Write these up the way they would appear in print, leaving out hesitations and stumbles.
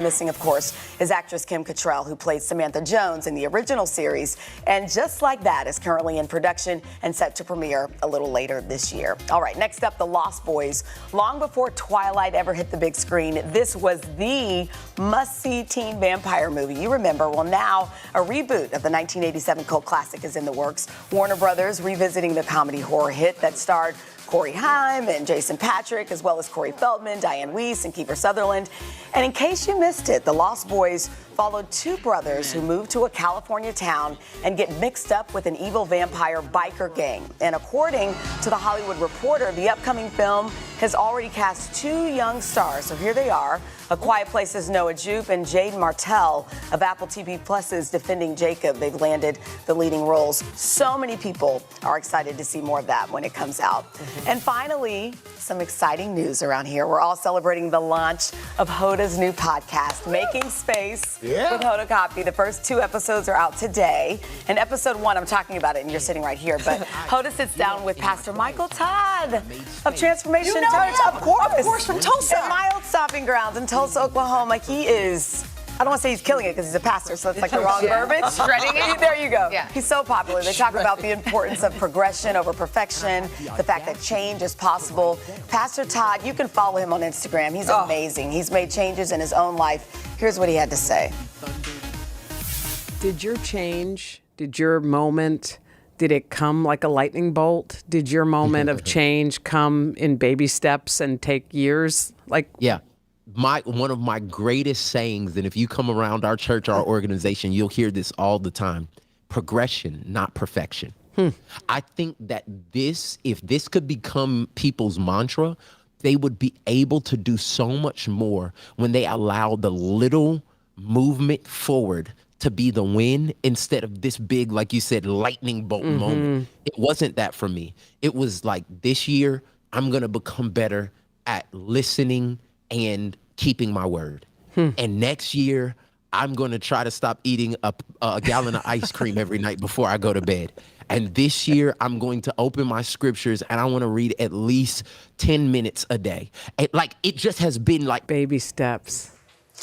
Missing, of course, is actress Kim Cattrall, who played Samantha Jones in the original series. And Just Like That is currently in production and set to premiere a little later this year. All right, next up, The Lost Boys. Long before Twilight ever hit the big screen, this was the must-see teen vampire movie. You remember. Well, now a reboot of the 1987 cult classic is in the works. Warner Brothers revisiting the comedy horror hit that starred Corey Haim and Jason Patrick, as well as Corey Feldman, Diane Weiss, and Kiefer Sutherland. And in case you missed it, The Lost Boys followed two brothers who moved to a California town and get mixed up with an evil vampire biker gang. And according to The Hollywood Reporter, the upcoming film has already cast two young stars. So here they are. A Quiet Place's Noah Jupe and Jade Martell of Apple TV Plus's Defending Jacob. They've landed the leading roles. So many people are excited to see more of that when it comes out. And finally, some exciting news around here. We're all celebrating the launch of Hoda's new podcast, Making Space with Hoda Kotb. The first two episodes are out today. And episode 1, I'm talking about it, and you're sitting right here. But Hoda sits down with Pastor Michael Todd of Transformation Church. Of course, from Tulsa. At my old stomping grounds in Tulsa, Oklahoma. He is, I don't want to say he's killing it because he's a pastor, so that's like the wrong verbiage. Shredding it. There you go. Yeah. He's so popular. They talk about the importance of progression over perfection, the fact that change is possible. Pastor Todd, you can follow him on Instagram. He's amazing. He's made changes in his own life. Here's what he had to say. Did your change, did your moment, did it come like a lightning bolt? Did your moment of change come in baby steps and take years? Yeah. One of my greatest sayings, and if you come around our church, our organization, you'll hear this all the time: progression, not perfection. I think that if this could become people's mantra, they would be able to do so much more when they allow the little movement forward to be the win instead of this big, like you said, lightning bolt moment. It wasn't that for me. It was like, this year, I'm going to become better at listening and keeping my word. And next year, I'm going to try to stop eating a gallon of ice cream every night before I go to bed. And this year, I'm going to open my scriptures and I want to read at least 10 minutes a day. It just has been like baby steps.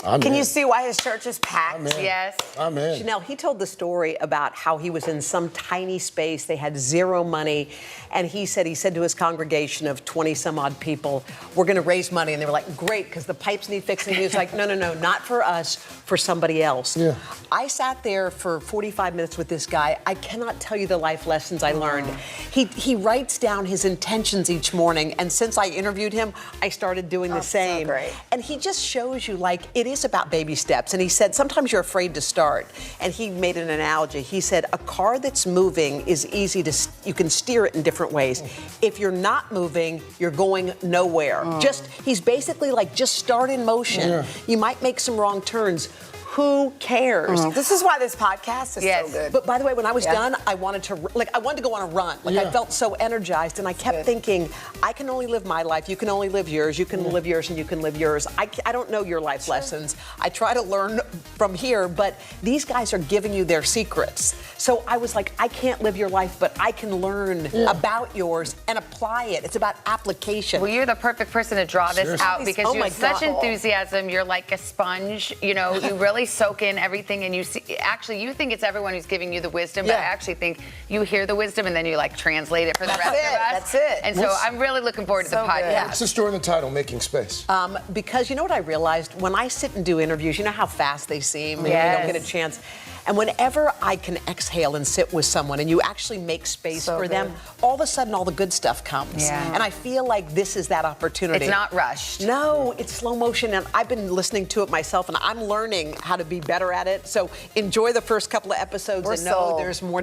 Can you see why his church is packed? Yes. Amen. Chanel, he told the story about how he was in some tiny space. They had zero money. And he said to his congregation of 20 some odd people, we're going to raise money. And they were like, great, because the pipes need fixing. He was like, no, not for us, for somebody else. Yeah. I sat there for 45 minutes with this guy. I cannot tell you the life lessons I learned. He writes down his intentions each morning. And since I interviewed him, I started doing the same. So great. And he just shows you, like, it is about baby steps. And he said, sometimes you're afraid to start. And he made an analogy. He said, a car that's moving is easy you can steer it in different ways. If you're not moving, you're going nowhere. He's basically like, just start in motion. Yeah. You might make some wrong turns. Who cares? This is why this podcast is so good. But by the way, when I was done, I wanted to go on a run. I felt so energized, and I kept thinking, I can only live my life. You can only live yours. You can live yours, and you can live yours. I don't know your life lessons. I try to learn from here, but these guys are giving you their secrets. So I was like, I can't live your life, but I can learn about yours and apply it. It's about application. Well, you're the perfect person to draw this out because you have such enthusiasm. You're like a sponge. You know, you really soak in everything, and you think it's everyone who's giving you the wisdom, but I actually think you hear the wisdom and then you translate it for the rest of us. That's it. And so I'm really looking forward to the podcast. What's the story in the title, Making Space? Because you know what I realized? When I sit and do interviews, you know how fast they seem and you don't get a chance. And whenever I can exhale and sit with someone and you actually make space for them, all of a sudden all the good stuff comes. Yeah. And I feel like this is that opportunity. It's not rushed. No, it's slow motion, and I've been listening to it myself, and I'm learning how to be better at it. So enjoy the first couple of episodes and know there's more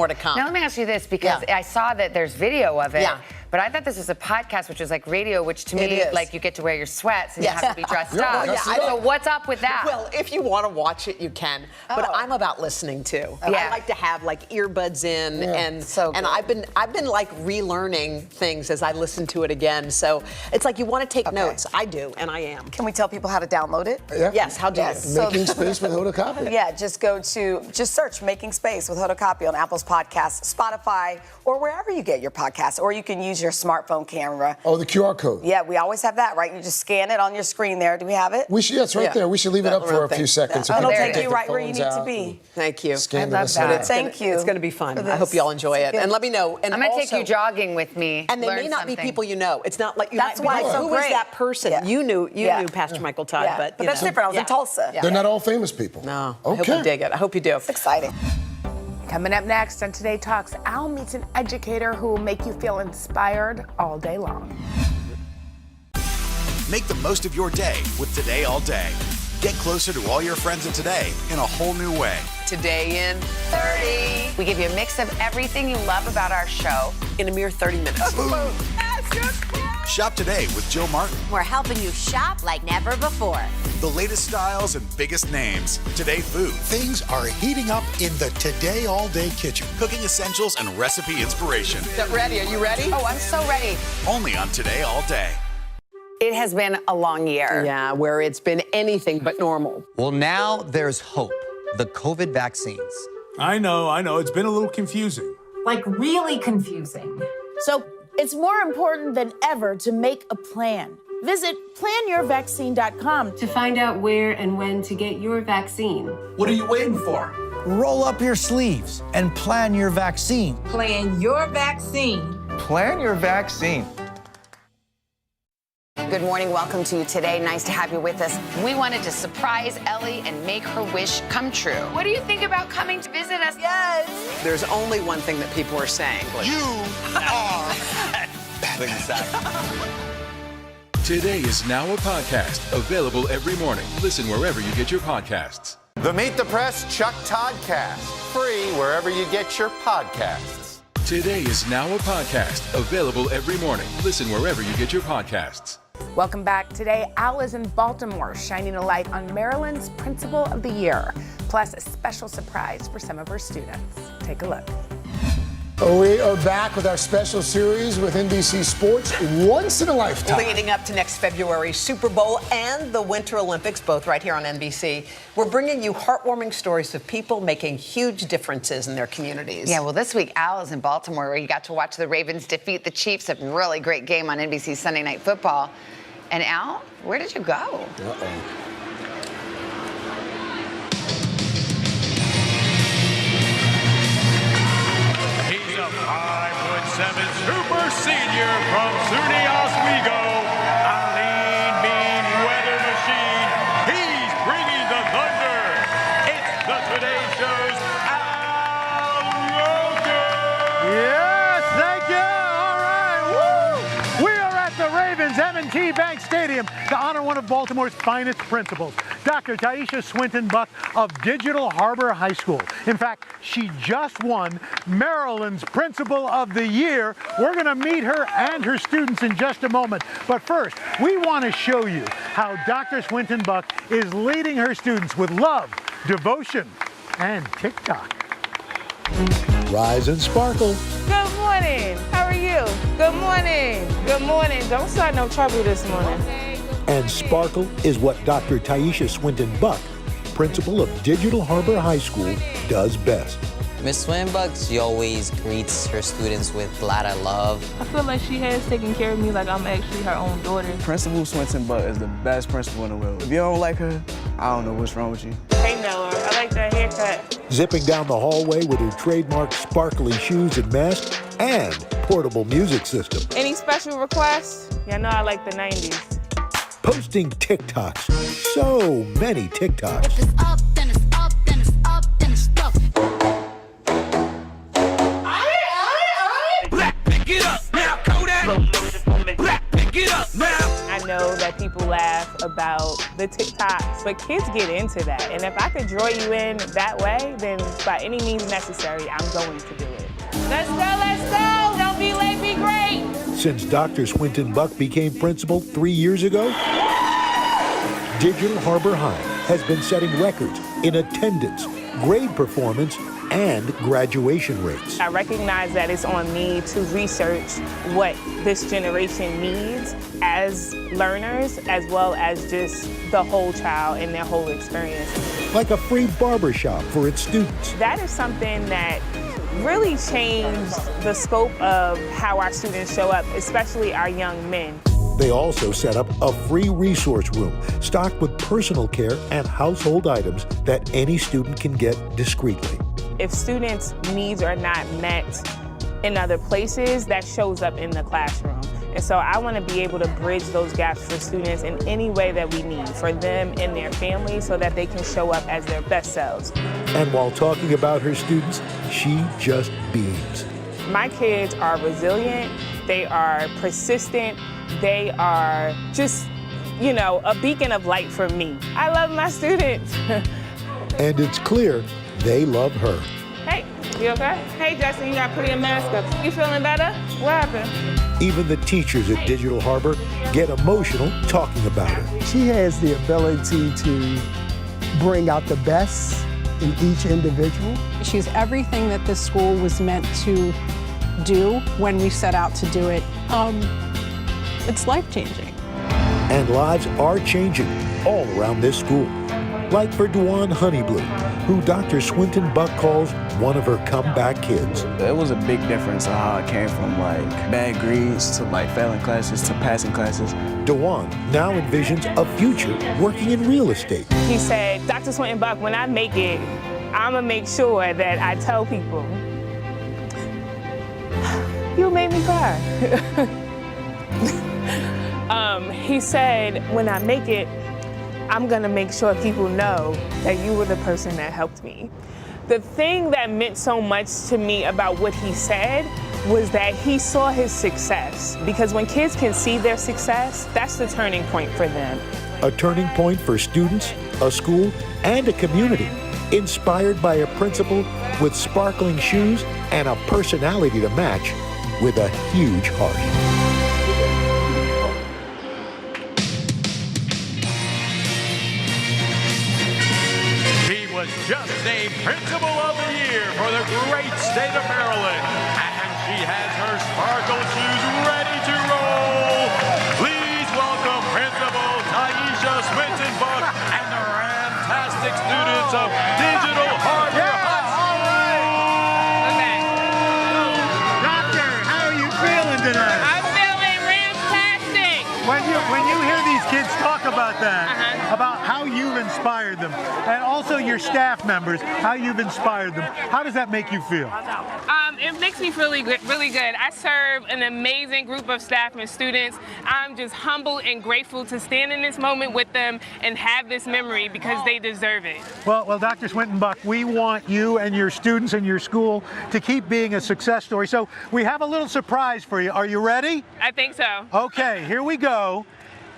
to come. Now let me ask you this, because I saw that there's video of it. Yeah. But I thought this was a podcast, which is like radio, which to me, like, you get to wear your sweats and you have to be dressed up. So what's up with that? Well, if you want to watch it, you can. But I'm about listening too. I like to have like earbuds in, and I've been like relearning things as I listen to it again. So it's like you want to take notes. I do, and I am. Can we tell people how to download it? Yeah. Yes. How do you? Making Space with Hoda Kotb. Yeah, just search Making Space with Hoda Kotb on Apple's Podcasts, Spotify, or wherever you get your podcasts. Or you can use use your smartphone camera. Oh, the QR code. Yeah, we always have that, right? You just scan it on your screen there. Do we have it? We should, yeah, it's right there. We should leave it up for a few seconds. So It'll people take can you their right where you phones need to out be. and Thank you. scan I the love that. Thank you. It's going to be fun. for I hope you all enjoy it. Good. And let me know. And I'm going to take also- you jogging with me. And they learn may not be something. people you know. It's not like you That's might be why like, it's so who is great. that person? Yeah. You knew Yeah. Pastor Michael Todd, Yeah. but But you that's know. different. I was in Tulsa. They're not all famous people. No. I hope Okay. you dig it. I hope you do. It's exciting. Coming up next on Today Talks, Al meets an educator who will make you feel inspired all day long. Make the most of your day with Today All Day. Get closer to all your friends at Today in a whole new way. Today in 30. We give you a mix of everything you love about our show. a mere 30 minutes. Shop today with Jill Martin. We're helping you shop like never before. The latest styles and biggest names. Today Food. Things are heating up in the Today All Day kitchen. Cooking essentials and recipe inspiration. Is that ready? Are you ready? Oh, I'm so ready. Only on Today All Day. It has been a long year. Yeah, where it's been anything but normal. Well, now there's hope. The COVID vaccines. I know. It's been a little confusing. Like really confusing. So it's more important than ever to make a plan. Visit planyourvaccine.com to find out where and when to get your vaccine. What are you waiting for? Roll up your sleeves and plan your vaccine. Plan your vaccine. Plan your vaccine. Good morning. Welcome to you today. Nice to have you with us. We wanted to surprise Ellie and make her wish come true. What do you think about coming to visit us? Yes. There's only one thing that people are saying. You are. Today is now a podcast available every morning. Listen wherever you get your podcasts. The Meet the Press Chuck Toddcast. Free wherever you get your podcasts. Today is now a podcast available every morning. Listen wherever you get your podcasts. Welcome back. Today, Al is in Baltimore, shining a light on Maryland's Principal of the Year, plus a special surprise for some of her students. Take a look. We are back with our special series with NBC Sports, Once in a Lifetime. Leading up to next February's Super Bowl and the Winter Olympics, both right here on NBC, we're bringing you heartwarming stories of people making huge differences in their communities. Yeah, well, this week, Al is in Baltimore, where you got to watch the Ravens defeat the Chiefs. A really great game on NBC Sunday Night Football. And Al, where did you go? Uh-oh. He's a 5'7" super senior from SUNY Oswego, a lean, mean weather machine. He's bringing the thunder. It's the Today Show's Al Roker. Yes, thank you. All right. Woo! We are at the Ravens M&T Bank Stadium to honor one of Baltimore's finest principals, Dr. Taisha Swinton-Buck of Digital Harbor High School. In fact, she just won Maryland's Principal of the Year. We're going to meet her and her students in just a moment. But first, we want to show you how Dr. Swinton-Buck is leading her students with love, devotion, and TikTok. Rise and sparkle. Good morning. How are you? Good morning. Good morning. Don't start no trouble this morning. And sparkle is what Dr. Taisha Swinton-Buck, principal of Digital Harbor High School, does best. Miss Swinton-Buck, she always greets her students with a lot of love. I feel like she has taken care of me like I'm actually her own daughter. Principal Swinton-Buck is the best principal in the world. If you don't like her, I don't know what's wrong with you. Hey, Noah. I like that haircut. Zipping down the hallway with her trademark sparkly shoes and mask and portable music system. Any special requests? Yeah, I know I like the 90s. Posting TikToks. So many TikToks. If it's up, then it's up, then it's up, then it's stuck. Get up now, Kodak. Get up now. I know that people laugh about the TikToks, but kids get into that. And if I could draw you in that way, then by any means necessary, I'm going to do it. Let's go, let's go. Don't be late, be great. Since Dr. Swinton-Buck became principal 3 years ago, Digital Harbor High has been setting records in attendance, grade performance, and graduation rates. I recognize that it's on me to research what this generation needs as learners, as well as just the whole child and their whole experience. Like a free barbershop for its students. That is something that really changed the scope of how our students show up, especially our young men. They also set up a free resource room stocked with personal care and household items that any student can get discreetly. If students' needs are not met in other places, that shows up in the classroom. And so I want to be able to bridge those gaps for students in any way that we need for them and their families so that they can show up as their best selves. And while talking about her students, she just beams. My kids are resilient, they are persistent, they are just, a beacon of light for me. I love my students. And it's clear they love her. Hey, you okay? Hey, Justin, you gotta put your mask up. You feeling better? What happened? Even the teachers at Digital Harbor get emotional talking about her. She has the ability to bring out the best in each individual. She's everything that this school was meant to do when we set out to do it. It's life-changing. And lives are changing all around this school. Like for Dewan Honeyblue, who Dr. Swinton Buck calls one of her comeback kids. It was a big difference on how I came from bad grades to failing classes to passing classes. Dewan now envisions a future working in real estate. He said, Dr. Swinton Buck, when I make it, I'm gonna make sure that I tell people, you made me cry. He said, when I make it, I'm gonna make sure people know that you were the person that helped me. The thing that meant so much to me about what he said was that he saw his success. Because when kids can see their success, that's the turning point for them. A turning point for students, a school, and a community. Inspired by a principal with sparkling shoes and a personality to match with a huge heart. Was just named Principal of the Year for the great state of Maryland. And she has her sparkle shoes ready to roll. Please welcome Principal Taisha Swinton Buck and the fantastic students of Digital Harbor High School. Okay. Doctor, how are you feeling tonight? I'm feeling fantastic. When you hear these kids talk about that, about how you've inspired them, and also your staff members, how you've inspired them, how does that make you feel? It makes me feel really good. I serve an amazing group of staff and students. I'm just humbled and grateful to stand in this moment with them and have this memory because they deserve it. Well, Dr. Swinton Buck, we want you and your students and your school to keep being a success story. So we have a little surprise for you. Are you ready? I think so. Okay, here we go.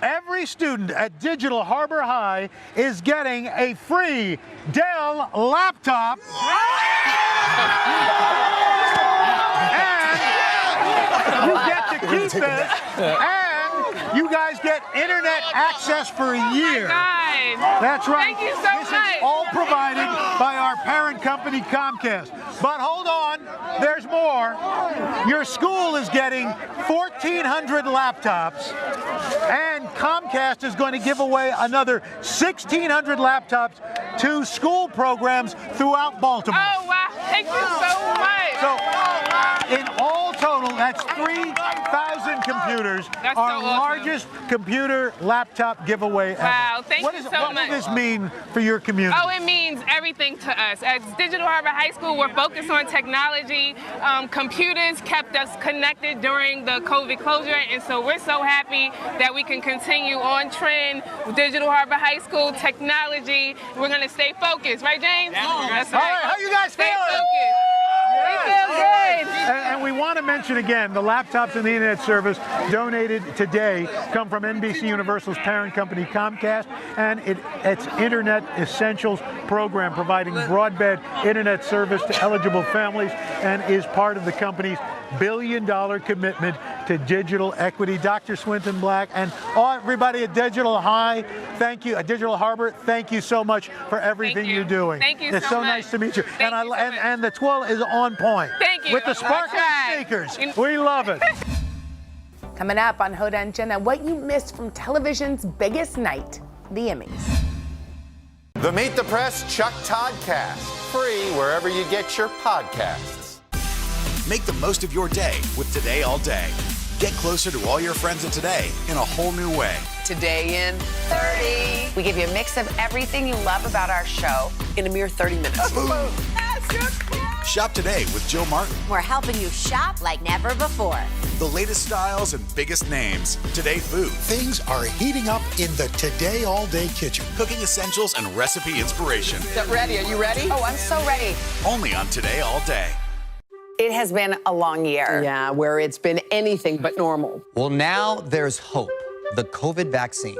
Every student at Digital Harbor High is getting a free Dell laptop. And you get to keep this. And you guys get internet access for a year. Oh my God. That's right. Thank you so much. This is all provided by our parent company, Comcast. But hold on, there's more. Your school is getting 1,400 laptops, and Comcast is going to give away another 1,600 laptops to school programs throughout Baltimore. Oh, wow. Thank you so much. So, in all total, that's 3,000 computers. That's our so awesome. largest computer laptop giveaway ever. Wow, thank you so What much. does this mean for your community? Oh, it means everything to us. At Digital Harbor High School, we're focused on technology. Computers kept us connected during the COVID closure, and so we're so happy that we can continue on trend with Digital Harbor High School technology. We're going to stay focused, right, James? That's right. All right, how you guys Stay feeling? focused. We feel good. And we want to mention again, the laptops and the internet service donated today come from NBC Universal's parent company, Comcast, and it's Internet Essentials program providing broadband internet service to eligible families and is part of the company's billion-dollar commitment to digital equity. Dr. Swinton Black and everybody at Digital High, thank you. At Digital Harbor, thank you so much for everything you're doing. Thank you It's so so much. nice to meet you. Thank you so much. And the twill is on point. Thank you. With the sparkling sneakers. We love it. Coming up on Hoda and Jenna, what you missed from television's biggest night, the Emmys. The Meet the Press Chuck Todd Cast, free wherever you get your podcasts. Make the most of your day with Today All Day. Get closer to all your friends at Today in a whole new way. Today in 30. We give you a mix of everything you love about our show in a mere 30 minutes. Shop today with Jill Martin. We're helping you shop like never before. The latest styles and biggest names. Today Food. Things are heating up in the Today All Day kitchen. Cooking essentials and recipe inspiration. Get ready. Are you ready? Oh, I'm so ready. Only on Today All Day. It has been a long year. Yeah, where it's been anything but normal. Well, now there's hope. The COVID vaccines.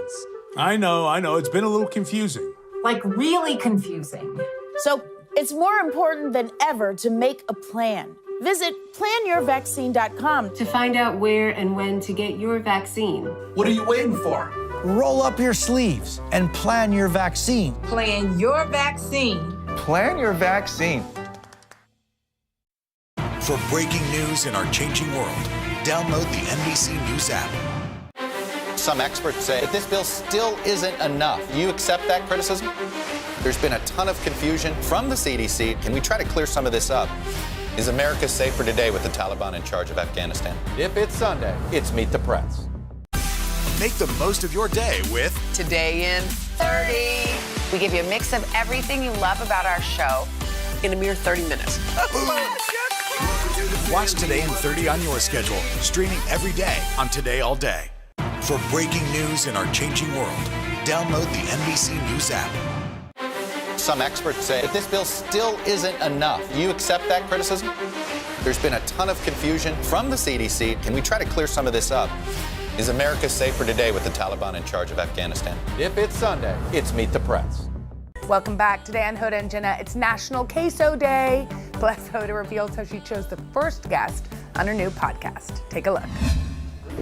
I know. It's been a little confusing. Like really confusing. So it's more important than ever to make a plan. Visit planyourvaccine.com to find out where and when to get your vaccine. What are you waiting for? Roll up your sleeves and plan your vaccine. Plan your vaccine. Plan your vaccine. For breaking news in our changing world, download the NBC News app. Some experts say that this bill still isn't enough. You accept that criticism? There's been a ton of confusion from the CDC. Can we try to clear some of this up? Is America safer today with the Taliban in charge of Afghanistan? If it's Sunday, it's Meet the Press. Make the most of your day with Today in 30. We give you a mix of everything you love about our show in a mere 30 minutes. Watch Today in 30 on your schedule, streaming every day on Today All Day. For breaking news in our changing world, download the NBC News app. Some experts say that this bill still isn't enough. You accept that criticism? There's been a ton of confusion from the CDC. Can we try to clear some of this up? Is America safer today with the Taliban in charge of Afghanistan? If it's Sunday, it's Meet the Press. Welcome back. Today on Hoda and Jenna, it's National Queso Day. Plus, Hoda reveals how she chose the first guest on her new podcast. Take a look.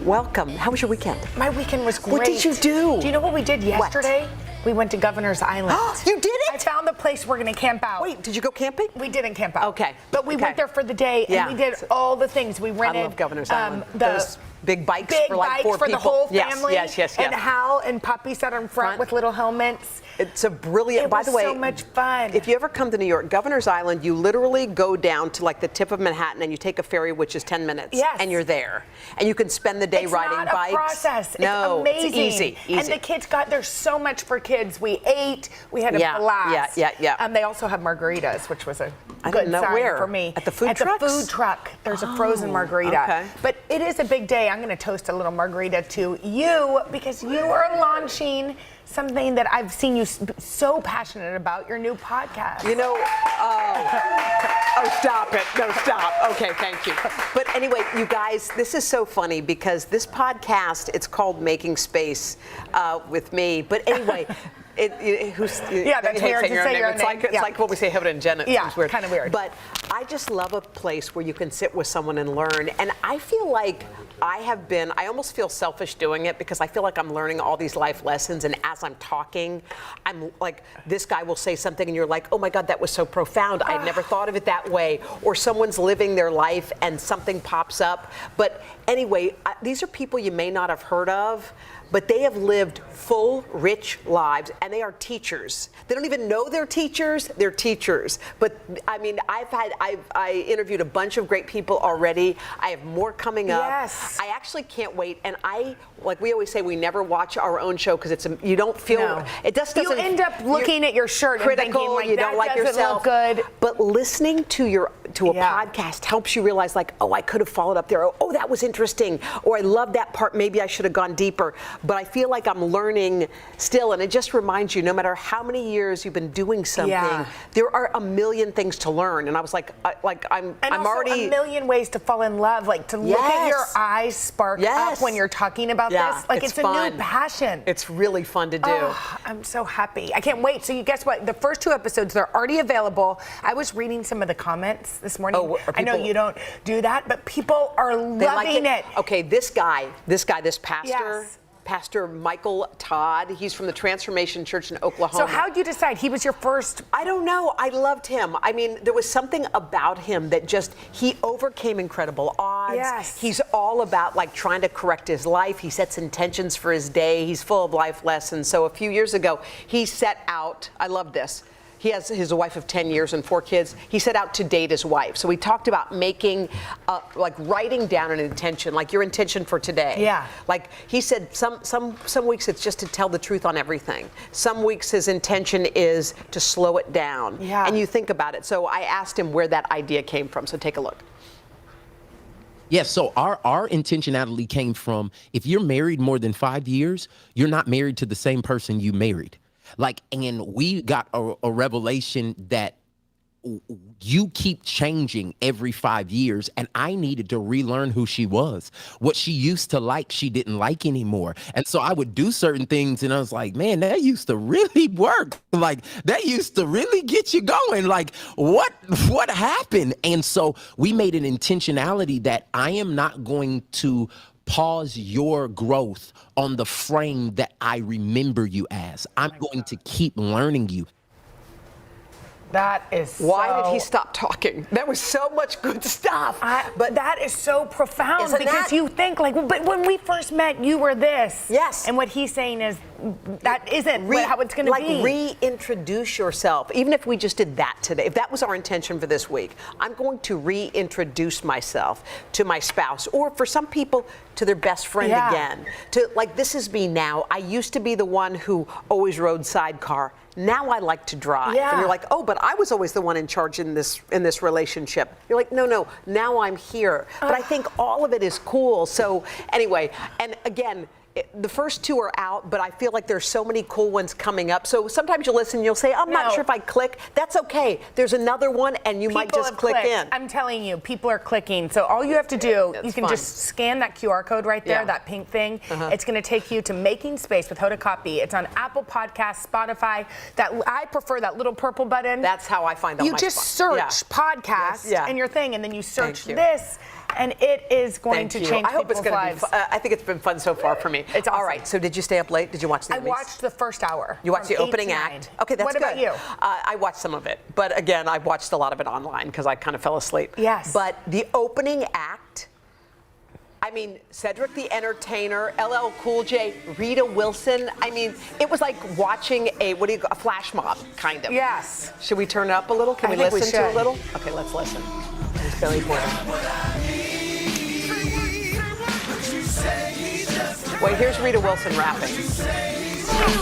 Welcome. How was your weekend? My weekend was great. What did you do? Do you know what we did yesterday? We went to Governor's Island. You did it? I found the place we're going to camp out. Wait, did you go camping? We didn't camp out. Okay. But we went there for the day, and we did all the things. We rented. I love Governor's Island. Those big bikes for like 4 for people. The whole family. Yes. And Hal and Puppy sat in front with little helmets. It's a brilliant. By the way, so much fun. If you ever come to New York, Governor's Island, you literally go down to like the tip of Manhattan and you take a ferry, which is 10 minutes. Yes. And you're there, and you can spend the day riding bikes. It's not a process. No, it's amazing. It's easy. And the kids there's so much for kids. We ate. We had a blast. Yeah. They also have margaritas, which was a good didn't know sign where. for me. At the food trucks? At the food truck. There's a frozen margarita. Okay. But it is a big day. I'm going to toast a little margarita to you because you are launching something that I've seen you so passionate about, your new podcast. You know, oh, stop it. No, stop. Okay, thank you. But anyway, you guys, this is so funny because this podcast, it's called Making Space with me. But anyway, that's weird to say your name. It's like what we say, Hoda and Jenna. It's weird. Kind of weird. But I just love a place where you can sit with someone and learn. And I feel like I almost feel selfish doing it because I feel like I'm learning all these life lessons. And as I'm talking, I'm like, this guy will say something and you're like, oh my God, that was so profound. I'd never thought of it that way. Or someone's living their life and something pops up. But anyway, these are people you may not have heard of, but they have lived full, rich lives, and they are teachers. They don't even know they're teachers. But I mean, I interviewed a bunch of great people already. I have more coming up. Yes. I actually can't wait. And like we always say, we never watch our own show because you don't feel it just doesn't. You end up looking at your shirt critical, and thinking like you that don't like doesn't yourself. Look good. But listening to a podcast helps you realize like, oh, I could have followed up there. Oh, that was interesting. Or I love that part. Maybe I should have gone deeper. But I feel like I'm learning still, and it just reminds you, no matter how many years you've been doing something, there are a million things to learn. And I was like, I'm also already a million ways to fall in love, like to look at your eyes spark up when you're talking about this. Like it's a new passion. It's really fun to do. Oh, I'm so happy. I can't wait. So you guess what? The first 2 episodes, they're already available. I was reading some of the comments this morning. I know you don't do that, but people are loving it. Okay, this pastor. Pastor Michael Todd. He's from the Transformation Church in Oklahoma. So how'd you decide he was your first? I don't know. I loved him. I mean, there was something about him that he overcame incredible odds. Yes. He's all about like trying to correct his life. He sets intentions for his day. He's full of life lessons. So a few years ago, he set out, I love this, He has his wife of 10 years and 4 kids. He set out to date his wife. So we talked about making, like writing down an intention, like your intention for today. Yeah. Like he said, some weeks it's just to tell the truth on everything. Some weeks his intention is to slow it down. Yeah. And you think about it. So I asked him where that idea came from. So take a look. Yes, so our intentionality came from, if you're married more than 5 years, you're not married to the same person you married. And we got a revelation that you keep changing every 5 years, and I needed to relearn who she was. What she used to like, she didn't like anymore. And so I would do certain things, and I was like, man, that used to really work. Like, that used to really get you going. Like, what happened? And so we made an intentionality that I am not going to pause your growth on the frame that I remember you as. I'm going to keep learning you. That is Why did he stop talking? That was so much good stuff. But that is so profound Isn't because that? you think like, well, but when we first met, you were this. Yes. And what he's saying is that isn't how it's going to be. Like reintroduce yourself. Even if we just did that today, if that was our intention for this week, I'm going to reintroduce myself to my spouse, or for some people, to their best friend again. To like, this is me now. I used to be the one who always rode sidecar. Now I like to drive. Yeah. And you're like, oh, but I was always the one in charge in this relationship. You're like, no, now I'm here. But I think all of it is cool. So anyway, and again, the first 2 are out, but I feel like there's so many cool ones coming up. So sometimes you listen, you'll say, I'm not sure if I click. That's okay. There's another one, and you might just click in. I'm telling you, people are clicking. So all you have to do, you can just scan that QR code right there, that pink thing. It's going to take you to Making Space with Hoda Kotb. It's on Apple Podcasts, Spotify. I prefer that little purple button. That's how I find out. You just search podcast and your thing, and then you search this. And it is going to change people's lives. I think it's been fun so far for me. It's awesome. All right, so did you stay up late? Did you watch the Emmys? I watched the first hour. You watched the opening act? Okay, that's good. What about you? I watched some of it. But again, I watched a lot of it online because I kind of fell asleep. Yes. But the opening act, I mean, Cedric the Entertainer, LL Cool J, Rita Wilson. I mean, it was like watching a flash mob, kind of. Yes. Should we turn it up a little? Can we listen to a little? Okay, let's listen. There's Billy Porter. Wait, here's Rita Wilson rapping.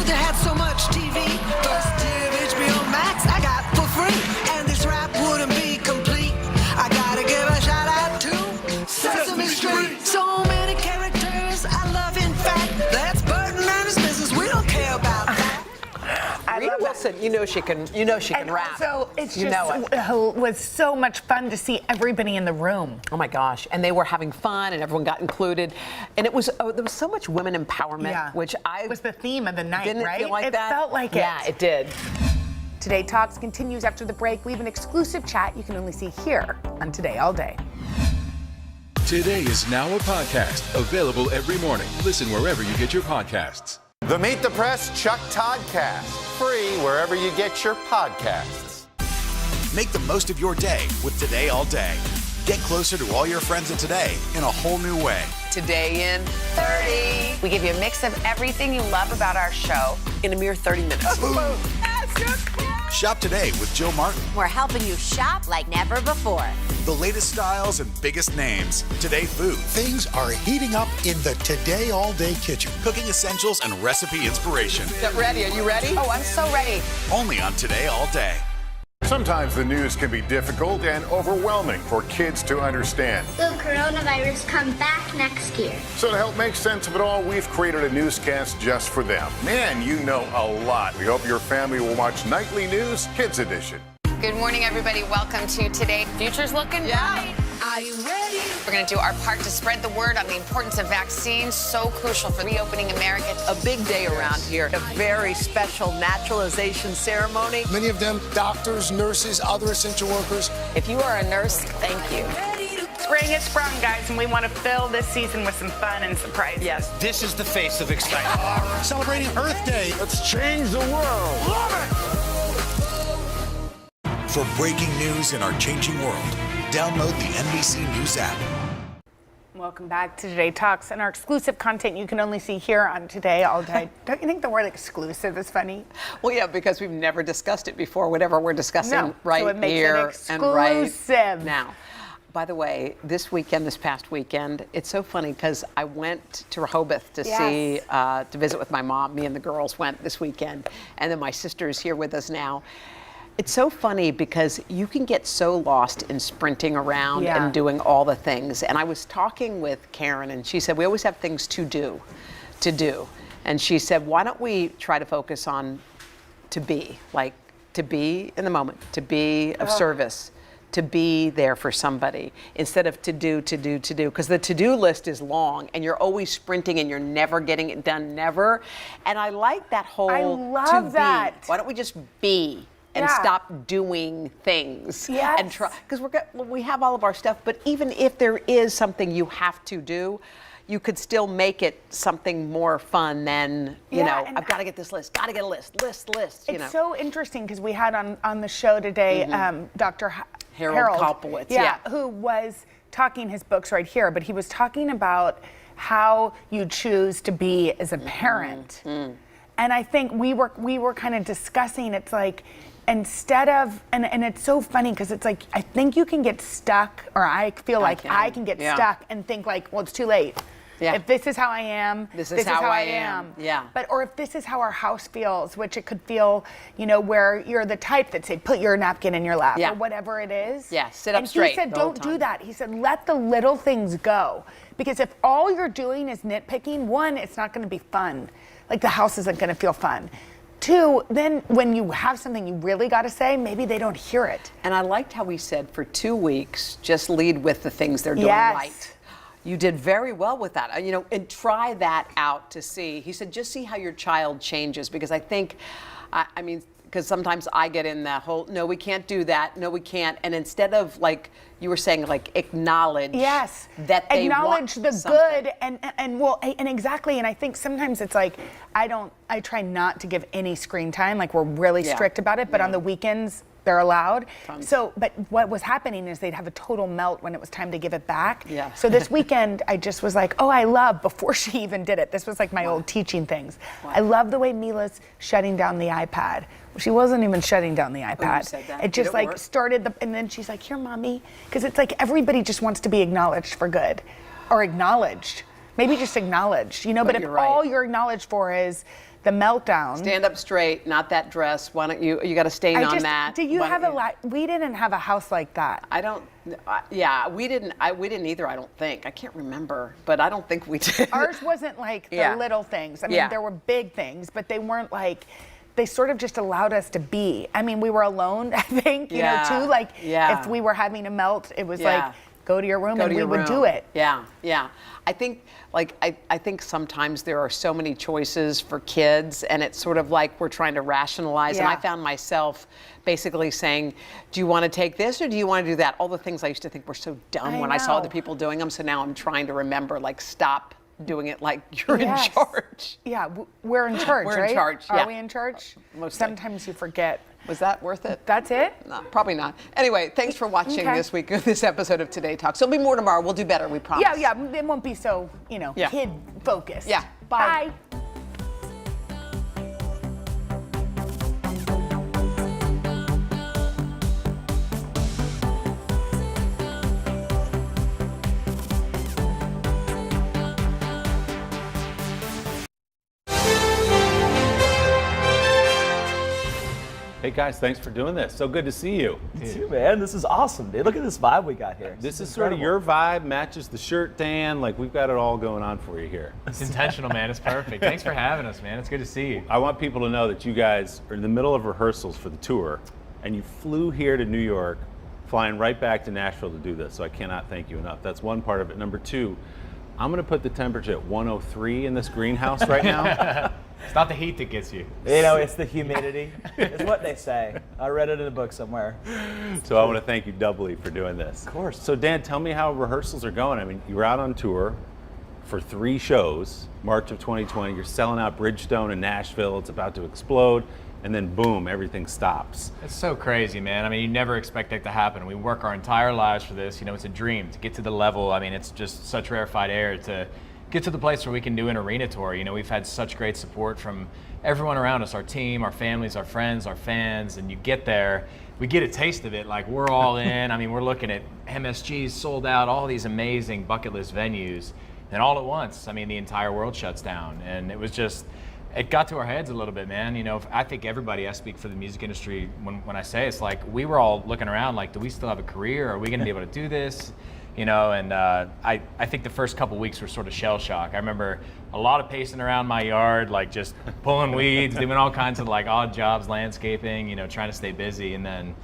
They had so much TV, first year of HBO Max I got for free, and this rap wouldn't be complete. I gotta give a shout out to Sesame Street. So many characters I love, in fact. That's Burton and his business. We don't care about that. Rita Wilson, you know she can rap. So it's it was so much fun to see everybody in the room. Oh my gosh, and they were having fun, and everyone got included, and it was there was so much women empowerment, which it was the theme of the night, didn't right? It feel like that? It felt like it. Yeah, it did. Today Talks continues after the break. We have an exclusive chat you can only see here on Today All Day. Today is now a podcast available every morning. Listen wherever you get your podcasts. The Meet the Press Chuck Toddcast, free wherever you get your podcasts. Make the most of your day with Today All Day. Get closer to all your friends at Today in a whole new way. Today in 30. We give you a mix of everything you love about our show in a mere 30 minutes. Shop today with Jill Martin. We're helping you shop like never before. The latest styles and biggest names. Today food. Things are heating up in the Today All Day kitchen. Cooking essentials and recipe inspiration. Get ready. Are you ready? Oh, I'm so ready. Only on Today All Day. Sometimes the news can be difficult and overwhelming for kids to understand. Will coronavirus come back next year? So to help make sense of it all, we've created a newscast just for them. Man, you know a lot. We hope your family will watch Nightly News Kids Edition. Good morning, everybody. Welcome to Today. Future's looking bright. Are you ready? We're going to do our part to spread the word on the importance of vaccines, so crucial for reopening America. A big day around here, a very special naturalization ceremony. Many of them doctors, nurses, other essential workers. If you are a nurse, thank you. Spring has sprung, guys, and we want to fill this season with some fun and surprises. Yes. This is the face of excitement. Celebrating Earth Day. Let's change the world. Love it! For breaking news in our changing world, download the NBC News app. Welcome back to Today Talks and our exclusive content you can only see here on Today All Day. Don't you think the word exclusive is funny? Well, yeah, because we've never discussed it before, whatever we're discussing So right it makes here it and right exclusive. now. By the way, this past weekend, it's so funny because I went to Rehoboth to see, to visit with my mom. Me and the girls went this weekend, and then my sister is here with us now. It's so funny because you can get so lost in sprinting around and doing all the things. And I was talking with Karen, and she said, we always have things to do. And she said, why don't we try to focus on to be, like to be in the moment, to be of service, to be there for somebody instead of to do. Because the to-do list is long and you're always sprinting and you're never getting it done, never. And I like that whole I love that. Why don't we just be? And stop doing things and try, because we have all of our stuff, but even if there is something you have to do, you could still make it something more fun than, you know, I've got to get this list, got to get a list, It's so interesting because we had on the show today Dr. Harold Kopowitz, who was talking, his book's right here, but he was talking about how you choose to be as a parent. And I think we were kind of discussing, it's like, instead of, and it's so funny because it's like, I think you can get stuck, or I feel like I can get stuck and think like, well, it's too late. If this is how I am, this is how I am. But, or if this is how our house feels, which it could feel, you know, where you're the type that say, put your napkin in your lap or whatever it is. Sit up straight. And he said, don't do that. He said, let the little things go. Because if all you're doing is nitpicking, one, it's not going to be fun. Like the house isn't going to feel fun. Two, then when you have something you really got to say, maybe they don't hear it. And I liked how he said for 2 weeks, just lead with the things they're doing right. You did very well with that, you know, and try that out to see. He said, just see how your child changes, because I think, I mean, because sometimes I get in that whole, no, we can't do that, no, we can't. And instead of, like you were saying, like acknowledge that they acknowledge want the good and exactly. And I think sometimes it's like, I try not to give any screen time, like we're really strict about it, but on the weekends, they're allowed. So, but what was happening is they'd have a total melt when it was time to give it back. So this weekend, I just was like, before she even did it, this was like my old teaching things. I love the way Mila's shutting down the iPad. She wasn't even shutting down the iPad. You said that. It just like started, and then she's like, here, mommy. Because it's like everybody just wants to be acknowledged for good, or acknowledged. Maybe just acknowledged, you know, but if all you're acknowledged for is the meltdown. Stand up straight, not that dress. Why don't you got a stain on that. Do you have we didn't have a house like that. I don't, we didn't either, I don't think. I can't remember, but I don't think we did. Ours wasn't like the little things. I mean, there were big things, but they weren't like, they sort of just allowed us to be. I mean, we were alone, I think, you know, too. Like, if we were having a melt, it was like, go to your room and we would do it. I think, I think sometimes there are so many choices for kids, and it's sort of like we're trying to rationalize. And I found myself basically saying, do you want to take this or do you want to do that? All the things I used to think were so dumb when I saw other people doing them. So now I'm trying to remember, like, stop doing it like you're in charge. We're in charge, We're right? in charge, Are we in charge? Sometimes you forget. Was that worth it? That's it? No, probably not. Anyway, thanks for watching this week, this episode of Today Talks. There'll be more tomorrow. We'll do better, we promise. It won't be so, you know, kid focused. Bye. Hey guys, thanks for doing this. So good to see you. You too, man. This is awesome, dude. Look at this vibe we got here. This is sort of your vibe, matches the shirt, Dan. Like, we've got it all going on for you here. It's intentional, man. It's perfect. Thanks for having us, man. It's good to see you. I want people to know that you guys are in the middle of rehearsals for the tour, and you flew here to New York, flying right back to Nashville to do this, so I cannot thank you enough. That's one part of it. Number two, I'm going to put the temperature at 103 in this greenhouse right now. It's not the heat that gets you. You know, it's the humidity. It's what they say. I read it in a book somewhere. So I want to thank you doubly for doing this. Of course. So Dan, tell me how rehearsals are going. I mean, you were out on tour, for 3 shows, March of 2020. You're selling out Bridgestone in Nashville. It's about to explode. And then boom, everything stops. It's so crazy, man. I mean, you never expect that to happen. We work our entire lives for this. You know, it's a dream to get to the level. I mean, it's just such rarefied air to get to the place where we can do an arena tour. You know, we've had such great support from everyone around us, our team, our families, our friends, our fans, and you get there, we get a taste of it. Like, we're all in. I mean, we're looking at MSG's sold out, all these amazing bucket list venues, and all at once, I mean, the entire world shuts down. And it was just, it got to our heads a little bit, man. You know, I think everybody, I speak for the music industry when I say it's like, we were all looking around like, do we still have a career? Are we gonna be able to do this? You know, and I think the first couple weeks were sort of shell shock. I remember a lot of pacing around my yard, like just pulling weeds, doing all kinds of like odd jobs, landscaping, you know, trying to stay busy. And then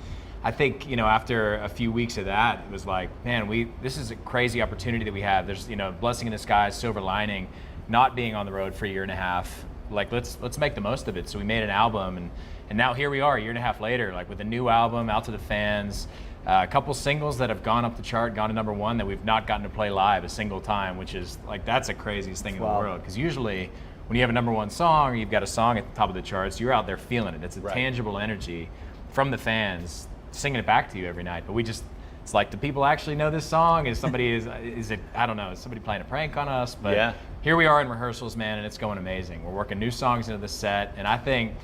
I think, you know, after a few weeks of that, it was like, man, this is a crazy opportunity that we have. There's, you know, blessing in disguise, silver lining, not being on the road for a year and a half. Like, let's make the most of it. So we made an album, and now here we are a year and a half later, like with a new album out to the fans, a couple singles that have gone up the chart, gone to #1 that we've not gotten to play live a single time, which is like, that's the craziest thing in the world. Because usually when you have a #1 song, or you've got a song at the top of the charts, you're out there feeling it. It's a tangible energy from the fans singing it back to you every night. But it's like, do people actually know this song? Is it, I don't know, is somebody playing a prank on us? But here we are in rehearsals, man, and it's going amazing. We're working new songs into the set, and I think,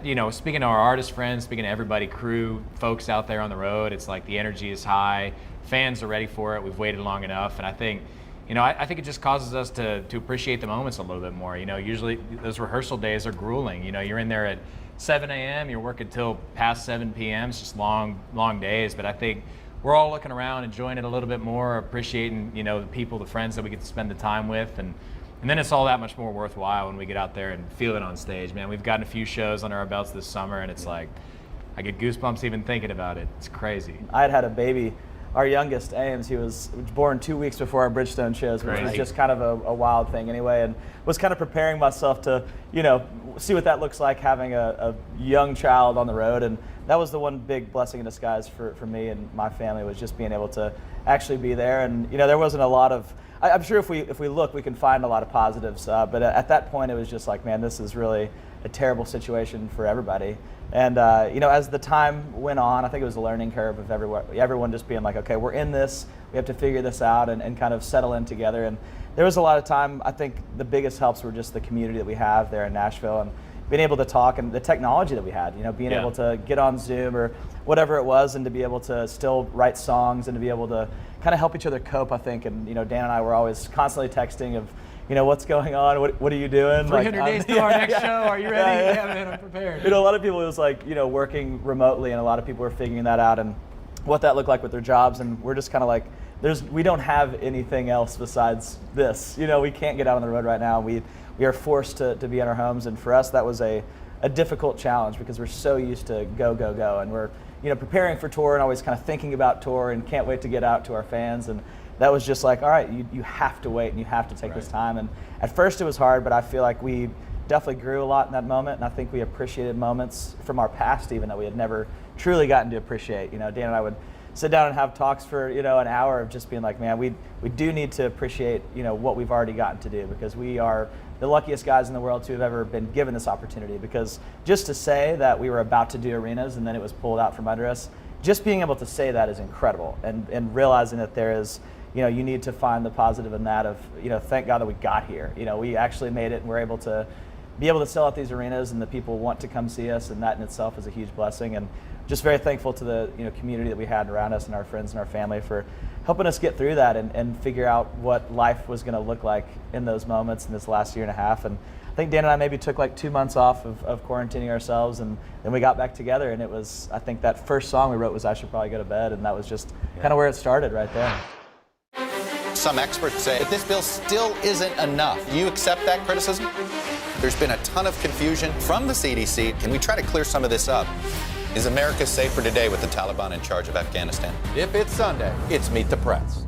you know, speaking to our artist friends, speaking to everybody, crew, folks out there on the road, it's like the energy is high, fans are ready for it, we've waited long enough, and I think, you know, I think it just causes us to appreciate the moments a little bit more. You know, usually those rehearsal days are grueling. You know, you're in there at 7 a.m., you're working till past 7 p.m., it's just long, long days, but I think we're all looking around, enjoying it a little bit more, appreciating, you know, the people, the friends that we get to spend the time with, and then it's all that much more worthwhile when we get out there and feel it on stage, man. We've gotten a few shows under our belts this summer, and it's like, I get goosebumps even thinking about it. It's crazy. I had a baby, our youngest, Ames, he was born 2 weeks before our Bridgestone shows, which was just kind of a wild thing anyway, and was kind of preparing myself to, you know, see what that looks like, having a young child on the road. And that was the one big blessing in disguise for me and my family, was just being able to actually be there. And, you know, there wasn't a lot of, I'm sure if we look, we can find a lot of positives, but at that point it was just like, man, this is really a terrible situation for everybody. And you know, as the time went on, I think it was a learning curve of everyone just being like, okay, we're in this, we have to figure this out and kind of settle in together. And there was a lot of time. I think the biggest helps were just the community that we have there in Nashville, and being able to talk, and the technology that we had, you know, being able to get on Zoom or whatever it was, and to be able to still write songs and to be able to kind of help each other cope, I think. And, you know, Dan and I were always constantly texting of, you know, what's going on? What are you doing? 300 days till our next show. Are you ready? Yeah, man, I'm prepared. You know, a lot of people, it was like, you know, working remotely, and a lot of people were figuring that out and what that looked like with their jobs. And we're just kind of like, we don't have anything else besides this. You know, we can't get out on the road right now. We are forced to be in our homes. And for us, that was a difficult challenge, because we're so used to go, and we're, you know, preparing for tour and always kind of thinking about tour and can't wait to get out to our fans. And that was just like, all right, you have to wait and you have to take this time. And at first it was hard, but I feel like we definitely grew a lot in that moment, and I think we appreciated moments from our past even that we had never truly gotten to appreciate. You know, Dan and I would sit down and have talks for, you know, an hour of just being like, man, we do need to appreciate, you know, what we've already gotten to do, because we are the luckiest guys in the world to have ever been given this opportunity. Because just to say that we were about to do arenas and then it was pulled out from under us, just being able to say that is incredible, and realizing that there is, you know, you need to find the positive in that of, you know, thank God that we got here. You know, we actually made it, and we're able to sell out these arenas, and the people want to come see us, and that in itself is a huge blessing. And just very thankful to the, you know, community that we had around us and our friends and our family for helping us get through that and figure out what life was going to look like in those moments in this last year and a half. And I think Dan and I maybe took like 2 months off of quarantining ourselves, and then we got back together, and it was, I think that first song we wrote was I Should Probably Go to Bed, and that was just kind of where it started right there. Some experts say that this bill still isn't enough. Do you accept that criticism? There's been a ton of confusion from the CDC. Can we try to clear some of this up? Is America safer today with the Taliban in charge of Afghanistan? If it's Sunday, it's Meet the Press.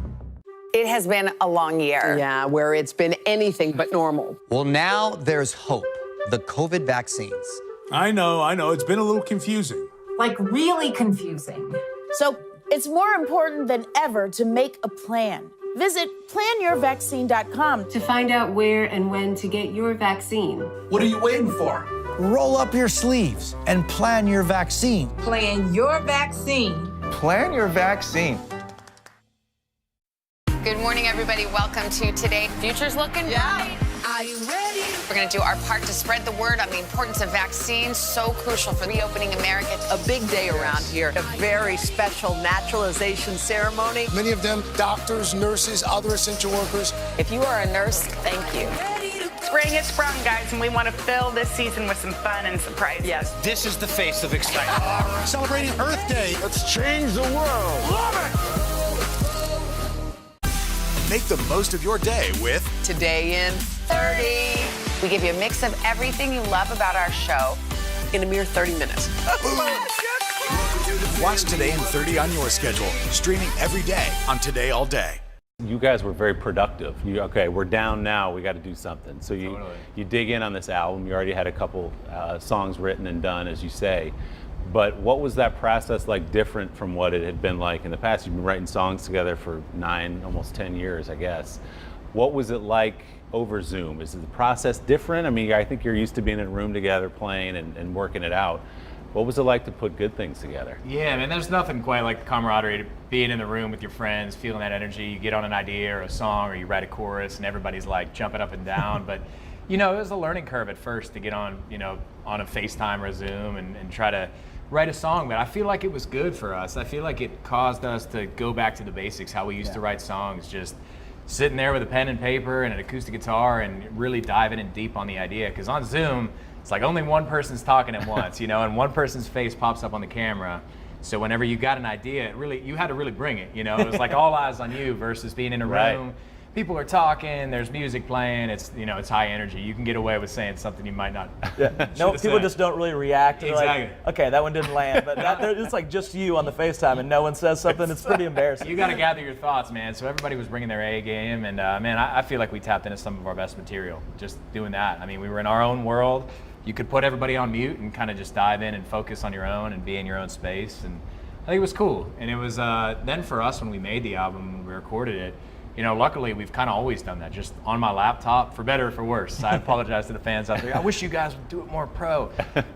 It has been a long year. Yeah, where it's been anything but normal. Well, now there's hope. The COVID vaccines. I know. It's been a little confusing. Like, really confusing. So it's more important than ever to make a plan. Visit planyourvaccine.com to find out where and when to get your vaccine. What are you waiting for? Roll up your sleeves and plan your vaccine. Plan your vaccine. Plan your vaccine. Good morning, everybody. Welcome to Today. Future's looking bright. Are you ready? We're going to do our part to spread the word on the importance of vaccines, so crucial for reopening America. A big day around here, a very special naturalization ceremony. Many of them doctors, nurses, other essential workers. If you are a nurse, thank you. Spring has sprung, guys, and we want to fill this season with some fun and surprises. Yes. This is the face of excitement. Celebrating Earth Day. Let's change the world. Love it! Make the most of your day with Today in 30. We give you a mix of everything you love about our show in a mere 30 minutes. Watch Today in 30 on your schedule, streaming every day on Today All Day. You guys were very productive. Okay, we're down now. We got to do something. So you dig in on this album. You already had a couple songs written and done, as you say. But what was that process like different from what it had been like in the past? You've been writing songs together for 9, almost 10 years, I guess. What was it like over Zoom? Is the process different? I mean, I think you're used to being in a room together, playing and working it out. What was it like to put good things together? Yeah, man, there's nothing quite like the camaraderie, being in the room with your friends, feeling that energy. You get on an idea or a song or you write a chorus and everybody's like jumping up and down. But, you know, it was a learning curve at first to get on, you know, on a FaceTime or a Zoom and try to write a song. But I feel like it was good for us. I feel like it caused us to go back to the basics, how we used to write songs, just sitting there with a pen and paper and an acoustic guitar and really diving in deep on the idea. Because on Zoom, it's like only one person's talking at once, you know, and one person's face pops up on the camera. So whenever you got an idea, you had to really bring it, you know. It was like all eyes on you versus being in a room. People are talking, there's music playing, it's, you know, it's high energy. You can get away with saying something you might not. No, people just don't really react. They're Exactly. like, okay, that one didn't land. But it's like just you on the FaceTime and no one says something. It's pretty embarrassing. You got to gather your thoughts, man. So everybody was bringing their A game. And, man, I feel like we tapped into some of our best material just doing that. I mean, we were in our own world. You could put everybody on mute and kind of just dive in and focus on your own and be in your own space. And I think it was cool. And it was then for us when we made the album, when we recorded it, you know, luckily we've kind of always done that, just on my laptop, for better or for worse. I apologize to the fans out there. I wish you guys would do it more pro.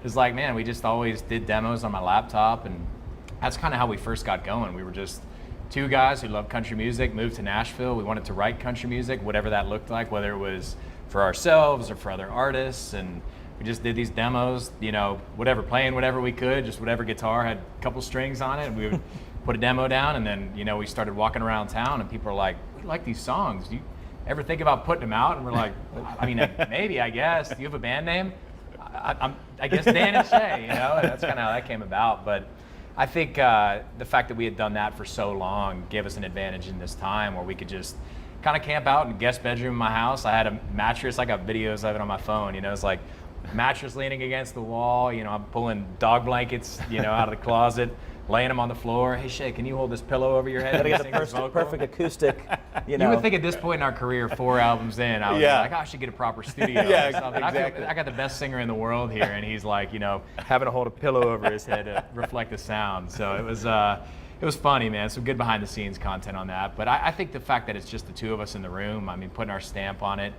It's like, man, we just always did demos on my laptop, and that's kind of how we first got going. We were just two guys who loved country music, moved to Nashville. We wanted to write country music, whatever that looked like, whether it was for ourselves or for other artists, and we just did these demos, you know, whatever, playing whatever we could, just whatever guitar had a couple strings on it, and we would put a demo down, and then, you know, we started walking around town, and people are like, we like these songs. Do you ever think about putting them out? And we're like, I mean, maybe, I guess. Do you have a band name? I guess Dan and Shay, you know, and that's kind of how that came about. But I think the fact that we had done that for so long gave us an advantage in this time where we could just kind of camp out in the guest bedroom in my house. I had a mattress. I got videos of it on my phone. You know, it's like mattress leaning against the wall. You know, I'm pulling dog blankets, you know, out of the closet, laying them on the floor. Hey, Shay, can you hold this pillow over your head? Gotta get the perfect acoustic, you know. You would think at this point in our career, 4 albums in, I was like, I should get a proper studio or something. Exactly. I got the best singer in the world here, and he's like, you know, having to hold a pillow over his head to reflect the sound. So it was funny, man. Some good behind the scenes content on that. But I think the fact that it's just the two of us in the room, I mean, putting our stamp on it,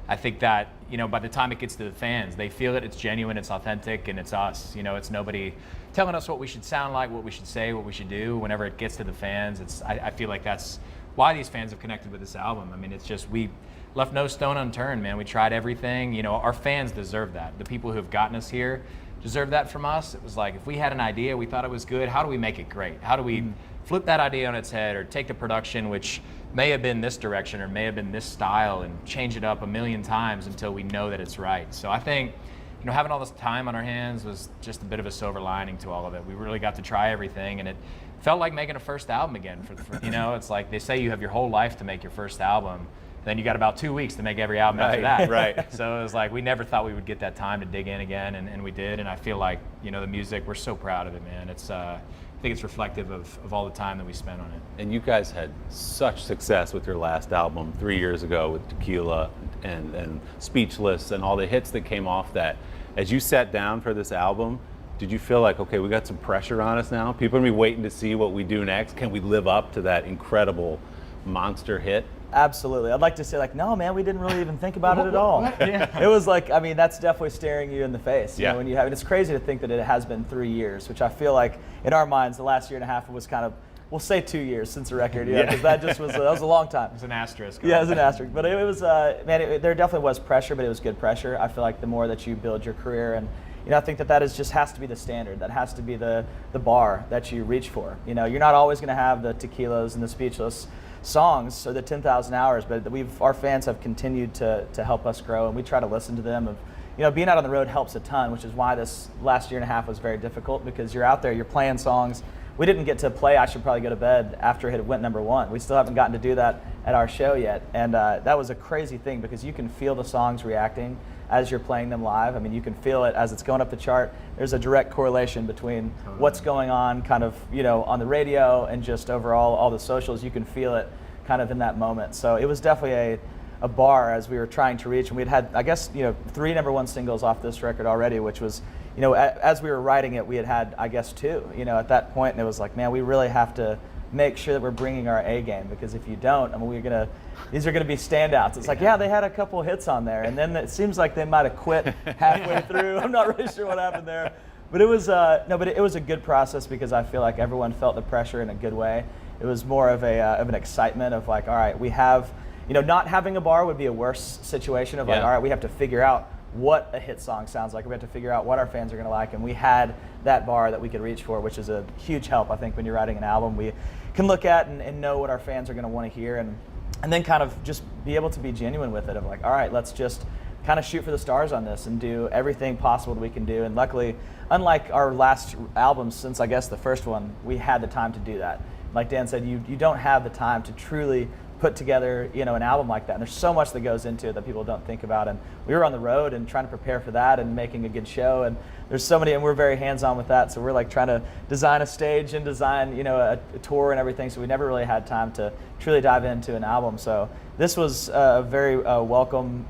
I think that, you know, by the time it gets to the fans, they feel it, it's genuine, it's authentic, and it's us. You know, it's nobody telling us what we should sound like, what we should say, what we should do. Whenever it gets to the fans, I feel like that's why these fans have connected with this album. I mean, it's just, we left no stone unturned, man. We tried everything. You know, our fans deserve that. The people who have gotten us here deserve that from us. It was like, if we had an idea, we thought it was good, how do we make it great? How do we flip that idea on its head, or take the production, which may have been this direction or may have been this style, and change it up a million times until we know that it's right. So I think, you know, having all this time on our hands was just a bit of a silver lining to all of it. We really got to try everything, and it felt like making a first album again. For you know, it's like they say you have your whole life to make your first album, then you got about 2 weeks to make every album after that. Right. So it was like we never thought we would get that time to dig in again, and we did. And I feel like, you know, the music, we're so proud of it, man. It's I think it's reflective of all the time that we spent on it. And you guys had such success with your last album 3 years ago with Tequila and Speechless and all the hits that came off that. As you sat down for this album, did you feel like, okay, we got some pressure on us now? People are gonna be waiting to see what we do next. Can we live up to that incredible monster hit? Absolutely. I'd like to say like, no, man, we didn't really even think about it at all. Yeah. It was like, I mean, that's definitely staring you in the face. You Yeah. know, when you have, and it's crazy to think that it has been 3 years, which I feel like in our minds, the last year and a half was kind of, we'll say 2 years since the record, because that just was, that was a long time. It's an asterisk. Yeah, it was an asterisk. But it was, man, there definitely was pressure, but it was good pressure. I feel like the more that you build your career, and I think that is just has to be the standard. That has to be the bar that you reach for. You know, you're not always going to have the Tequilas and the Speechless songs or the 10,000 hours, but our fans have continued to help us grow, and we try to listen to them. Being out on the road helps a ton, which is why this last year and a half was very difficult, because you're out there, you're playing songs. We didn't get to play I Should Probably Go to Bed after it went #1. We still haven't gotten to do that at our show yet, and that was a crazy thing, because you can feel the songs reacting as you're playing them live. I mean, you can feel it as it's going up the chart. There's a direct correlation between what's going on kind of, on the radio and just overall all the socials. You can feel it kind of in that moment. So it was definitely a bar as we were trying to reach, and we'd had, I guess, 3 #1 singles off this record already, which was, as we were writing it, we had, I guess, 2, at that point, and it was like, man, we really have to make sure that we're bringing our A game, because if you don't, I mean, these are gonna be standouts. It's like, yeah, they had a couple hits on there, and then it seems like they might have quit halfway through. I'm not really sure what happened there, but it was it was a good process, because I feel like everyone felt the pressure in a good way. It was more of an excitement of like, all right, we have, not having a bar would be a worse situation of like, all right, we have to figure out what a hit song sounds like. We have to figure out what our fans are going to like, and we had that bar that we could reach for, which is a huge help, I think, when you're writing an album. We can look at and know what our fans are going to want to hear, and then kind of just be able to be genuine with it, of like, all right, let's just kind of shoot for the stars on this and do everything possible that we can do. And luckily, unlike our last albums, since I guess the first one, we had the time to do that. Like Dan said, you don't have the time to truly put together, an album like that. And there's so much that goes into it that people don't think about. And we were on the road and trying to prepare for that and making a good show. And there's so many, and we're very hands-on with that. So we're like trying to design a stage and design, a tour and everything. So we never really had time to truly dive into an album. So this was a very welcome,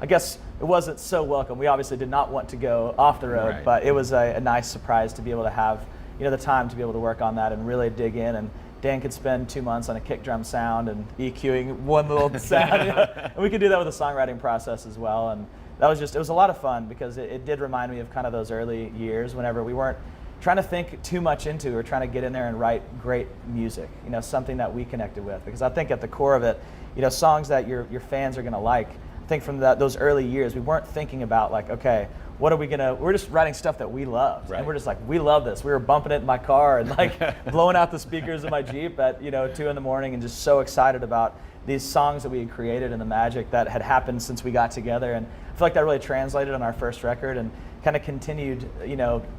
I guess it wasn't so welcome. We obviously did not want to go off the road, but it was a nice surprise to be able to have, the time to be able to work on that and really dig in. And Dan could spend 2 months on a kick drum sound and EQing one little sound. And we could do that with the songwriting process as well. And that was it was a lot of fun, because it did remind me of kind of those early years whenever we weren't trying to think too much into it. We were trying to get in there and write great music, something that we connected with. Because I think at the core of it, songs that your fans are going to like. I think from those early years, we weren't thinking about like, okay, we're just writing stuff that we love. Right. And we're just like, we love this. We were bumping it in my car and like blowing out the speakers in my Jeep at 2 a.m, and just so excited about these songs that we had created and the magic that had happened since we got together. And I feel like that really translated on our first record and kind of continued,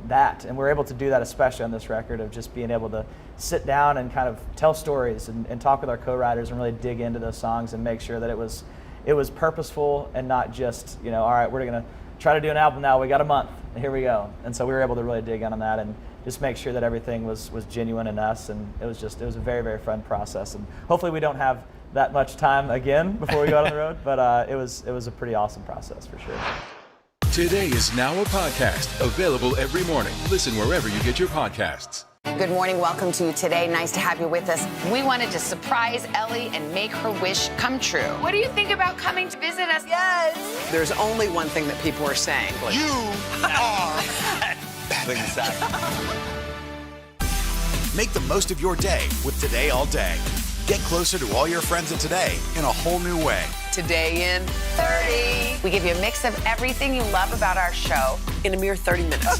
that. And we're able to do that, especially on this record, of just being able to sit down and kind of tell stories and talk with our co-writers and really dig into those songs and make sure that it was purposeful and not just, all right, we're going to try to do an album now, we got a month, and here we go. And so we were able to really dig in on that and just make sure that everything was genuine in us. And it was a very, very fun process. And hopefully we don't have that much time again before we go out on the road, but it was a pretty awesome process for sure. Today is now a podcast available every morning. Listen wherever you get your podcasts. Good morning. Welcome to Today. Nice to have you with us. We wanted to surprise Ellie and make her wish come true. What do you think about coming to visit us? Yes. There's only one thing that people are saying. You are. Make the most of your day with Today All Day. Get closer to all your friends at Today in a whole new way. Today in 30. We give you a mix of everything you love about our show in a mere 30 minutes.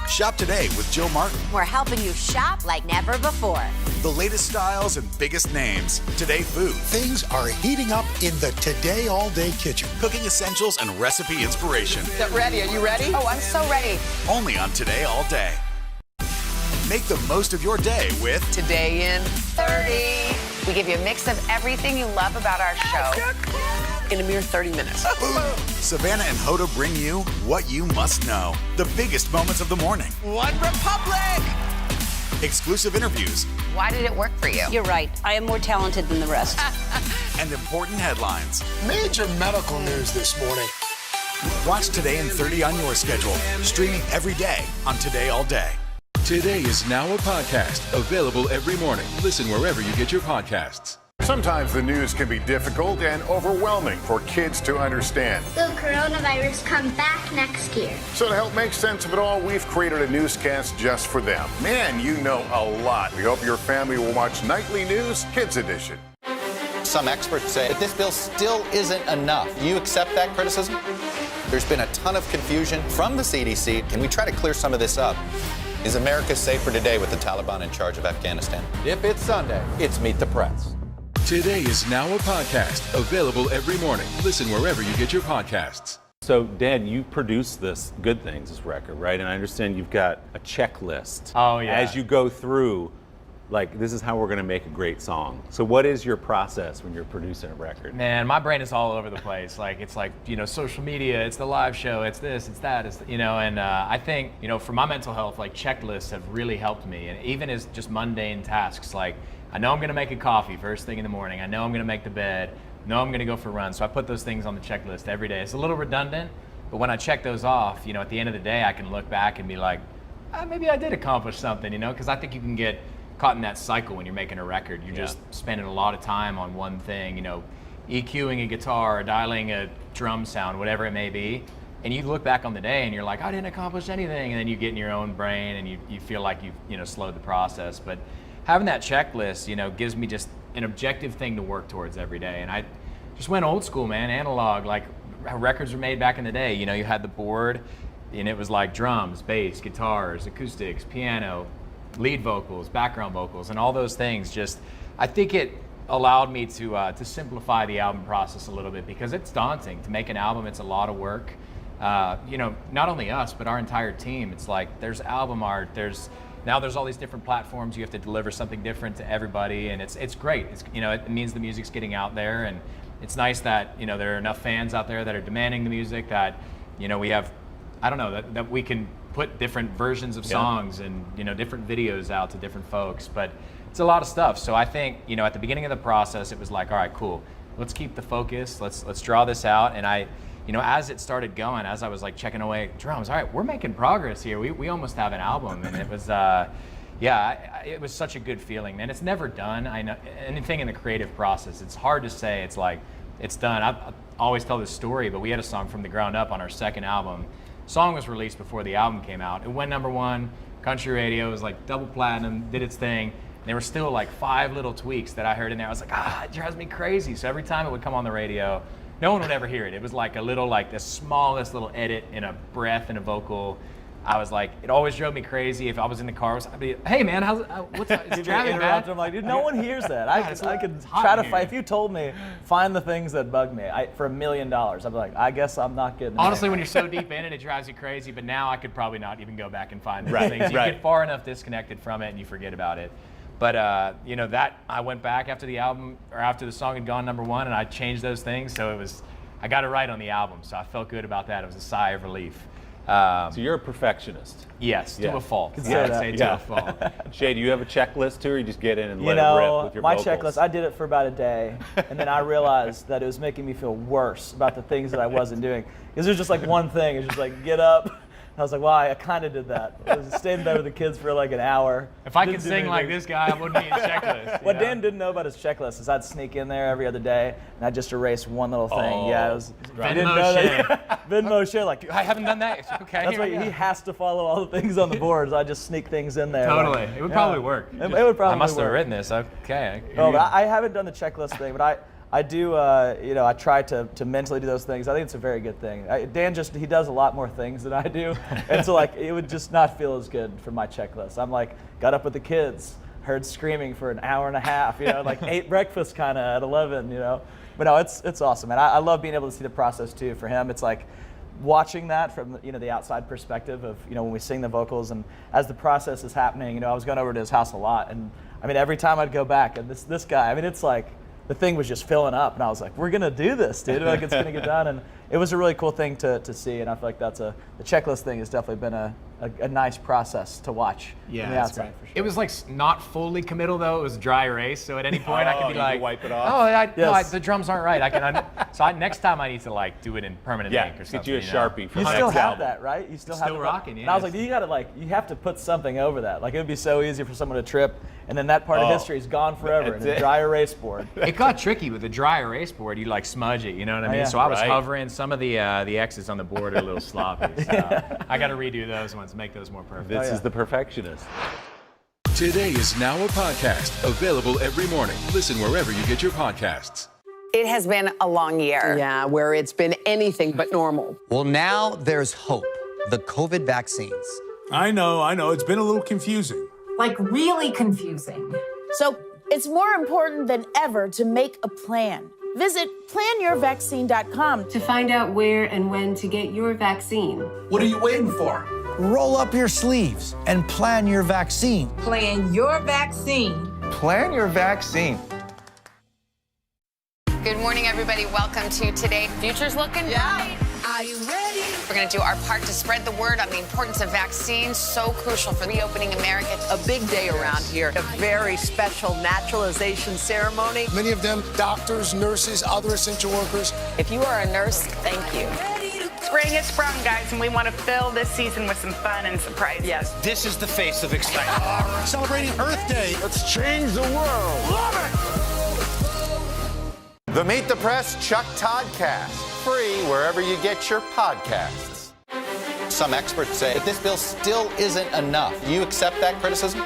Shop today with Jill Martin. We're helping you shop like never before. The latest styles and biggest names. Today food. Things are heating up in the Today All Day kitchen. Cooking essentials and recipe inspiration. Get ready. Are you ready? Oh, I'm so ready. Only on Today All Day. Make the most of your day with Today in 30. We give you a mix of everything you love about our show in a mere 30 minutes. Savannah and Hoda bring you what you must know. The biggest moments of the morning. One Republic! Exclusive interviews. Why did it work for you? You're right. I am more talented than the rest. And important headlines. Major medical news this morning. Watch Today in 30 on your schedule. Streaming every day on Today All Day. Today is now a podcast, available every morning. Listen wherever you get your podcasts. Sometimes the news can be difficult and overwhelming for kids to understand. Will coronavirus come back next year? So to help make sense of it all, we've created a newscast just for them. Man, you know a lot. We hope your family will watch Nightly News Kids Edition. Some experts say that this bill still isn't enough. Do you accept that criticism? There's been a ton of confusion from the CDC. Can we try to clear some of this up? Is America safer today with the Taliban in charge of Afghanistan? If it's Sunday, it's Meet the Press. Today is now a podcast, available every morning. Listen wherever you get your podcasts. So, Dan, you produced this Good Things, this record, right? And I understand you've got a checklist. Oh, yeah. As you go through, like, this is how we're going to make a great song. So what is your process when you're producing a record? Man, my brain is all over the place. Like, it's like, social media, it's the live show, it's this, it's that, and I think, for my mental health, like, checklists have really helped me. And even as just mundane tasks, like, I know I'm going to make a coffee first thing in the morning. I know I'm going to make the bed. I know I'm going to go for a run. So I put those things on the checklist every day. It's a little redundant, but when I check those off, at the end of the day, I can look back and be like, maybe I did accomplish something, because I think you can get caught in that cycle when you're making a record. You're just spending a lot of time on one thing, EQing a guitar or dialing a drum sound, whatever it may be. And you look back on the day and you're like, I didn't accomplish anything. And then you get in your own brain and you feel like you've slowed the process. But having that checklist, gives me just an objective thing to work towards every day. And I just went old school, man, analog, like how records were made back in the day. You had the board and it was like drums, bass, guitars, acoustics, piano, lead vocals, background vocals, and all those things. I think it allowed me to simplify the album process a little bit, because it's daunting to make an album. It's a lot of work. Not only us, but our entire team. It's like there's album art. There's all these different platforms. You have to deliver something different to everybody, and it's great. It means the music's getting out there, and it's nice that there are enough fans out there that are demanding the music, that we have. I don't know, that we can put different versions of songs and different videos out to different folks, but it's a lot of stuff. So I think at the beginning of the process, it was like, all right, cool, let's keep the focus, let's draw this out. And I as it started going, as I was like checking away drums, all right, we're making progress here. We almost have an album, and it was it was such a good feeling, man. It's never done. I know anything in the creative process, it's hard to say it's like it's done. I always tell this story, but we had a song from the ground up on our second album. Song was released before the album came out. It went #1, country radio, it was like double platinum, did its thing. And there were still like 5 little tweaks that I heard in there. I was like, it drives me crazy. So every time it would come on the radio, no one would ever hear it. It was like a little, like the smallest little edit in a breath and a vocal. I was like, it always drove me crazy. If I was in the car, I'd be, hey man, what's it's driving, man? I'm like, dude, no one hears that. I could try to fight. If you told me, find the things that bug me, for $1 million, I'd be like, I guess I'm not getting. Honestly, when you're so deep in it, it drives you crazy. But now I could probably not even go back and find those things. You get far enough disconnected from it and you forget about it. But that I went back after the album, or after the song had gone #1, and I changed those things. So I got it right on the album. So I felt good about that. It was a sigh of relief. So you're a perfectionist. Yes, to a fault. I'd say to a fault. Shay, do you have a checklist too, or you just get in and let it rip with your my vocals? checklist, I did it for about a day, and then I realized that it was making me feel worse about the things that I wasn't doing. Because there's just like one thing, it's just like, get up. I was like, well, I kind of did that. I was staying in bed with the kids for like an hour. If I could sing like this guy, I wouldn't need a checklist. What Dan didn't know about his checklist is I'd sneak in there every other day and I'd just erase one little thing. Yeah, it was. I didn't know that. Venmo share, like I haven't done that. Okay. That's why he has to follow all the things on the boards. I just sneak things in there. Totally, like, it would probably work. It would probably. I must have work. written this. Okay. No, but I haven't done the checklist thing, but I do, I try to mentally do those things. I think it's a very good thing. Dan he does a lot more things than I do. And so like, it would just not feel as good for my checklist. I'm like, got up with the kids, heard screaming for an hour and a half, like ate breakfast kind of at 11, But no, it's awesome. And I love being able to see the process too. For him, it's like watching that from, the outside perspective of, when we sing the vocals and as the process is happening, I was going over to his house a lot. And I mean, every time I'd go back and this guy, I mean, it's like, the thing was just filling up, and I was like, we're gonna do this, dude. Like, it's gonna get done. And it was a really cool thing to see, and I feel like the checklist thing has definitely been a nice process to watch from the outside. For sure. It was like not fully committal though. It was dry erase, so at any point I could be like, wipe it off. The drums aren't right. I can So next time I need to like do it in permanent ink or something. Get you a Sharpie for you the still next have album. that, right? You still have still it. rocking, yeah. And I was like, you have to put something over that. Like it would be so easy for someone to trip, and then that part of history is gone forever. And a dry erase board. It got tricky with the dry erase board. You like smudge it, you know what I mean? yeah. So I was hovering. Some of the X's on the board are a little sloppy. So I got to redo those ones, make those more perfect. This is the perfectionist. Today is now a podcast, available every morning. Listen wherever you get your podcasts. It has been a long year. Yeah, where it's been anything but normal. Well, now there's hope. The COVID vaccines. I know. It's been a little confusing. Like really confusing. So it's more important than ever to make a plan. Visit planyourvaccine.com to find out where and when to get your vaccine. What are you waiting for? Roll up your sleeves and plan your vaccine. Plan your vaccine. Plan your vaccine. Good morning, everybody. Welcome to Today. Future's looking bright. Are you ready? We're going to do our part to spread the word on the importance of vaccines, so crucial for reopening America. A big day around here. A very special naturalization ceremony. Many of them doctors, nurses, other essential workers. If you are a nurse, thank you. Spring has sprung, guys, and we want to fill this season with some fun and surprises. Yes. This is the face of excitement. Celebrating Earth Day. Let's change the world. The Meet the Press Chuck Toddcast. Free wherever you get your podcasts. Some experts say that this bill still isn't enough. You accept that criticism?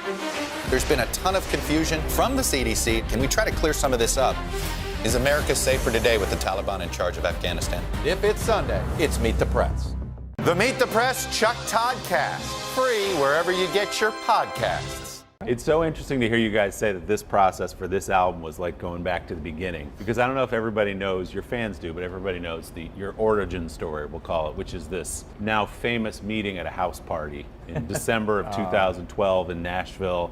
There's been a ton of confusion from the CDC. Can we try to clear some of this up? Is America safer today with the Taliban in charge of Afghanistan? If it's Sunday, it's Meet the Press. The Meet the Press Chuck Toddcast. Free wherever you get your podcasts. It's so interesting to hear you guys say that this process for this album was like going back to the beginning, because I don't know if everybody knows, your fans do, but everybody knows your origin story, we'll call it, which is this now famous meeting at a house party in December of 2012 in Nashville,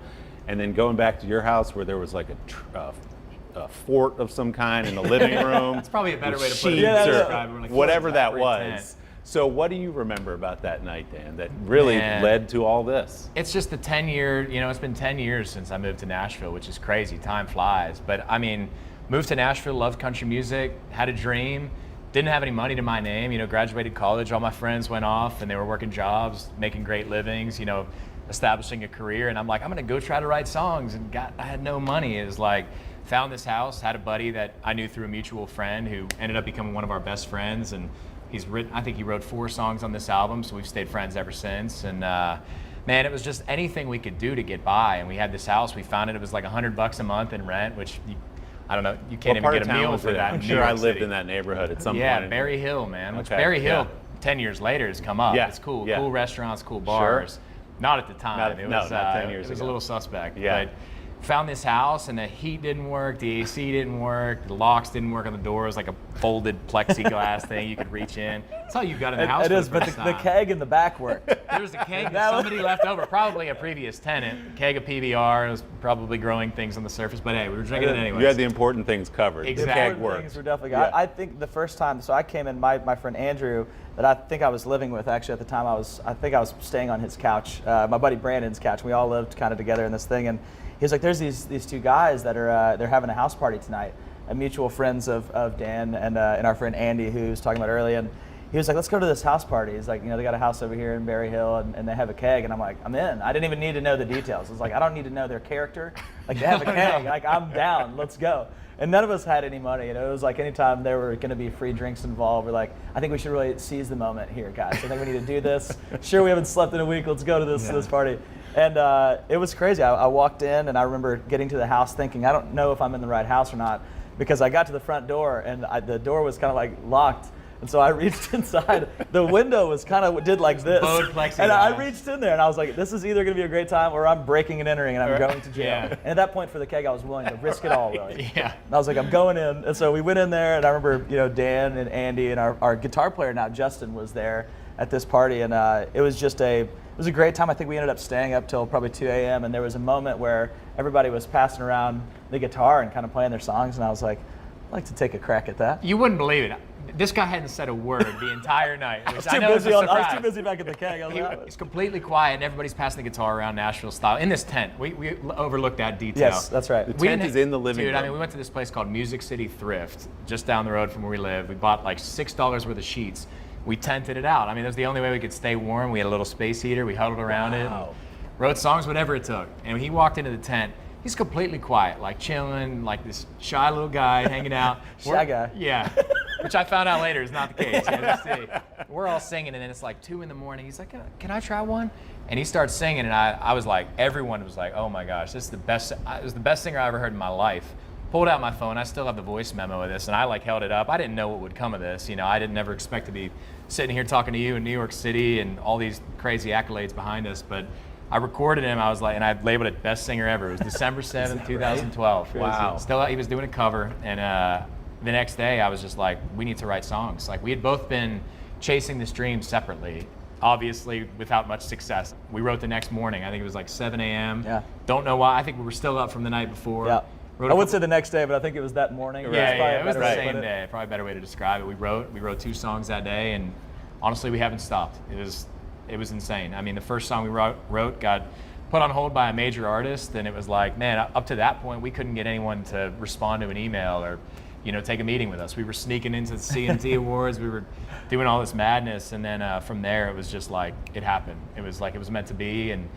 and then going back to your house where there was like a fort of some kind in the living room. It's probably a better way to put it. Or whatever that was. So what do you remember about that night, Dan, that really led to all this? It's just the 10-year, it's been 10 years since I moved to Nashville, which is crazy. Time flies. But I mean, moved to Nashville, loved country music, had a dream, didn't have any money to my name, graduated college, all my friends went off and they were working jobs, making great livings, establishing a career. And I'm like, I'm gonna go try to write songs. And I had no money. It was like, found this house, had a buddy that I knew through a mutual friend who ended up becoming one of our best friends. And I think he wrote 4 songs on this album, so we've stayed friends ever since. And man, it was just anything we could do to get by. And we had this house, we found it was like $100 a month in rent, which I don't know, you can't even get a meal for that. I'm sure I lived in that neighborhood at some point. Yeah, Berry Hill, man. Which Berry Hill, 10 years later, has come up. Yeah. It's cool. Yeah. Cool restaurants, cool bars. Sure. Not at the time. Not 10 years ago. It was ago. a little suspect. Yeah. But found this house and the heat didn't work, the AC didn't work, the locks didn't work on the doors, like a folded plexiglass thing you could reach in. That's all you've got in the house. It is, but the keg in the back worked. There was a keg that somebody left over, probably a previous tenant. Keg of PBR, was probably growing things on the surface, but hey, we were drinking it anyway. You had the important things covered. Exactly. The keg worked. Things were definitely good. I think the first time, so I came in, my friend Andrew, that I think I was living with, actually at the time I think I was staying on his couch, my buddy Brandon's couch. We all lived kind of together in this thing, and he was like, there's these 2 guys that are they're having a house party tonight, mutual friends of Dan and our friend Andy, who was talking about earlier. And he was like, let's go to this house party. He's like, they got a house over here in Berry Hill, and they have a keg. And I'm like, I'm in. I didn't even need to know the details. I was like, I don't need to know their character. Like, they have a keg. Like, I'm down. Let's go. And none of us had any money. It was like anytime there were going to be free drinks involved, we're like, I think we should really seize the moment here, guys. I think we need to do this. Sure, we haven't slept in a week. Let's go to this party. And it was crazy. I walked in, and I remember getting to the house thinking, I don't know if I'm in the right house or not, because I got to the front door, and the door was kind of like locked. And so I reached inside. The window was kind of did like this. And I reached in there, and I was like, this is either going to be a great time, or I'm breaking and entering, and I'm going to jail. Yeah. And at that point for the keg, I was willing to risk it all, really. Yeah. And I was like, I'm going in. And so we went in there, and I remember, Dan and Andy and our guitar player now, Justin, was there at this party, and it was just it was a great time. I think we ended up staying up till probably 2 a.m. and there was a moment where everybody was passing around the guitar and kind of playing their songs, and I was like, I'd like to take a crack at that. You wouldn't believe it. This guy hadn't said a word the entire night, which I know is a I surprise. was too busy back at the keg. He's completely quiet, and everybody's passing the guitar around Nashville style in this tent. We overlooked that detail. Yes, that's right. The tent is in the living room. Dude, I mean, we went to this place called Music City Thrift, just down the road from where we live. We bought like $6 worth of sheets. We tented it out. I mean, that was the only way we could stay warm. We had a little space heater. We huddled around it. And wrote songs, whatever it took. And he walked into the tent. He's completely quiet, like chilling, like this shy little guy hanging out. Shy guy. Yeah. Which I found out later is not the case. We're all singing, and then it's like 2 a.m. He's like, can I try one? And he starts singing, and I was like, everyone was like, oh my gosh, this is the best. It was the best singer I ever heard in my life. Pulled out my phone. I still have the voice memo of this, and I like held it up. I didn't know what would come of this. I didn't ever expect to be sitting here talking to you in New York City and all these crazy accolades behind us, but I recorded him. I was like, and I labeled it best singer ever. It was December 7th, 2012. Right? Wow. Still, he was doing a cover, and the next day I was just like, we need to write songs. Like, we had both been chasing this dream separately, obviously without much success. We wrote the next morning. I think it was like 7 a.m. Yeah. Don't know why. I think we were still up from the night before. Yeah. I would say the next day, but I think it was that morning. Yeah, it was the same day. Probably a better way to describe it. We wrote 2 songs that day, and honestly, we haven't stopped. It was insane. I mean, the first song we wrote got put on hold by a major artist, and it was like, man, up to that point, we couldn't get anyone to respond to an email or, take a meeting with us. We were sneaking into the CMT Awards. We were doing all this madness, and then from there, it was just like, it happened. It was like it was meant to be, and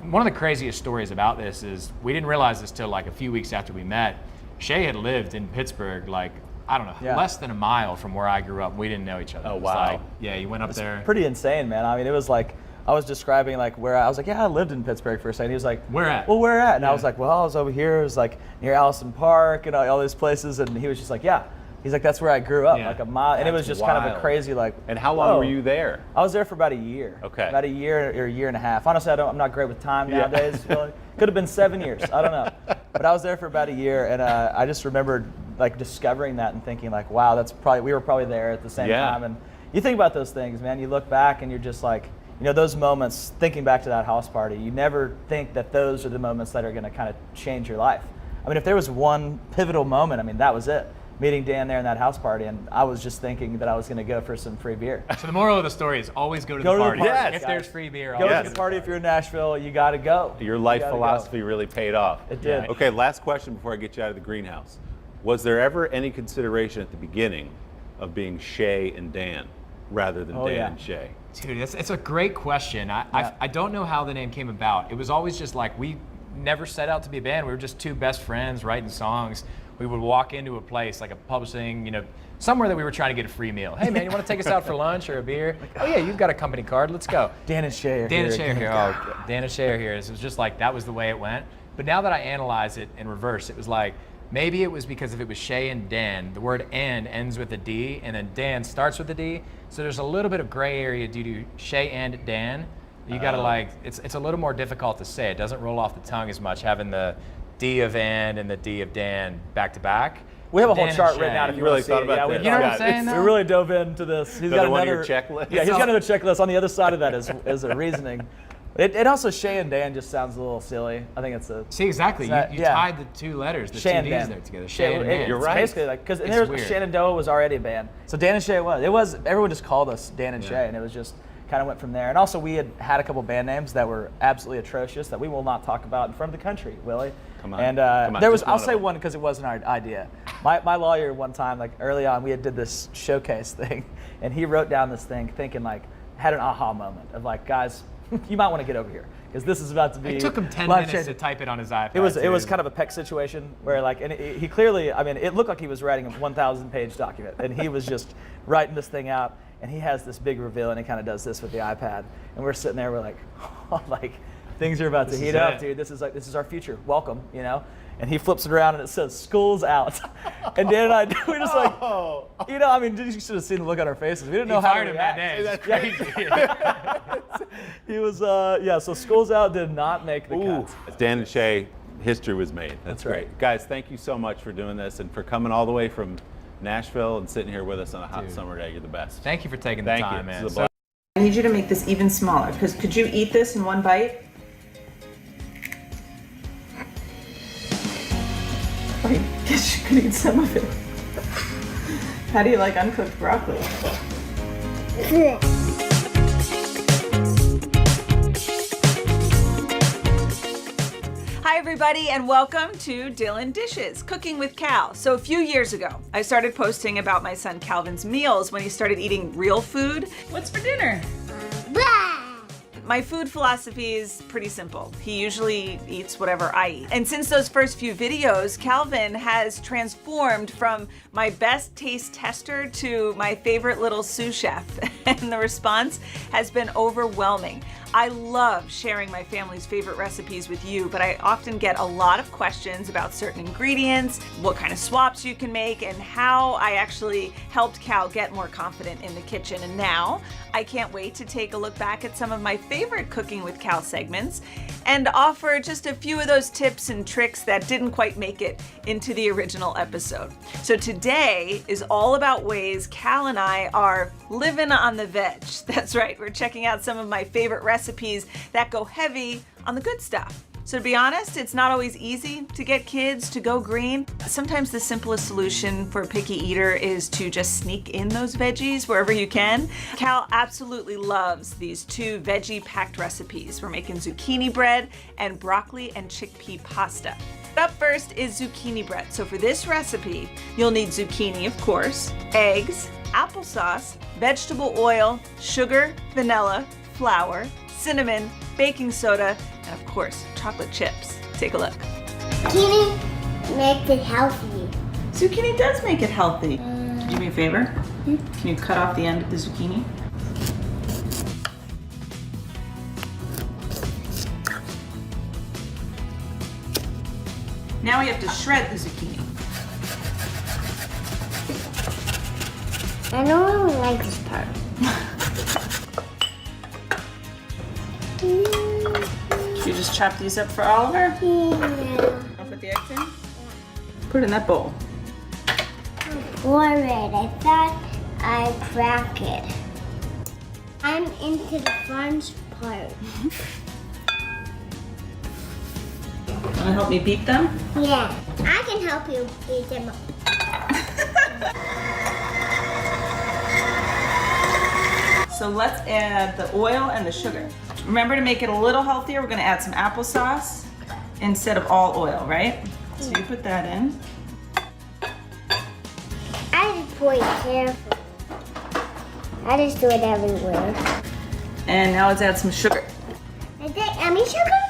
one of the craziest stories about this is we didn't realize this till like a few weeks after we met. Shay had lived in Pittsburgh, like, I don't know, less than a mile from where I grew up. We didn't know each other. Oh, wow. wow. You went up there. Pretty insane, man. I mean, it was like, I was describing like where I was like, I lived in Pittsburgh for a second. He was like, where at? Well, where at? And I was like, well, I was over here. It was like near Allison Park and all these places. And he was just like, yeah. He's like, that's where I grew up, like a mile. And it was just kind of a crazy, like. And how long were you there? I was there for about a year. Okay. About a year or a year and a half. Honestly, I'm not great with time nowadays. Really. Could have been 7 years. I don't know. But I was there for about a year, and I just remembered like discovering that and thinking like, wow, we were probably there at the same time. And you think about those things, man. You look back and you're just like, those moments. Thinking back to that house party, you never think that those are the moments that are going to kind of change your life. I mean, if there was one pivotal moment, I mean, that was it. Meeting Dan there in that house party, and I was just thinking that I was going to go for some free beer. So the moral of the story is always go to the party. Yes, if there's free beer, go to the party. If you're in Nashville, you got to go. Your life philosophy really paid off. It did. Okay, last question before I get you out of the greenhouse. Was there ever any consideration at the beginning of being Shay and Dan rather than Dan and Shay? Dude, it's a great question. I don't know how the name came about. It was always just like, we never set out to be a band. We were just 2 best friends writing songs. We would walk into a place like a publishing, somewhere that we were trying to get a free meal. Hey man, you want to take us out for lunch or a beer? Oh yeah, you've got a company card. Let's go. Dan and Shay are here. Dan and Shay are here. Oh, Dan and Shay are here. It was just like that was the way it went. But now that I analyze it in reverse, it was like maybe it was because if it was Shay and Dan, the word "and" ends with a D, and then Dan starts with a D. So there's a little bit of gray area due to Shay and Dan. You got to it's a little more difficult to say. It doesn't roll off the tongue as much having the D of and the D of Dan back to back. We have a whole chart written out if you really want to see thought it. about that. You know what I'm saying? We really dove into this. He's got one another of your checklists. Yeah, he's got another checklist. On the other side of that is a reasoning. It also Shay and Dan just sounds a little silly. I think it's a. See, exactly. You tied the 2 letters, the Shay 2 D's there together. Shay and Dan. You're right. Basically, like because Shenandoah was already a band, so Dan and Shay was. Everyone just called us Dan and Shay, and it was just kind of went from there. And also, we had a couple band names that were absolutely atrocious that we will not talk about in front of the country, Willie. Come on. And there was, I'll say one because it wasn't our idea. My lawyer one time, like early on, we did this showcase thing, and he wrote down this thing thinking like, had an aha moment of like, guys, you might want to get over here because this is about to be. It took him 10 minutes to type it on his iPad. It was kind of a peck situation where like, and he clearly, I mean, it looked like he was writing a 1,000-page document, and he was just writing this thing out. And he has this big reveal, and he kind of does this with the iPad, and we're sitting there, we're like, oh, like things are about to heat up, dude. This is our future. Welcome, And he flips it around, and it says "School's out." And Dan and I, we just like, I mean, you should have seen the look on our faces. We didn't know how to react. That's crazy. He was, So "School's out" did not make the cut. Dan and Shay, history was made. That's right. Great, guys. Thank you so much for doing this and for coming all the way from Nashville and sitting here with us on a hot summer day. You're the best. Thank you for taking the time, man. I need you to make this even smaller, because could you eat this in one bite? I guess you could eat some of it. How do you like uncooked broccoli? Hi everybody and welcome to Dylan Dishes, Cooking with Cal. So a few years ago, I started posting about my son Calvin's meals when he started eating real food. What's for dinner? My food philosophy is pretty simple. He usually eats whatever I eat. And since those first few videos, Calvin has transformed from my best taste tester to my favorite little sous chef. And the response has been overwhelming. I love sharing my family's favorite recipes with you, but I often get a lot of questions about certain ingredients, what kind of swaps you can make, and how I actually helped Cal get more confident in the kitchen. And now I can't wait to take a look back at some of my favorite Cooking with Cal segments and offer just a few of those tips and tricks that didn't quite make it into the original episode. So today is all about ways Cal and I are living on the veg. That's right, we're checking out some of my favorite recipes that go heavy on the good stuff. So to be honest, it's not always easy to get kids to go green. Sometimes the simplest solution for a picky eater is to just sneak in those veggies wherever you can. Cal absolutely loves these two veggie-packed recipes. We're making zucchini bread and broccoli and chickpea pasta. Up first is zucchini bread. So for this recipe, you'll need zucchini, of course, eggs, applesauce, vegetable oil, sugar, vanilla, flour, cinnamon, baking soda, and of course, chocolate chips. Take a look. Zucchini makes it healthy. Zucchini does make it healthy. Do me a favor. Can you cut off the end of the zucchini? Now we have to shred the zucchini. I don't really like this part. Should you just chop these up for Oliver? Yeah. I'll put the eggs in. Put it in that bowl. Pour it. I thought I'd crack it. I'm into the fun part. Want to help me beat them? Yeah, I can help you beat them up. So let's add the oil and the sugar. Remember, to make it a little healthier, we're gonna add some applesauce instead of all oil, right? So you put that in. I just pour it carefully. I just do it everywhere. And now let's add some sugar. Is that yummy sugar?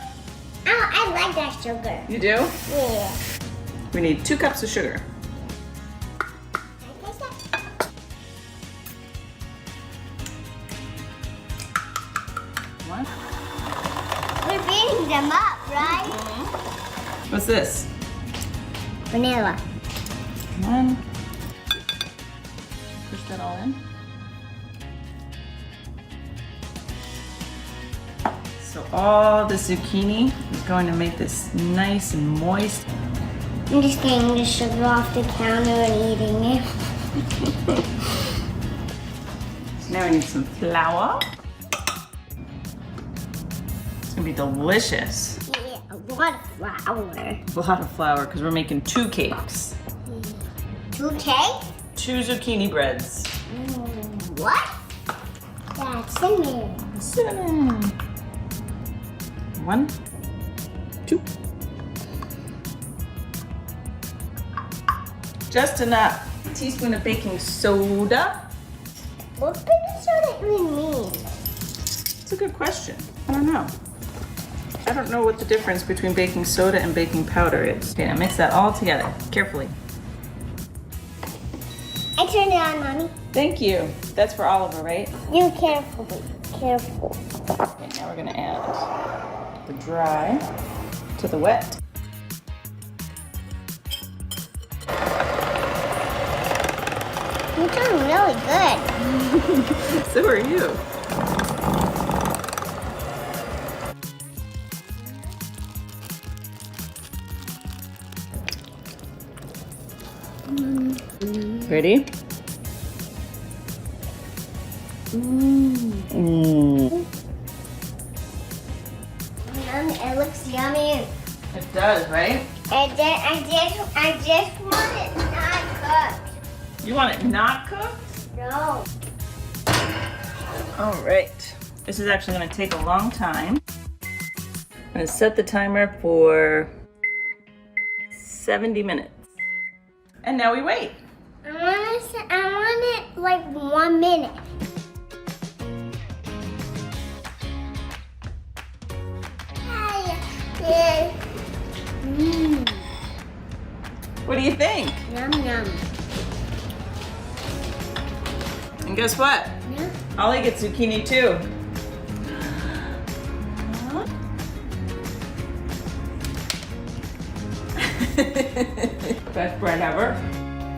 Oh, I like that sugar. You do? Yeah. We need 2 cups of sugar. One. We're beating them up, right? What's this? Vanilla. One. Push that all in. So all the zucchini is going to make this nice and moist. I'm just getting the sugar off the counter and eating it. So now we need some flour. It's gonna be delicious. Yeah, a lot of flour. A lot of flour because we're making 2 cakes. 2 cakes? 2 zucchini breads. What? That's cinnamon. Cinnamon. 1, 2. Just enough. A teaspoon of baking soda. What baking soda even mean? It's a good question. I don't know. I don't know what the difference between baking soda and baking powder is. Okay, now mix that all together, carefully. I turned it on, Mommy. Thank you. That's for Oliver, right? You carefully. Careful. Okay, now we're gonna add the dry to the wet. You're doing really good. So are you. Ready? It looks yummy. It does, right? I just want it not cooked. You want it not cooked? No. All right. This is actually going to take a long time. I'm going to set the timer for 70 minutes. And now we wait. I want it like 1 minute. What do you think? Yum yum. And guess what? Yeah. Ollie gets zucchini too. Best bread ever.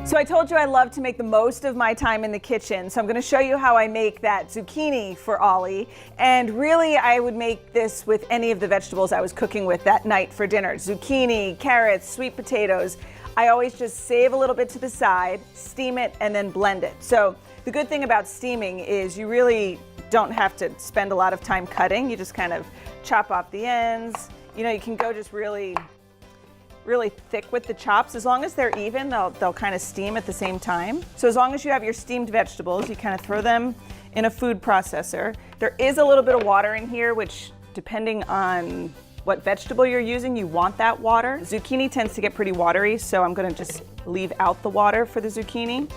So I told you I love to make the most of my time in the kitchen. So I'm going to show you how I make that zucchini for Ollie. And really, I would make this with any of the vegetables I was cooking with that night for dinner. Zucchini, carrots, sweet potatoes. I always just save a little bit to the side, steam it, and then blend it. So the good thing about steaming is you really don't have to spend a lot of time cutting. You just kind of chop off the ends. You know, you can go just really thick with the chops. As long as they're even, they'll kind of steam at the same time. So as long as you have your steamed vegetables, you kind of throw them in a food processor. There is a little bit of water in here, which depending on what vegetable you're using, you want that water. Zucchini tends to get pretty watery, so I'm gonna just leave out the water for the zucchini.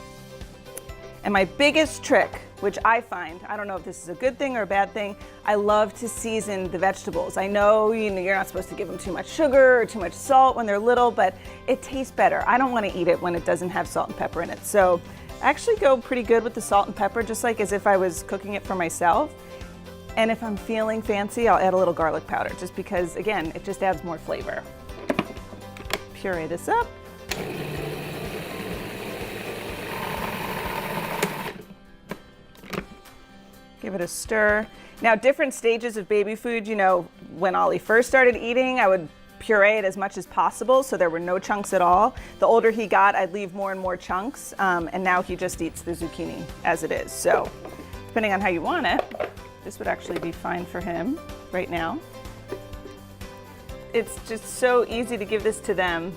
And my biggest trick, which I find, I don't know if this is a good thing or a bad thing, I love to season the vegetables. I know, you're not supposed to give them too much sugar or too much salt when they're little, but it tastes better. I don't want to eat it when it doesn't have salt and pepper in it. So I actually go pretty good with the salt and pepper, just like as if I was cooking it for myself. And if I'm feeling fancy, I'll add a little garlic powder, just because, again, it just adds more flavor. Puree this up. Give it a stir. Now, different stages of baby food, you know, when Ollie first started eating, I would puree it as much as possible so there were no chunks at all. The older he got, I'd leave more and more chunks, and now he just eats the zucchini as it is. So, depending on how you want it, this would actually be fine for him right now. It's just so easy to give this to them.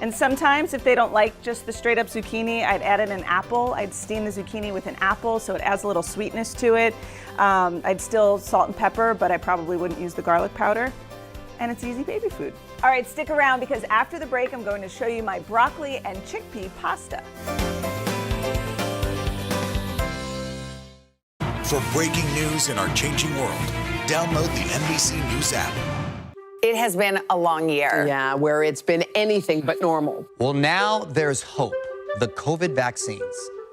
And sometimes if they don't like just the straight up zucchini, I'd add in an apple. I'd steam the zucchini with an apple so it adds a little sweetness to it. I'd still salt and pepper, but I probably wouldn't use the garlic powder. And it's easy baby food. All right, stick around because after the break, I'm going to show you my broccoli and chickpea pasta. For breaking news in our changing world, download the NBC News app. It has been a long year. Yeah, where it's been anything but normal. Well, now there's hope. The COVID vaccines.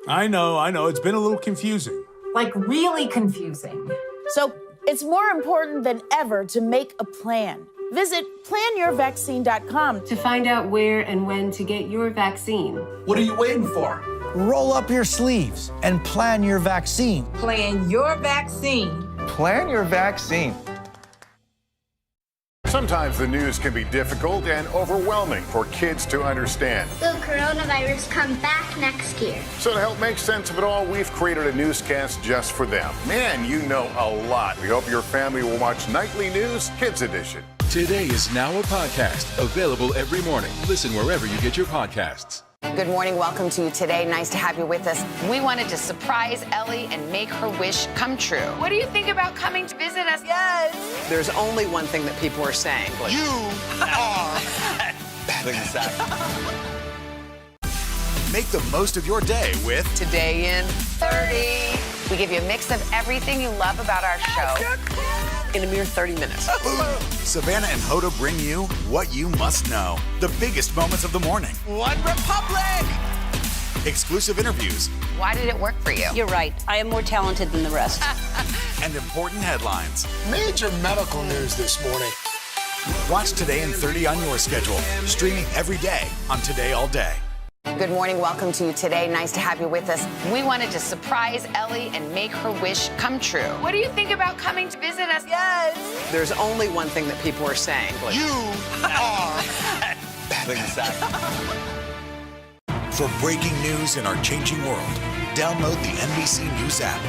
I know. It's been a little confusing. Like really confusing. So it's more important than ever to make a plan. Visit planyourvaccine.com to find out where and when to get your vaccine. What are you waiting for? Roll up your sleeves and plan your vaccine. Plan your vaccine. Plan your vaccine. Sometimes the news can be difficult and overwhelming for kids to understand. Will coronavirus come back next year? So to help make sense of it all, we've created a newscast just for them. Man, you know a lot. We hope your family will watch Nightly News Kids Edition. Today is now a podcast available every morning. Listen wherever you get your podcasts. Good morning. Welcome to Today. Nice to have you with us. We wanted to surprise Ellie and make her wish come true. What do you think about coming to visit us? Yes. There's only one thing that people are saying. You are exactly. Make the most of your day with Today in 30. We give you a mix of everything you love about our show in a mere 30 minutes. Savannah and Hoda bring you what you must know. The biggest moments of the morning. One Republic! Exclusive interviews. Why did it work for you? You're right. I am more talented than the rest. And important headlines. Major medical news this morning. Watch Today in 30 on your schedule. Streaming every day on Today All Day. Good morning. Welcome to Today. Nice to have you with us. We wanted to surprise Ellie and make her wish come true. What do you think about coming to visit us? Yes. There's only one thing that people are saying. You are exactly. For breaking news in our changing world, download the NBC News app.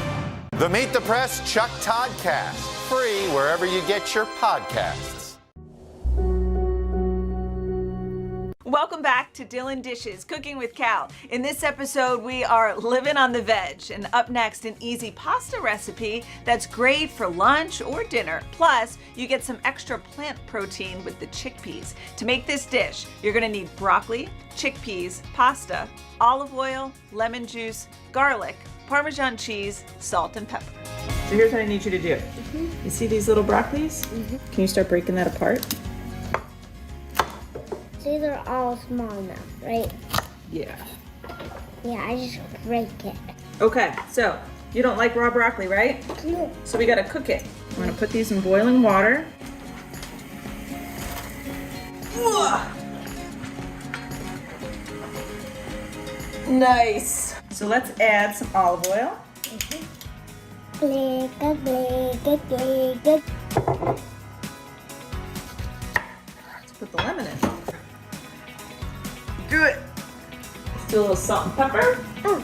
The Meet the Press Chuck Toddcast. Free wherever you get your podcasts. Welcome back to Dylan Dishes, Cooking with Cal. In this episode, we are living on the veg. And up next, an easy pasta recipe that's great for lunch or dinner. Plus, you get some extra plant protein with the chickpeas. To make this dish, you're gonna need broccoli, chickpeas, pasta, olive oil, lemon juice, garlic, Parmesan cheese, salt, and pepper. So here's what I need you to do. You see these little broccolis? Can you start breaking that apart? These are all small enough, right? Yeah. Yeah, I just break it. Okay, so you don't like raw broccoli, right? No. So we gotta cook it. I'm gonna put these in boiling water. Nice. So let's add some olive oil. Let's put the lemon in. Do it. Let's do a little salt and pepper. Oh.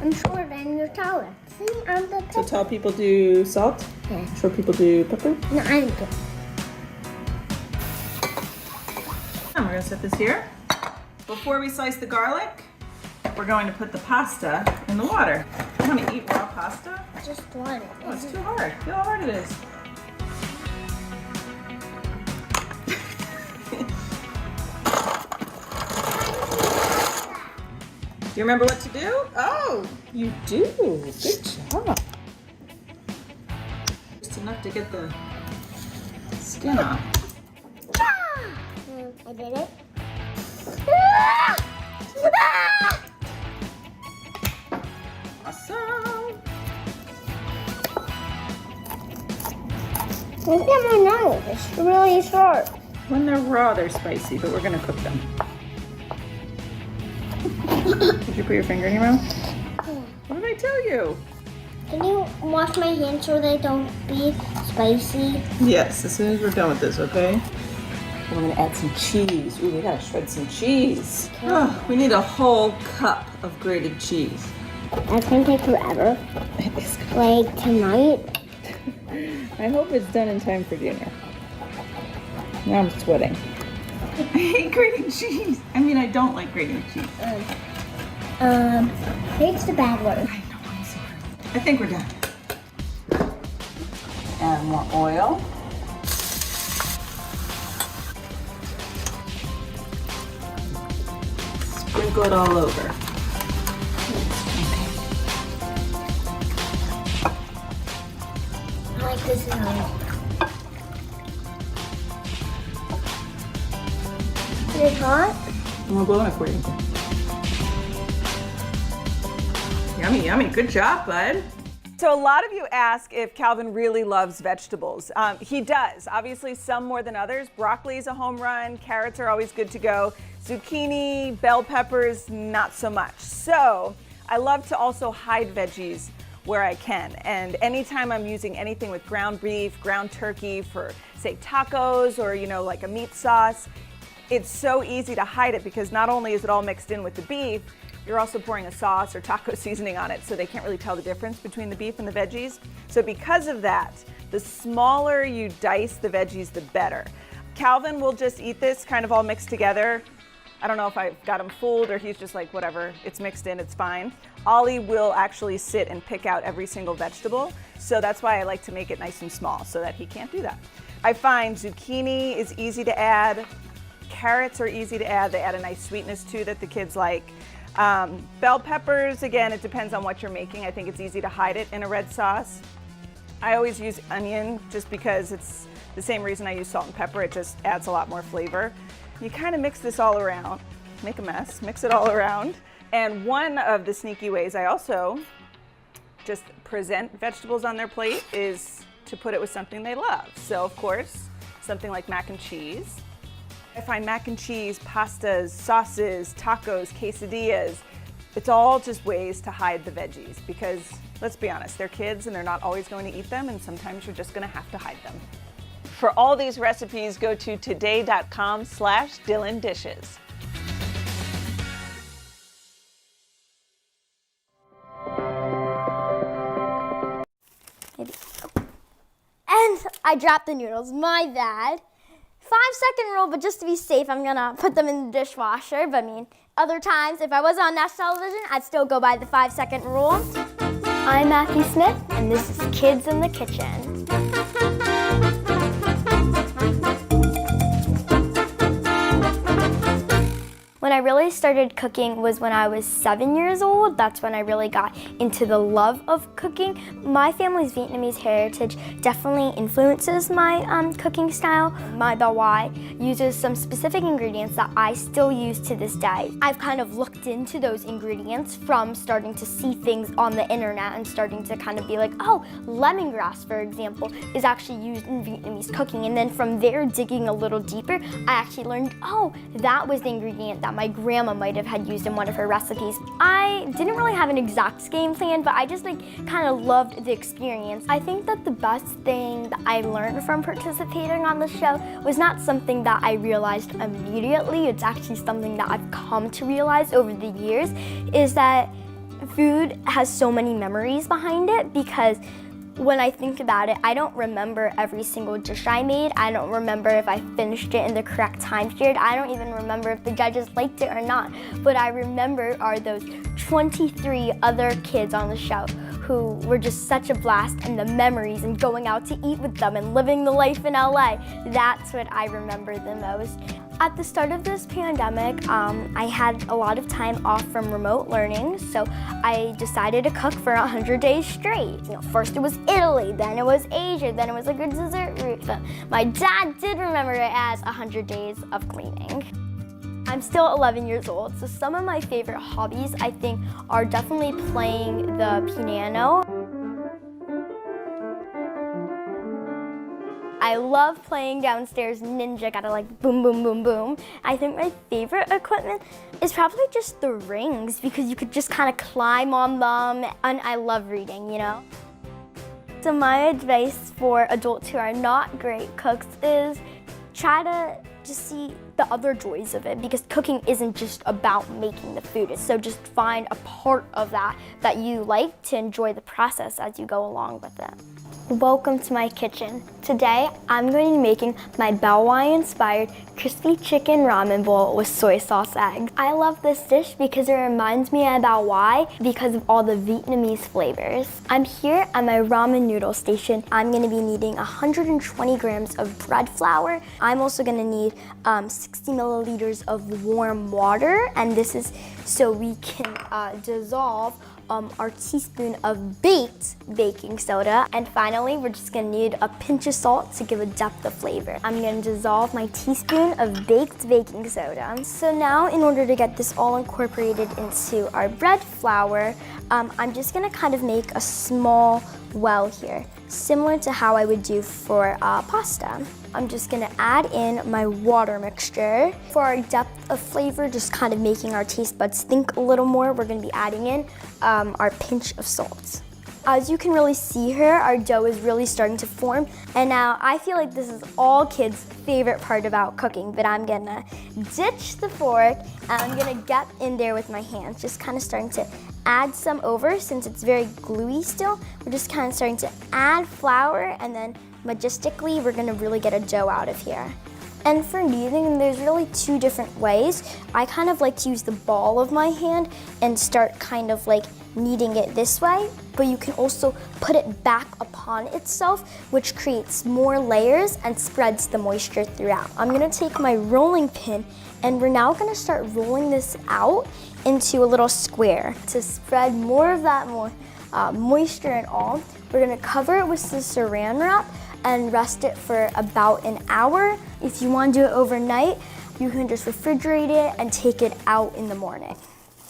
I'm shorter than your taller. See, I'm the pepper. So tall people do salt? Yeah. Short people do pepper? No, I'm good. And we're gonna set this here. Before we slice the garlic, we're going to put the pasta in the water. You want to eat raw pasta? Just one. Oh, it's too hard. Feel how hard it is. Do you remember what to do? Oh, you do. Good job. Just enough to get the skin off. I did it. Awesome. Look at my nose. It's really sharp. When they're raw, they're spicy, but we're gonna cook them. Did you put your finger in your mouth? What did I tell you? Can you wash my hands so they don't be spicy? Yes, as soon as we're done with this, okay? We're gonna add some cheese. Ooh, we gotta shred some cheese. Oh, we need a whole cup of grated cheese. That's gonna take forever. Like tonight. I hope it's done in time for dinner. Now I'm sweating. I hate grating cheese. I mean, I don't like grating cheese. Hate's the bad word. I know, I'm sorry. I think we're done. Add more oil. Sprinkle it all over. I like this now. Is it hot? I'm gonna blow it for you. Yummy, yummy. Good job, bud. So a lot of you ask if Calvin really loves vegetables. He does. Obviously, some more than others. Broccoli is a home run. Carrots are always good to go. Zucchini, bell peppers, not so much. So I love to also hide veggies where I can. And anytime I'm using anything with ground beef, ground turkey for, say, tacos or, like a meat sauce, it's so easy to hide it because not only is it all mixed in with the beef, you're also pouring a sauce or taco seasoning on it, so they can't really tell the difference between the beef and the veggies. So because of that, the smaller you dice the veggies, the better. Calvin will just eat this kind of all mixed together. I don't know if I've got him fooled or he's just like, whatever, it's mixed in, it's fine. Ollie will actually sit and pick out every single vegetable, so that's why I like to make it nice and small so that he can't do that. I find zucchini is easy to add. Carrots are easy to add. They add a nice sweetness too that the kids like. Bell peppers, again, it depends on what you're making. I think it's easy to hide it in a red sauce. I always use onion just because it's the same reason I use salt and pepper. It just adds a lot more flavor. You kind of mix this all around, make a mess, mix it all around. And one of the sneaky ways I also just present vegetables on their plate is to put it with something they love. So of course, something like mac and cheese. I find mac and cheese, pastas, sauces, tacos, quesadillas, it's all just ways to hide the veggies because, let's be honest, they're kids and they're not always going to eat them, and sometimes you're just going to have to hide them. For all these recipes, go to today.com/DylanDishes. And I dropped the noodles. My bad. 5-second rule, but just to be safe, I'm gonna put them in the dishwasher. But I mean, other times, if I was on national television, I'd still go by the 5-second rule. I'm Matthew Smith, and this is Kids in the Kitchen. When I really started cooking was when I was 7 years old. That's when I really got into the love of cooking. My family's Vietnamese heritage definitely influences my cooking style. My bao Huai uses some specific ingredients that I still use to this day. I've kind of looked into those ingredients from starting to see things on the internet and starting to kind of be like, oh, lemongrass, for example, is actually used in Vietnamese cooking. And then from there, digging a little deeper, I actually learned, oh, that was the ingredient that my grandma might have had used in one of her recipes. I didn't really have an exact game plan, but I just kind of loved the experience. I think that the best thing that I learned from participating on the show was not something that I realized immediately. It's actually something that I've come to realize over the years, is that food has so many memories behind it, because when I think about it, I don't remember every single dish I made. I don't remember if I finished it in the correct time period. I don't even remember if the judges liked it or not. What I remember are those 23 other kids on the show who were just such a blast, and the memories and going out to eat with them and living the life in LA. That's what I remember the most. At the start of this pandemic, I had a lot of time off from remote learning, so I decided to cook for 100 days straight. First it was Italy, then it was Asia, then it was a dessert route. But my dad did remember it as 100 days of cleaning. I'm still 11 years old, so some of my favorite hobbies, I think, are definitely playing the piano. I love playing downstairs ninja, gotta boom, boom, boom, boom. I think my favorite equipment is probably just the rings, because you could just kind of climb on them, and I love reading, So my advice for adults who are not great cooks is try to just see the other joys of it, because cooking isn't just about making the food. So just find a part of that you like to enjoy the process as you go along with it. Welcome to my kitchen. Today, I'm going to be making my bao Huai inspired crispy chicken ramen bowl with soy sauce eggs. I love this dish because it reminds me of bao Huai because of all the Vietnamese flavors. I'm here at my ramen noodle station. I'm going to be needing 120 grams of bread flour. I'm also going to need 60 milliliters of warm water, and this is so we can dissolve our teaspoon of baked baking soda. And finally, we're just gonna need a pinch of salt to give a depth of flavor. I'm gonna dissolve my teaspoon of baked baking soda. So now, in order to get this all incorporated into our bread flour, I'm just gonna kind of make a small well here, similar to how I would do for pasta. I'm just gonna add in my water mixture. For our depth of flavor, just kind of making our taste buds think a little more, we're gonna be adding in our pinch of salt. As you can really see here, our dough is really starting to form. And now I feel like this is all kids' favorite part about cooking, but I'm gonna ditch the fork and I'm gonna get in there with my hands, just kind of starting to add some over since it's very gluey still. We're just kind of starting to add flour, and then majestically, we're gonna really get a dough out of here. And for kneading, there's really two different ways. I kind of like to use the ball of my hand and start kind of kneading it this way, but you can also put it back upon itself, which creates more layers and spreads the moisture throughout. I'm gonna take my rolling pin, and we're now gonna start rolling this out into a little square to spread more of that moisture and all. We're gonna cover it with the saran wrap and rest it for about an hour. If you want to do it overnight, you can just refrigerate it and take it out in the morning.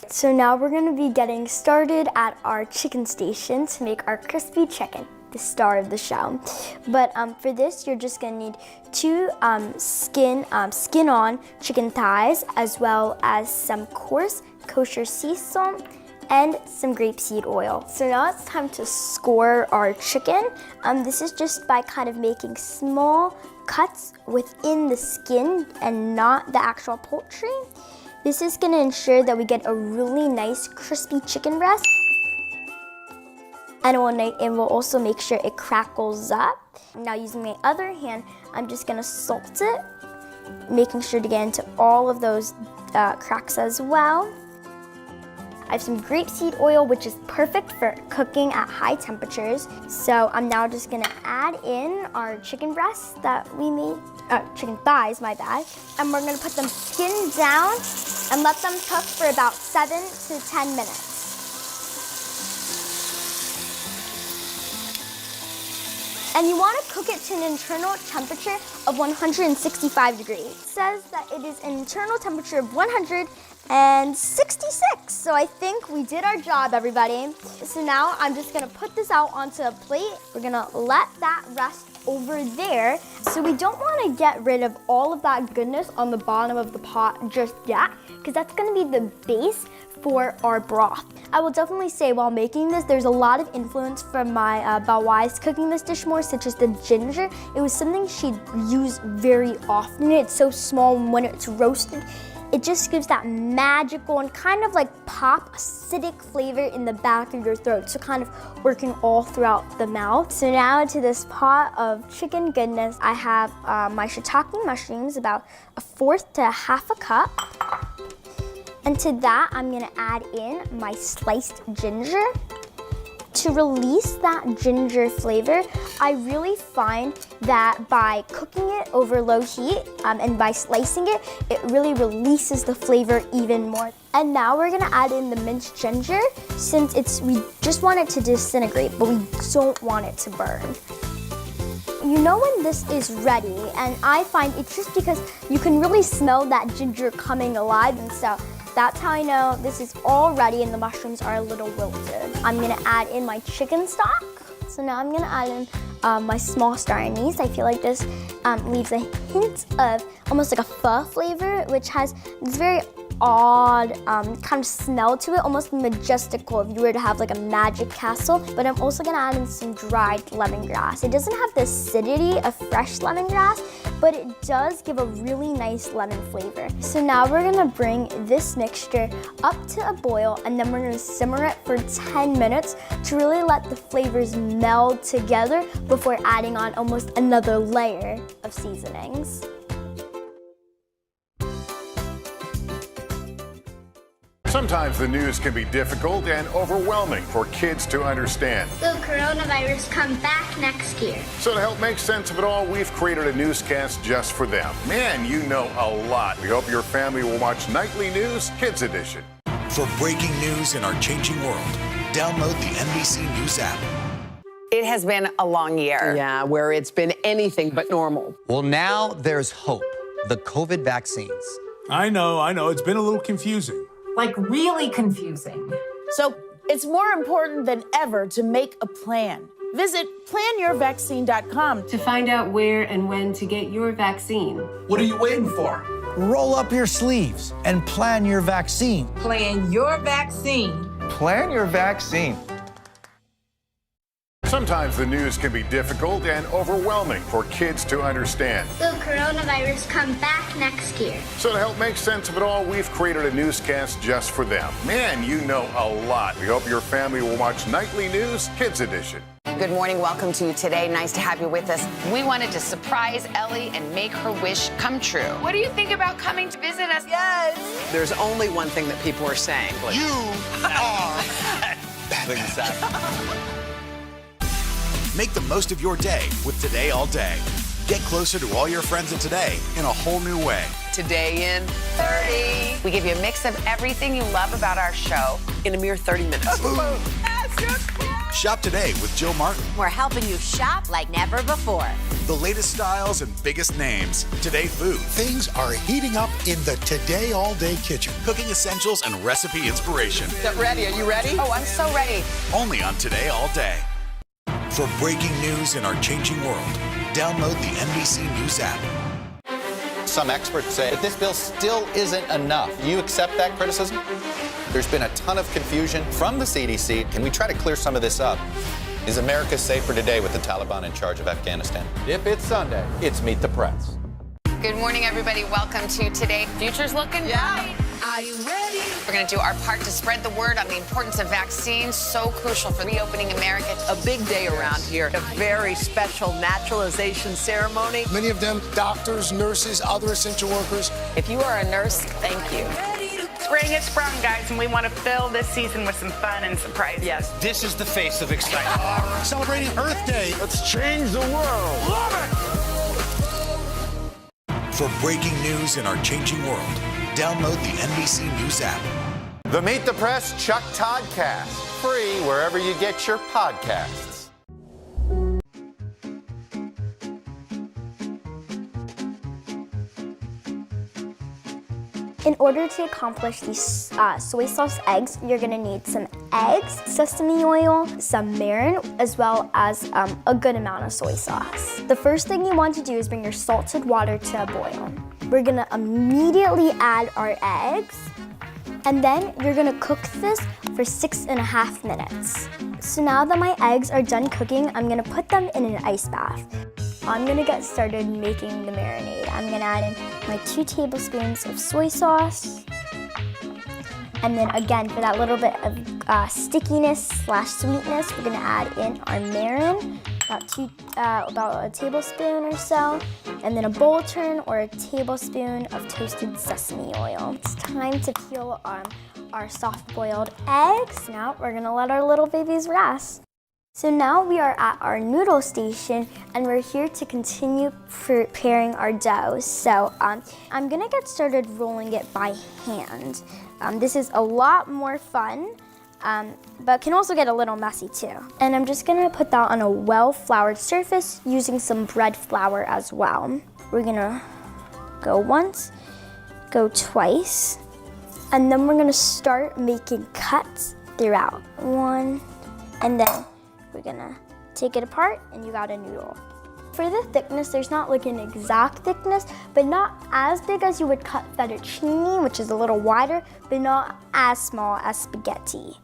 So now we're going to be getting started at our chicken station to make our crispy chicken, the star of the show. But for this, you're just going to need 2 skin-on chicken thighs, as well as some coarse kosher sea salt and some grapeseed oil. So now it's time to score our chicken. This is just by kind of making small cuts within the skin and not the actual poultry. This is gonna ensure that we get a really nice crispy chicken breast. And it will also make sure it crackles up. Now using my other hand, I'm just gonna salt it making sure to get into all of those cracks as well. I have some grapeseed oil, which is perfect for cooking at high temperatures. So I'm now just gonna add in our chicken breasts that we made, chicken thighs, my bad. And we're gonna put them skin down and let them cook for about 7 to 10 minutes. And you want to cook it to an internal temperature of 165 degrees. It says that it is an internal temperature of 166. So I think we did our job, everybody. So now I'm just gonna put this out onto a plate. We're gonna let that rest over there. So we don't want to get rid of all of that goodness on the bottom of the pot just yet, because that's gonna be the base for our broth. I will definitely say while making this, there's a lot of influence from my Bao Wei's cooking this dish more, such as the ginger. It was something she'd use very often. It's so small, and when it's roasted, it just gives that magical and kind of like pop acidic flavor in the back of your throat. So kind of working all throughout the mouth. So now to this pot of chicken goodness, I have my shiitake mushrooms, about 1/4 to 1/2 cup. And to that, I'm gonna add in my sliced ginger. To release that ginger flavor, I really find that by cooking it over low heat and by slicing it, it really releases the flavor even more. And now we're gonna add in the minced ginger, since we just want it to disintegrate, but we don't want it to burn. You know when this is ready, and I find it's just because you can really smell that ginger coming alive, and so that's how I know this is all ready and the mushrooms are a little wilted. I'm gonna add in my chicken stock. So now I'm gonna add in my small star anise. I feel like this leaves a hint of almost like a pho flavor, which has this very odd kind of smell to it, almost majestical if you were to have like a magic castle. But I'm also gonna add in some dried lemongrass. It doesn't have the acidity of fresh lemongrass, but it does give a really nice lemon flavor. So now we're gonna bring this mixture up to a boil, and then we're gonna simmer it for 10 minutes to really let the flavors meld together before adding on almost another layer of seasonings. Sometimes the news can be difficult and overwhelming for kids to understand. Will coronavirus come back next year? So to help make sense of it all, we've created a newscast just for them. Man, you know a lot. We hope your family will watch Nightly News Kids Edition. For breaking news in our changing world, download the NBC News app. It has been a long year. Yeah, where it's been anything but normal. Well, now there's hope. The COVID vaccines. I know. It's been a little confusing. Like really confusing. So it's more important than ever to make a plan. Visit planyourvaccine.com to find out where and when to get your vaccine. What are you waiting for? Roll up your sleeves and plan your vaccine. Plan your vaccine. Plan your vaccine. Sometimes the news can be difficult and overwhelming for kids to understand. Will coronavirus come back next year? So to help make sense of it all, we've created a newscast just for them. Man, you know a lot. We hope your family will watch Nightly News Kids Edition. Good morning. Welcome to Today. Nice to have you with us. We wanted to surprise Ellie and make her wish come true. What do you think about coming to visit us? Yes. There's only one thing that people are saying. You are Make the most of your day with Today All Day. Get closer to all your friends at Today in a whole new way. Today in 30. We give you a mix of everything you love about our show in a mere 30 minutes. Shop today with Jill Martin. We're helping you shop like never before. The latest styles and biggest names. Today Food. Things are heating up in the Today All Day kitchen. Cooking essentials and recipe inspiration. Get ready. Are you ready? Oh, I'm so ready. Only on Today All Day. For breaking news in our changing world, download the NBC News app. Some experts say that this bill still isn't enough. Do you accept that criticism? There's been a ton of confusion from the CDC. Can we try to clear some of this up? Is America safer today with the Taliban in charge of Afghanistan? If it's Sunday, it's Meet the Press. Good morning, everybody. Welcome to Today. Future's looking bright. Are you ready? We're going to do our part to spread the word on the importance of vaccines, so crucial for reopening America. A big day around here, a very special naturalization ceremony. Many of them doctors, nurses, other essential workers. If you are a nurse, thank you. Spring has sprung, guys, and we want to fill this season with some fun and surprises. Yes, this is the face of excitement. Celebrating Earth Day. Let's change the world. Love it! For breaking news in our changing world, download the NBC News app. The Meet the Press Chuck Toddcast, free wherever you get your podcasts. In order to accomplish these soy sauce eggs, you're gonna need some eggs, sesame oil, some marinade, as well as a good amount of soy sauce. The first thing you want to do is bring your salted water to a boil. We're gonna immediately add our eggs, and then you're gonna cook this for 6.5 minutes. So now that my eggs are done cooking, I'm gonna put them in an ice bath. I'm gonna get started making the marinade. I'm gonna add in my 2 tablespoons of soy sauce. And then again, for that little bit of stickiness/sweetness, we're gonna add in our marinade, about a tablespoon or so, and then a bowl turn or a tablespoon of toasted sesame oil. It's time to peel our soft-boiled eggs. Now we're gonna let our little babies rest. So now we are at our noodle station, and we're here to continue preparing our dough. So I'm gonna get started rolling it by hand. This is a lot more fun, but can also get a little messy too. And I'm just gonna put that on a well-floured surface using some bread flour as well. We're gonna go once, go twice, and then we're gonna start making cuts throughout. One, and then we're gonna take it apart and you got a noodle. For the thickness, there's not like an exact thickness, but not as big as you would cut fettuccine, which is a little wider, but not as small as spaghetti.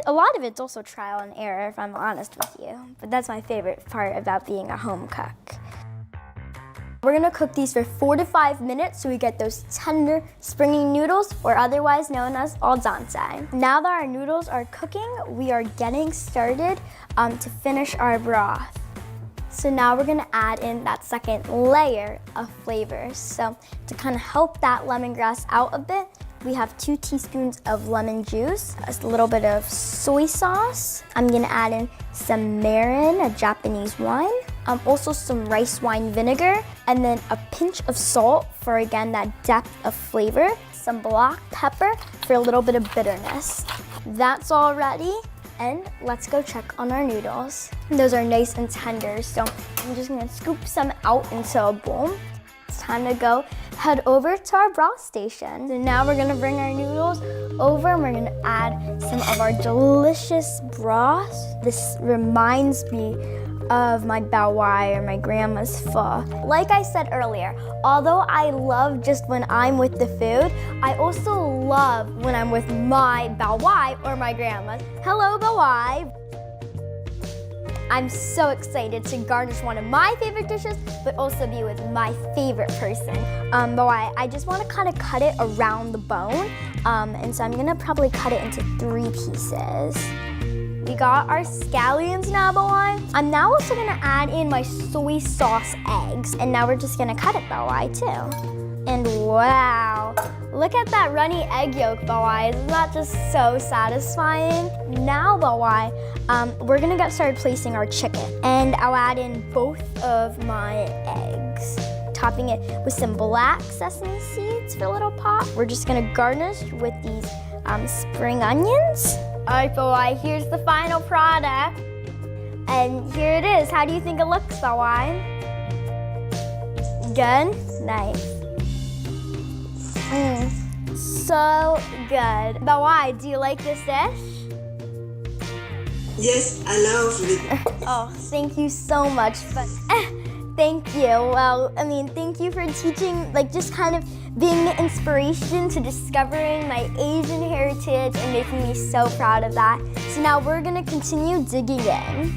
A lot of it's also trial and error, if I'm honest with you, but that's my favorite part about being a home cook. We're gonna cook these for 4 to 5 minutes so we get those tender, springy noodles, or otherwise known as al dente. Now that our noodles are cooking, we are getting started to finish our broth. So now we're gonna add in that second layer of flavors. So to kind of help that lemongrass out a bit, we have 2 teaspoons of lemon juice, a little bit of soy sauce. I'm gonna add in some marinade, a Japanese wine, also some rice wine vinegar, and then a pinch of salt for, again, that depth of flavor, some black pepper for a little bit of bitterness. That's all ready, and let's go check on our noodles. Those are nice and tender, so I'm just gonna scoop some out into a bowl. It's time to go head over to our broth station. So now we're gonna bring our noodles over and we're gonna add some of our delicious broth. This reminds me of my bao or my grandma's pho. Like I said earlier, although I love just when I'm with the food, I also love when I'm with my bao or my grandma's. Hello, bao. I'm so excited to garnish one of my favorite dishes, but also be with my favorite person. I just want to kind of cut it around the bone, and so I'm gonna probably cut it into 3 pieces. We got our scallions now, Bao. I'm now also gonna add in my soy sauce eggs, and now we're just gonna cut it, Bao, too. And wow, look at that runny egg yolk, Bao. Isn't that just so satisfying? Now, Bao, we're gonna get started placing our chicken, and I'll add in both of my eggs, topping it with some black sesame seeds for a little pop. We're just gonna garnish with these spring onions. All right, Bao, here's the final product, and here it is. How do you think it looks, Bao? Good? Nice. So good. Bao, do you like this dish? Yes, I love it. Oh, thank you so much. But thank you. Well, I mean, thank you for teaching, like, just kind of being the inspiration to discovering my Asian heritage and making me so proud of that. So now we're gonna continue digging in.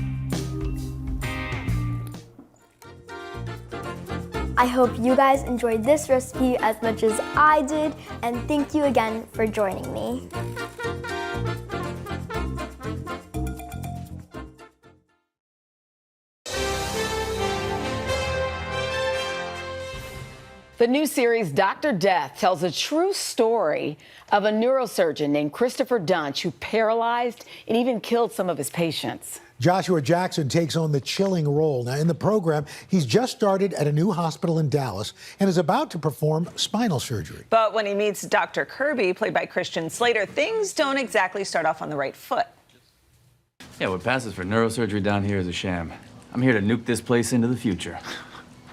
I hope you guys enjoyed this recipe as much as I did, and thank you again for joining me. The new series, Dr. Death, tells a true story of a neurosurgeon named Christopher Dunch who paralyzed and even killed some of his patients. Joshua Jackson takes on the chilling role. Now, in the program, he's just started at a new hospital in Dallas and is about to perform spinal surgery. But when he meets Dr. Kirby, played by Christian Slater, things don't exactly start off on the right foot. Yeah, what passes for neurosurgery down here is a sham. I'm here to nuke this place into the future.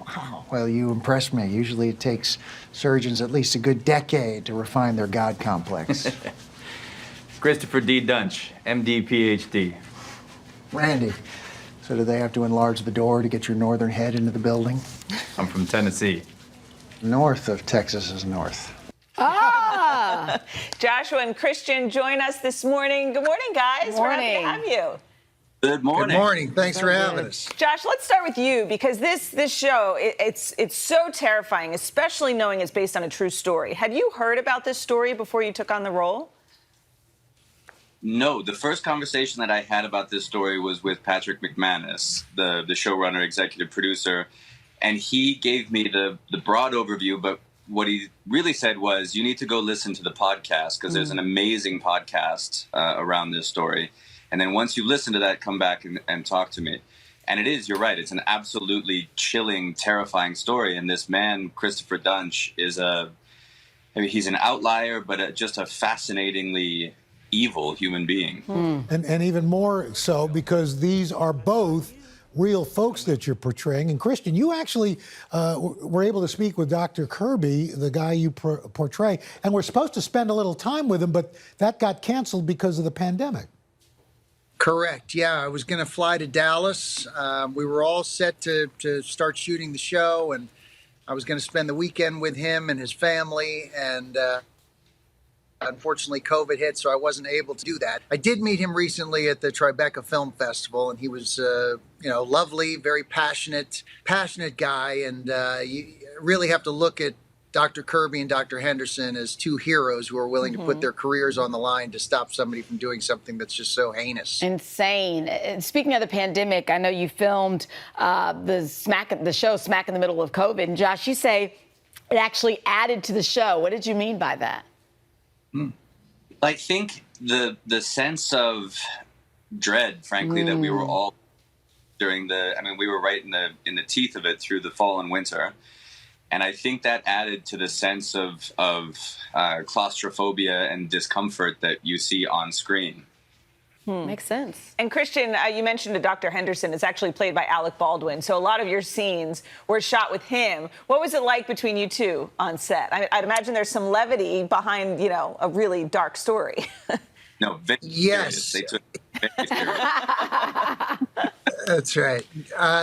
Wow, well, you impress me. Usually it takes surgeons at least a good decade to refine their God complex. Christopher D. Dunch, MD, PhD. Randy, so do they have to enlarge the door to get your northern head into the building? I'm from Tennessee. North of Texas is north. Ah! Joshua and Christian join us this morning. Good morning, guys. Good morning. We're happy to have you. Good morning. Good morning. Thanks for having us. Josh, let's start with you because this show, it's so terrifying, especially knowing it's based on a true story. Had you heard about this story before you took on the role? No, the first conversation that I had about this story was with Patrick McManus, the showrunner, executive producer, and he gave me the broad overview, but what he really said was, you need to go listen to the podcast because there's an amazing podcast around this story. And then once you listen to that, come back and talk to me. And it is, you're right, it's an absolutely chilling, terrifying story. And this man, Christopher Dunch, he's an outlier, but just a fascinatingly evil human being. And even more so because these are both real folks that you're portraying. And Christian, you actually were able to speak with Dr. Kirby, the guy you portray, and we're supposed to spend a little time with him, but that got canceled because of the pandemic. Correct. Yeah, I was going to fly to Dallas. We were all set to start shooting the show, and I was going to spend the weekend with him and his family, and unfortunately COVID hit, so I wasn't able to do that. I did meet him recently at the Tribeca Film Festival, and he was lovely, very passionate guy, and you really have to look at Dr. Kirby and Dr. Henderson as two heroes who are willing to put their careers on the line to stop somebody from doing something that's just so heinous. Insane. And speaking of the pandemic, I know you filmed the show Smack in the middle of COVID. And Josh, you say it actually added to the show. What did you mean by that? I think the sense of dread, frankly, that we were all during we were right in the teeth of it through the fall and winter. And I think that added to the sense of claustrophobia and discomfort that you see on screen. Makes sense. And Christian, you mentioned Dr. Henderson. It's actually played by Alec Baldwin. So a lot of your scenes were shot with him. What was it like between you two on set? I'd imagine there's some levity behind, a really dark story. No, very serious. They took it very serious. That's right.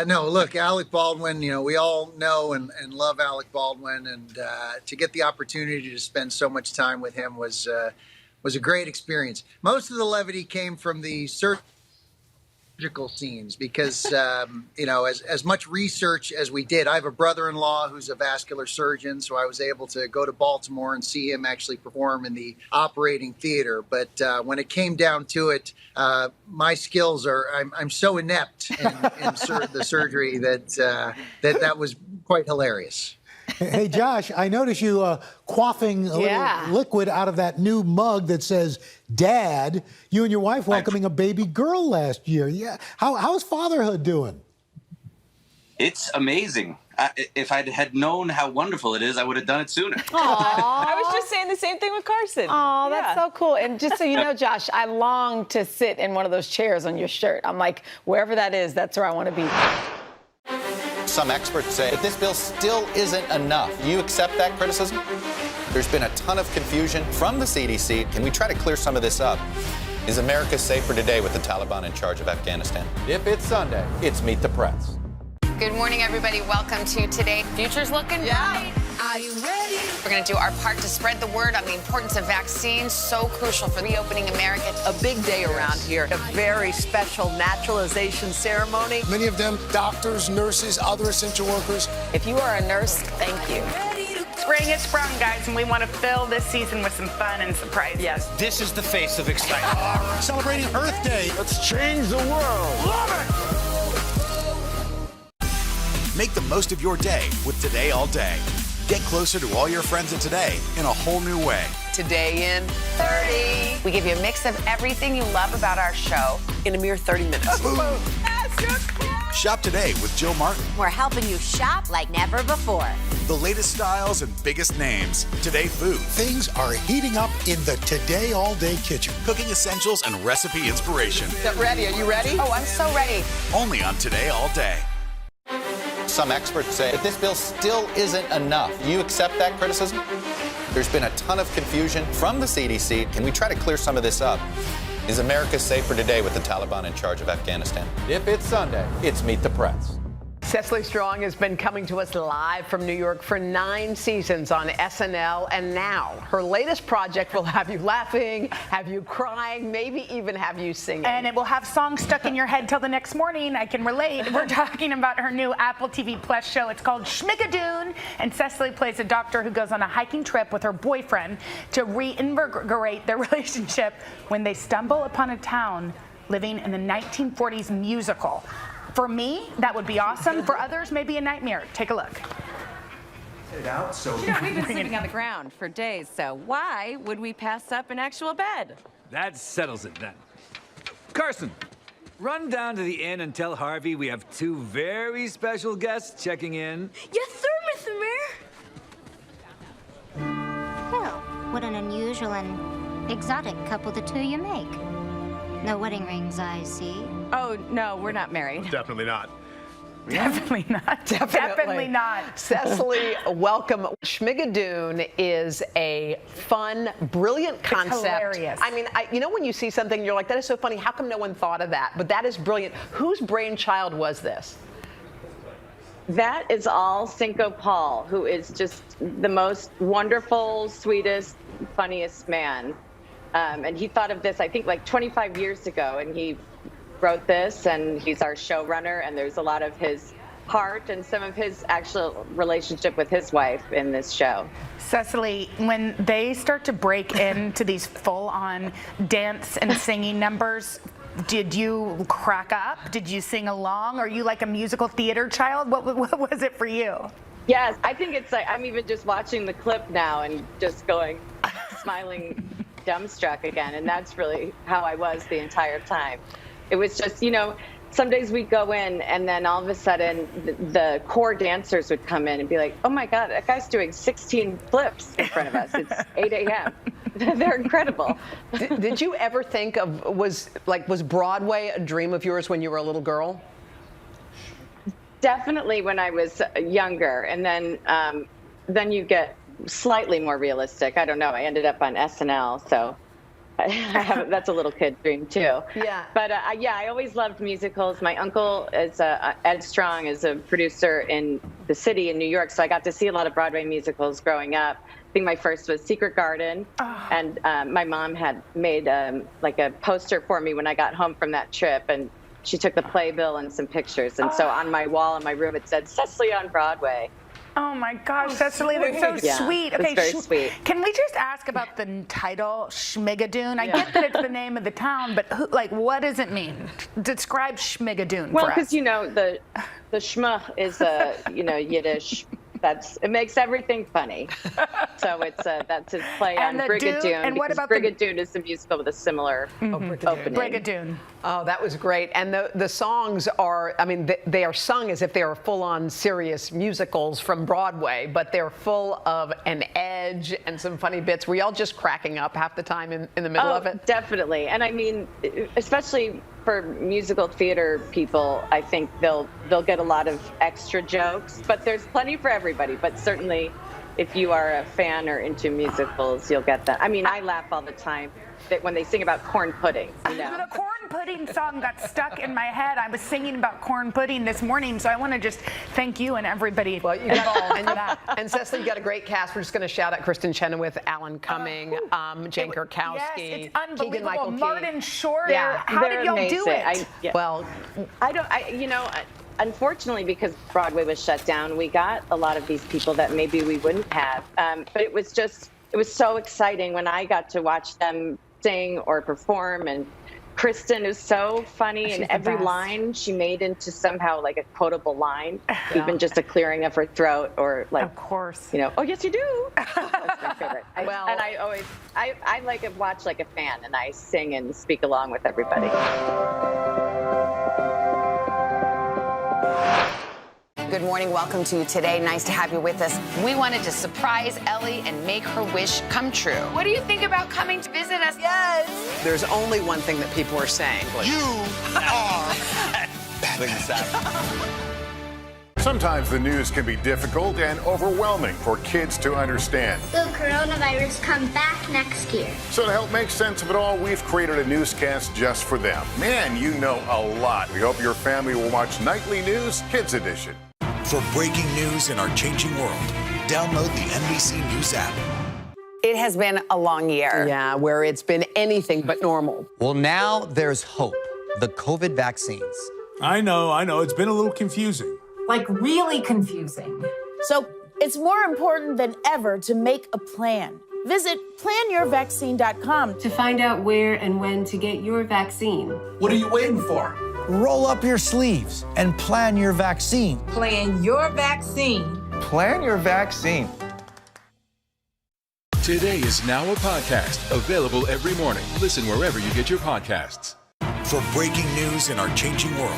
No, look, Alec Baldwin, we all know and love Alec Baldwin. And to get the opportunity to spend so much time with him was a great experience. Most of the levity came from the surgical scenes because, as much research as we did, I have a brother-in-law who's a vascular surgeon, so I was able to go to Baltimore and see him actually perform in the operating theater. But when it came down to it, my skills I'm so inept in the surgery that was quite hilarious. Hey, Josh, I noticed you quaffing a little liquid out of that new mug that says Dad. You and your wife welcoming a baby girl last year. Yeah. How's fatherhood doing? It's amazing. If I had known how wonderful it is, I would have done it sooner. I was just saying the same thing with Carson. Oh, that's so cool. And just so you know, Josh, I long to sit in one of those chairs on your shirt. I'm like, wherever that is, that's where I want to be. Some experts say that this bill still isn't enough. You accept that criticism? There's been a ton of confusion from the CDC. Can we try to clear some of this up? Is America safer today with the Taliban in charge of Afghanistan? If it's Sunday, it's Meet the Press. Good morning, everybody. Welcome to Today. Future's looking bright. Are you ready? We're going to do our part to spread the word on the importance of vaccines, so crucial for reopening America. A big day around here, a very special naturalization ceremony. Many of them doctors, nurses, other essential workers. If you are a nurse, thank you. Spring has sprung, guys, and we want to fill this season with some fun and surprises. Yes. This is the face of excitement. Celebrating Earth Day. Let's change the world. Love it! Make the most of your day with Today All Day. Get closer to all your friends at Today in a whole new way. Today in 30. We give you a mix of everything you love about our show. In a mere 30 minutes. Shop today with Jill Martin. We're helping you shop like never before. The latest styles and biggest names. Today food. Things are heating up in the Today All Day kitchen. Cooking essentials and recipe inspiration. Get ready. Are you ready? Oh, I'm so ready. Only on Today All Day. Some experts say that this bill still isn't enough. You accept that criticism? There's been a ton of confusion from the CDC. Can we try to clear some of this up? Is America safer today with the Taliban in charge of Afghanistan? If it's Sunday, it's Meet the Press. Cecily Strong has been coming to us live from New York for 9 seasons on SNL, and now her latest project will have you laughing, have you crying, maybe even have you singing. And it will have songs stuck in your head till the next morning. I can relate. We're talking about her new Apple TV Plus show. It's called Schmigadoon, and Cecily plays a doctor who goes on a hiking trip with her boyfriend to reinvigorate their relationship when they stumble upon a town living in the 1940s musical. For me, that would be awesome. For others, maybe a nightmare. Take a look. We've been sleeping on the ground for days, so why would we pass up an actual bed? That settles it then. Carson, run down to the inn and tell Harvey we have 2 very special guests checking in. Yes, sir, Mr. Mayor. Well, what an unusual and exotic couple the two you make. No wedding rings, I see. Oh, no, we're not married. Definitely not. Definitely not. Definitely not. Cecily, welcome. Schmigadoon is a fun, brilliant concept. It's hilarious. I mean, you know when you see something, you're like, that is so funny. How come no one thought of that? But that is brilliant. Whose brainchild was this? That is all Cinco Paul, who is just the most wonderful, sweetest, funniest man. And he thought of this, I think, like 25 years ago, and he wrote this, and he's our showrunner, and there's a lot of his heart and some of his actual relationship with his wife in this show. Cecily, when they start to break into these full-on dance and singing numbers, did you crack up? Did you sing along? Are you like a musical theater child? What was it for you? Yes, I think it's like, I'm even just watching the clip now and just going, smiling, dumbstruck again, and that's really how I was the entire time. It was just, you know, some days we'd go in and then all of a sudden the core dancers would come in and be like, oh my God, that guy's doing 16 flips in front of us. It's 8 a.m. They're incredible. Did you ever think of, was Broadway a dream of yours when you were a little girl? Definitely when I was younger, and then you get slightly more realistic. I don't know. I ended up on SNL, so that's a little kid dream too. Yeah. But yeah, I always loved musicals. My uncle is Ed Strong is a producer in the city in New York, so I got to see a lot of Broadway musicals growing up. I think my first was Secret Garden, and my mom had made like a poster for me when I got home from that trip, and she took the playbill and some pictures, and so on my wall in my room it said Cecily on Broadway. Oh my gosh, Cecily, that's so sweet. Okay, very sweet. Can we just ask about the title, Schmigadoon? I get that it's the name of the town, but what does it mean? Describe Schmigadoon Well, for us. because the schmuh is Yiddish. It makes everything funny. So that's his play on Brigadoon. And what about Brigadoon is a musical with a similar opening. Brigadoon. Oh, that was great. And the songs are, I mean, they are sung as if they are full-on serious musicals from Broadway, but they're full of an edge and some funny bits. Were y'all just cracking up half the time in the middle of it? Definitely. And I mean, especially for musical theater people, I think they'll get a lot of extra jokes, but there's plenty for everybody. But certainly if you are a fan or into musicals, you'll get that. I mean, I laugh all the time that when they sing about corn pudding, you know. The corn pudding song got stuck in my head. I was singing about corn pudding this morning, so I want to just thank you and everybody involved for that. And Cecily, you got a great cast. We're just going to shout out Kristen Chenoweth, Alan Cumming, Jane Krakowski, Yes, it's unbelievable. Keegan-Michael Key. Martin Short. Yeah, How did y'all do it? Well, unfortunately, because Broadway was shut down, we got a lot of these people that maybe we wouldn't have. But it was so exciting when I got to watch them sing or perform. And Kristen is so funny, She's and the every best. line she made into somow like a quotable line, even just a clearing of her throat, or like, of course, oh yes you do. That's my favorite. And I always, I like to watch like a fan, and I sing and speak along with everybody. Good morning. Welcome to Today. Nice to have you with us. We wanted to surprise Ellie and make her wish come true. What do you think about coming to visit us? Yes. There's only one thing that people are saying. You are. Sometimes the news can be difficult and overwhelming for kids to understand. Will coronavirus come back next year? So to help make sense of it all, we've created a newscast just for them. Man, you know a lot. We hope your family will watch Nightly News Kids Edition. For breaking news in our changing world, download the NBC News app. It has been a long year. Yeah, where it's been anything but normal. Well, now there's hope. The COVID vaccines. I know. It's been a little confusing. Like really confusing. So it's more important than ever to make a plan. Visit planyourvaccine.com to find out where and when to get your vaccine. What are you waiting for? Roll up your sleeves and plan your vaccine. Plan your vaccine. Plan your vaccine. Today is now a podcast available every morning. Listen wherever you get your podcasts. For breaking news in our changing world,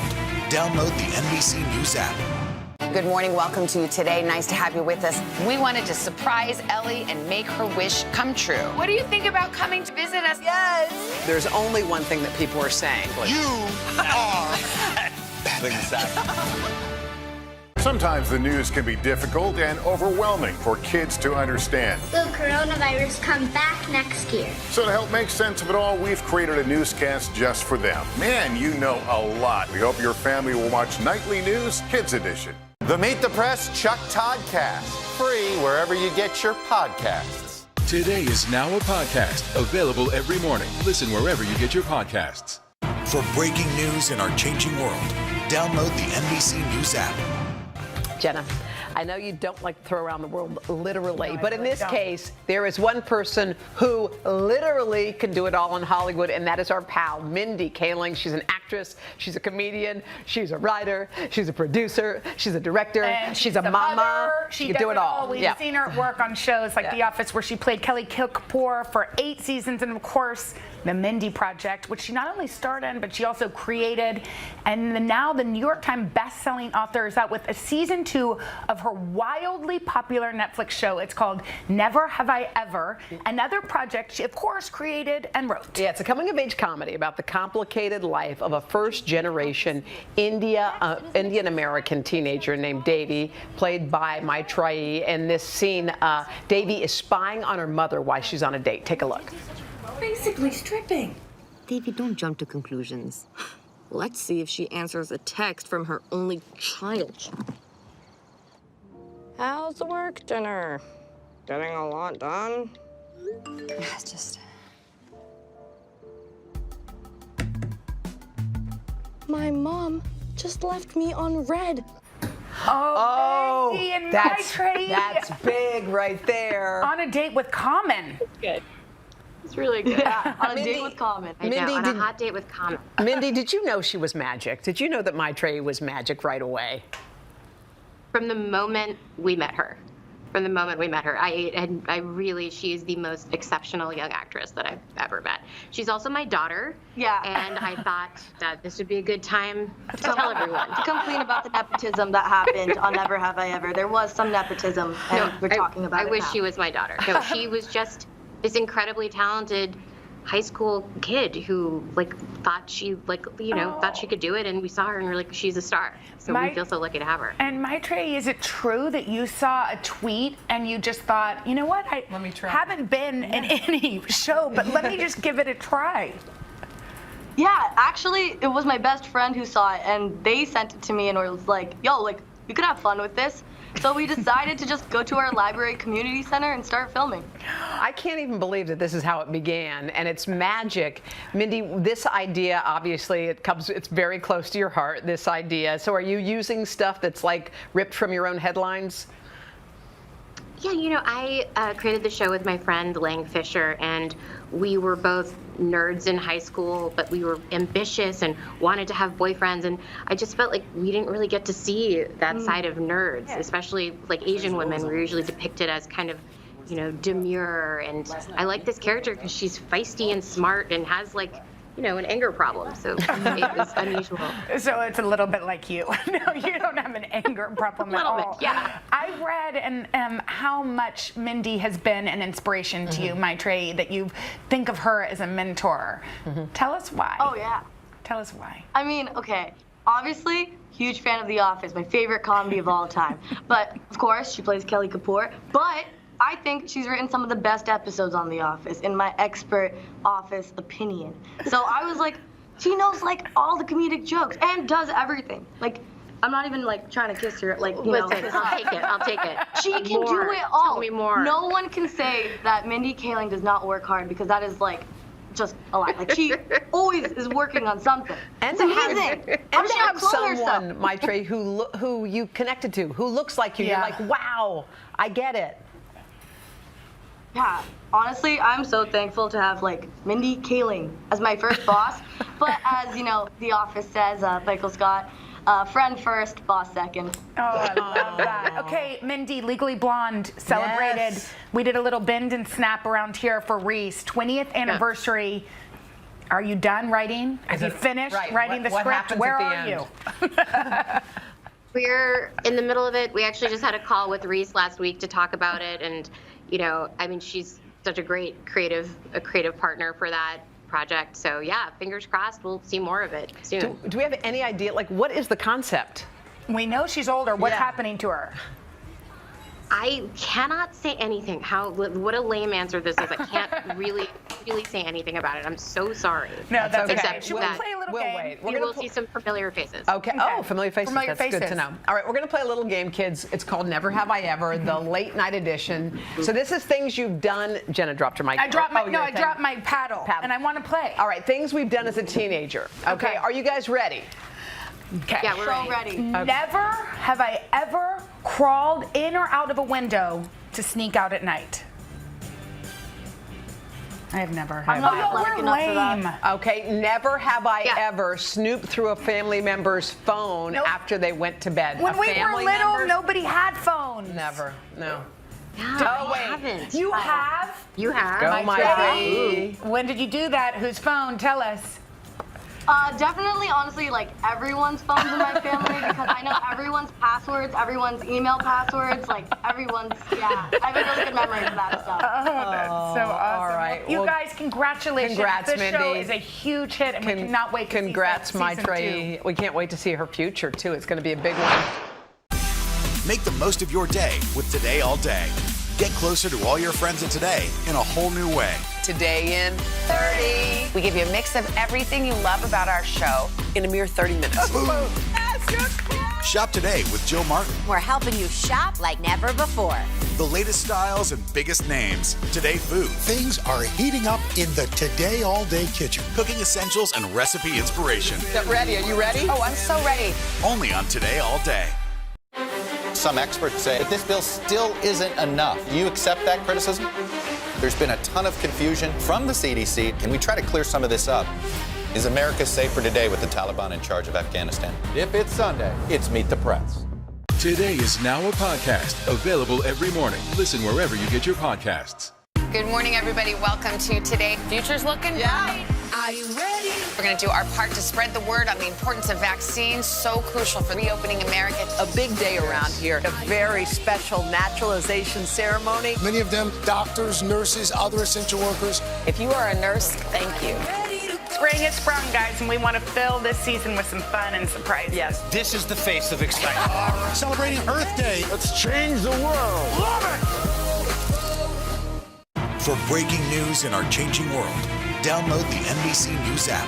download the NBC News app. Good morning. Welcome to Today. Nice to have you with us. We wanted to surprise Ellie and make her wish come true. What do you think about coming to visit us? Yes. There's only one thing that people are saying. You are. Sometimes the news can be difficult and overwhelming for kids to understand. Will coronavirus come back next year? So to help make sense of it all, we've created a newscast just for them. Man, you know a lot. We hope your family will watch Nightly News Kids Edition. The Meet the Press Chuck Todd Cast, free wherever you get your podcasts. Today is now a podcast available every morning. Listen wherever you get your podcasts. For breaking news in our changing world, download the NBC News app. Jenna, I know you don't like to throw around the world literally, but in this case, there is one person who literally can do it all in Hollywood, and that is our pal, Mindy Kaling. She's an actress, she's a comedian, she's a writer, she's a producer, she's a director, And she's a mama. mother. She does can do it all. We've seen her work on shows like The Office, where she played Kelly Kilgore for 8 seasons, and of course, The Mindy Project, which she not only starred in, but she also created. And now the New York Times best-selling author is out with a season 2 of her wildly popular Netflix show. It's called Never Have I Ever, another project she, of course, created and wrote. Yeah, it's a coming-of-age comedy about the complicated life of a first-generation Indian-American teenager named Davy, played by Maitreyi. In this scene, Davy is spying on her mother while she's on a date. Take a look. Basically stripping. Davy, don't jump to conclusions. Let's see if she answers a text from her only child. How's the work dinner? Getting a lot done? It's just... My mom just left me on red. Oh, Mindy and Maitreyi. That's big right there. On a date with Common. It's good. It's really good. Yeah, on a date with Common. I know, on a hot date with Common. Mindy, did you know she was magic? Did you know that Maitreyi was magic right away? From the moment we met her. I really, she's the most exceptional young actress that I've ever met. She's also my daughter. Yeah. And I thought that this would be a good time to tell everyone. To complain about the nepotism that happened on Never Have I Ever. There was some nepotism, and we're talking about it I wish now. she was my daughter. No, she was just this incredibly talented high school kid who like thought she thought she could do it, and we saw her and we're like, she's a star. So we feel so lucky to have her. And Maitreyi, is it true that you saw a tweet and you just thought, you know what, I haven't been in any show, but let me just give it a try? Yeah, actually, it was my best friend who saw it, and they sent it to me and was like, yo, like, we could have fun with this. So we decided to just go to our library community center and start filming. I can't even believe that this is how it began, and it's magic. Mindy, this idea, obviously, it's very close to your heart, this idea. So are you using stuff that's like ripped from your own headlines? Yeah, I created the show with my friend Lang Fisher, and we were both nerds in high school, but we were ambitious and wanted to have boyfriends, and I just felt like we didn't really get to see that side of nerds, especially like Asian women. We're usually depicted as kind of, demure, and I like this character because she's feisty and smart and has like, an anger problem. So it was unusual. So it's a little bit like you. No, you don't have an anger problem at all. A little bit, yeah. I read how much Mindy has been an inspiration to you, Maitreyi, that you think of her as a mentor. Tell us why. Oh, yeah. Tell us why. I mean, okay, obviously, huge fan of The Office, my favorite comedy of all time. But, of course, she plays Kelly Kapoor. But I think she's written some of the best episodes on The Office, in my expert office opinion. So I was like, she knows like all the comedic jokes and does everything. Like, I'm not even like trying to kiss her, like, Listen, I'll take it. She can do it all. Tell me more. No one can say that Mindy Kaling does not work hard, because that is like just a lie. Like, she always is working on something. And it's amazing. And to have someone, Maitreyi, who you connected to, who looks like you. Yeah. You're like, wow, I get it. Yeah, honestly, I'm so thankful to have like Mindy Kaling as my first boss. But as The Office says, Michael Scott, friend first, boss second. Oh, I love that. Okay, Mindy, Legally Blonde celebrated. Yes. We did a little bend and snap around here for Reese. 20th anniversary. Are you done writing? Have you finished writing the script? Where are you? We're in the middle of it. We actually just had a call with Reese last week to talk about it, and I mean, she's such a great creative partner for that project. So yeah, fingers crossed, we'll see more of it soon. Do we have any idea, like, what is the concept? We know she's older. What's happening to her? I cannot say anything. What a lame answer this is. I can't really say anything about it. I'm so sorry. No, that's okay. Except Should we that play a little game? You will see some familiar faces. Okay. Oh, familiar faces. Familiar That's good to know. All right, we're going to play a little game, kids. It's called Never Have I Ever, the late night edition. So this is things you've done. Jenna dropped her mic. I dropped my paddle, and I want to play. All right, things we've done as a teenager. Okay. Are you guys ready? Okay. Yeah, we're so ready. Never have I ever crawled in or out of a window to sneak out at night. I have never. I'm not athletic enough for that. Okay, never have I ever snooped through a family member's phone after they went to bed. When we were little, nobody had phones. Never, no. Oh, wait. Haven't. You have? You have. Go, Maitreyi. When did you do that? Whose phone? Tell us. Definitely, honestly, like everyone's phones in my family, because I know everyone's passwords, everyone's email passwords, like everyone's, I have a really good memory of that stuff. Oh, that's so awesome. All right. You guys, congratulations. Congrats, this Mindy. show is a huge hit, and we cannot wait to Congrats, see season 2. Maitreyi. We can't wait to see her future, too. It's going to be a big one. Make the most of your day with Today All Day. Get closer to all your friends at Today in a whole new way. Today in 30. We give you a mix of everything you love about our show in a mere 30 minutes. Shop today with Jill Martin. We're helping you shop like never before. The latest styles and biggest names. Today food. Things are heating up in the Today All Day kitchen. Cooking essentials and recipe inspiration. Get ready. Are you ready? Oh, I'm so ready. Only on Today All Day. Some experts say that this bill still isn't enough. Do you accept that criticism? There's been a ton of confusion from the CDC. Can we try to clear some of this up? Is America safer today with the Taliban in charge of Afghanistan? If it's Sunday, it's Meet the Press. Today is now a podcast, available every morning. Listen wherever you get your podcasts. Good morning, everybody. Welcome to Today. Future's looking bright. Are you ready? We're going to do our part to spread the word on the importance of vaccines, so crucial for reopening America. A big day around here, a very special naturalization ceremony. Many of them doctors, nurses, other essential workers. If you are a nurse, thank you. Spring has sprung, guys, and we want to fill this season with some fun and surprises. Yes. This is the face of excitement. Celebrating Earth Day. Let's change the world. Love it! For breaking news in our changing world, download the NBC News app.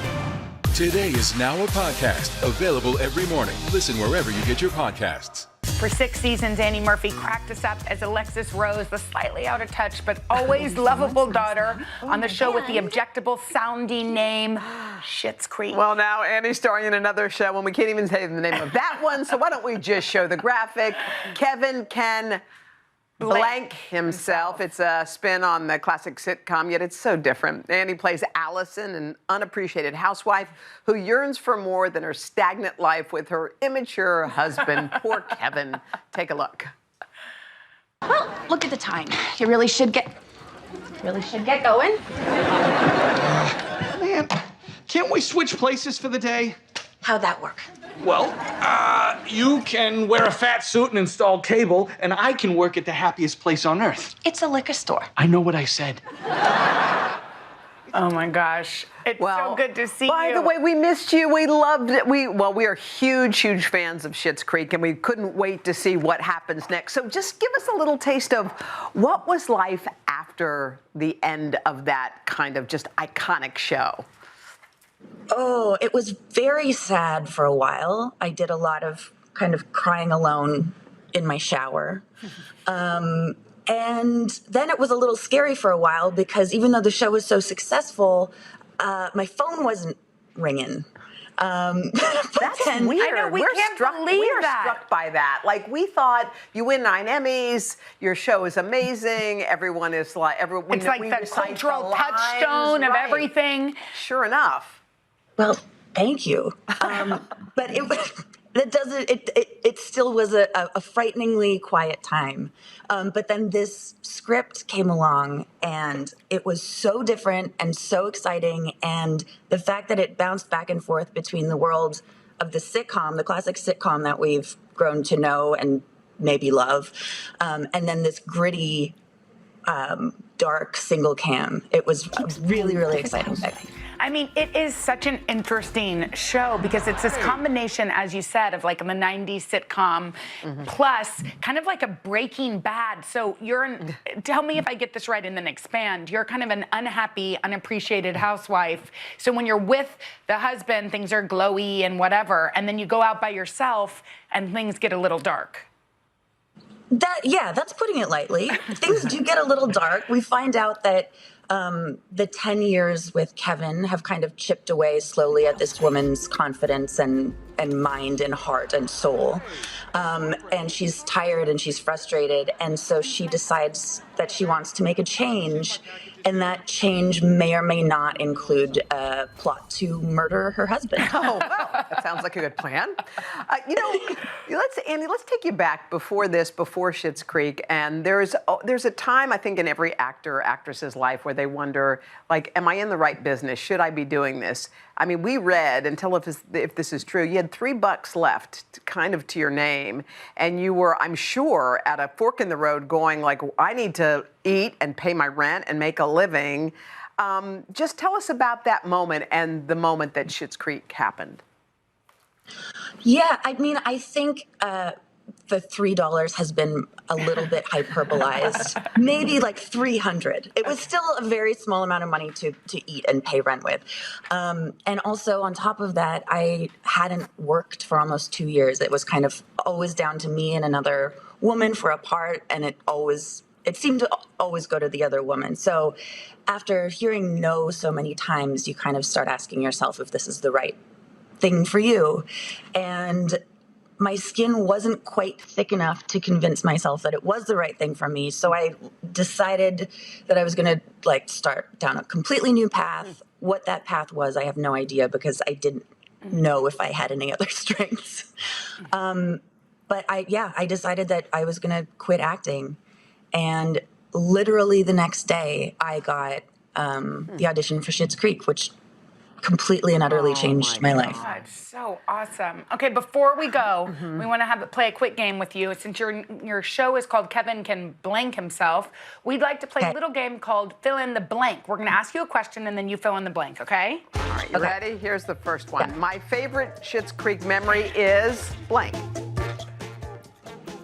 Today is now a podcast, available every morning. Listen wherever you get your podcasts. For 6 seasons, Annie Murphy cracked us up as Alexis Rose, the slightly out of touch but always lovable daughter on the show with the objectable sounding name, Schitt's Creek. Well, now Annie's starring in another show, and we can't even say the name of that one, so why don't we just show the graphic? Kevin can blank himself. It's a spin on the classic sitcom, yet it's so different. Annie plays Allison, an unappreciated housewife who yearns for more than her stagnant life with her immature husband. Poor Kevin. Take a look. Well, look at the time. You really should get going. Man, can't we switch places for the day? How'd that work? Well, you can wear a fat suit and install cable, and I can work at the happiest place on earth. It's a liquor store. I know what I said. Oh my gosh. It's so good to see you. By the way, we missed you. We loved it. We are huge fans of Schitt's Creek, and we couldn't wait to see what happens next. So just give us a little taste of what was life after the end of that kind of just iconic show. Oh, it was very sad for a while. I did a lot of kind of crying alone in my shower. And then it was a little scary for a while because even though the show was so successful, my phone wasn't ringing. That's weird. I know, we can't believe that. We're struck by that. Like, we thought you win 9 Emmys, your show is amazing, everyone is like, it's like the cultural touchstone of everything. Sure enough. Well, thank you. But it still was a frighteningly quiet time. But then this script came along and it was so different and so exciting. And the fact that it bounced back and forth between the world of the sitcom, the classic sitcom that we've grown to know and maybe love, and then this gritty, dark single cam. It was really exciting. I mean, it is such an interesting show because it's this combination, as you said, of like the 90s sitcom plus kind of like a Breaking Bad. So tell me if I get this right and then expand. You're kind of an unhappy, unappreciated housewife. So when you're with the husband, things are glowy and whatever. And then you go out by yourself and things get a little dark. That's putting it lightly. Things do get a little dark. We find out that the 10 years with Kevin have kind of chipped away slowly at this woman's confidence and mind and heart and soul. And she's tired and she's frustrated. And so she decides that she wants to make a change. And that change may or may not include a plot to murder her husband. Oh, well, that sounds like a good plan. Andy, let's take you back before Schitt's Creek. And there's a time, I think, in every actor or actress's life where they wonder, like, am I in the right business? Should I be doing this? I mean, we read, and tell if this is true, you had $3 left kind of to your name. And you were, I'm sure, at a fork in the road going like, I need to eat and pay my rent and make a living. Just tell us about that moment and the moment that Schitt's Creek happened. Yeah, I mean, I think the $3 has been a little bit hyperbolized, maybe like 300. It was still a very small amount of money to eat and pay rent with. And also on top of that, I hadn't worked for almost 2 years. It was kind of always down to me and another woman for a part, and it seemed to always go to the other woman. So after hearing no so many times, you kind of start asking yourself if this is the right thing for you. And my skin wasn't quite thick enough to convince myself that it was the right thing for me. So I decided that I was going to start down a completely new path. What that path was, I have no idea because I didn't know if I had any other strengths. But I decided that I was going to quit acting. And literally the next day I got the audition for Schitt's Creek, which completely and utterly changed my life. God, so awesome. Okay, before we go, we want to play a quick game with you. Since your show is called Kevin Can Blank Himself, we'd like to play a little game called Fill in the Blank. We're going to ask you a question and then you fill in the blank, okay? All right, you ready? Here's the first one. Yeah. My favorite Schitt's Creek memory is blank.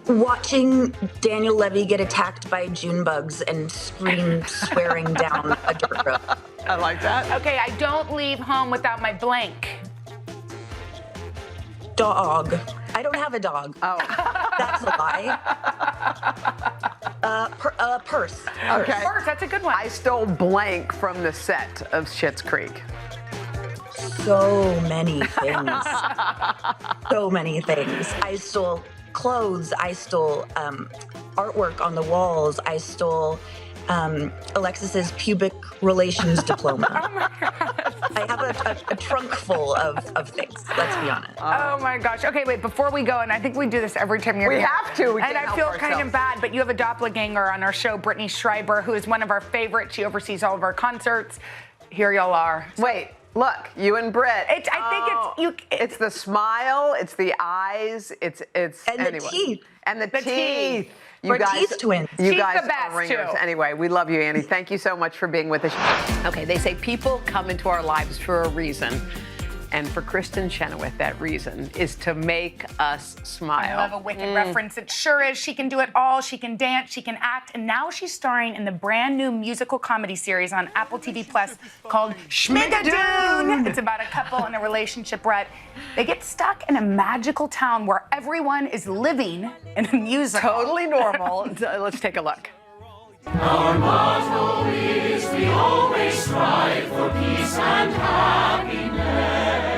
Watching Daniel Levy get attacked by June bugs and scream swearing down a dirt road. I like that. Okay, I don't leave home without my blank. Dog. I don't have a dog. Oh. That's a lie. Purse. Okay. Purse, that's a good one. I stole blank from the set of Schitt's Creek. So many things. So many things. I stole clothes. I stole artwork on the walls. I stole Alexis's pubic relations diploma. Oh my God. I have a trunk full of things, let's be honest. Oh my gosh. Okay, wait, before we go, and I think we do this every time you're here. We have to. We and can't I feel help kind of ourselves. bad, but you have a doppelganger on our show, Brittany Schreiber, who is one of our favorites. She oversees all of our concerts. Here y'all are. Wait, look, you and Britt. I think it's the smile, it's the eyes, it's and anyway. the teeth. And the teeth. teeth. You We're guys, teeth twins. You She's guys the best, are ringers. too. Anyway, we love you, Annie. Thank you so much for being with us. Okay, they say people come into our lives for a reason. And for Kristen Chenoweth, that reason is to make us smile. I love a Wicked reference. It sure is. She can do it all. She can dance. She can act. And now she's starring in the brand new musical comedy series on Apple TV Plus called Schmigadoon. It's about a couple in a relationship where they get stuck in a magical town where everyone is living in a musical. Totally normal. Let's take a look. Our motto is we always strive for peace and happiness.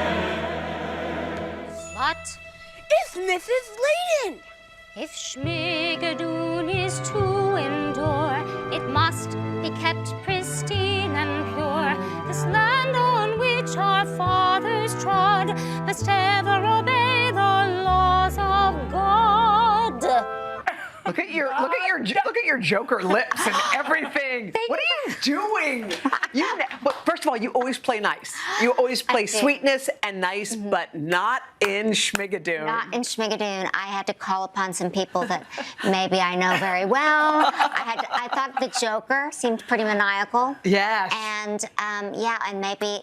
What is Mrs. Layden? If Schmigadoon is to endure, it must be kept pristine and pure. This land on which our fathers trod must ever obey the laws of God. Look at your Joker lips and everything. What are you doing? But first of all, you always play nice. You always play sweetness and nice, but not in Schmigadoon. Not in Schmigadoon. I had to call upon some people that maybe I know very well. I thought the Joker seemed pretty maniacal. Yes. And and maybe,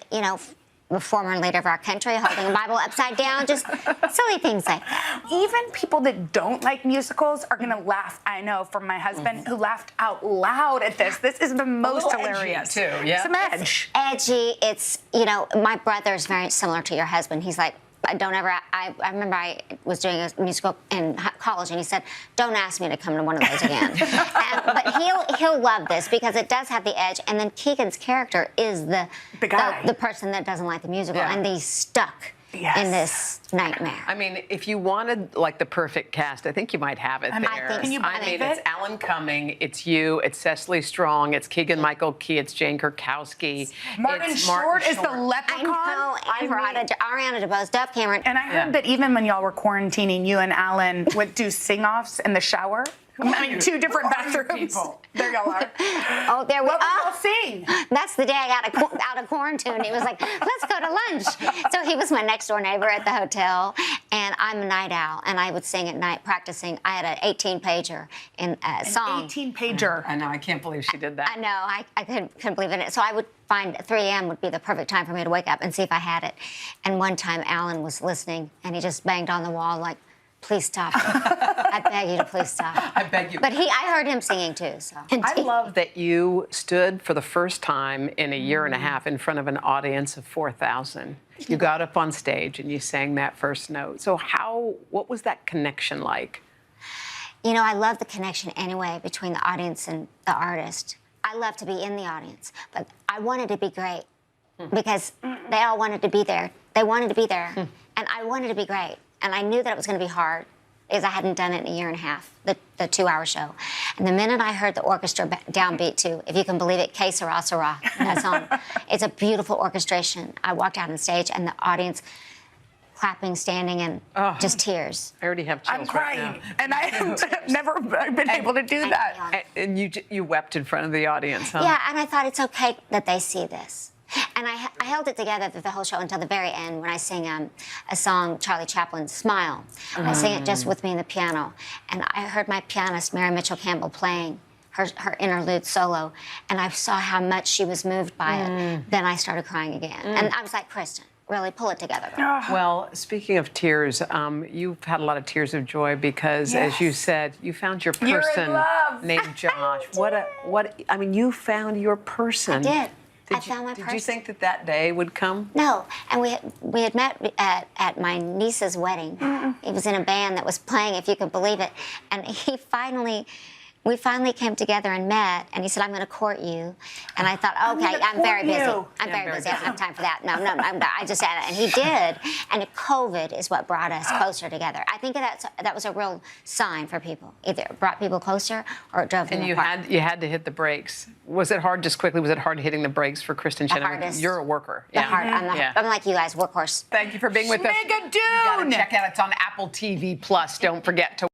the former leader of our country holding a Bible upside down, just silly things like that. Even people that don't like musicals are gonna laugh. I know from my husband who laughed out loud at this. This is the most hilarious. Too, yeah. Some edge. It's edgy. It's, my brother's very similar to your husband. He's like, I remember I was doing a musical in college, and he said, "Don't ask me to come to one of those again." But he'll love this because it does have the edge. And then Keegan's character is the guy, the person that doesn't like the musical, and he's stuck in this nightmare. I mean, if you wanted like the perfect cast, I think you might have it there. Can you believe it's Alan Cumming, it's you, it's Cecily Strong, it's Keegan-Michael Key, it's Jane Kurkowski. Martin Short is the leprechaun. I know, Ariana DeBose, Dove Cameron. And I heard that even when y'all were quarantining, you and Alan would do sing-offs in the shower. I mean, two different bathrooms. There y'all are. Oh, there we are. What would y'all sing? That's the day I got out of quarantine. He was like, let's go to lunch. So he was my next door neighbor at the hotel, and I'm a night owl, and I would sing at night practicing. I had an 18-pager in a song. 18-pager. I know, I can't believe she did that. I know, I couldn't believe it. So I would find 3 a.m. would be the perfect time for me to wake up and see if I had it. And one time Alan was listening, and he just banged on the wall like, "Please stop. I beg you to please stop." I beg you. But I heard him singing too, so. I love that you stood for the first time in a year and a half in front of an audience of 4,000. You got up on stage and you sang that first note. So what was that connection like? I love the connection anyway between the audience and the artist. I love to be in the audience, but I wanted to be great because they all wanted to be there. They wanted to be there, and I wanted to be great. And I knew that it was going to be hard because I hadn't done it in a year and a half, the 2-hour show. And the minute I heard the orchestra downbeat to, if you can believe it, Que Sera Sera, that song, it's a beautiful orchestration. I walked out on stage and the audience clapping, standing, and just tears. I already have chills. I'm crying, and I have never been able to do that. And you wept in front of the audience, huh? Yeah, and I thought it's okay that they see this. And I held it together through the whole show until the very end when I sing a song, Charlie Chaplin's Smile. I sing it just with me and the piano. And I heard my pianist, Mary Mitchell Campbell, playing her interlude solo, and I saw how much she was moved by it. Then I started crying again. And I was like, Kristen, really pull it together, girl. Well, speaking of tears, you've had a lot of tears of joy because, as you said, you found your person named Josh. I mean, you found your person. I did. I found my person. Did you think that day would come? No, and we had met at my niece's wedding. He was in a band that was playing, if you could believe it, and we finally came together and met, and he said, I'm going to court you. And I thought, okay, I'm very busy. I'm very busy. I don't have time for that. No, I just said it. And he did. And COVID is what brought us closer together. I think that was a real sign for people. Either it brought people closer or it drove them apart. And you had to hit the brakes. Was it hard, just quickly, was it hard hitting the brakes for Kristen Chenoweth? Hardest. You're a worker. I'm like you guys, workhorse. Thank you for being with us. Schmigadoon! You gotta check out. It's on Apple TV+. Don't forget to.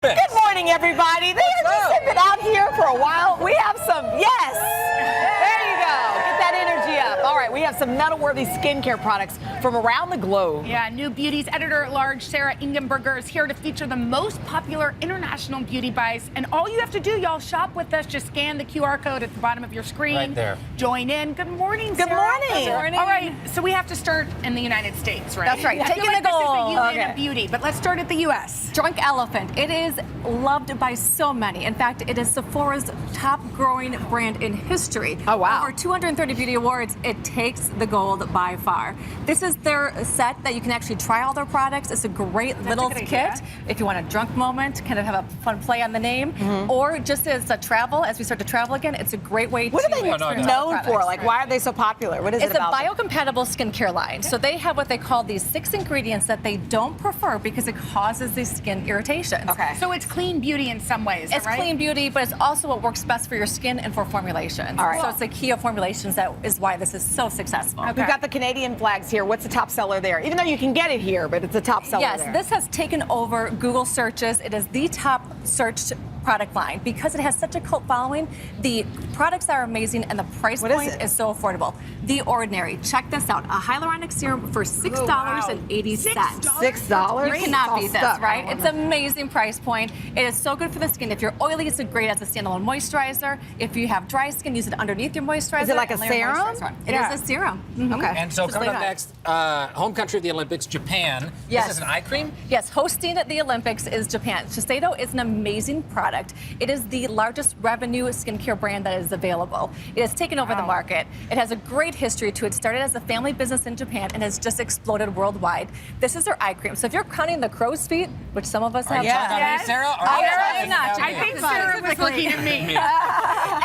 Good morning, everybody. They have been out here for a while. We have some, yes. There you go. Get that energy up. All right, we have some medal-worthy skincare products from around the globe. Yeah, New Beauty's editor-at-large, Sarah Ingenberger, is here to feature the most popular international beauty buys. And all you have to do, y'all, shop with us. Just scan the QR code at the bottom of your screen. Right there. Join in. Good morning, Good Sarah. morning. Good morning. All right, so we have to start in the United States, right? That's right. I feel Taking like the this is goal. the union of beauty, but let's start at the U.S. Drunk Elephant. It is loved by so many. In fact, it is Sephora's top growing brand in history. Oh, wow. Over 230 beauty awards. It takes the gold by far. This is their set that you can actually try all their products. It's a great little kit if you want a drunk moment, kind of have a fun play on the name, or just as a travel, as we start to travel again, it's a great way What to are they known for? Like, why are they so popular? What is it about It's a biocompatible skincare line. So they have what they call these 6 ingredients that they don't prefer because it causes these skin irritations. Okay. So it's clean beauty in some ways, It's right? clean beauty, but it's also what works best for your skin and for formulations. All right. So it's the key of formulations that is why this is so successful. We've got the Canadian flags here. What's the top seller there? Even though you can get it here, but it's a top seller there. Yes, this has taken over Google searches. It is the top searched product line because it has such a cult following. The products are amazing and the price point is so affordable. The Ordinary. Check this out. A hyaluronic serum for $6.80. $6? You cannot beat this, right? It's an amazing price point. It is so good for the skin. If you're oily, it's great as a standalone moisturizer. If you have dry skin, use it underneath your moisturizer. Is it like a serum? It is a serum. Okay. And so coming up next, home country of the Olympics, Japan. Yes. This is an eye cream? Yes, hosting the Olympics is Japan. Shiseido is an amazing product. It is the largest revenue skincare brand that is available. It has taken over the market. It has a great history to it. Started as a family business in Japan and has just exploded worldwide. This is their eye cream. So if you're counting the crow's feet, which some of us have. Yes. Sarah? I think Sarah was looking at me.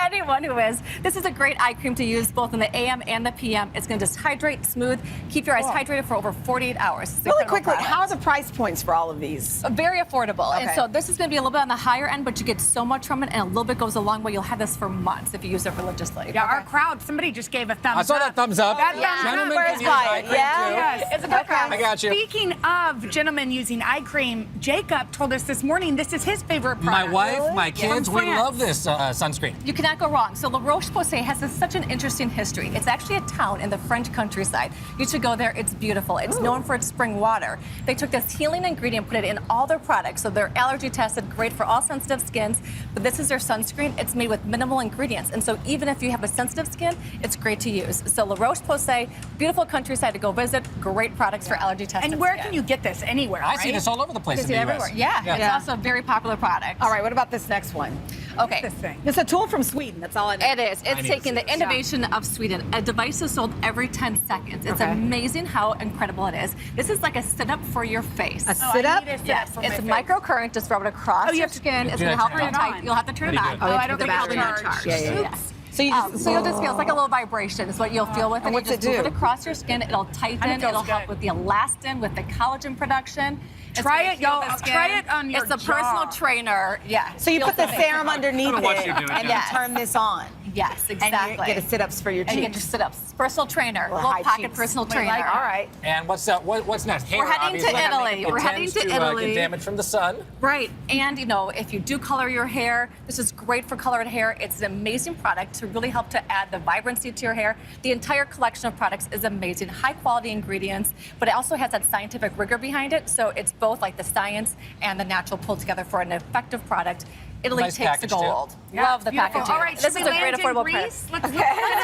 Anyone who is. This is a great eye cream to use both in the AM and the PM. It's going to just hydrate, smooth, keep your eyes hydrated for over 48 hours. Really quickly, how are the price points for all of these? Very affordable. Okay. And so this is going to be a little bit on the higher end, but you get so much from it, and a little bit goes a long way. You'll have this for months if you use it religiously. Yeah, our crowd, somebody just gave a thumbs up. I saw that thumbs up. Gentlemen can use eye cream too. Yes. It's a good I got you. Speaking of gentlemen using eye cream, Jacob told us this morning this is his favorite product. My wife, my kids, From we France. love this sunscreen. You cannot go wrong. So La Roche-Posay has such an interesting history. It's actually a town in the French countryside. You should go there. It's beautiful. It's known for its spring water. They took this healing ingredient, put it in all their products. So they're allergy tested, great for all sensitive skins. But this is their sunscreen. It's made with minimal ingredients. And so even if you have a sensitive skin, it's great to use. So La Roche-Posay, beautiful countryside to go visit. Great products for allergy tested And where skin. can you get this? Anywhere, I see this all over the place in the everywhere. US. Yeah, it's also a very popular product. All right, what about this next one? Okay. This thing. It's a tool from Sweden. That's all I know. It is. It's taking the innovation of Sweden. A device is sold every 10 seconds. It's amazing how incredible it is. This is like a sit-up for your face. A sit-up? Yes. It's a microcurrent. Just rub it across your skin. It's going to help you tight. You'll have to turn it on. I don't think battery it'll charge. Yeah. So you'll just feel it's like a little vibration is what you'll feel with it. And what's you it just do? move it across your skin. It'll tighten. It'll help with the elastin, with the collagen production. Try it, y'all. Try it on your It's a personal trainer. Yeah. So you put the serum underneath what it you're doing, and yeah. then turn this on. Yes, exactly. And you get a sit-ups for your cheeks. And you get your sit-ups. Personal trainer. Or Little high pocket cheeks. personal trainer. All right. And what's next? Hair, We're heading to obviously. Italy. It We're heading tends to Italy. Get damage from the sun. Right. And, if you do color your hair, this is great for colored hair. It's an amazing product to really help to add the vibrancy to your hair. The entire collection of products is amazing. High-quality ingredients, but it also has that scientific rigor behind it. So it's both like the science and the natural pulled together for an effective product. Italy Nice takes the package, too. gold. Yeah, Love the beautiful. packaging. All right, this is a great affordable Greece? price. Let's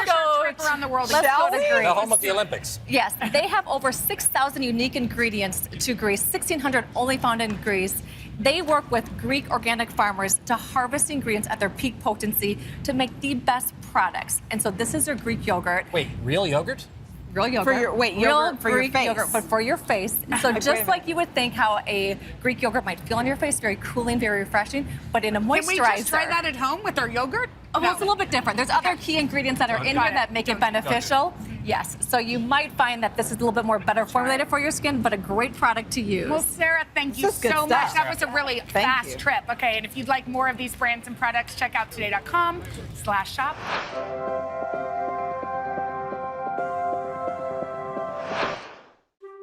go trip around the world. Let's go to Greece. The home of the Olympics. Yes, they have over 6,000 unique ingredients to Greece, 1,600 only found in Greece. They work with Greek organic farmers to harvest ingredients at their peak potency to make the best products. And so this is their Greek yogurt. Wait, real yogurt? Real yogurt. Real yogurt for your Greek face. yogurt, but for your face. So just like you would think how a Greek yogurt might feel on your face, very cooling, very refreshing, but in a moisturizer. Can we just try that at home with our yogurt? Oh, well, it's a little bit different. There's other key ingredients that are in here that make it beneficial. Yes, so you might find that this is a little bit more better formulated for your skin, but a great product to use. Well, Sarah, thank you so much. That was a really fast trip. Okay, and if you'd like more of these brands and products, check out today.com/shop.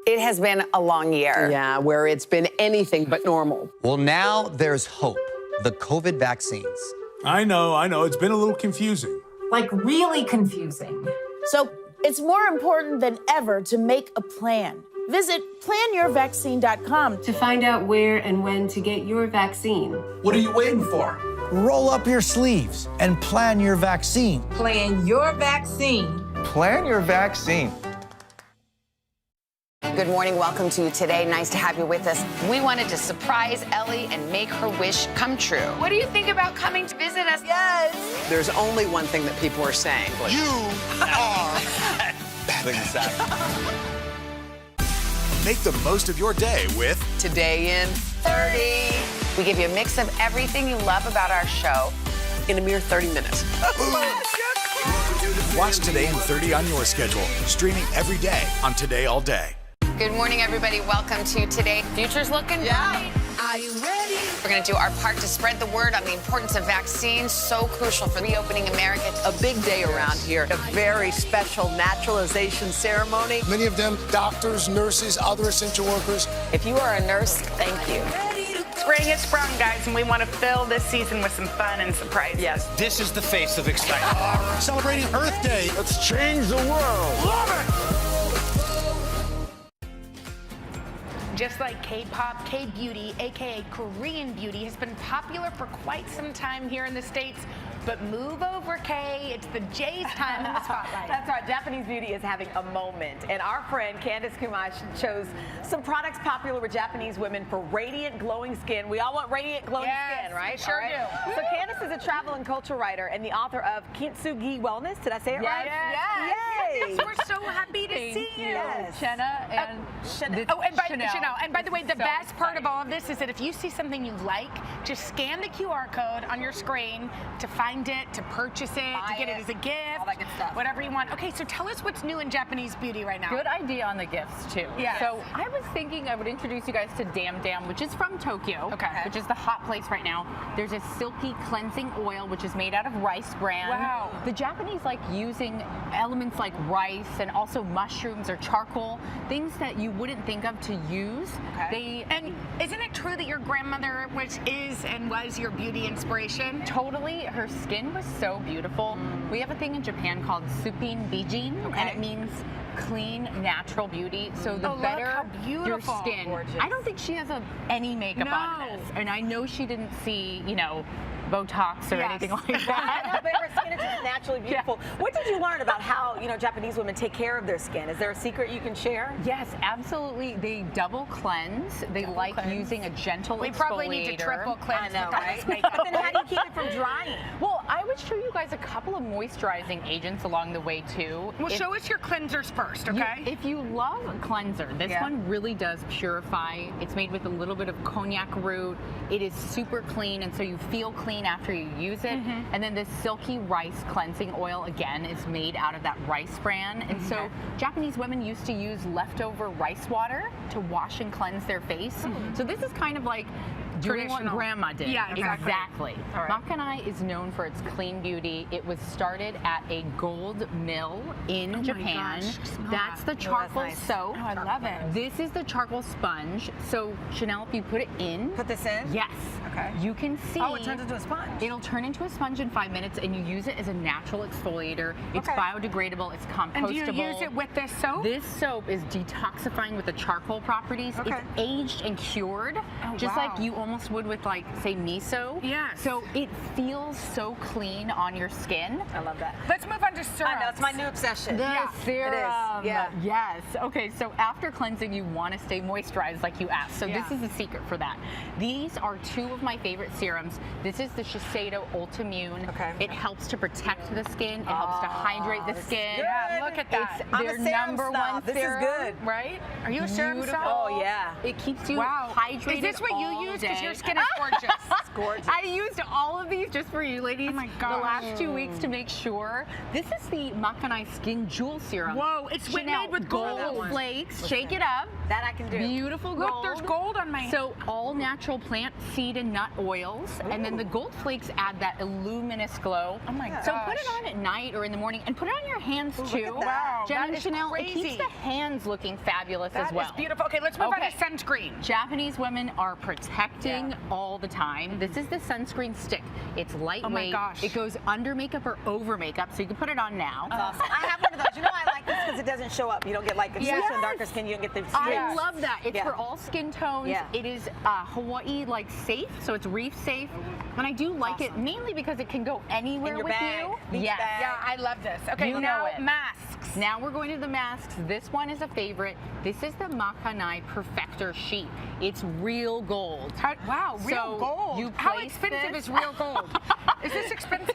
It has been a long year. Yeah, where it's been anything but normal. Well, now there's hope. The COVID vaccines. I know. It's been a little confusing. Like really confusing. So it's more important than ever to make a plan. Visit planyourvaccine.com to find out where and when to get your vaccine. What are you waiting for? Roll up your sleeves and plan your vaccine. Plan your vaccine. Plan your vaccine. Good morning. Welcome to Today. Nice to have you with us. We wanted to surprise Ellie and make her wish come true. What do you think about coming to visit us? Yes. There's only one thing that people are saying. You are Make the most of your day with Today in 30. We give you a mix of everything you love about our show in a mere 30 minutes. Watch Today in 30 on your schedule, streaming every day on Today All Day. Good morning, everybody. Welcome to Today. Future's looking bright. Are you ready? We're going to do our part to spread the word on the importance of vaccines, so crucial for reopening America. A big day around here, a very special naturalization ceremony. Many of them doctors, nurses, other essential workers. If you are a nurse, thank you. Spring has sprung, guys, and we want to fill this season with some fun and surprises. Yes. This is the face of excitement. Celebrating Earth Day. Let's change the world. Love it! Just like K-pop, K-beauty, aka Korean beauty, has been popular for quite some time here in the States. But move over, Kay. It's the J's time in the spotlight. That's right. Japanese beauty is having a moment. And our friend Candace Kumash chose some products popular with Japanese women for radiant, glowing skin. We all want radiant, glowing skin, right? We sure do. So Candace is a travel and culture writer and the author of Kintsugi Wellness. Did I say it right? Yes. Yay. We're so happy to see you. Yes. Chanel and by the way, the best part of all of this is that if you see something you like, just scan the QR code on your screen to find it, to purchase it, to get it as a gift, all that good stuff. whatever you want. Okay, so tell us what's new in Japanese beauty right now. Good idea on the gifts too. Yeah. So I was thinking I would introduce you guys to Dam Dam, which is from Tokyo, which is the hot place right now. There's a silky cleansing oil, which is made out of rice bran. Wow. The Japanese like using elements like rice and also mushrooms or charcoal, things that you wouldn't think of to use. And isn't it true that your grandmother was your beauty inspiration? Totally. Her skin was so beautiful. We have a thing in Japan called Supin Bijin, and it means clean, natural beauty. So the better your skin. Gorgeous. I don't think she has any makeup on this. And I know she didn't see, Botox or anything like that. But her skin is just naturally beautiful. What did you learn about how, Japanese women take care of their skin? Is there a secret you can share? Yes, absolutely. They double cleanse. They using a gentle exfoliator. We probably need to triple cleanse. I know, right? But then how do you keep it from drying? Well, I would show you guys a couple of moisturizing agents along the way too. Well, show us your cleansers first, okay? If you love a cleanser, this one really does purify. It's made with a little bit of cognac root. It is super clean, and so you feel clean after you use it. And then this silky rice cleansing oil, again, is made out of that rice bran. And so Japanese women used to use leftover rice water to wash and cleanse their face. So this is kind of like doing what grandma did. Yeah, exactly. All right. Makanai is known for its clean beauty. It was started at a gold mill in Japan. That's the charcoal soap. Oh, I love it. This is the charcoal sponge. So Chanel, if you put it in. Put this in? Yes. Okay. You can see. Oh, it turns into a sponge. It'll turn into a sponge in 5 minutes, and you use it as a natural exfoliator. It's biodegradable. It's compostable. And do you use it with this soap? This soap is detoxifying with the charcoal properties. It's aged and cured, just like you almost would with, like, say, miso. Yes. So it feels so clean on your skin. I love that. Let's move on to serums. I know, it's my new obsession. The serum. It is. Yeah. Yes. Okay, so after cleansing, you want to stay moisturized like you asked. So this is the secret for that. These are two of my favorite serums. This is the Shiseido Ultimune. It helps to protect the skin. It helps to hydrate the skin. Yeah, look at that. It's their number one This serum, is good. right? Are you a serum Beautiful. snob? Oh, yeah. It keeps you Wow. hydrated. Is this what you use? Because day. your skin is gorgeous. It's gorgeous. I used all of these just for you, ladies. Oh my The gosh. last 2 weeks to make sure. This is the Makanai Skin Jewel Serum. Whoa, it's Chanel, made with gold gold. flakes. Shake it up. That I can do. Beautiful Look, gold. there's gold on my. So all natural plant, seed, and nut oils, and then the gold flakes add that luminous glow. Oh my gosh. So put it on at night or in the morning, and put it on your hands too. Wow, Jen that and is Chanel, it crazy. keeps the hands looking fabulous as well. That is beautiful. Okay, let's move on to sunscreen. Japanese women are protecting all the time. This is the sunscreen stick. It's lightweight. Oh my gosh. It goes under makeup or over makeup, so you can put it on now. Awesome. I have one of those. You know, I like this because it doesn't show up. You don't get like if you're in darker skin, you don't get the streaks. I love that. It's for all skin tones. Yeah. It is Hawaii like safe, so it's reef safe. And I do like it mainly because it can go anywhere In your with bag. you. Beach Yes. bag. Yeah, I love this. Okay, You now know it. masks. Now we're going to the masks. This one is a favorite. This is the Makanai Perfector Sheet. It's real gold. Wow, real So gold. you How place expensive this- is real gold? Is this expensive?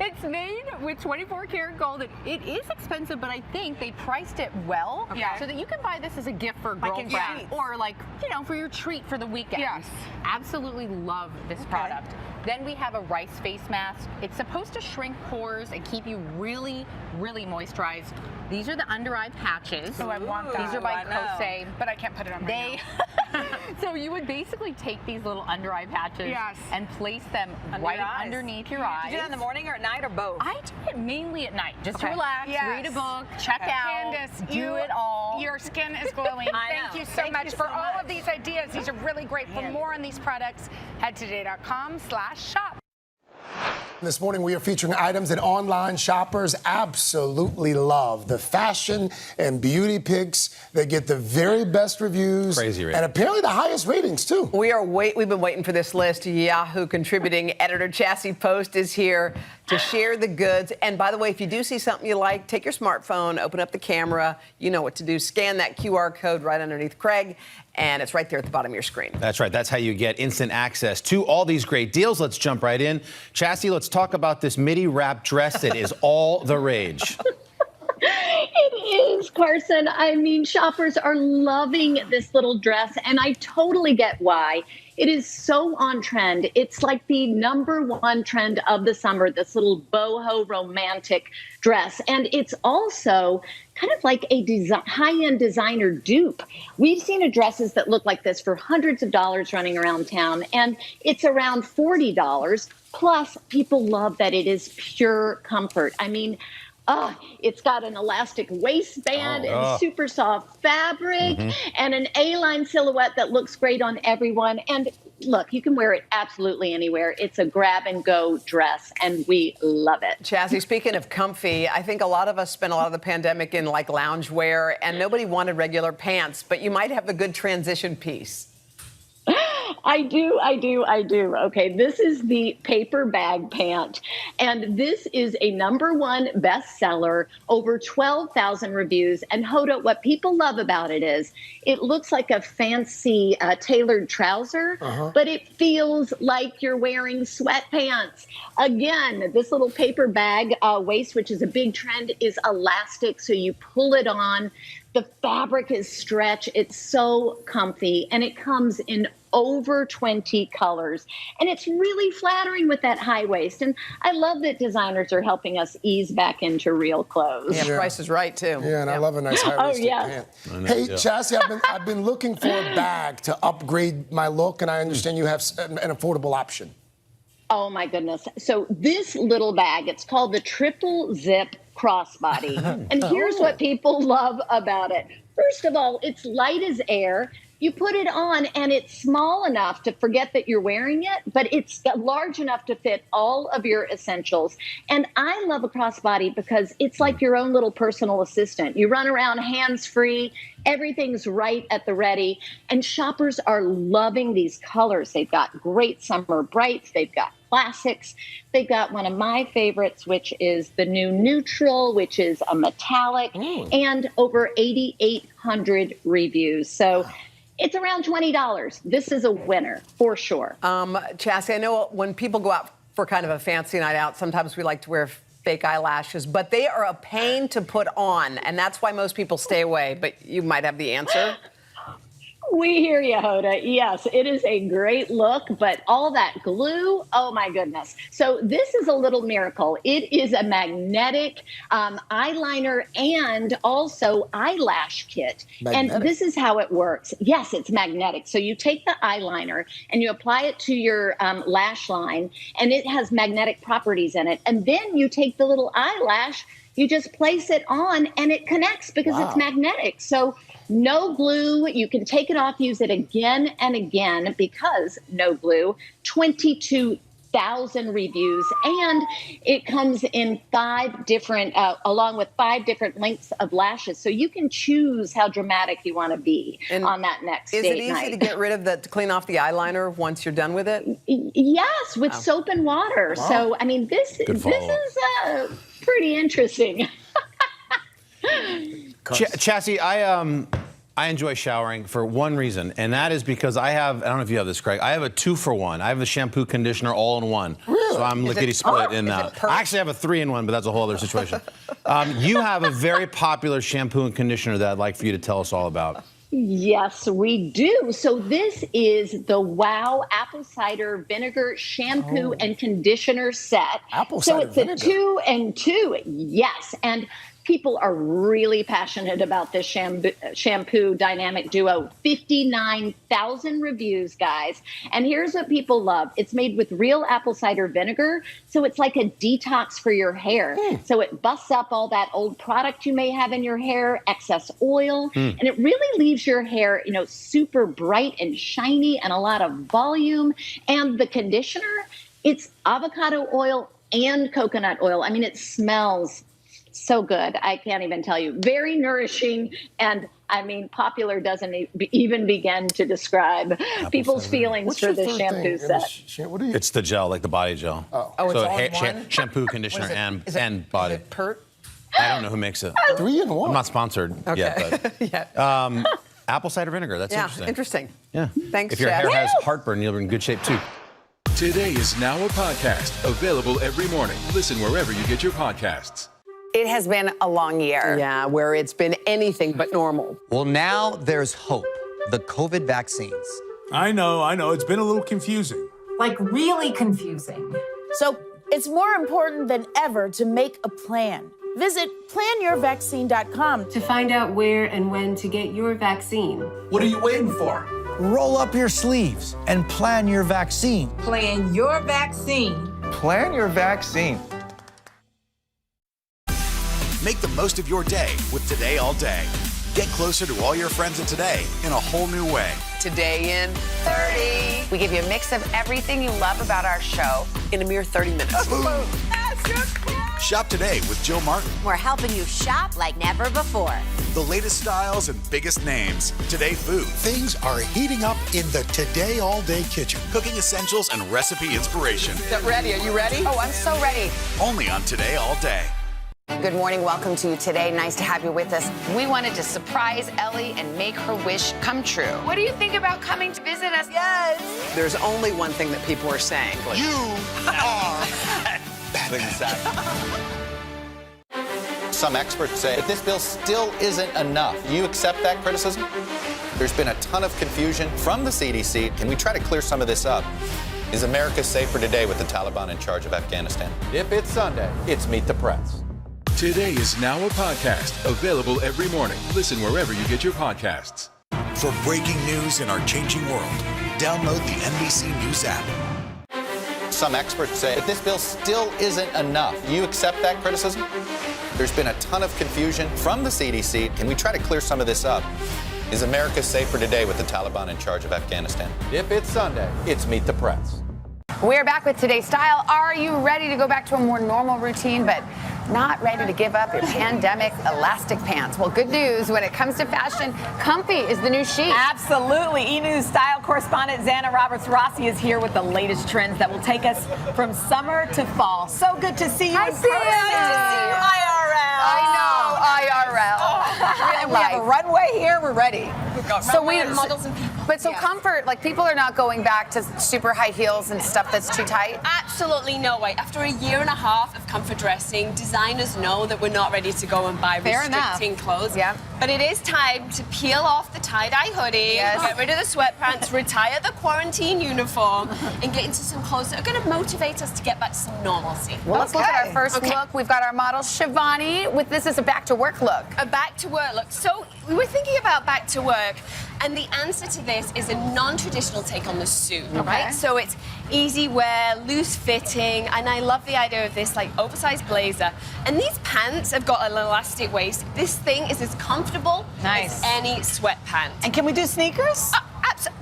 It's made with 24 karat gold. It is expensive, but I think they priced it well so that you can buy this as a gift for a Like in girlfriend sheets. or like, you know, for your treat for the weekend. Yes. Absolutely love this product. Then we have a rice face mask. It's supposed to shrink pores and keep you really, really moisturized. These are the under eye patches. Oh, I want that. These are by I know. Kosei. But I can't put it on right now. So you would basically take these little under eye patches and place them right underneath your eyes. Do you do that in the morning or at night or both? I do it mainly at night, just to Okay. relax, Yes. read a book, check out, Candace, do it all. Your skin is glowing. I Thank know. you so Thank much you for so all much. of these ideas. These are really great. For more on these products, head to today.com/shop. This morning, we are featuring items that online shoppers absolutely love. The fashion and beauty picks that get the very best reviews. Crazy rating. And apparently the highest ratings, too. We've been waiting for this list. Yahoo contributing editor Chassie Post is here to share the goods. And by the way, if you do see something you like, take your smartphone, open up the camera. You know what to do. Scan that QR code right underneath Craig, and it's right there at the bottom of your screen. That's right. That's how you get instant access to all these great deals. Let's jump right in. Chassie, let's talk about this midi wrap dress that is all the rage. It is, Carson. I mean, shoppers are loving this little dress, and I totally get why. It is so on trend. It's like the #1 trend of the summer, this little boho romantic dress. And it's also kind of like a high-end designer dupe. We've seen dresses that look like this for hundreds of dollars running around town, and it's around $40. Plus, people love that it is pure comfort. I mean, it's got an elastic waistband and super soft fabric and an A-line silhouette that looks great on everyone. And look, you can wear it absolutely anywhere. It's a grab-and-go dress, and we love it. Chassie, speaking of comfy, I think a lot of us spent a lot of the pandemic in like loungewear, and nobody wanted regular pants, but you might have a good transition piece. I do. Okay, this is the paper bag pant, and this is a #1 bestseller, over 12,000 reviews. And Hoda, what people love about it is it looks like a fancy tailored trouser, but it feels like you're wearing sweatpants. Again, this little paper bag waist, which is a big trend, is elastic, so you pull it on. The fabric is stretch. It's so comfy, and it comes in over 20 colors. And it's really flattering with that high waist. And I love that designers are helping us ease back into real clothes. Yeah, price is right, too. Yeah, and I love a nice high-waisted pant. Hey, Chassie, I've been looking for a bag to upgrade my look, and I understand you have an affordable option. Oh, my goodness. So this little bag, it's called the Triple Zip Crossbody. And here's what people love about it. First of all, it's light as air. You put it on and it's small enough to forget that you're wearing it, but it's large enough to fit all of your essentials. And I love a crossbody because it's like your own little personal assistant. You run around hands-free, everything's right at the ready, and shoppers are loving these colors. They've got great summer brights, they've got classics. They've got one of my favorites, which is the new neutral, which is a metallic, and over 8,800 reviews. So it's around $20. This is a winner for sure. Chassie, I know when people go out for kind of a fancy night out, sometimes we like to wear fake eyelashes, but they are a pain to put on, and that's why most people stay away. But you might have the answer. We hear you, Hoda. Yes, it is a great look, but all that glue, oh my goodness. So this is a little miracle. It is a magnetic eyeliner and also eyelash kit. Magnetic. And this is how it works. Yes, it's magnetic. So you take the eyeliner and you apply it to your lash line, and it has magnetic properties in it. And then you take the little eyelash, you just place it on, and it connects because it's magnetic. So no glue. You can take it off, use it again and again because no glue. 22,000 reviews, and it comes in 5 different, along with 5 different lengths of lashes. So you can choose how dramatic you want to be on that next date night. Is it easy to get rid of to clean off the eyeliner once you're done with it? Yes, with soap and water. Wow. So I mean, this is pretty interesting. Chassie, I enjoy showering for one reason, and that is because I don't know if you have this, Craig, I have a 2-for-1. I have a shampoo, conditioner, all in one. Really? So I'm lickety split in that. I actually have a 3-in-1, but that's a whole other situation. You have a very popular shampoo and conditioner that I'd like for you to tell us all about. Yes, we do. So this is the Wow Apple Cider Vinegar Shampoo and Conditioner Set. Apple cider vinegar. So it's a 2 and 2. Yes. And people are really passionate about this shampoo dynamic duo. 59,000 reviews, guys. And here's what people love. It's made with real apple cider vinegar, so it's like a detox for your hair. So it busts up all that old product you may have in your hair, excess oil, and it really leaves your hair, super bright and shiny and a lot of volume. And the conditioner, it's avocado oil and coconut oil. I mean, it smells so good. I can't even tell you. Very nourishing. And I mean, popular doesn't even begin to describe people's feelings for this shampoo set. It's the gel, like the body gel. Oh, so it's all in one? shampoo, conditioner, and body. Is it Pert? I don't know who makes it. 3-in-1. I'm not sponsored yet, but apple cider vinegar. That's interesting. Yeah. Thanks, If your hair Jeff. has heartburn, you'll be in good shape too. Today is now a podcast available every morning. Listen wherever you get your podcasts. It has been a long year. Yeah, where it's been anything but normal. Well, now there's hope. The COVID vaccines. I know. It's been a little confusing. Like really confusing. So it's more important than ever to make a plan. Visit planyourvaccine.com to find out where and when to get your vaccine. What are you waiting for? Roll up your sleeves and plan your vaccine. Plan your vaccine. Plan your vaccine. Make the most of your day with Today All Day. Get closer to all your friends in today in a whole new way. Today in 30. We give you a mix of everything you love about our show in a mere 30 minutes. Shop today with Jill Martin. We're helping you shop like never before. The latest styles and biggest names. Today food. Things are heating up in the Today All Day kitchen. Cooking essentials and recipe inspiration. Get ready. Are you ready? Oh, I'm so ready. Only on Today All Day. Good morning. Welcome to Today. Nice to have you with us. We wanted to surprise Ellie and make her wish come true. What do you think about coming to visit us? Yes. There's only one thing that people are saying. You are Big sack. Some experts say that this bill still isn't enough. Do you accept that criticism? There's been a ton of confusion from the CDC. Can we try to clear some of this up? Is America safer today with the Taliban in charge of Afghanistan? If it's Sunday, it's Meet the Press. Today is now a podcast available every morning. Listen wherever you get your podcasts. For breaking news in our changing world, download the NBC News app. Some experts say that this bill still isn't enough. Do you accept that criticism? There's been a ton of confusion from the CDC. Can we try to clear some of this up? Is America safer today with the Taliban in charge of Afghanistan? If it's Sunday, it's Meet the Press. We're back with Today's Style. Are you ready to go back to a more normal routine, but not ready to give up your pandemic elastic pants? Well, good news when it comes to fashion, comfy is the new chic. Absolutely. E-News style correspondent Xana Roberts-Rossi is here with the latest trends that will take us from summer to fall. So good to see you. I see you. Good to see you IRL. I know, IRL. We have a runway here. We're ready. We've got runway and models and people. But so comfort, like people are not going back to super high heels and stuff that's too tight? Absolutely no way. After a year and a half of comfort dressing, designers know that we're not ready to go and buy restricting clothes. Yeah. But it is time to peel off the tie-dye hoodie, get rid of the sweatpants, retire the quarantine uniform, and get into some clothes that are going to motivate us to get back to some normalcy. Well, let's look at our first look. We've got our model Shivani with this is a back to work look. A back to work look. So we were thinking about back to work, and the answer to this is a non-traditional take on the suit, right? So it's easy wear, loose fitting, and I love the idea of this like oversized blazer. And these pants have got an elastic waist. This thing is as comfortable as any sweatpant. And can we do sneakers?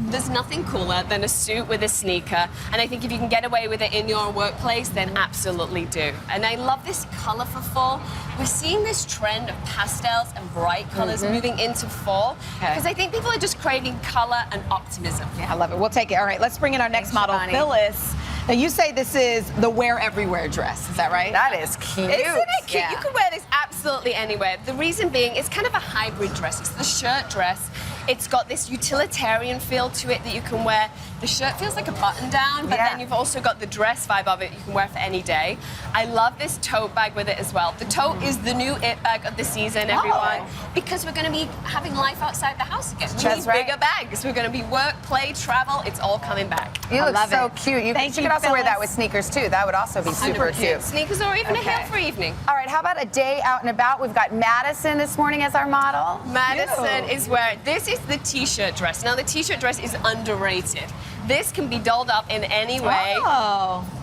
There's nothing cooler than a suit with a sneaker, and I think if you can get away with it in your workplace, then absolutely do. And I love this color for fall. We're seeing this trend of pastels and bright colors moving into fall because I think people are just craving color and optimism. Yeah, I love it. We'll take it. All right, let's bring in our next model, Phyllis. Now, you say this is the wear everywhere dress. Is that right? That is cute. Isn't it cute? You can wear this absolutely anywhere. The reason being, it's kind of a hybrid dress. It's the shirt dress. It's got this utilitarian feel to it that you can wear. The shirt feels like a button down, but then you've also got the dress vibe of it you can wear for any day. I love this tote bag with it as well. The tote is the new it bag of the season, everyone, because we're going to be having life outside the house again. We need bigger bags. We're going to be work, play, travel. It's all coming back. You look so cute. You could also wear that with sneakers too. That would also be super cute. Sneakers or even a heel for evening. All right, how about a day out and about? We've got Madison this morning as our model. Madison is wearing, this is the t-shirt dress. Now the t-shirt dress is underrated. This can be dolled up in any way.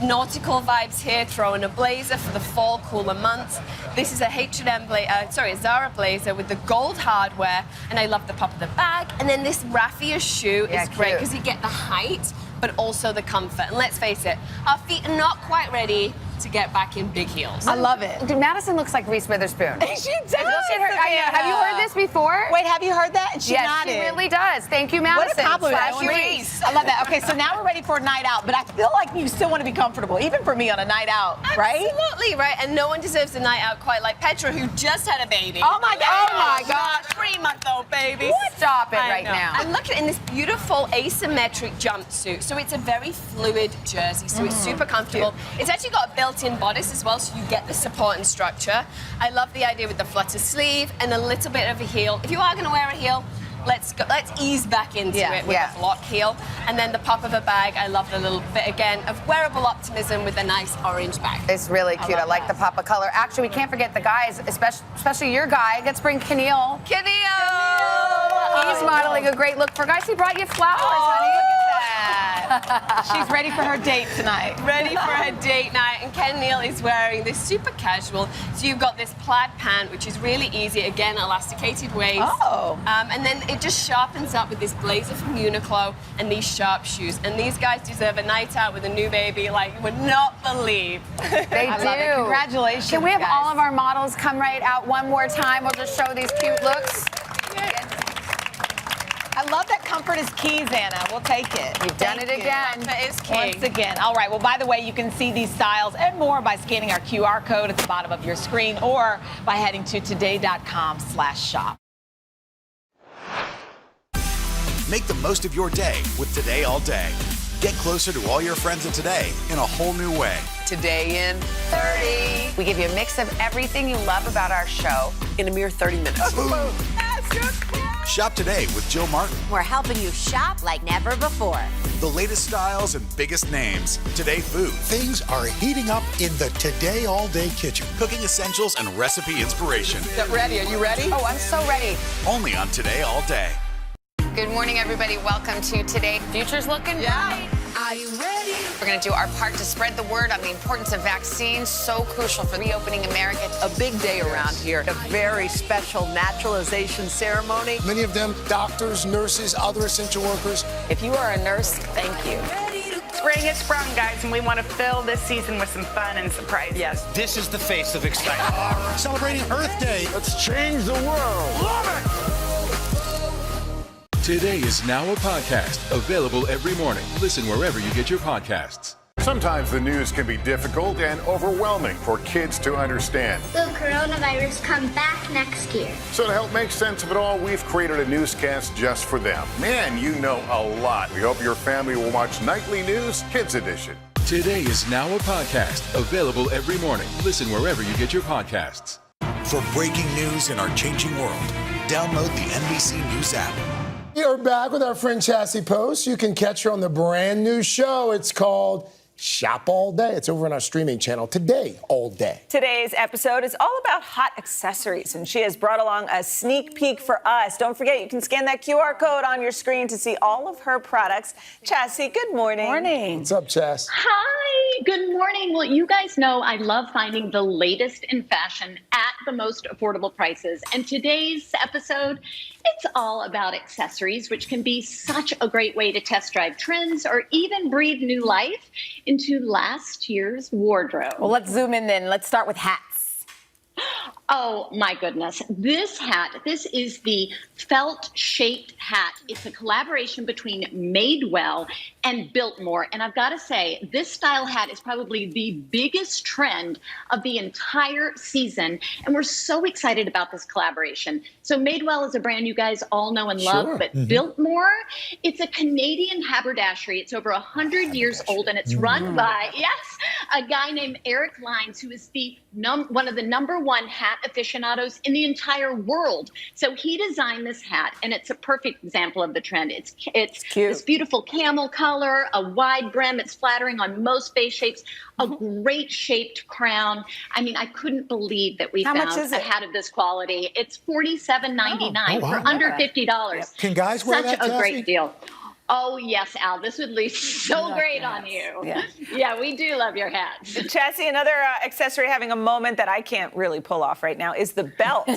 Nautical vibes here, throw in a blazer for the fall cooler months. This is a a Zara blazer with the gold hardware, and I love the pop of the bag. And then this raffia shoe is great because you get the height, but also the comfort. And let's face it, our feet are not quite ready to get back in big heels. I love it. Dude, Madison looks like Reese Witherspoon. She does. Have you heard this before? Wait, have you heard that? She yes, nodded. she really does. Thank you, Madison. What a compliment. Reese. I love that. Okay, so now we're ready for a night out, but I feel like you still want to be comfortable, even for me on a night out, right? Absolutely, right. And no one deserves a night out quite like Petra, who just had a baby. Oh my God. Oh my God. 3-month-old baby. Stop it right now. And look at it in this beautiful asymmetric jumpsuit. So it's a very fluid jersey, so it's super comfortable. It's actually got a built-in bodice as well, so you get the support and structure. I love the idea with the flutter sleeve and a little bit of a heel. If you are going to wear a heel, let's ease back into it with a block heel. And then the pop of a bag, I love the little bit, again, of wearable optimism with a nice orange bag. It's really cute. I like the pop of color. Actually, we can't forget the guys, especially your guy. Let's bring Keneal. He's modeling a great look for guys. He brought you flowers, honey. Look at that. She's ready for her date tonight. Ready for her date night. And Keneal is wearing this super casual. So you've got this plaid pant, which is really easy. Again, elasticated waist. And then it just sharpens up with this blazer from Uniqlo and these sharp shoes. And these guys deserve a night out with a new baby like you would not believe. They do. Love it. Congratulations, Can we have guys. all of our models come right out one more time? We'll just show these cute looks. I love that comfort is key, Xana. We'll take it. You've done it again. Comfort is key. Once again. All right. Well, by the way, you can see these styles and more by scanning our QR code at the bottom of your screen or by heading to today.com/shop. Make the most of your day with Today All Day. Get closer to all your friends of today in a whole new way. Today in 30. We give you a mix of everything you love about our show in a mere 30 minutes. Shop today with Jill Martin. We're helping you shop like never before. The latest styles and biggest names. Today food. Things are heating up in the Today All Day kitchen. Cooking essentials and recipe inspiration. Get ready. Are you ready? Oh, I'm so ready. Only on Today All Day. Good morning, everybody. Welcome to Today. Future's looking bright. Are you ready? We're going to do our part to spread the word on the importance of vaccines, so crucial for reopening America. A big day around here. A very special naturalization ceremony. Many of them doctors, nurses, other essential workers. If you are a nurse, thank you. Spring has sprung, guys, and we want to fill this season with some fun and surprises. Yes. This is the face of excitement. Celebrating Earth Day. Let's change the world. Love it! Today is now a podcast, available every morning. Listen wherever you get your podcasts. Sometimes the news can be difficult and overwhelming for kids to understand. Will coronavirus come back next year? So to help make sense of it all, we've created a newscast just for them. Man, you know a lot. We hope your family will watch Nightly News Kids Edition. Today is now a podcast, available every morning. Listen wherever you get your podcasts. For breaking news in our changing world, download the NBC News app. We are back with our friend Chassie Post. You can catch her on the brand new show. It's called Shop All Day. It's over on our streaming channel Today All Day. Today's episode is all about hot accessories, and she has brought along a sneak peek for us. Don't forget, you can scan that QR code on your screen to see all of her products. Chassie, good morning. Morning. What's up, Chass? Hi, good morning. Well, you guys know I love finding the latest in fashion at the most affordable prices. And today's episode, it's all about accessories, which can be such a great way to test drive trends or even breathe new life into last year's wardrobe. Well, let's zoom in then. Let's start with hats. Oh my goodness. This hat, this is the felt shaped hat. It's a collaboration between Madewell and Biltmore. And I've got to say, this style hat is probably the biggest trend of the entire season. And we're so excited about this collaboration. So Madewell is a brand you guys all know and love, but Biltmore, it's a Canadian haberdashery. It's over 100 years old, and it's run by, a guy named Eric Lines, who is the one of the #1 hat aficionados in the entire world. So he designed this hat, and it's a perfect example of the trend. It's cute. This beautiful camel color, a wide brim. It's flattering on most face shapes, a great shaped crown. I mean, I couldn't believe that we found a hat of this quality. It's $47.99 for under $50. Can guys wear that, Such a Chassie? great deal. Oh, yes, Al. This would look so great on you. Yeah, we do love your hats. Chassie, another accessory having a moment that I can't really pull off right now is the belt.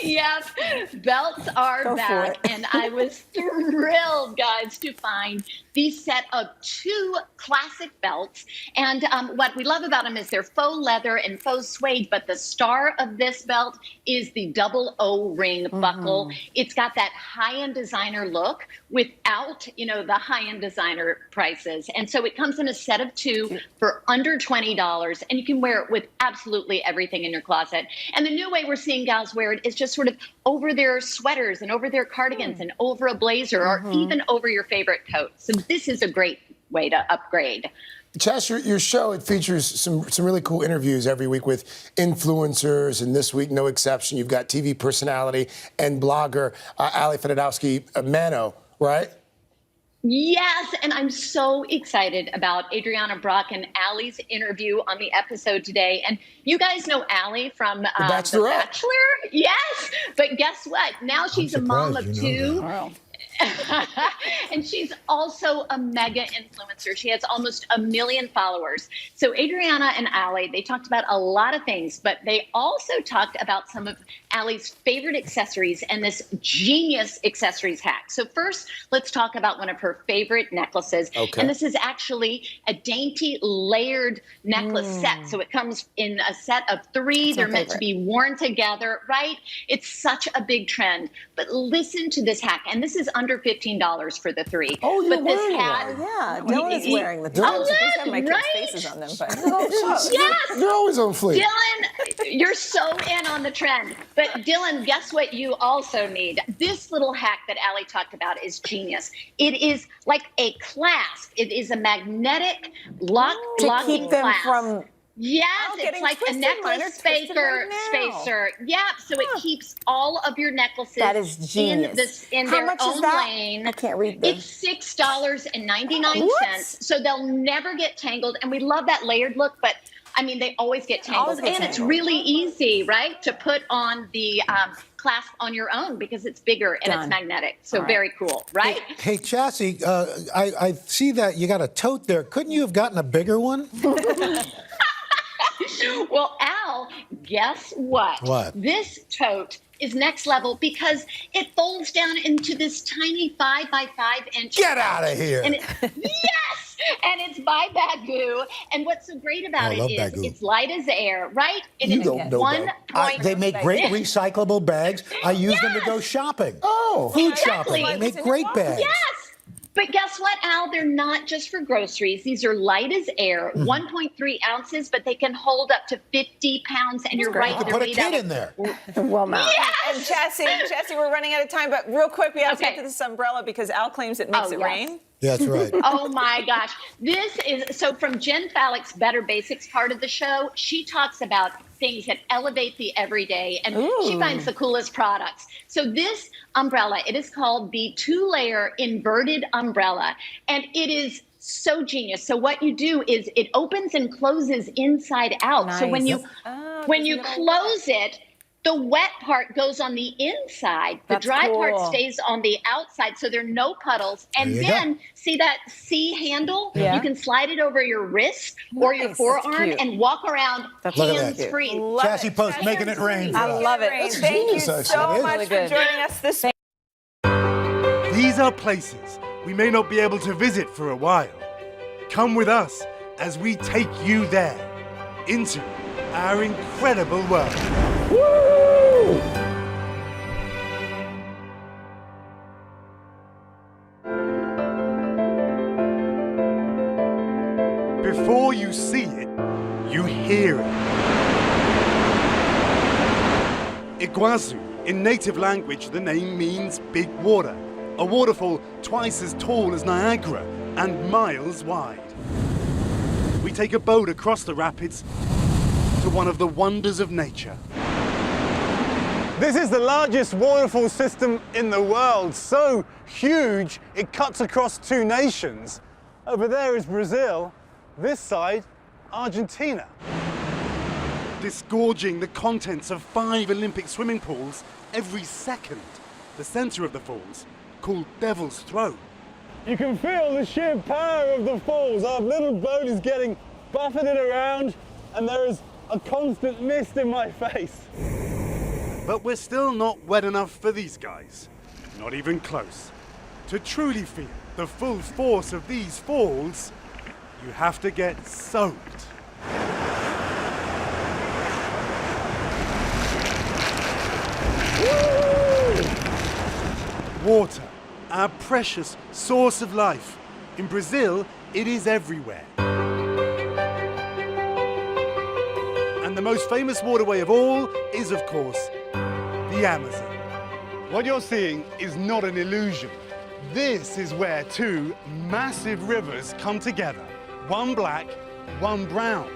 Yes, belts are back, and I was thrilled, guys, to find these set of 2 classic belts. And what we love about them is they're faux leather and faux suede, but the star of this belt is the double O-ring buckle. It's got that high-end designer look without, the high-end designer prices. And so it comes in a set of 2 for under $20, and you can wear it with absolutely everything in your closet. And the new way we're seeing gals wear it is just sort of over their sweaters and over their cardigans and over a blazer or even over your favorite coat. So this is a great way to upgrade. Chas, your show, it features some really cool interviews every week with influencers, and this week, no exception. You've got TV personality and blogger Ali Fedotowsky-Mano, right? Yes, and I'm so excited about Adriana Brock and Allie's interview on the episode today. And you guys know Allie from The Bachelor? Yes, but guess what? Now she's a mom of 2. And she's also a mega influencer. She has almost 1 million followers. So Adriana and Allie, they talked about a lot of things, but they also talked about some of Allie's favorite accessories and this genius accessories hack. So first, let's talk about one of her favorite necklaces. Okay. And this is actually a dainty layered necklace set. So it comes in a set of 3. They're meant to be worn together, right? It's such a big trend. But listen to this hack. And this is under $15 for the 3. Oh, you're but this wearing hat, one. Yeah, Dylan is wearing the Oh, toes. These have look, my kids' right? faces on them, but Yes. They're always on fleek. Dylan, you're so in on the trend. But Dylan, guess what you also need? This little hack that Allie talked about is genius. It is like a clasp. It is a magnetic to keep them clasp. from. Yes, Oh, it's getting like twisted. a Mine are necklace twisted right now. spacer. Yeah, so it keeps all of your necklaces That is genius. in How their much is own that? lane. I can't read this. It's $6.99. What? So they'll never get tangled. And we love that layered look, but I mean, they always get tangled. Always get It's tangled. really easy, right, to put on the clasp on your own because it's bigger and it's magnetic. So very cool, right? Hey, Chassie, I see that you got a tote there. Couldn't you have gotten a bigger one? Well, Al, guess what? What? This tote is next level because it folds down into this tiny 5 by 5 inch. Get out of here. And yes! And it's by Bagoo. And what's so great about I it love is Bagoo. it's light as air, right? And You it's don't know that. They make great recyclable bags. I use them to go shopping. Oh, food Exactly. shopping. They make great bags. Yes! But guess what, Al? They're not just for groceries. These are light as air, 1.3 ounces, but they can hold up to 50 pounds. And you're right, You could they're put a made kid out of in there. Well, now. Yes! And Chassie, we're running out of time, but real quick, we have to Okay. get to this umbrella because Al claims it makes it yes. rain. That's right. Oh my gosh. This is so from Jen Fallick's Better Basics part of the show, she talks about things that elevate the everyday and she finds the coolest products. So this umbrella, it is called the 2-layer inverted umbrella and it is so genius. So what you do is it opens and closes inside out. So when you close it, the wet part goes on the inside. The dry part stays on the outside, so there are no puddles. And then, see that C handle? Yeah. You can slide it over your wrist or your forearm and walk around hands-free. Chassie Post making it rain. I love it. That's Thank you genius, so actually. much for joining us this These are places we may not be able to visit for a while. Come with us as we take you there, into our incredible world. Before you see it, you hear it. Iguazu, in native language, the name means big water. A waterfall twice as tall as Niagara and miles wide. We take a boat across the rapids to one of the wonders of nature. This is the largest waterfall system in the world, so huge it cuts across 2 nations. Over there is Brazil, this side, Argentina. Disgorging the contents of 5 Olympic swimming pools every second. The center of the falls, called Devil's Throat. You can feel the sheer power of the falls. Our little boat is getting buffeted around and there is a constant mist in my face. But we're still not wet enough for these guys. Not even close. To truly feel the full force of these falls, you have to get soaked. Water, our precious source of life. In Brazil, it is everywhere. And the most famous waterway of all is, of course, the Amazon. What you're seeing is not an illusion. This is where 2 massive rivers come together. One black, one brown.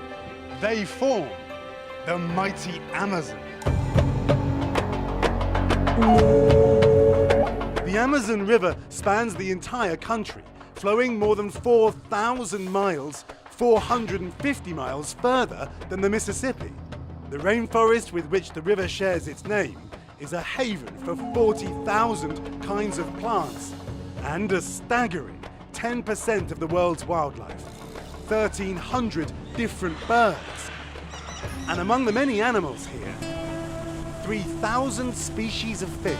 They form the mighty Amazon. The Amazon River spans the entire country, flowing more than 4,000 miles, 450 miles further than the Mississippi. The rainforest with which the river shares its name is a haven for 40,000 kinds of plants and a staggering 10% of the world's wildlife, 1,300 different birds. And among the many animals here, 3,000 species of fish.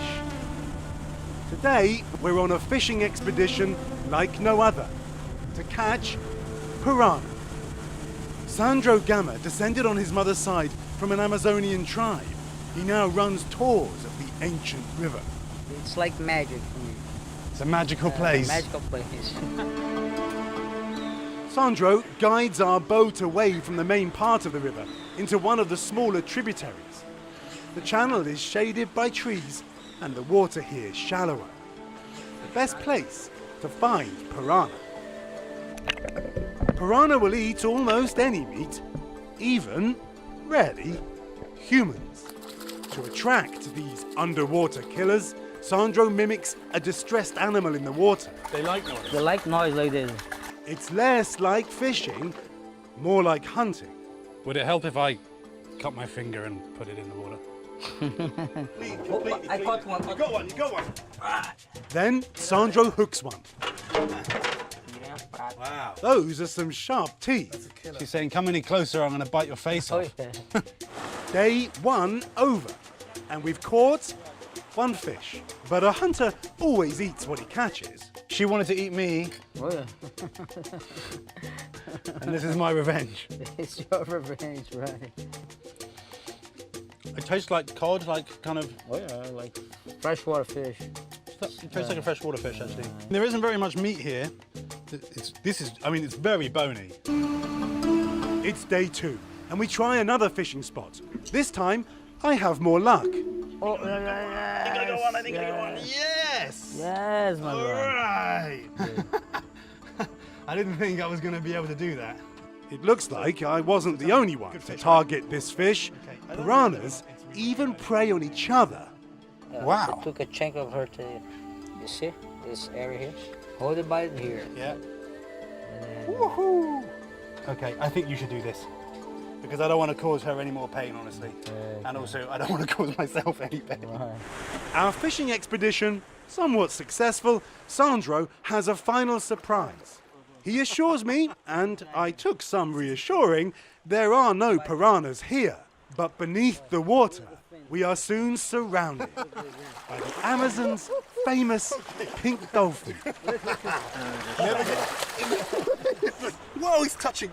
Today, we're on a fishing expedition like no other, to catch piranha. Sandro Gama descended on his mother's side from an Amazonian tribe. He now runs tours of the ancient river. It's like magic for me. It's a magical place. Magical place. Sandro guides our boat away from the main part of the river into one of the smaller tributaries. The channel is shaded by trees and the water here shallower. The best place to find piranha. Piranha will eat almost any meat, even, rarely, humans. To attract these underwater killers, Sandro mimics a distressed animal in the water. They like noise. They like noise like this. It's less like fishing, more like hunting. Would it help if I cut my finger and put it in the water? I caught one. You got one. Then Sandro hooks one. Wow. Those are some sharp teeth. She's saying, come any closer, I'm going to bite your face off. Day 1 over, and we've caught one fish. But a hunter always eats what he catches. She wanted to eat me, Oh, yeah. and this is my revenge. It's your revenge, right? It tastes like cod, like kind of... Oh, yeah, like freshwater fish. It tastes like a freshwater fish, actually. There isn't very much meat here. It's very bony. It's day 2, and we try another fishing spot. This time, I have more luck. Oh, yeah. I think I got one. Yes! Yes, my All lord. right. I didn't think I was going to be able to do that. It looks like I wasn't the only one to target this fish. Piranhas even prey on each other. I took a chunk of her tail. You see this area here? Hold it by here. Yeah. Woohoo! Okay, I think you should do this. Because I don't want to cause her any more pain, honestly. And also, I don't want to cause myself any pain. Our fishing expedition, somewhat successful, Sandro has a final surprise. He assures me, and I took some reassuring, there are no piranhas here. But beneath the water, we are soon surrounded by the Amazon's famous pink dolphin. Whoa, he's touching.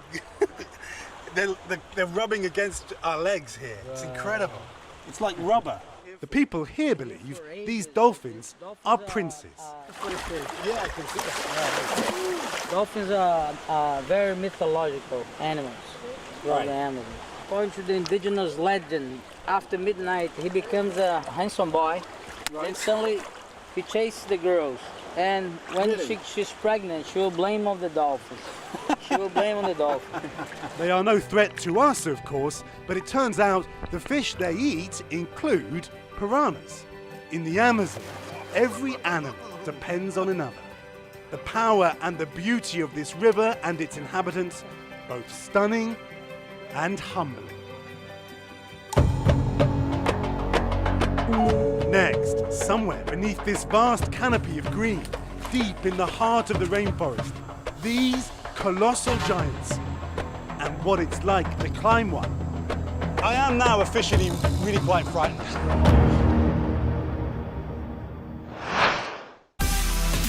They're rubbing against our legs here. It's incredible. It's like rubber. The people here believe these dolphins are princes. Yeah, I can see that. Dolphins are very mythological animals throughout the Amazon. According to the indigenous legend, after midnight he becomes a handsome boy, and suddenly he chases the girls. And when she's pregnant, she will blame on the dolphins. She will blame on the dolphins. They are no threat to us, of course, but it turns out the fish they eat include piranhas. In the Amazon, every animal depends on another. The power and the beauty of this river and its inhabitants, both stunning and humbling. Next, somewhere beneath this vast canopy of green, deep in the heart of the rainforest, these colossal giants, and what it's like to climb one. I am now officially really quite frightened.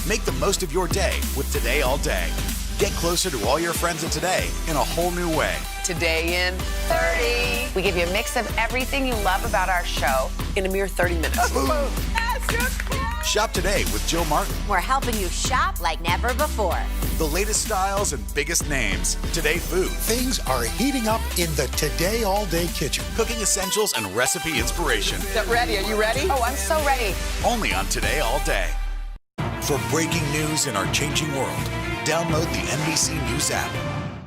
Make the most of your day with Today All Day. Get closer to all your friends at Today in a whole new way. Today in 30. We give you a mix of everything you love about our show in a mere 30 minutes. Shop today with Jill Martin. We're helping you shop like never before. The latest styles and biggest names. Today food. Things are heating up in the Today All Day kitchen. Cooking essentials and recipe inspiration. Get ready. Are you ready? Oh, I'm so ready. Only on Today All Day. For breaking news in our changing world, download the NBC News app.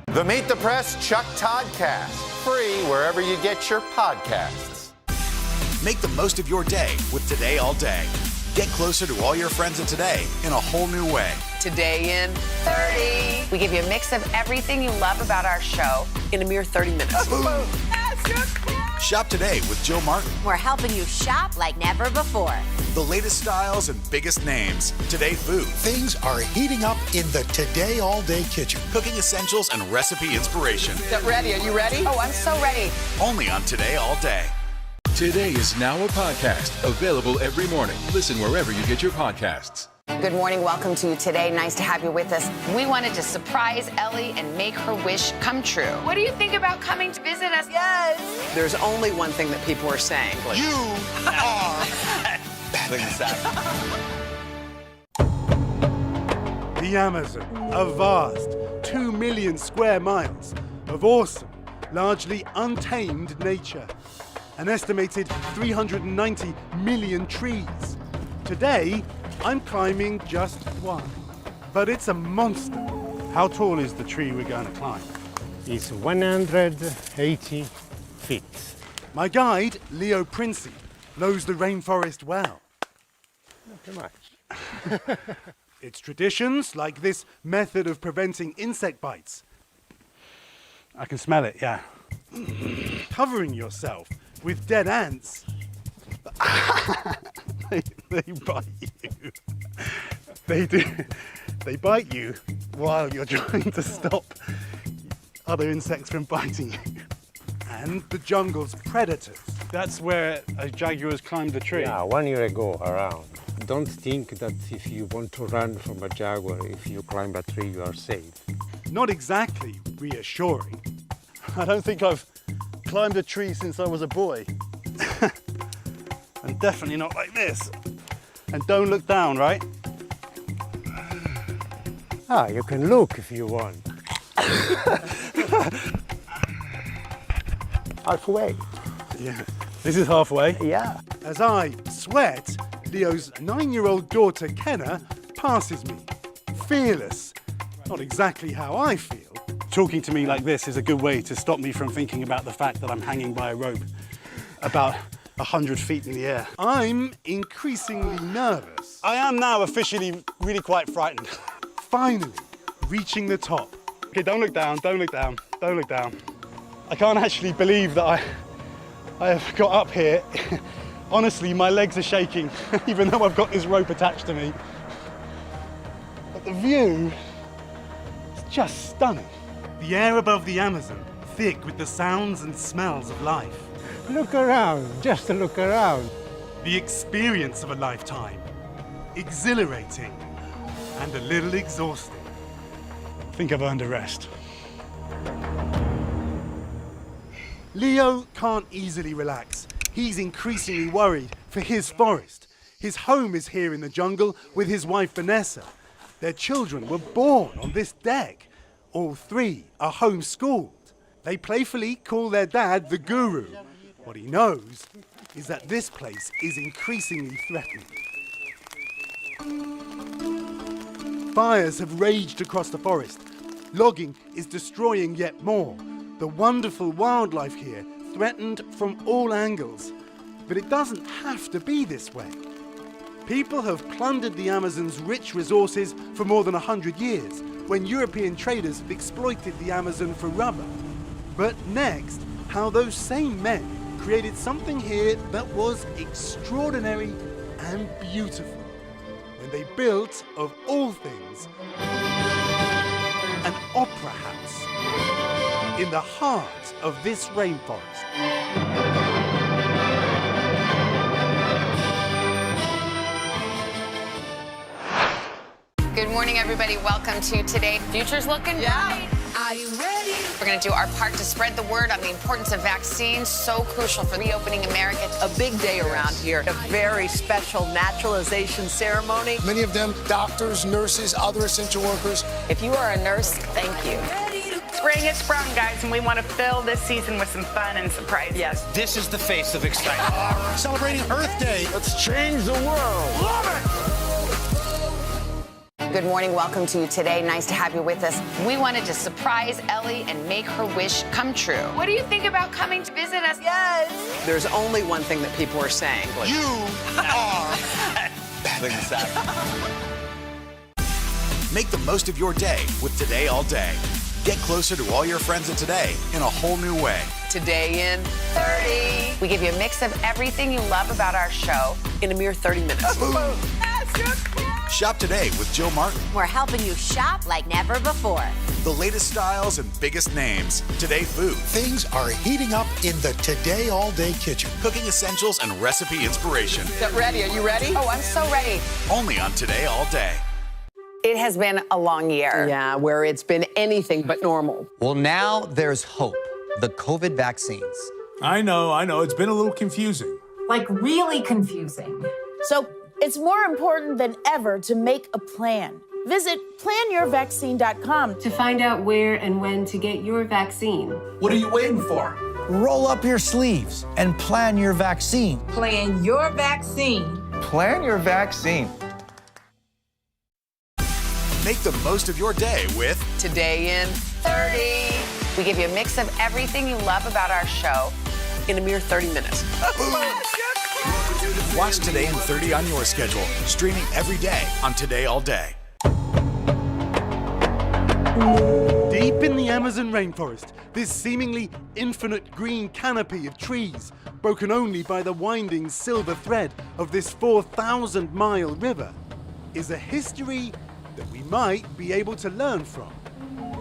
The Meet the Press Chuck Toddcast. Free wherever you get your podcasts. Make the most of your day with Today All Day. Get closer to all your friends at Today in a whole new way. Today in 30. We give you a mix of everything you love about our show in a mere 30 minutes. Shop today with Jill Martin. We're helping you shop like never before. The latest styles and biggest names. Today food. Things are heating up in the Today All Day kitchen. Cooking essentials and recipe inspiration. Get ready. Are you ready? Oh, I'm so ready. Only on Today All Day. Today is now a podcast, available every morning. Listen wherever you get your podcasts. Good morning. Welcome to Today. Nice to have you with us. We wanted to surprise Ellie and make her wish come true. What do you think about coming to visit us? Yes. There's only one thing that people are saying. You are The Amazon, a vast 2 million square miles of awesome, largely untamed nature. An estimated 390 million trees. Today, I'm climbing just one, but it's a monster. How tall is the tree we're going to climb? It's 180 feet. My guide, Leo Princey, knows the rainforest well. Not too much. It's traditions like this method of preventing insect bites. I can smell it, yeah. Covering yourself with dead ants. They bite you. They do. They bite you while you're trying to stop other insects from biting you. And the jungle's predators. That's where a jaguar's climbed the tree. Yeah, 1 year ago around. Don't think that if you want to run from a jaguar, if you climb a tree, you are safe. Not exactly reassuring. I don't think I've climbed a tree since I was a boy. And definitely not like this. And don't look down, right? Ah, you can look if you want. Halfway. Yeah. This is halfway. Yeah. As I sweat, Leo's 9-year-old daughter, Kenna, passes me. Fearless. Not exactly how I feel. Talking to me like this is a good way to stop me from thinking about the fact that I'm hanging by a rope about 100 feet in the air. I'm increasingly nervous. I am now officially really quite frightened. Finally, reaching the top. Okay, don't look down, don't look down, don't look down. I can't actually believe that I have got up here. Honestly, my legs are shaking, even though I've got this rope attached to me. But the view is just stunning. The air above the Amazon, thick with the sounds and smells of life. Look around, just look around. The experience of a lifetime. Exhilarating and a little exhausting. I think I've earned a rest. Leo can't easily relax. He's increasingly worried for his forest. His home is here in the jungle with his wife Vanessa. Their children were born on this deck. All 3 are homeschooled. They playfully call their dad the guru. What he knows is that this place is increasingly threatened. Fires have raged across the forest. Logging is destroying yet more. The wonderful wildlife here threatened from all angles. But it doesn't have to be this way. People have plundered the Amazon's rich resources for more than 100 years, when European traders have exploited the Amazon for rubber. But next, how those same men created something here that was extraordinary and beautiful. When they built, of all things, an opera house in the heart of this rainforest. Good morning, everybody. Welcome to Today. Future's looking bright. Are you ready? We're going to do our part to spread the word on the importance of vaccines, so crucial for reopening America. A big day around here, a very special naturalization ceremony. Many of them doctors, nurses, other essential workers. If you are a nurse, thank you. Spring has sprung, guys, and we want to fill this season with some fun and surprises. Yes, this is the face of excitement. Celebrating Earth Day. Let's change the world. Love it! Good morning. Welcome to Today. Nice to have you with us. We wanted to surprise Ellie and make her wish come true. What do you think about coming to visit us? Yes. There's only one thing that people are saying. You are Make the most of your day with Today All Day. Get closer to all your friends at Today in a whole new way. Today in 30. We give you a mix of everything you love about our show in a mere 30 minutes. Shop today with Jill Martin. We're helping you shop like never before. The latest styles and biggest names. Today food. Things are heating up in the Today All Day kitchen. Cooking essentials and recipe inspiration. Get ready. Are you ready? Oh, I'm so ready. Only on Today All Day. It has been a long year. Yeah, where it's been anything but normal. Well, now there's hope. The COVID vaccines. I know. It's been a little confusing. Like, really confusing. So it's more important than ever to make a plan. Visit planyourvaccine.com to find out where and when to get your vaccine. What are you waiting for? Roll up your sleeves and plan your vaccine. Plan your vaccine. Plan your vaccine. Make the most of your day with Today in 30. We give you a mix of everything you love about our show in a mere 30 minutes. Watch Today in 30 on your schedule, streaming every day on Today All Day. Deep in the Amazon rainforest, this seemingly infinite green canopy of trees, broken only by the winding silver thread of this 4,000-mile river, is a history that we might be able to learn from.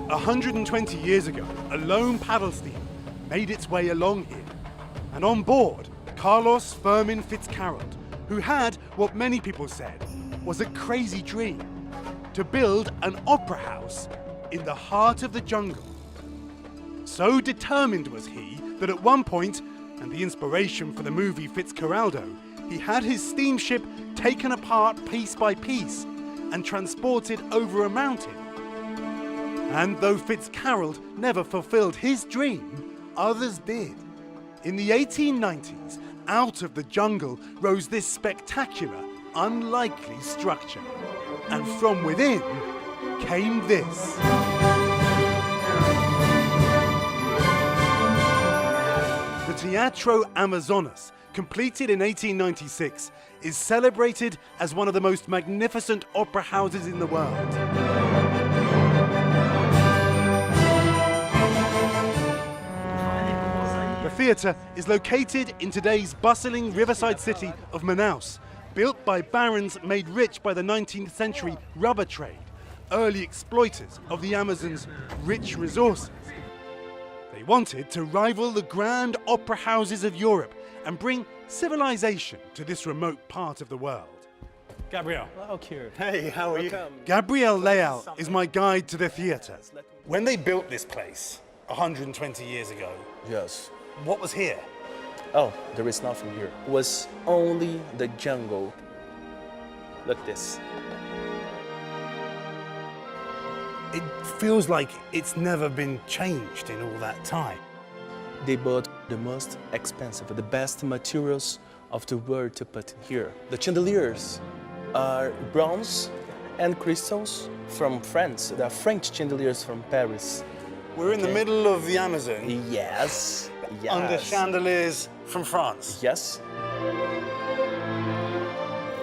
120 years ago, a lone paddle steamer made its way along here, and on board, Carlos Fermin Fitzcarrald, who had what many people said was a crazy dream, to build an opera house in the heart of the jungle. So determined was he that at one point, and the inspiration for the movie Fitzcarraldo, he had his steamship taken apart piece by piece and transported over a mountain. And though Fitzcarrald never fulfilled his dream, others did. In the 1890s, out of the jungle rose this spectacular, unlikely structure. And from within came this. The Teatro Amazonas, completed in 1896, is celebrated as one of the most magnificent opera houses in the world. The theatre is located in today's bustling riverside city of Manaus, built by barons made rich by the 19th century rubber trade, early exploiters of the Amazon's rich resources. They wanted to rival the grand opera houses of Europe and bring civilization to this remote part of the world. Gabriel. Hello, Kieran. Hey, how are you? Welcome. Gabriel Leal is my guide to the theatre. When they built this place 120 years ago, Yes. what was here? Oh, there is nothing here. It was only the jungle. Look this. It feels like it's never been changed in all that time. They bought the most expensive, the best materials of the world to put here. The chandeliers are bronze and crystals from France. They are French chandeliers from Paris. We're in the middle of the Amazon. Yes. Yes. Under chandeliers from France. Yes.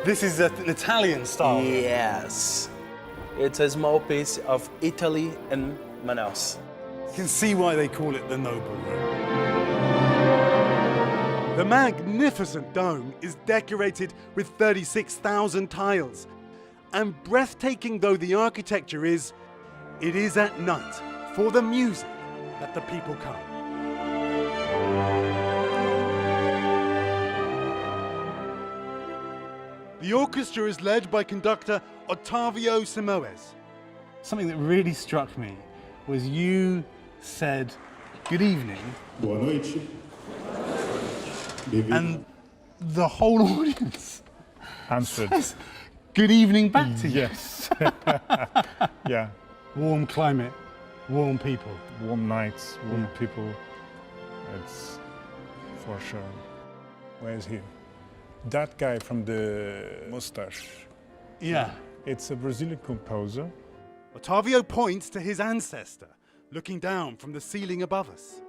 This is an Italian style. Yes. It's a small piece of Italy and Manaus. You can see why they call it the Noble Room. The magnificent dome is decorated with 36,000 tiles. And breathtaking though the architecture is, it is at night, for the music, that the people come. The orchestra is led by conductor Otavio Simoes. Something that really struck me was you said, "Good evening." Boa noite. And the whole audience answered. Good evening back to you. Yes. Yeah. Warm climate, warm people. Warm nights, warm people. It's for sure. Where is he? That guy from the mustache. Yeah. It's a Brazilian composer. Otavio points to his ancestor, looking down from the ceiling above us.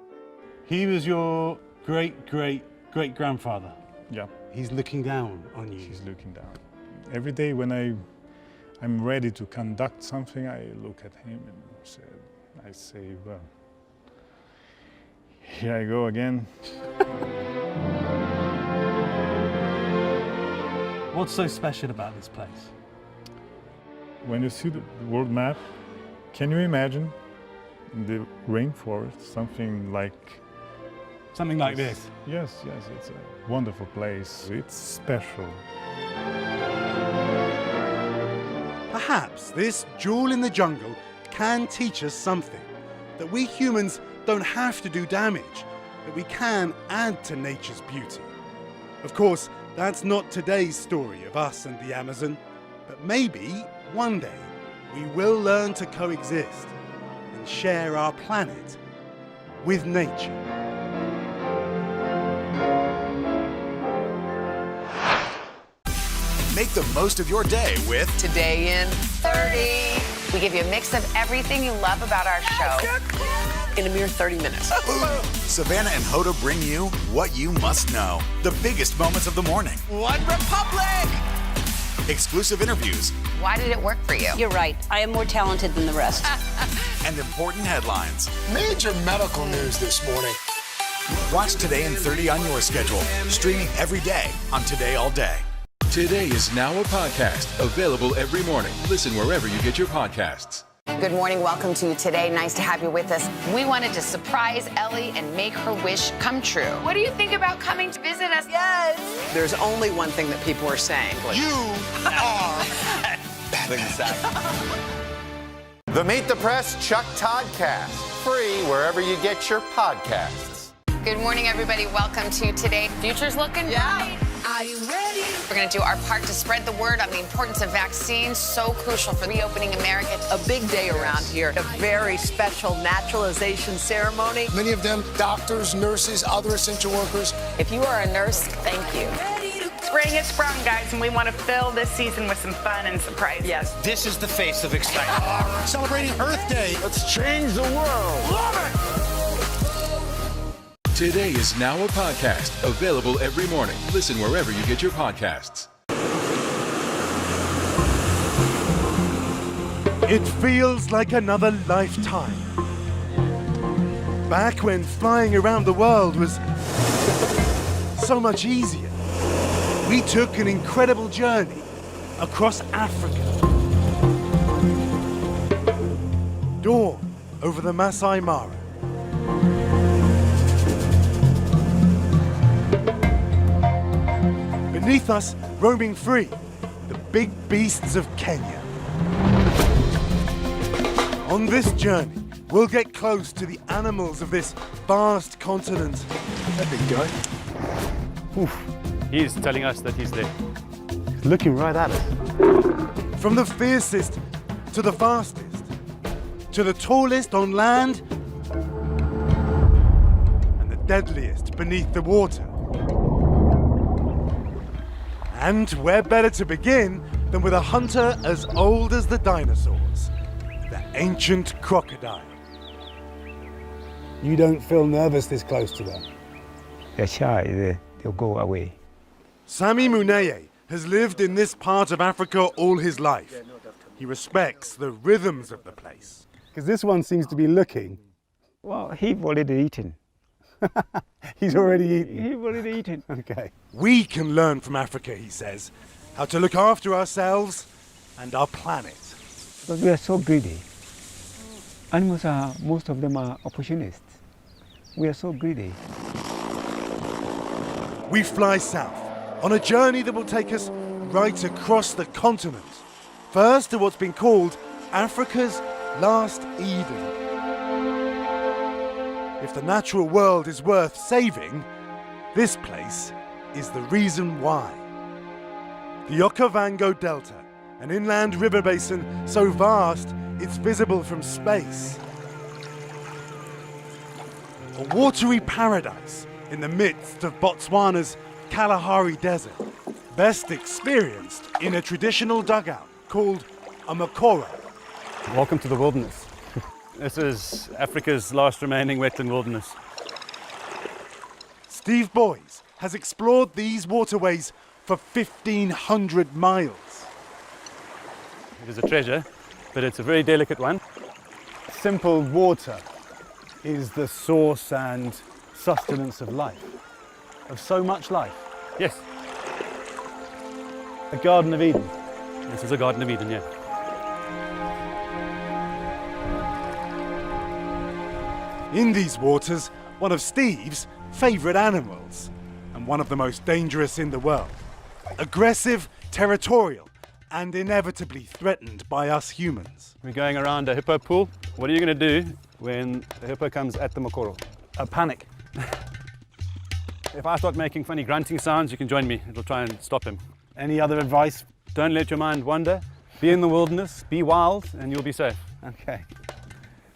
He was your great-great-great-grandfather. Yeah. He's looking down on you. He's looking down. Every day when I'm ready to conduct something, I look at him and I say, well, here I go again. What's so special about this place? When you see the world map, can you imagine in the rainforest something like this? Yes, yes, it's a wonderful place. It's special. Perhaps this jewel in the jungle can teach us something, that we humans don't have to do damage, that we can add to nature's beauty. Of course, that's not today's story of us and the Amazon, but maybe one day we will learn to coexist and share our planet with nature. Make the most of your day with Today in 30. We give you a mix of everything you love about our show in a mere 30 minutes. Savannah and Hoda bring you what you must know. The biggest moments of the morning. One Republic! Exclusive interviews. Why did it work for you? You're right. I am more talented than the rest. And important headlines. Major medical news this morning. Watch Today in 30 on your schedule. Streaming every day on Today All Day. Today is now a podcast, available every morning. Listen wherever you get your podcasts. Good morning. Welcome to Today. Nice to have you with us. We wanted to surprise Ellie and make her wish come true. What do you think about coming to visit us? Yes. There's only one thing that people are saying. You are the Meet the Press Chuck Toddcast. Free wherever you get your podcasts. Good morning, everybody. Welcome to Today. Future's looking bright. Are you ready? We're going to do our part to spread the word on the importance of vaccines, so crucial for reopening America. A big day around here. A very special naturalization ceremony. Many of them doctors, nurses, other essential workers. If you are a nurse, thank you. Spring has sprung, guys, and we want to fill this season with some fun and surprise. Yes, this is the face of excitement. Celebrating Earth Day. Let's change the world. Love it! Today is now a podcast, available every morning. Listen wherever you get your podcasts. It feels like another lifetime. Back when flying around the world was so much easier. We took an incredible journey across Africa. Dawn over the Masai Mara. Beneath us, roaming free, the big beasts of Kenya. On this journey, we'll get close to the animals of this vast continent. That big guy. Oof. He's telling us that he's there. He's looking right at us. From the fiercest to the fastest, to the tallest on land, and the deadliest beneath the water. And where better to begin than with a hunter as old as the dinosaurs, the ancient crocodile. You don't feel nervous this close to them? They're shy, they'll go away. Sami Muneye has lived in this part of Africa all his life. He respects the rhythms of the place. Because this one seems to be looking. Well, he's already eaten. He's already eaten. He's already eaten. Okay. We can learn from Africa, he says, how to look after ourselves and our planet. But we are so greedy. Animals are, most of them are opportunists. We are so greedy. We fly south on a journey that will take us right across the continent. First to what's been called Africa's last Eden. If the natural world is worth saving, this place is the reason why. The Okavango Delta, an inland river basin so vast it's visible from space. A watery paradise in the midst of Botswana's Kalahari Desert, best experienced in a traditional dugout called a makoro. Welcome to the wilderness. This is Africa's last remaining wetland wilderness. Steve Boys has explored these waterways for 1,500 miles. It is a treasure, but it's a very delicate one. Simple water is the source and sustenance of life, of so much life. Yes. A Garden of Eden. This is a Garden of Eden, yeah. In these waters, one of Steve's favourite animals, and one of the most dangerous in the world. Aggressive, territorial, and inevitably threatened by us humans. We're going around a hippo pool. What are you going to do when the hippo comes at the makoro? Panic. If I start making funny grunting sounds, you can join me. It'll try and stop him. Any other advice? Don't let your mind wander. Be in the wilderness, be wild, and you'll be safe. Okay.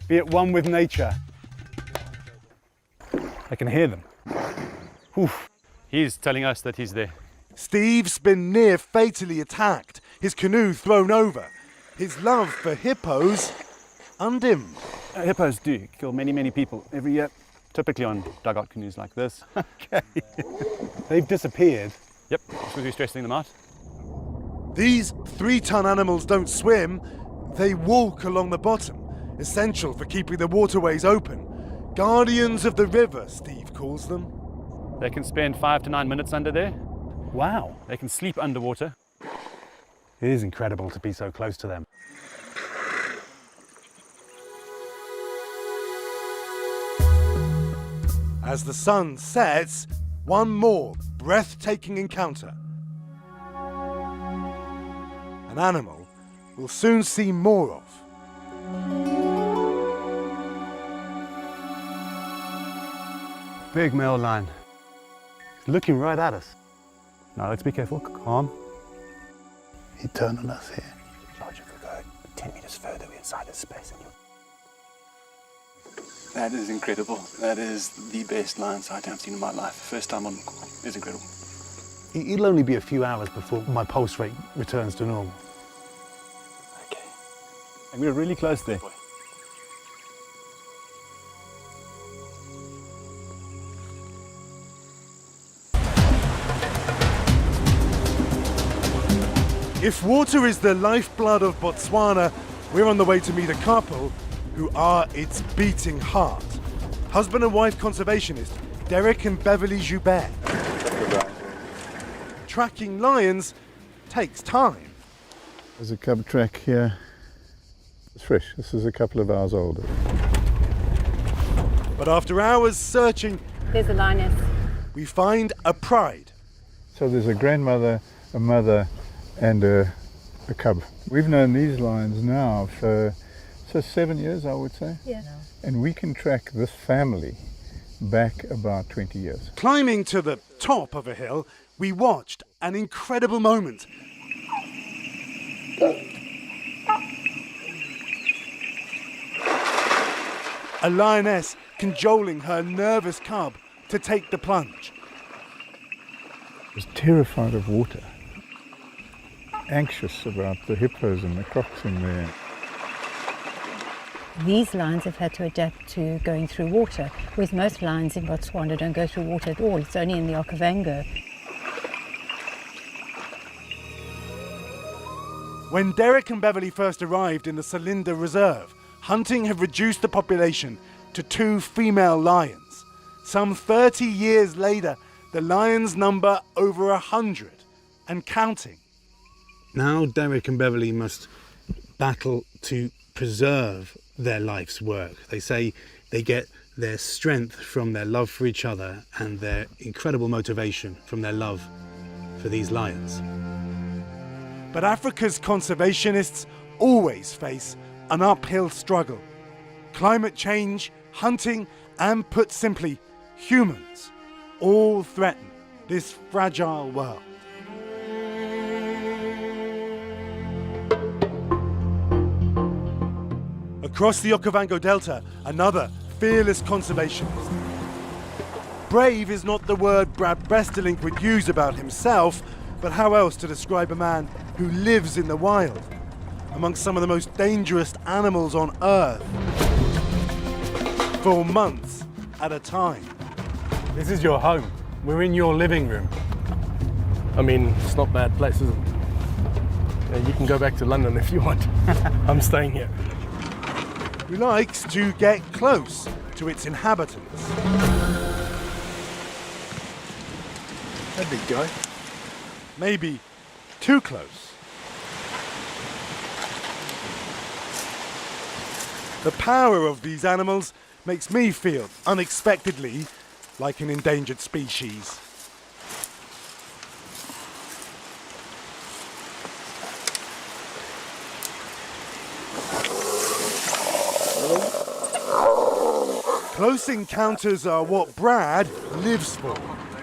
Be at one with nature. I can hear them. Oof. He's telling us that he's there. Steve's been near fatally attacked, his canoe thrown over, his love for hippos undimmed. Hippos do kill many, many people every year, typically on dugout canoes like this. Okay. They've disappeared. Yep, because we're stressing them out. These 3-ton animals don't swim, they walk along the bottom, essential for keeping the waterways open. Guardians of the river, Steve calls them. They can spend 5 to 9 minutes under there. Wow. They can sleep underwater. It is incredible to be so close to them. As the sun sets, one more breathtaking encounter. An animal we'll soon see more of. Big male lion. He's looking right at us. Now let's be careful, calm. He turned on us here. Logic could go 10 meters further, we're inside his space. That is incredible. That is the best lion sight I've seen in my life. First time on record. It's incredible. It'll only be a few hours before my pulse rate returns to normal. Okay. And we're really close there. If water is the lifeblood of Botswana, we're on the way to meet a couple who are its beating heart. Husband and wife conservationist Derek and Beverly Joubert. Tracking lions takes time. There's a cub track here. It's fresh. This is a couple of hours old. But after hours searching, There's a lioness. we find a pride. So there's a grandmother, a mother, and a cub. We've known these lions now for 7 years, I would say. Yeah. And we can track this family back about 20 years. Climbing to the top of a hill, we watched an incredible moment. A lioness cajoling her nervous cub to take the plunge. I was terrified of water, anxious about the hippos and the crocs in there. These lions have had to adapt to going through water, whereas most lions in Botswana don't go through water at all. It's only in the Okavango. When Derek and Beverly first arrived in the Selinda Reserve, hunting had reduced the population to 2 female lions. Some 30 years later, the lions number over 100 and counting. Now Derek and Beverly must battle to preserve their life's work. They say they get their strength from their love for each other and their incredible motivation from their love for these lions. But Africa's conservationists always face an uphill struggle. Climate change, hunting, and put simply, humans all threaten this fragile world. Across the Okavango Delta, another fearless conservationist. Brave is not the word Brad Bestelink would use about himself, but how else to describe a man who lives in the wild, amongst some of the most dangerous animals on Earth, for months at a time. This is your home. We're in your living room. I mean, it's not a bad place, is it? Yeah, you can go back to London if you want. I'm staying here. Who likes to get close to its inhabitants. That big guy. Maybe too close. The power of these animals makes me feel unexpectedly like an endangered species. Close encounters are what Brad lives for.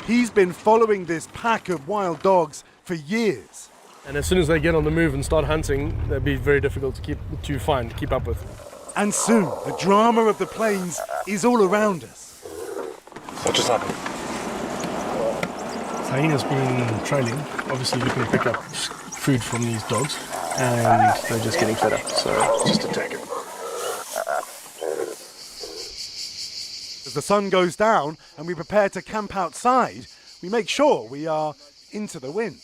He's been following this pack of wild dogs for years. And as soon as they get on the move and start hunting, they'll be very difficult to keep up with. And soon, the drama of the plains is all around us. What just happened? Hyena's been trailing, obviously looking to pick up food from these dogs, and they're just getting fed up, so just attack it. As the sun goes down and we prepare to camp outside, we make sure we are into the wind.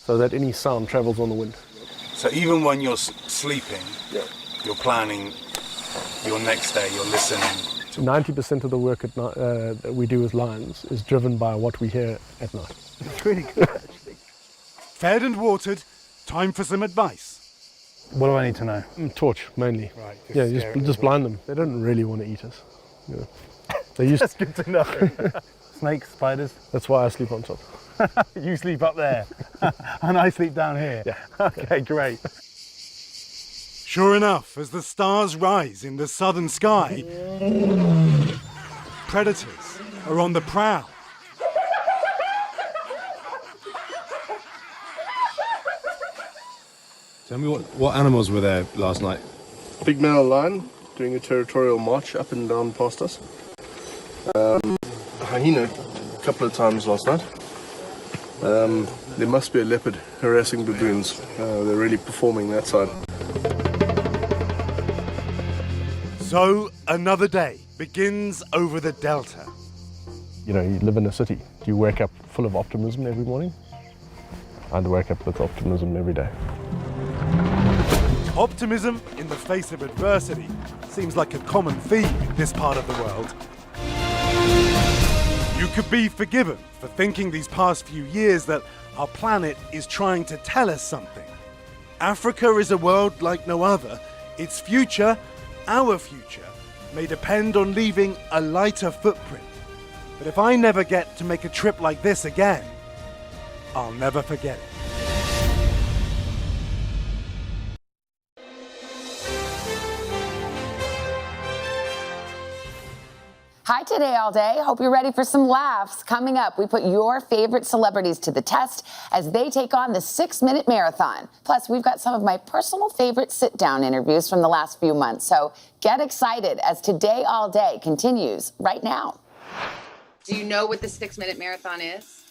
So that any sound travels on the wind. So even when you're sleeping, you're planning your next day, you're listening. 90% of the work at night, that we do with lions is driven by what we hear at night. It's really good, actually. Fed and watered, time for some advice. What do I need to know? Torch, mainly. Right. Just blind them. They don't really want to eat us. Yeah. That's good to know. Snakes, spiders. That's why I sleep on top. You sleep up there, and I sleep down here. Yeah. Okay, great. Sure enough, as the stars rise in the southern sky, predators are on the prowl. Tell me what animals were there last night? Big male lion doing a territorial march up and down past us. A hyena a couple of times last night. There must be a leopard harassing baboons. They're really performing that side. So another day begins over the Delta. You know, you live in a city. Do you wake up full of optimism every morning? I'd wake up with optimism every day. Optimism in the face of adversity seems like a common theme in this part of the world. You could be forgiven for thinking these past few years that our planet is trying to tell us something. Africa is a world like no other. Its future, our future, may depend on leaving a lighter footprint. But if I never get to make a trip like this again, I'll never forget it. Hi, Today All Day. Hope you're ready for some laughs. Coming up, we put your favorite celebrities to the test as they take on the 6-minute marathon. Plus, we've got some of my personal favorite sit-down interviews from the last few months. So get excited as Today All Day continues right now. Do you know what the 6-minute marathon is?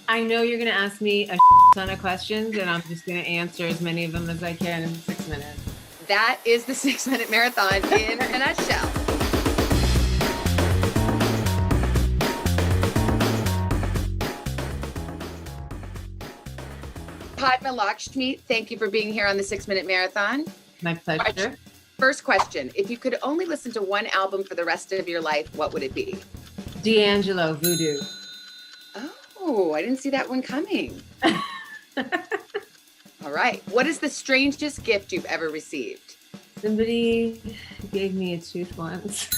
I know you're going to ask me a ton of questions, and I'm just going to answer as many of them as I can in 6 minutes. That is the 6-minute marathon in a nutshell. Padma Lakshmi, thank you for being here on the 6-minute marathon. My pleasure. First question, if you could only listen to one album for the rest of your life, what would it be? D'Angelo, Voodoo. Oh, I didn't see that one coming. All right. What is the strangest gift you've ever received? Somebody gave me a tooth once.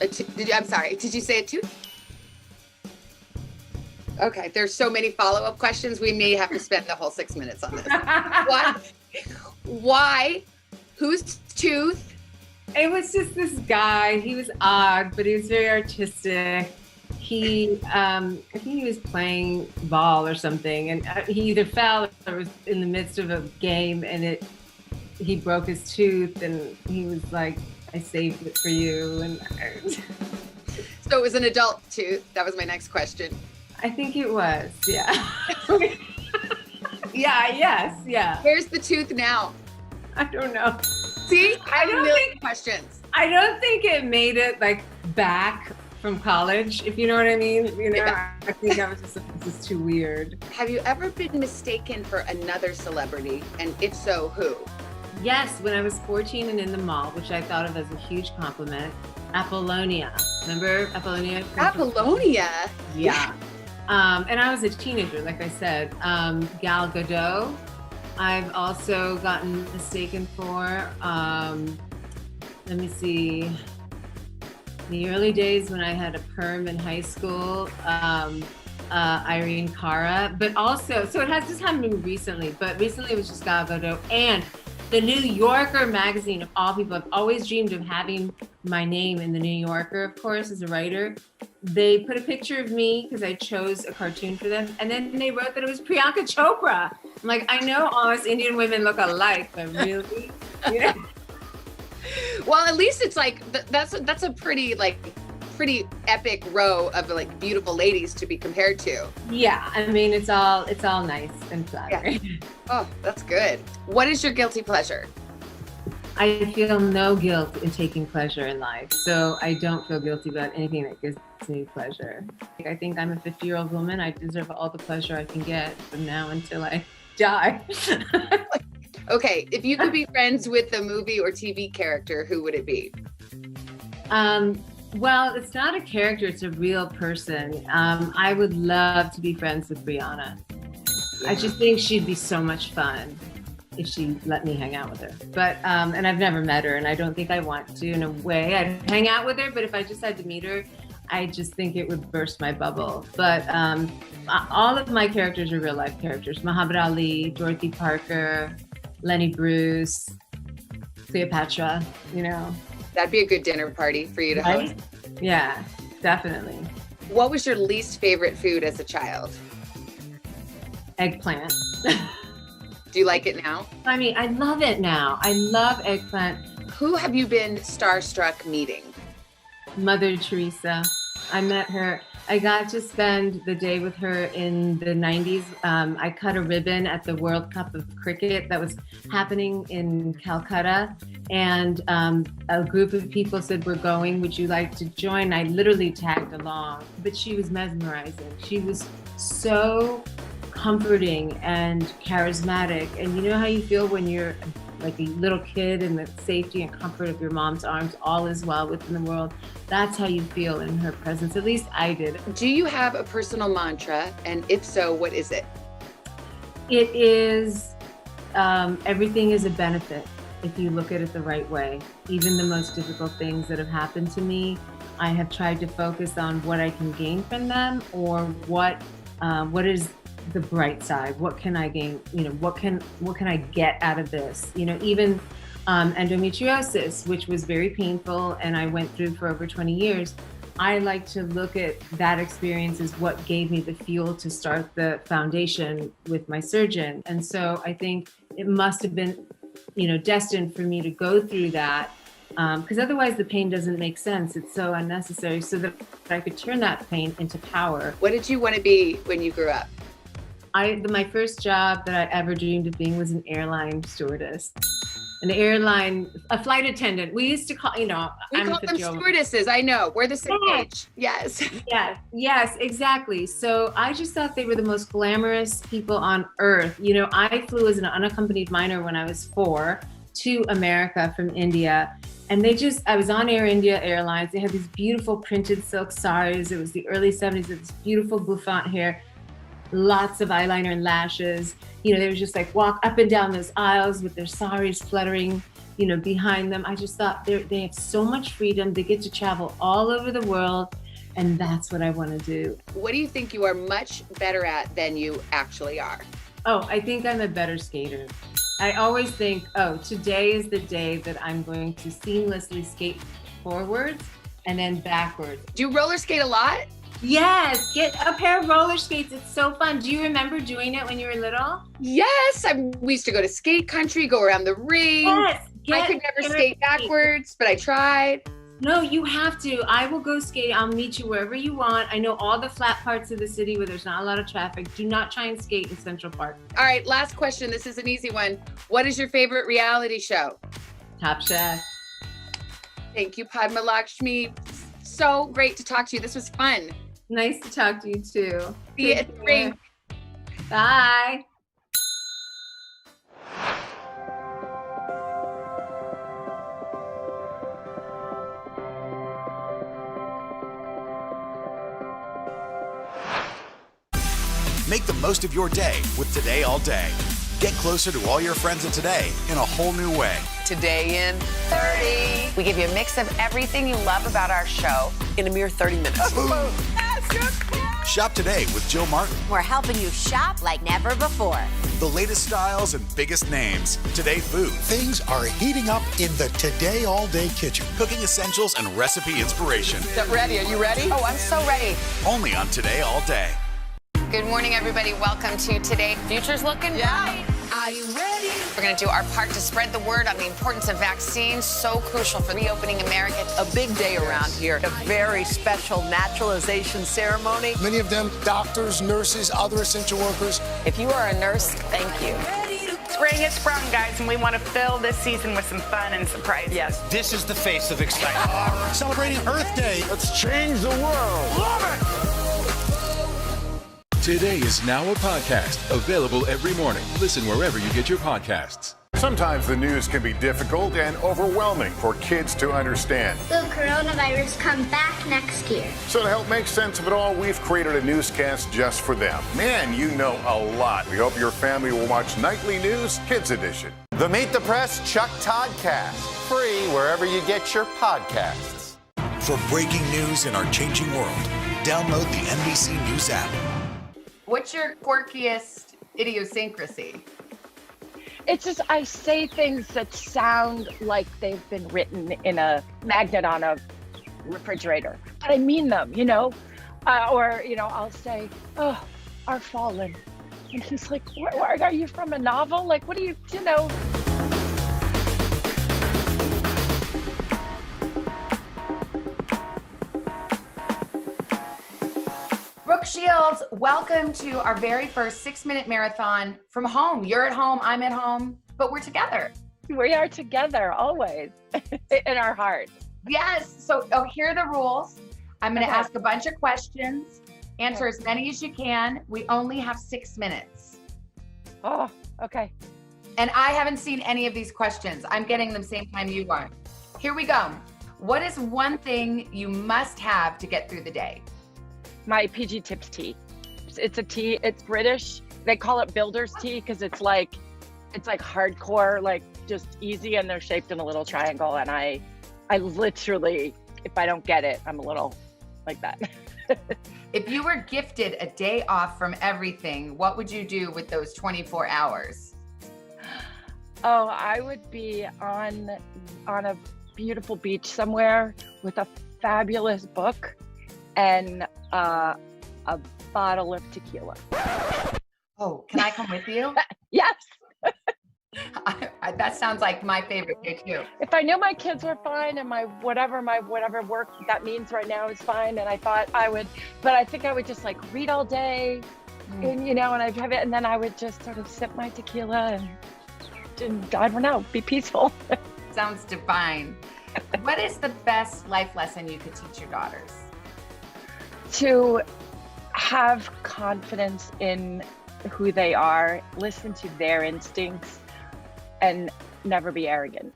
I'm sorry, did you say a tooth? Okay, there's so many follow-up questions. We may have to spend the whole 6 minutes on this. Why? Whose tooth? It was just this guy. He was odd, but he was very artistic. I think he was playing ball or something, and he either fell or was in the midst of a game, and he broke his tooth, and he was like, "I saved it for you." And so it was an adult tooth. That was my next question. I think it was, yeah. Yeah. Where's the tooth now? I don't know. See, I have a million questions. I don't think it made it like back from college, if you know what I mean. You know, yeah. I think I was just like, this is too weird. Have you ever been mistaken for another celebrity? And if so, who? Yes, when I was 14 and in the mall, which I thought of as a huge compliment. Apollonia. Remember Apollonia? Apollonia? Yeah. And I was a teenager, like I said. Gal Gadot, I've also gotten mistaken for. Let me see. The early days when I had a perm in high school, Irene Cara, but also, so it has just happened recently, but recently it was just Gal Gadot and the New Yorker magazine of all people. I've always dreamed of having my name in the New Yorker, of course, as a writer. they put a picture of me because I chose a cartoon for them, and then they wrote that it was Priyanka Chopra. I'm like, I know all us Indian women look alike, but really, you know? Well, at least it's like that's a pretty epic row of like beautiful ladies to be compared to. Yeah, I mean it's all nice and flattering. Yeah. Oh, that's good. What is your guilty pleasure? I feel no guilt in taking pleasure in life, so I don't feel guilty about anything that gives me pleasure. I think I'm a 50-year-old woman. I deserve all the pleasure I can get from now until I die. Okay, if you could be friends with a movie or TV character, who would it be? Well, it's not a character, it's a real person. I would love to be friends with Brianna. I just think she'd be so much fun if she let me hang out with her. But, and I've never met her, and I don't think I want to in a way. I'd hang out with her, but if I just had to meet her, I just think it would burst my bubble. But all of my characters are real life characters. Muhammad Ali, Dorothy Parker, Lenny Bruce, Cleopatra, you know. That'd be a good dinner party for you to host. Yeah, definitely. What was your least favorite food as a child? Eggplant. Do you like it now? I mean, I love it now. I love eggplant. Who have you been starstruck meeting? Mother Teresa. I met her. I got to spend the day with her in the 90s. I cut a ribbon at the World Cup of Cricket that was happening in Calcutta. And a group of people said, we're going, would you like to join? I literally tagged along, but she was mesmerizing. She was so comforting and charismatic. And you know how you feel when you're like a little kid in the safety and comfort of your mom's arms, all is well within the world. That's how you feel in her presence. At least I did. Do you have a personal mantra? And if so, what is it? It is, everything is a benefit if you look at it the right way. Even the most difficult things that have happened to me, I have tried to focus on what I can gain from them, or what is the bright side. What can I gain? You know, what can I get out of this? You know, even endometriosis, which was very painful and I went through for over 20 years. I like to look at that experience as what gave me the fuel to start the foundation with my surgeon. And so I think it must have been, you know, destined for me to go through that, because otherwise the pain doesn't make sense. It's so unnecessary, so that I could turn that pain into power. What did you want to be when you grew up? My first job that I ever dreamed of being was an airline stewardess. A flight attendant. We used to call, you know, we call them stewardesses. I know. We're the same age. Yes. Yes, exactly. So I just thought they were the most glamorous people on earth. You know, I flew as an unaccompanied minor when I was 4 to America from India. And I was on Air India Airlines. They had these beautiful printed silk saris. It was the early 70s. It was beautiful bouffant hair. Lots of eyeliner and lashes. You know, they would just like walk up and down those aisles with their saris fluttering, you know, behind them. I just thought they have so much freedom. They get to travel all over the world, and that's what I want to do. What do you think you are much better at than you actually are? Oh, I think I'm a better skater. I always think, oh, today is the day that I'm going to seamlessly skate forwards and then backwards. Do you roller skate a lot? Yes, get a pair of roller skates. It's so fun. Do you remember doing it when you were little? Yes, we used to go to skate country, go around the ring. Yes, I could never skate backwards, but I tried. No, you have to. I will go skate. I'll meet you wherever you want. I know all the flat parts of the city where there's not a lot of traffic. Do not try and skate in Central Park. All right, last question. This is an easy one. What is your favorite reality show? Top Chef. Thank you, Padma Lakshmi. So great to talk to you. This was fun. Nice to talk to you too. See you at the ring. Bye. Make the most of your day with Today All Day. Get closer to all your friends of today in a whole new way. Today in 30. We give you a mix of everything you love about our show in a mere 30 minutes. That's just Shop today with Jill Martin. We're helping you shop like never before. The latest styles and biggest names. Today Food. Things are heating up in the Today All Day kitchen. Cooking essentials and recipe inspiration. Get ready. Are you ready? Oh, I'm so ready. Only on Today All Day. Good morning, everybody. Welcome to Today. Future's looking bright. Are you ready? We're going to do our part to spread the word on the importance of vaccines, so crucial for reopening America. A big day around here. A very special naturalization ceremony. Many of them doctors, nurses, other essential workers. If you are a nurse, thank you. Spring has sprung, guys, and we want to fill this season with some fun and surprise. Yes. This is the face of excitement. Celebrating Earth Day. Let's change the world. Love it! Today is now a podcast, available every morning. Listen wherever you get your podcasts. Sometimes the news can be difficult and overwhelming for kids to understand. Will coronavirus come back next year? So to help make sense of it all, we've created a newscast just for them. Man, you know a lot. We hope your family will watch Nightly News Kids Edition. The Meet the Press Chuck Toddcast, free wherever you get your podcasts. For breaking news in our changing world, download the NBC News app. What's your quirkiest idiosyncrasy? It's just I say things that sound like they've been written in a magnet on a refrigerator, but I mean them, or I'll say, "Oh, are fallen," and he's like, "Where are you from? A novel? Like, what do you?" Brooke Shields, welcome to our very first 6-minute marathon from home. You're at home, I'm at home, but we're together. We are together always in our hearts. Yes. So here are the rules. I'm going to ask a bunch of questions. Answer as many as you can. We only have 6 minutes. Oh, okay. And I haven't seen any of these questions. I'm getting them same time you are. Here we go. What is one thing you must have to get through the day? My PG Tips tea. It's a tea. It's British. They call it builder's tea because it's like hardcore, like just easy, and they're shaped in a little triangle. And I literally, if I don't get it, I'm a little like that. If you were gifted a day off from everything, what would you do with those 24 hours? Oh, I would be on a beautiful beach somewhere with a fabulous book and a bottle of tequila. Oh, can I come with you? Yes. That sounds like my favorite day too. If I knew my kids were fine and my whatever work that means right now is fine, and I thought I would, but I think I would just like read all day, and and I'd have it, and then I would just sort of sip my tequila and I don't know, be peaceful. Sounds divine. What is the best life lesson you could teach your daughters? To have confidence in who they are, listen to their instincts, and never be arrogant.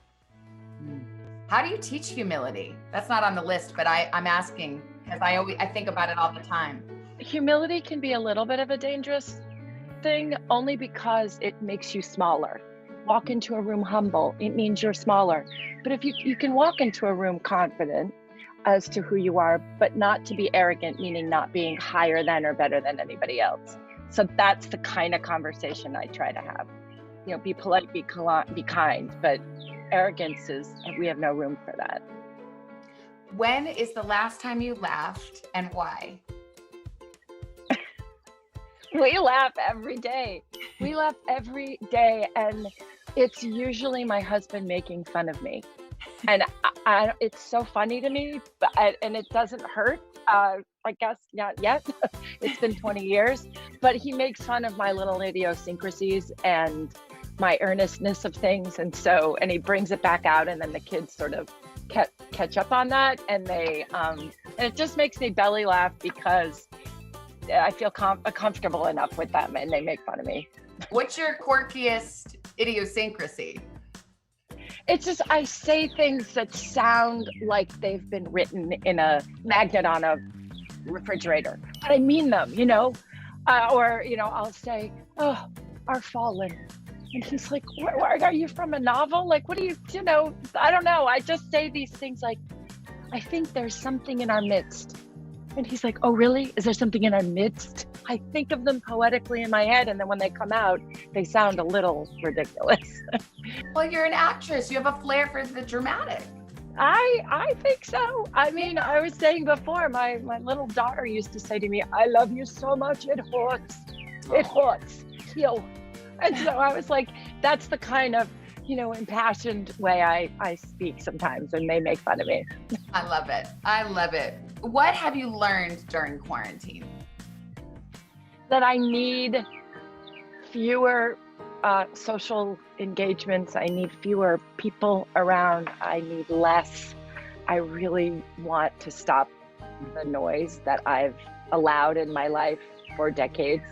How do you teach humility? That's not on the list, but I'm asking because I think about it all the time. Humility can be a little bit of a dangerous thing only because it makes you smaller. Walk into a room humble, it means you're smaller. But if you can walk into a room confident as to who you are, but not to be arrogant, meaning not being higher than or better than anybody else. So that's the kind of conversation I try to have. Be polite, be kind, but arrogance we have no room for that. When is the last time you laughed and why? We laugh every day. We laugh every day, and it's usually my husband making fun of me. And it's so funny to me, and it doesn't hurt. I guess not yet. It's been 20 years, but he makes fun of my little idiosyncrasies and my earnestness of things, and he brings it back out, and then the kids sort of catch up on that, and and it just makes me belly laugh because I feel comfortable enough with them, and they make fun of me. What's your quirkiest idiosyncrasy? It's just I say things that sound like they've been written in a magnet on a refrigerator, but I mean them, or I'll say, "Oh, are fallen," and he's like, "Where are you from? A novel? Like, what do you I don't know. I just say these things like, I think there's something in our midst And he's like, oh, really? Is there something in our midst? I think of them poetically in my head, and then when they come out, they sound a little ridiculous. Well, you're an actress. You have a flair for the dramatic. I think so. I mean, I was saying before, my little daughter used to say to me, I love you so much, it hurts. It hurts. Yo. And so I was like, that's the kind of, impassioned way I speak sometimes, and they make fun of me. I love it. I love it. What have you learned during quarantine? That I need fewer social engagements. I need fewer people around. I need less. I really want to stop the noise that I've allowed in my life for decades,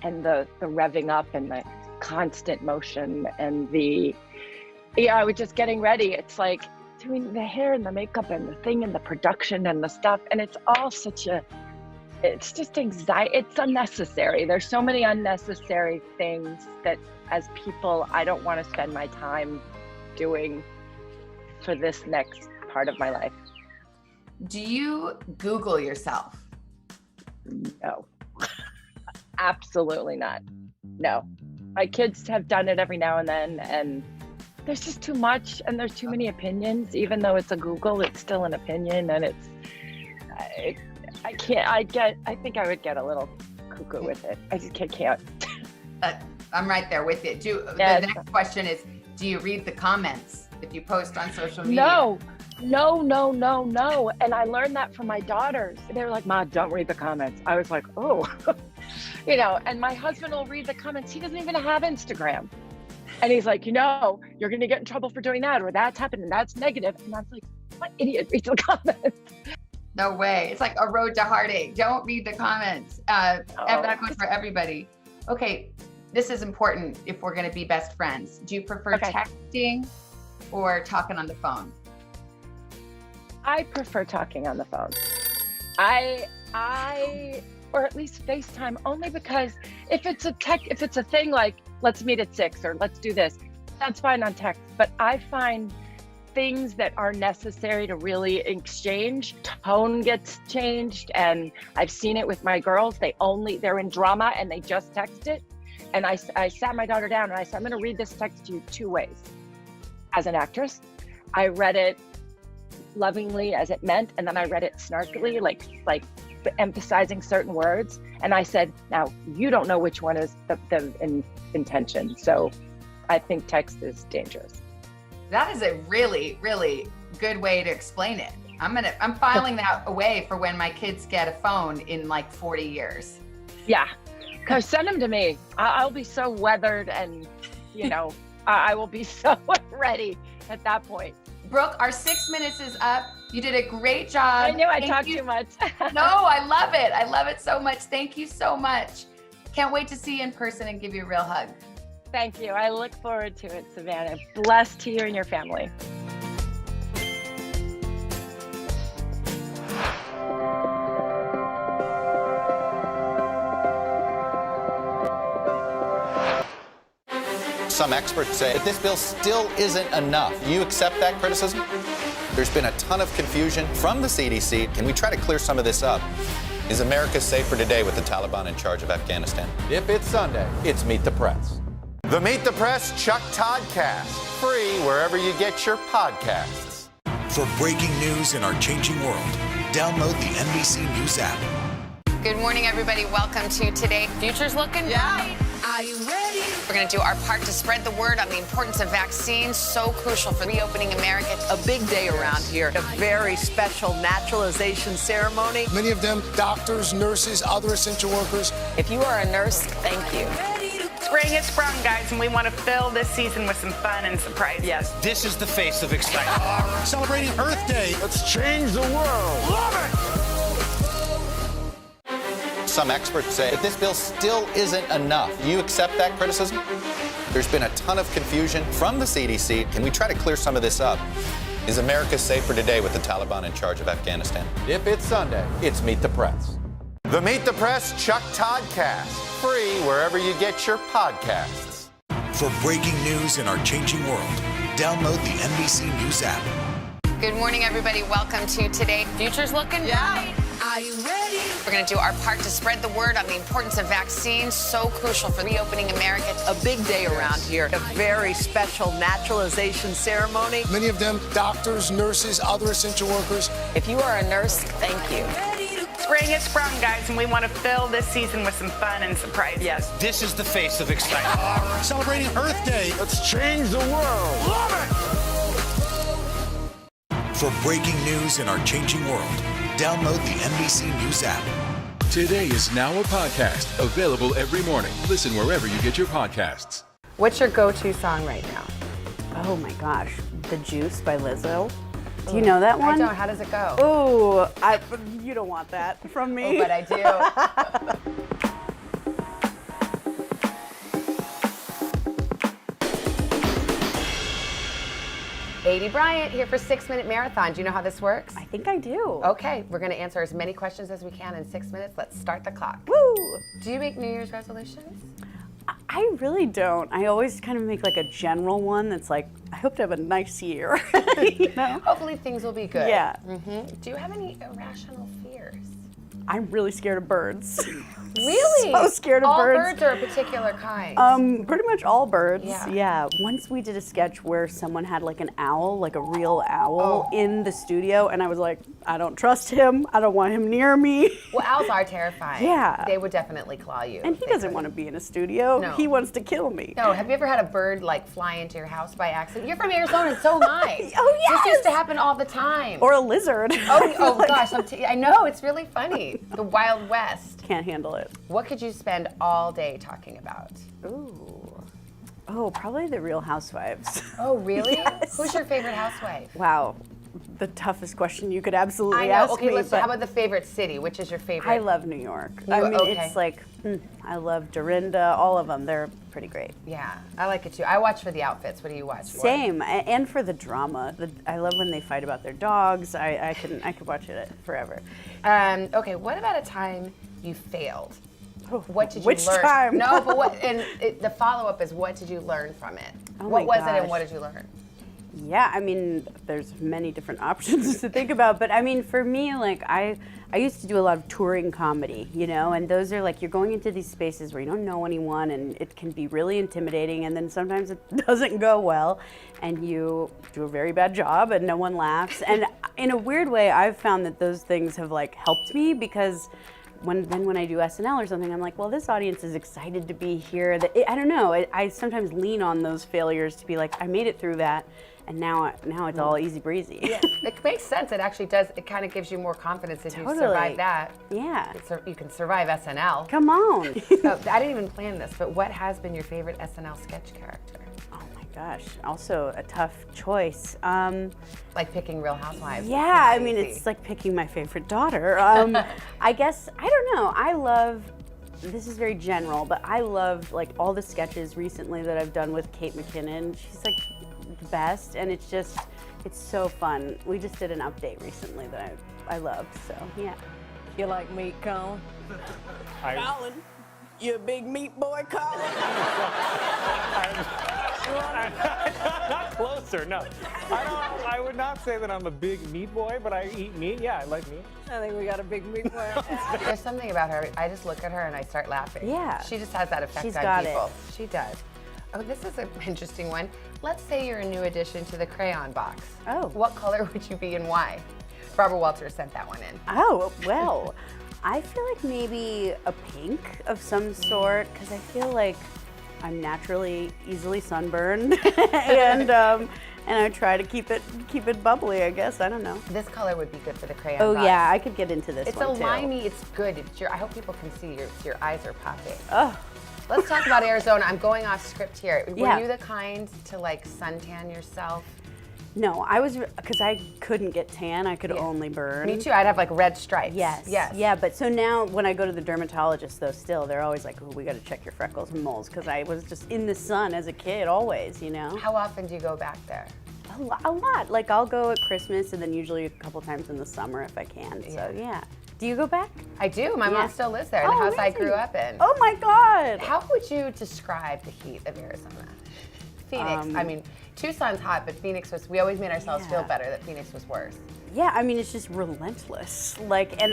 and the revving up and the constant motion and I was just getting ready. It's like doing the hair and the makeup and the thing and the production and the stuff, and it's all it's just anxiety. It's unnecessary. There's so many unnecessary things that as people, I don't want to spend my time doing for this next part of my life. Do you Google yourself? No, absolutely not. No, my kids have done it every now and then, and there's just too much, and there's too many opinions. Even though it's a Google, it's still an opinion, and I think I would get a little cuckoo with it. I just can't. I'm right there with you. The next question is, do you read the comments if you post on social media? No. And I learned that from my daughters. They were like, Ma, don't read the comments. I was like, oh, and my husband will read the comments. He doesn't even have Instagram. And he's like, you're going to get in trouble for doing that, or that's happened and that's negative. And I was like, what idiot reads the comments? No way. It's like a road to heartache. Don't read the comments. And that goes for everybody. Okay, this is important if we're going to be best friends. Do you prefer texting or talking on the phone? I prefer talking on the phone. Or at least FaceTime, only because if it's a thing like, let's meet at 6 or let's do this, that's fine on text. But I find things that are necessary to really exchange, tone gets changed. And I've seen it with my girls. They're in drama and they just text it. And I sat my daughter down and I said, I'm going to read this text to you 2 ways. As an actress, I read it lovingly as it meant, and then I read it snarkily, like emphasizing certain words. And I said, now you don't know which one is the intention. So I think text is dangerous. That is a really, really good way to explain it. I'm filing that away for when my kids get a phone in like 40 years. Yeah, because send them to me. I'll be so weathered, and I will be so ready at that point. Brooke, our 6 minutes is up. You did a great job. I knew I talked too much. No, I love it. I love it so much. Thank you so much. Can't wait to see you in person and give you a real hug. Thank you. I look forward to it, Savannah. Blessed to you and your family. Some experts say that this bill still isn't enough. You accept that criticism? There's been a ton of confusion from the CDC. Can we try to clear some of this up? Is America safer today with the Taliban in charge of Afghanistan? If it's Sunday, it's Meet the Press. The Meet the Press Chuck Toddcast, free wherever you get your podcasts. For breaking news in our changing world, download the NBC News app. Good morning, everybody. Welcome to Today. Future's looking bright. Are you ready? We're going to do our part to spread the word on the importance of vaccines, so crucial for reopening America. A big day around here, a very special naturalization ceremony. Many of them doctors, nurses, other essential workers. If you are a nurse, thank you. Spring has sprung, guys, and we want to fill this season with some fun and surprises. Yes. This is the face of excitement. Celebrating Earth Day. Let's change the world. Love it! Some experts say that this bill still isn't enough. You accept that criticism? There's been a ton of confusion from the CDC. Can we try to clear some of this up? Is America safer today with the Taliban in charge of Afghanistan? If it's Sunday, it's Meet the Press. The Meet the Press Chuck Toddcast, free wherever you get your podcasts. For breaking news in our changing world, download the NBC News app. Good morning, everybody. Welcome to Today. Future's looking bright. Are you ready? We're going to do our part to spread the word on the importance of vaccines, so crucial for reopening America. A big day around here, a very special naturalization ceremony. Many of them doctors, nurses, other essential workers. If you are a nurse, thank you. Spring has sprung, guys, and we want to fill this season with some fun and surprises. Yes. This is the face of excitement. Celebrating Earth Day. Let's change the world. For breaking news in our changing world, download the NBC News app. Today is now a podcast, available every morning. Listen wherever you get your podcasts. What's your go-to song right now? Oh my gosh, The Juice by Lizzo. Do you know that one? I don't. How does it go? Oh, you don't want that from me. Oh, but I do. Adi Bryant here for 6 Minute Marathon. Do you know how this works? I think I do. Okay, we're going to answer as many questions as we can in 6 minutes. Let's start the clock. Woo! Do you make New Year's resolutions? I really don't. I always kind of make like a general one that's like, I hope to have a nice year. You know? Hopefully things will be good. Yeah. Do you have any irrational fears? I'm really scared of birds. Really? So scared of all birds. All birds or a particular kind? Pretty much all birds. Yeah. Once we did a sketch where someone had like an owl, like a real owl, in the studio, and I was like, I don't trust him. I don't want him near me. Well, owls are terrifying. Yeah. They would definitely claw you. And he doesn't want to be in a studio. No. He wants to kill me. No. Have you ever had a bird like fly into your house by accident? You're from Arizona, and so am I. Oh yes. This used to happen all the time. Or a lizard. Oh gosh, I know, it's really funny. The Wild West. Can't handle it. What could you spend all day talking about? Ooh. Oh, probably the Real Housewives. Oh, really? Yes. Who's your favorite housewife? Wow. The toughest question you could absolutely I know. ask Okay, me. how about the favorite city? Which is your favorite? I love New York. It's like, I love Dorinda, all of them. They're pretty great. Yeah, I like it too. I watch for the outfits. What do you watch for? Same, and for the drama. I love when they fight about their dogs. I could watch it forever. Okay, what about a time you failed? What did you Which learn? time? No, but what? And the follow-up is, what did you learn from it? Oh what my was it, and gosh. what did you learn? Yeah, I mean, there's many different options to think about, but I mean, for me, like, I used to do a lot of touring comedy, you know, and those are like, you're going into these spaces where you don't know anyone, and it can be really intimidating, and then sometimes it doesn't go well, and you do a very bad job, and no one laughs, and in a weird way, I've found that those things have, like, helped me, because when I do SNL or something, I'm like, well, this audience is excited to be here. I don't know, I sometimes lean on those failures to be like, I made it through that, and now it's all easy breezy. Yeah, it makes sense. It actually does. It kind of gives you more confidence if you survive that. Yeah. You can survive SNL. Come on. So, I didn't even plan this, but what has been your favorite SNL sketch character? Oh my gosh, also a tough choice. Like picking Real Housewives. Yeah, I mean, it's like picking my favorite daughter. I guess, I don't know, I love, this is very general, but I love like all the sketches recently that I've done with Kate McKinnon. She's like the best, and it's so fun. We just did an update recently that I loved, so yeah. You like meat, Colin? Colin, you a big meat boy, Colin? Not closer, no. I would not say that I'm a big meat boy, but I eat meat. Yeah, I like meat. I think we got a big meat boy. There's something about her, I just look at her and I start laughing. Yeah. She just has that effect She's on got people. it. She does. Oh, this is an interesting one. Let's say you're a new addition to the crayon box. Oh. What color would you be and why? Barbara Walters sent that one in. Oh, well, I feel like maybe a pink of some sort, because I feel like I'm naturally easily sunburned, and I try to keep it bubbly, I guess. I don't know. This color would be good for the crayon Oh box. yeah, I could get into this It's one a too. limey, it's good. I hope people can see your eyes are popping. Oh. Let's talk about Arizona. I'm going off script here. Yeah. Were you the kind to like suntan yourself? No, I was, because I couldn't get tan, I could only burn. Me too, I'd have like red stripes. Yes. Yeah, but so now when I go to the dermatologist though, still, they're always like, oh, we gotta check your freckles and moles, because I was just in the sun as a kid, always, you know? How often do you go back there? A lot. Like I'll go at Christmas and then usually a couple times in the summer if I can, so yeah. Do you go back? I do, my mom still lives there, in the house I grew up in. Oh my God. How would you describe the heat of Arizona? Phoenix, I mean, Tucson's hot, but Phoenix we always made ourselves feel better that Phoenix was worse. Yeah, I mean, it's just relentless. Like, and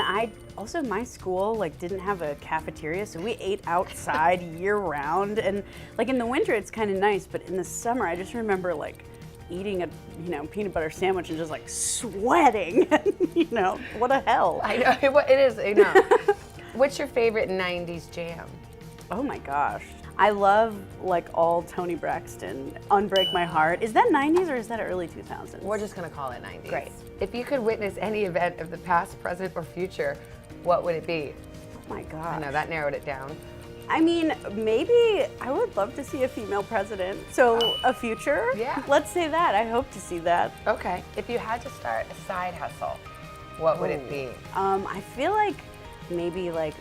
my school, like, didn't have a cafeteria, so we ate outside year round. And, like, in the winter, it's kind of nice, but in the summer, I just remember, like, eating a, peanut butter sandwich and just, like, sweating. What a hell. I know, it is, I know. What's your favorite 90s jam? Oh, my gosh. I love, like, all Toni Braxton, Unbreak My Heart. Is that 90s or is that early 2000s? We're just going to call it 90s. Great. If you could witness any event of the past, present, or future, what would it be? Oh my God. I know, that narrowed it down. I mean, maybe I would love to see a female president. So a future? Yeah. Let's say that. I hope to see that. Okay. If you had to start a side hustle, what would it be? I feel like maybe like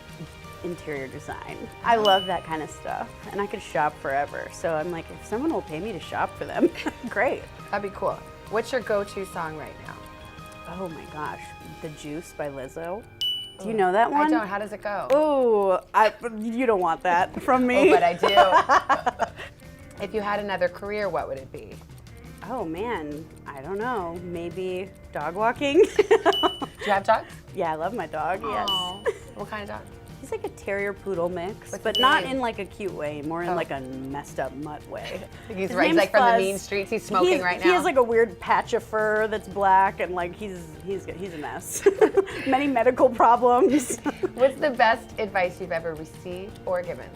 interior design. I love that kind of stuff, and I could shop forever. So I'm like, if someone will pay me to shop for them, great. That'd be cool. What's your go-to song right now? Oh my gosh, The Juice by Lizzo. Do you know that one? I don't. How does it go? Oh, you don't want that from me. Oh, but I do. If you had another career, what would it be? Oh man, I don't know. Maybe dog walking. Do you have dogs? Yeah, I love my dog. Aww. Yes. What kind of dog? He's like a terrier poodle mix, What's but his not name? in like a cute way, more in like a messed up mutt way. He's His right. He's name's like from the Fuzz. mean streets. He's smoking right now. He has like a weird patch of fur that's black, and like he's a mess. Many medical problems. What's the best advice you've ever received or given?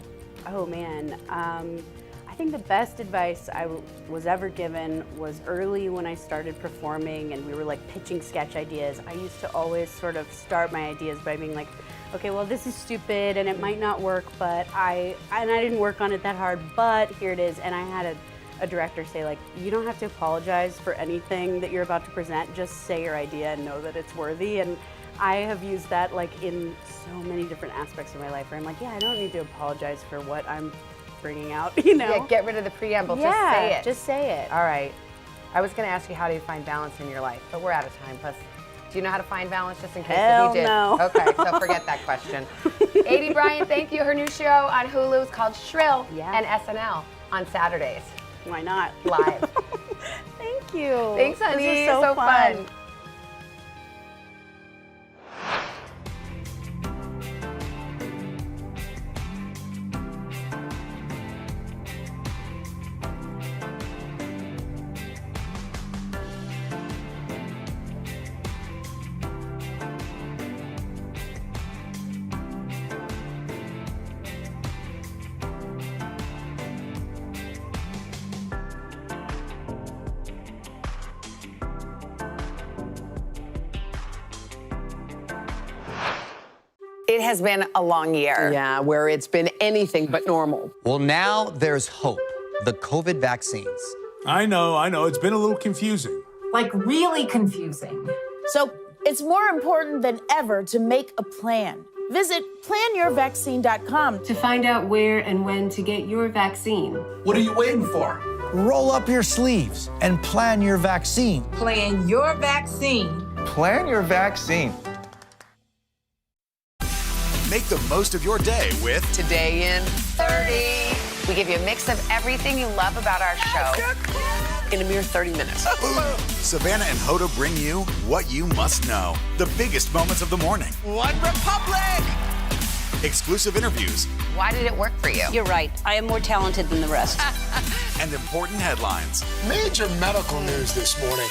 Oh man, I think the best advice I was ever given was early when I started performing and we were like pitching sketch ideas. I used to always sort of start my ideas by being like, okay, well this is stupid and it might not work, but I didn't work on it that hard, but here it is. And I had a director say like, you don't have to apologize for anything that you're about to present, just say your idea and know that it's worthy. And I have used that like in so many different aspects of my life where I'm like, yeah, I don't need to apologize for what I'm bringing out, Yeah, get rid of the preamble. Yeah, just say it. just say it. All right. I was going to ask you how do you find balance in your life, but we're out of time. Plus, do you know how to find balance just in case Hell if you did? no. Okay, so forget that question. Adie Bryant, thank you. Her new show on Hulu is called Shrill and SNL on Saturdays. Why not? Live. Thank you. Thanks, honey. This was so fun. It has been a long year. Yeah, where it's been anything but normal. Well, now there's hope. The COVID vaccines. I know. It's been a little confusing. Like, really confusing. So it's more important than ever to make a plan. Visit planyourvaccine.com to find out where and when to get your vaccine. What are you waiting for? Roll up your sleeves and plan your vaccine. Plan your vaccine. Plan your vaccine. Make the most of your day with Today in 30. We give you a mix of everything you love about our show in a mere 30 minutes. Savannah and Hoda bring you what you must know. The biggest moments of the morning. One Republic! Exclusive interviews. Why did it work for you? You're right. I am more talented than the rest. And important headlines. Major medical news this morning.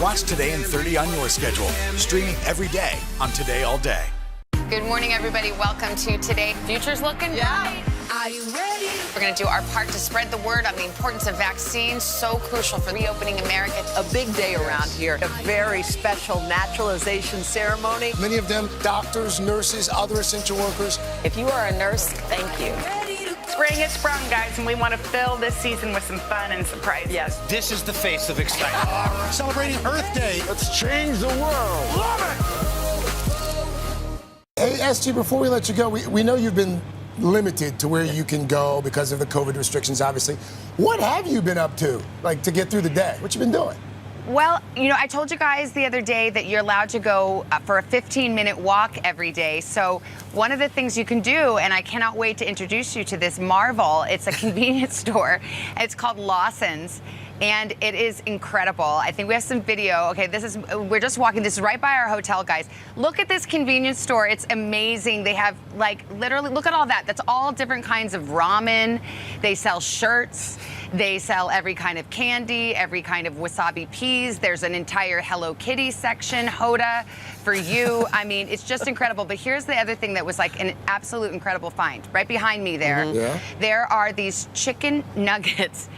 Watch Today in 30 on your schedule. Streaming every day on Today All Day. Good morning, everybody. Welcome to Today. Future's looking bright. Are you ready? We're going to do our part to spread the word on the importance of vaccines, so crucial for reopening America. A big day around here. A very special naturalization ceremony. Many of them doctors, nurses, other essential workers. If you are a nurse, thank you. Spring has sprung, guys, and we want to fill this season with some fun and surprises. Yes. This is the face of excitement. Celebrating Earth Day. Let's change the world. Love it! Hey, SG, before we let you go, we know you've been limited to where you can go because of the COVID restrictions, obviously. What have you been up to, like, to get through the day? What you been doing? Well, I told you guys the other day that you're allowed to go for a 15-minute walk every day. So one of the things you can do, and I cannot wait to introduce you to this marvel, it's a convenience store. It's called Lawson's. and it is incredible. I think we have some video. Okay, we're just walking. This is right by our hotel, guys. Look at this convenience store. It's amazing. They have like literally, look at all that. That's all different kinds of ramen. They sell shirts. They sell every kind of candy, every kind of wasabi peas. There's an entire Hello Kitty section, Hoda, for you. I mean, it's just incredible. But here's the other thing that was like an absolute incredible find. Right behind me there, there are these chicken nuggets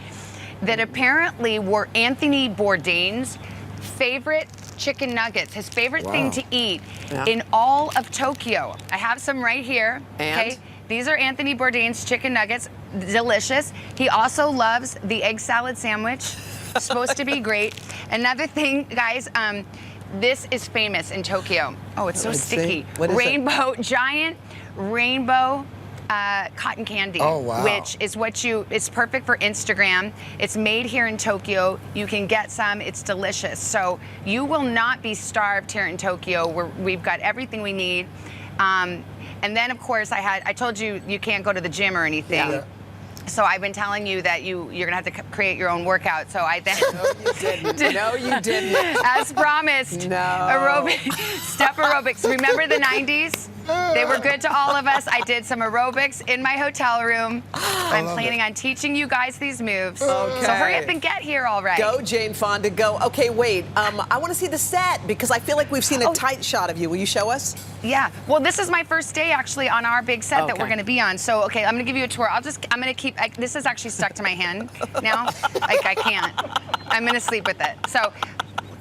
that apparently were Anthony Bourdain's favorite chicken nuggets, his favorite thing to eat in all of Tokyo. I have some right here. Okay. These are Anthony Bourdain's chicken nuggets. Delicious. He also loves the egg salad sandwich. Supposed to be great. Another thing, guys, this is famous in Tokyo. Oh, it's so sticky. What is it? Giant rainbow cotton candy, which is it's perfect for Instagram. It's made here in Tokyo. You can get some. It's delicious. So you will not be starved here in Tokyo. We've got everything we need. And then, of course, I told you can't go to the gym or anything. Yeah. So I've been telling you that you're gonna have to create your own workout. So I then No, you didn't. As promised. Step aerobics. Remember the 90s? They were good to all of us. I did some aerobics in my hotel room. I'm planning on teaching you guys these moves. Okay. So hurry up and get here already. Go, Jane Fonda, go. Okay, wait. I want to see the set because I feel like we've seen a tight shot of you. Will you show us? Yeah. Well, this is my first day actually on our big set that we're going to be on. So, okay, I'm going to give you a tour. I'm going to keep, this is actually stuck to my hand now. Like, I can't. I'm going to sleep with it. So,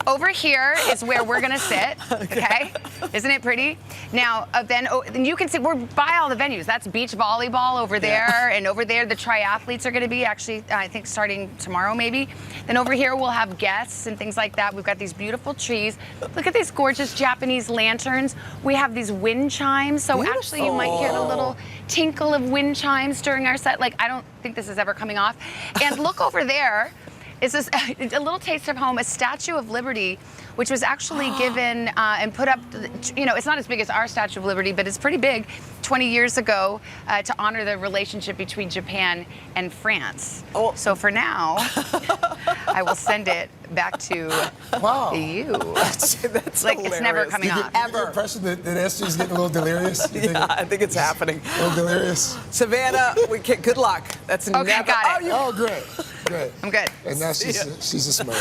over here is where we're gonna sit, okay? Isn't it pretty? Now, then you can see, we're by all the venues. That's beach volleyball over there, and over there the triathletes are gonna be actually, I think, starting tomorrow maybe. Then over here we'll have guests and things like that. We've got these beautiful trees. Look at these gorgeous Japanese lanterns. We have these wind chimes, so actually you might hear the little tinkle of wind chimes during our set. Like, I don't think this is ever coming off. And look over there. Is this a little taste of home, a Statue of Liberty, which was actually given and put up, it's not as big as our Statue of Liberty, but it's pretty big, 20 years ago to honor the relationship between Japan and France. So for now, I will send it back to you. That's like, it's never coming off. Ever. The impression that Esther's getting a little delirious? Yeah, I think it's happening. A little delirious. Savannah, good luck. That's okay, never. Got it. Oh, great. Great. I'm good. And now she's a smoke.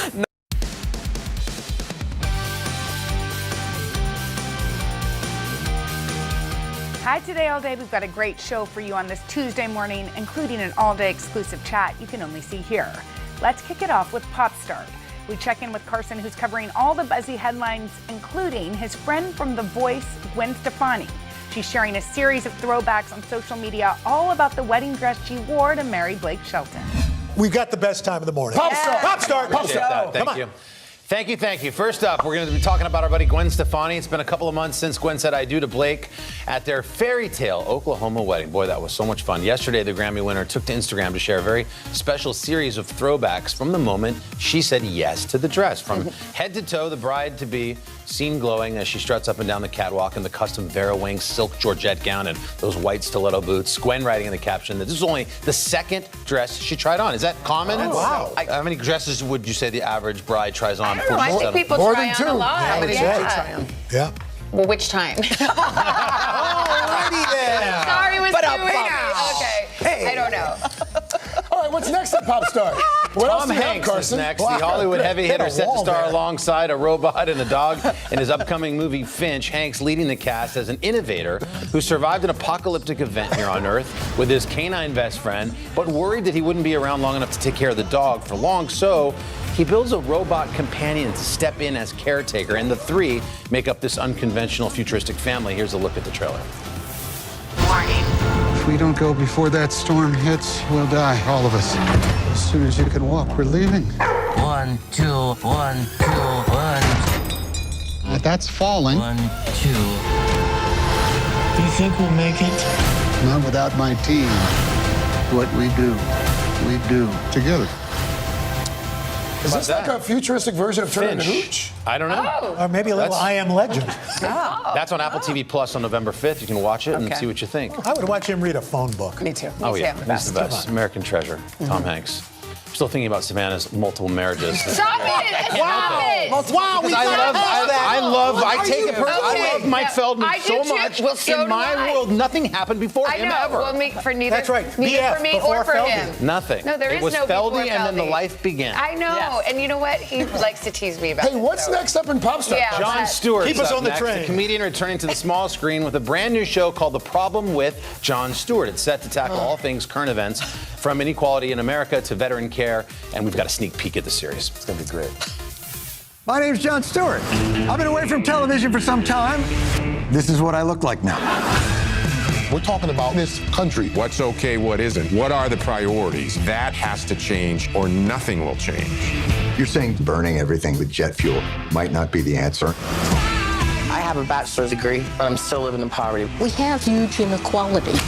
Hi, Today All Day. We've got a great show for you on this Tuesday morning, including an all-day exclusive chat you can only see here. Let's kick it off with Pop Star. We check in with Carson, who's covering all the buzzy headlines, including his friend from The Voice, Gwen Stefani. She's sharing a series of throwbacks on social media all about the wedding dress she wore to marry Blake Shelton. We got the best time of the morning. Pop Star. Pop Star. Pop Star. Thank you. Thank you. First up, we're going to be talking about our buddy Gwen Stefani. It's been a couple of months since Gwen said I do to Blake at their fairy tale Oklahoma wedding. Boy, that was so much fun. Yesterday, the Grammy winner took to Instagram to share a very special series of throwbacks from the moment she said yes to the dress. From head to toe, the bride-to-be seen glowing as she struts up and down the catwalk in the custom Vera Wang silk Georgette gown and those white stiletto boots. Gwen writing in the caption that this is only the second dress she tried on. Is that common? Oh, wow. How many dresses would you say the average bride tries on? I think people More try than on two. a lot. Yeah. Well, which time? Alrighty then. Sorry, it was But too up, Okay. Hey. I don't know. All right, what's next at Pop Star? What else Tom do you have, Hanks is Carson? next. The Hollywood heavy Hit a hitter set to wall star there. alongside a robot and a dog in his upcoming movie Finch. Hanks leading the cast as an innovator who survived an apocalyptic event here on Earth with his canine best friend, but worried that he wouldn't be around long enough to take care of the dog for long. So he builds a robot companion to step in as caretaker, and the three make up this unconventional futuristic family. Here's a look at the trailer. If we don't go before that storm hits, we'll die, all of us. As soon as you can walk, we're leaving. 1, 2, 1, 2, 1. That's falling. 1, 2. Do you think we'll make it? Not without my team. What we do together. Is this like a futuristic version of Turner and Hooch? I don't know. Or maybe a little I Am Legend. That's on Apple TV Plus on November 5th. You can watch it and see what you think. I would watch him read a phone book. Me too. Oh, yeah. He's the best. American treasure. Tom Hanks. still thinking about Savannah's multiple marriages. Stop it! Stop it! Wow, we I take it personally. I love Mike Feldman I do so too. much. Well, so In do my I. world, nothing happened before I him know. ever. Well, for neither, That's right. neither BF, for me before or for Feldy. him. Nothing. No, there it is was no Feldy, before and then the Feldy. life began. I know, and you know what? He likes to tease me about Hey, it, what's so. next up in Pop Star? Yeah, Jon but- Stewart. Keep us on the train. A comedian returning to the small screen with a brand new show called The Problem with Jon Stewart. It's set to tackle all things current events, from inequality in America to veteran care, and we've got a sneak peek at the series. It's going to be great. My name's Jon Stewart. I've been away from television for some time. This is what I look like now. We're talking about this country. What's okay, what isn't? What are the priorities? That has to change or nothing will change. You're saying burning everything with jet fuel might not be the answer? I have a bachelor's degree, but I'm still living in poverty. We have huge inequality.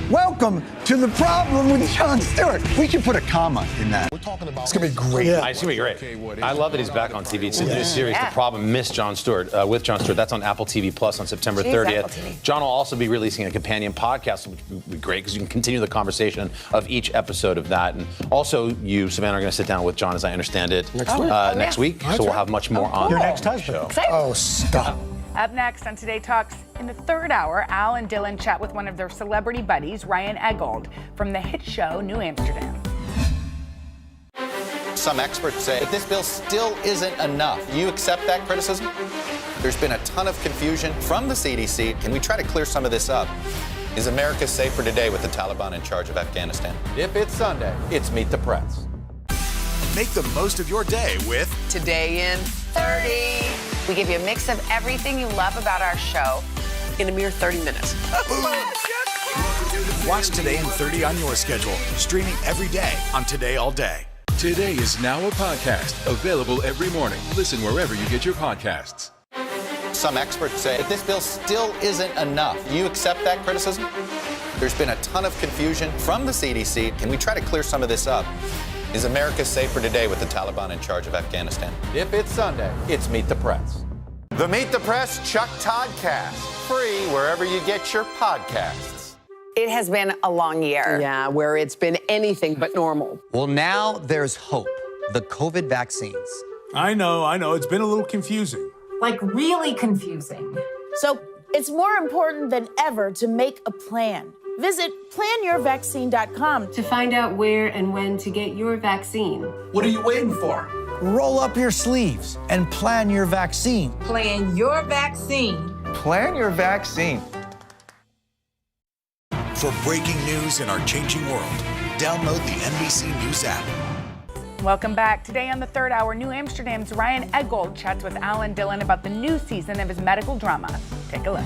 Welcome to The Problem with Jon Stewart. We should put a comma in that. We're talking about It's going to be great. It's going to be great. I love that he's back on TV. It's a new series, The Problem with Jon Stewart. That's on Apple TV Plus on September 30th. Jon will also be releasing a companion podcast, which will be great because you can continue the conversation of each episode of that. And also, you, Savannah, are going to sit down with Jon, as I understand it, next week. So we'll have much more on Your the next husband. show. Oh, stop. Up next on Today Talks, in the third hour, Al and Dylan chat with one of their celebrity buddies, Ryan Eggold, from the hit show New Amsterdam. Some experts say that this bill still isn't enough. You accept that criticism? There's been a ton of confusion from the CDC. Can we try to clear some of this up? Is America safer today with the Taliban in charge of Afghanistan? If it's Sunday, it's Meet the Press. Make the most of your day with Today in 30. We give you a mix of everything you love about our show in a mere 30 minutes. Watch Today in 30 on your schedule, streaming every day on Today All Day. Today is now a podcast, available every morning. Listen wherever you get your podcasts. Some experts say that this bill still isn't enough. You accept that criticism? There's been a ton of confusion from the CDC. Can we try to clear some of this up? Is America safer today with the Taliban in charge of Afghanistan? If it's Sunday, it's Meet the Press. The Meet the Press Chuck Toddcast, free wherever you get your podcasts. It has been a long year. Yeah, where it's been anything but normal. Well, now there's hope. The COVID vaccines. I know. It's been a little confusing. Like really confusing. So it's more important than ever to make a plan. Visit planyourvaccine.com to find out where and when to get your vaccine. What are you waiting for? Roll up your sleeves and plan your vaccine. Plan your vaccine. Plan your vaccine. For breaking news in our changing world, download the NBC News app. Welcome back. Today on the third hour, New Amsterdam's Ryan Eggold chats with Al and Dylan about the new season of his medical drama. Take a look.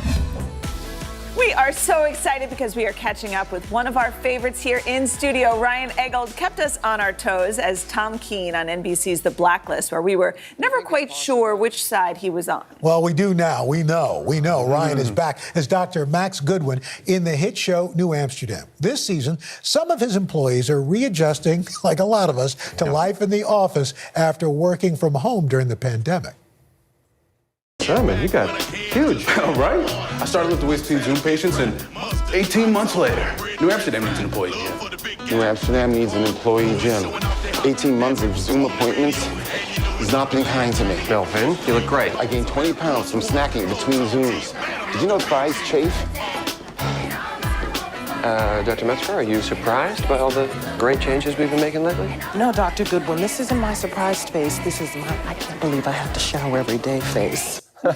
We are so excited because we are catching up with one of our favorites here in studio. Ryan Eggold kept us on our toes as Tom Keene on NBC's The Blacklist, where we were never quite sure which side he was on. Well, we do now. We know. Ryan is back as Dr. Max Goodwin in the hit show New Amsterdam. This season, some of his employees are readjusting, like a lot of us, to life in the office after working from home during the pandemic. Sherman, you got huge, right? I started lifting weights between Zoom patients, and 18 months later, New Amsterdam needs an employee gym. New Amsterdam needs an employee gym. 18 months of Zoom appointments is not being kind to me. Melvin, you look great. I gained 20 pounds from snacking between Zooms. Did you know thighs chafe? Dr. Metzger, are you surprised by all the great changes we've been making lately? No, Dr. Goodwin, this isn't my surprised face. This is my I can't believe I have to shower every day face. We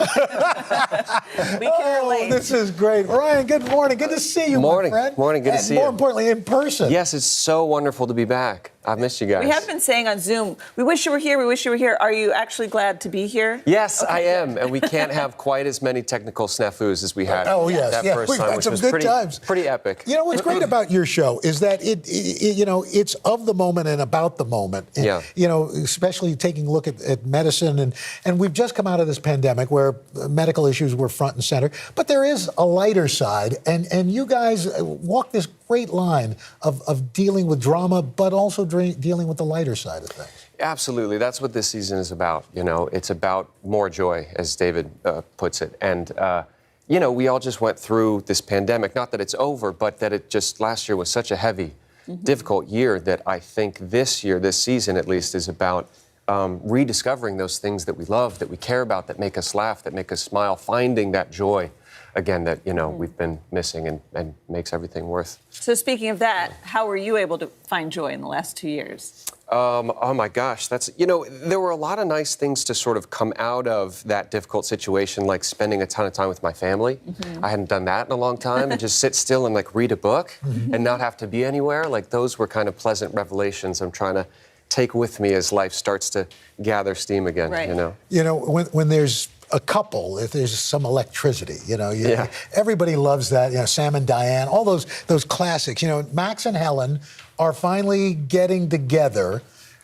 can relate. This is great. Ryan, good morning. Good to see you, my friend. Morning, good to see you. More importantly, in person. Yes, it's so wonderful to be back. I've missed you guys. We have been saying on Zoom, we wish you were here, we wish you were here. Are you actually glad to be here? Yes, I am, and we can't have quite as many technical snafus as we had that first We've time, had which some was good times. pretty epic. You know what's great about your show is that it's of the moment and about the moment. And, yeah. Especially taking a look at medicine and we've just come out of this pandemic where medical issues were front and center, but there is a lighter side, and you guys walk this great line of dealing with drama, but also dealing with the lighter side of things. Absolutely. That's what this season is about. It's about more joy, as David puts it. And, we all just went through this pandemic. Not that it's over, but that it just last year was such a heavy difficult year that I think this season at least, is about rediscovering those things that we love, that we care about, that make us laugh, that make us smile, finding that joy again that, we've been missing and makes everything worth. So speaking of that, how were you able to find joy in the last 2 years? Oh my gosh, there were a lot of nice things to sort of come out of that difficult situation, like spending a ton of time with my family. I hadn't done that in a long time, and just sit still and like read a book and not have to be anywhere. Like those were kind of pleasant revelations I'm trying to take with me as life starts to gather steam again, Right. When there's a couple, if there's some electricity, everybody loves that. Sam and Diane, all those classics. Max and Helen are finally getting together.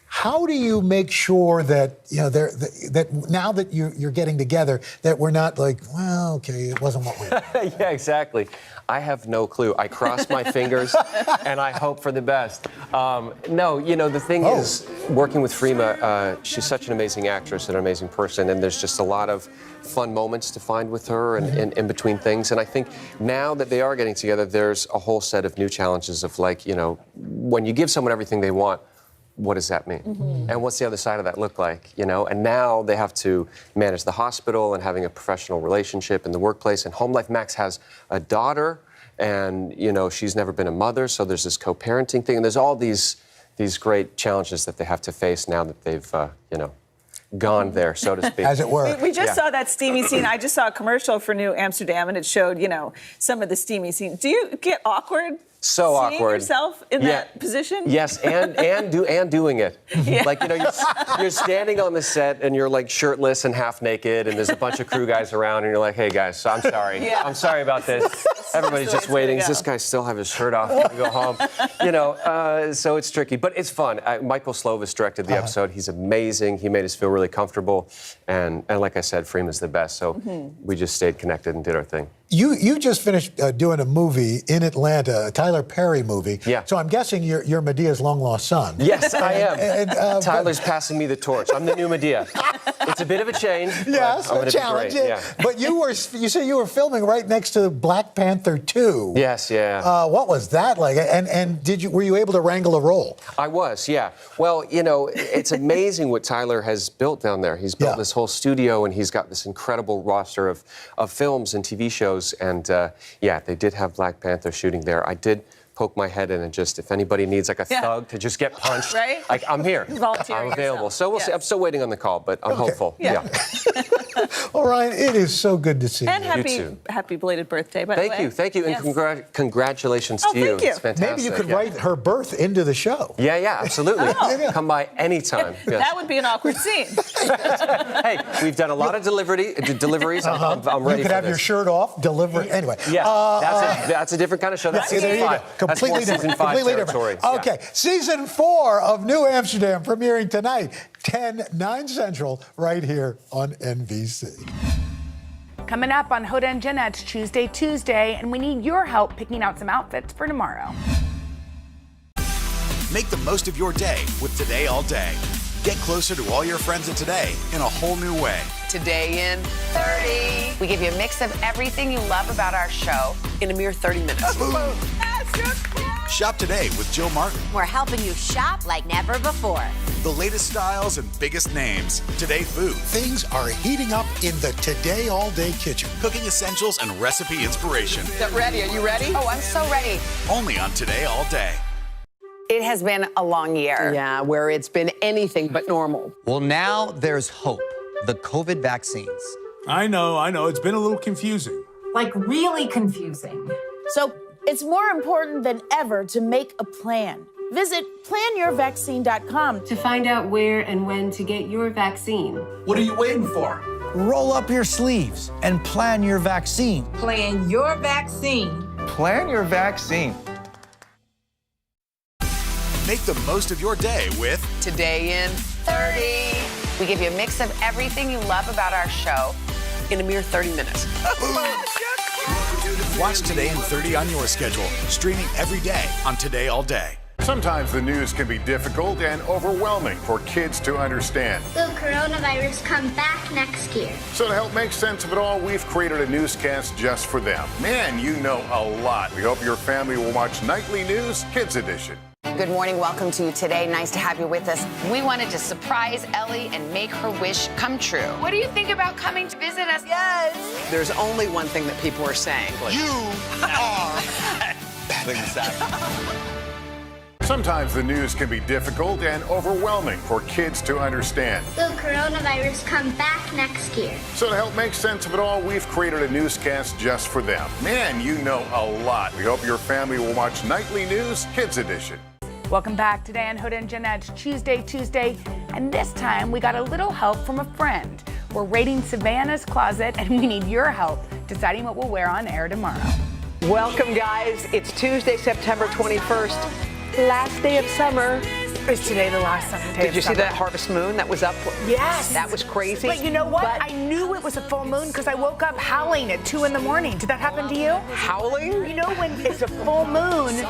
How do you make sure that that now that you're getting together, that we're not like, well, okay, it wasn't what we wanted? Yeah, exactly. I have no clue. I cross my fingers and I hope for the best. The thing is, working with Freema, she's such an amazing actress and an amazing person, and there's just a lot of fun moments to find with her and in between things. And I think now that they are getting together, there's a whole set of new challenges of when you give someone everything they want, what does that mean? And what's the other side of that look like, And now they have to manage the hospital and having a professional relationship in the workplace and home life. Max has a daughter and, she's never been a mother, so there's this co-parenting thing. And there's all these great challenges that they have to face now that they've, gone there, so to speak. As it were. We just saw that steamy scene. I just saw a commercial for New Amsterdam, and it showed, some of the steamy scenes. Do you get awkward? So seeing awkward. yourself in that position? Yes, and doing it. Yeah. Like, you're standing on the set and you're like shirtless and half naked, and there's a bunch of crew guys around, and you're like, hey guys, so I'm sorry. Yeah. I'm sorry about this. Everybody's just waiting. Does this guy still have his shirt off when we go home? So it's tricky, but it's fun. Michael Slovis directed the episode. He's amazing. He made us feel really comfortable, and like I said, Freema's the best. So we just stayed connected and did our thing. You just finished doing a movie in Atlanta, a Tyler Perry movie. Yeah. So I'm guessing you're Medea's long-lost son. Yes, I am. Tyler's passing me the torch. I'm the new Medea. It's a bit of a change. Yes, a challenge. Yeah. But you said you were filming right next to Black Panther 2. Yes, yeah. What was that like? And were you able to wrangle a role? I was, yeah. Well, it's amazing what Tyler has built down there. He's built this whole studio, and he's got this incredible roster of films and TV shows. And they did have Black Panther shooting there. I did poke my head in and just, if anybody needs like a thug to just get punched, right? I'm here. Volunteering I'm available. yourself. So we'll see. I'm still waiting on the call, but I'm hopeful. Yeah. Well, Ryan, it is so good to see and you. happy belated birthday, by the way. Thank you, and Yes. Congratulations to you. Thank you. It's fantastic. Maybe you could write her birth into the show. Yeah, absolutely. Come by anytime. Yes. That would be an awkward scene. Hey, we've done a lot of deliveries. I'm ready You could for have this. your shirt off, deliver. Anyway. Yeah, that's a different kind of show. That's there season you go. 5. Completely That's more different. season 5 Completely territory. different. Okay, season 4 of New Amsterdam premiering tonight, 9 Central, right here on NBC. Coming up on Hoda and Jenna, it's Tuesday, and we need your help picking out some outfits for tomorrow. Make the most of your day with Today All Day. Get closer to all your friends at Today in a whole new way. Today in 30. We give you a mix of everything you love about our show in a mere 30 minutes. Shop today with Jill Martin. We're helping you shop like never before. The latest styles and biggest names. Today Food. Things are heating up in the Today All Day kitchen. Cooking essentials and recipe inspiration. Get ready. Are you ready? Oh, I'm so ready. Only on Today All Day. It has been a long year. Yeah, where it's been anything but normal. Well, now there's hope. The COVID vaccines. I know. It's been a little confusing. Like really confusing. So it's more important than ever to make a plan. Visit planyourvaccine.com to find out where and when to get your vaccine. What are you waiting for? Roll up your sleeves and plan your vaccine. Plan your vaccine. Plan your vaccine. Make the most of your day with Today in 30. We give you a mix of everything you love about our show in a mere 30 minutes. Watch Today in 30 on your schedule, streaming every day on Today All Day. Sometimes the news can be difficult and overwhelming for kids to understand. Will coronavirus come back next year? So to help make sense of it all, we've created a newscast just for them. Man, you know a lot. We hope your family will watch Nightly News Kids Edition. Good morning. Welcome to Today. Nice to have you with us. We wanted to surprise Ellie and make her wish come true. What do you think about coming to visit us? Yes. There's only one thing that people are saying. You are Sometimes the news can be difficult and overwhelming for kids to understand. Will coronavirus come back next year? So to help make sense of it all, we've created a newscast just for them. Man, you know a lot. We hope your family will watch Nightly News Kids Edition. Welcome back today on Hoda and Jeanette. It's Tuesday, and this time we got a little help from a friend. We're raiding Savannah's closet, and we need your help deciding what we'll wear on air tomorrow. Welcome, guys. It's Tuesday, September 21st, last day of summer. Is today the last day of summer? Did you see that harvest moon that was up? Yes. That was crazy. But you know what? I knew it was a full moon because I woke up howling at 2 a.m. Did that happen to you? Howling? You know, when it's a full moon,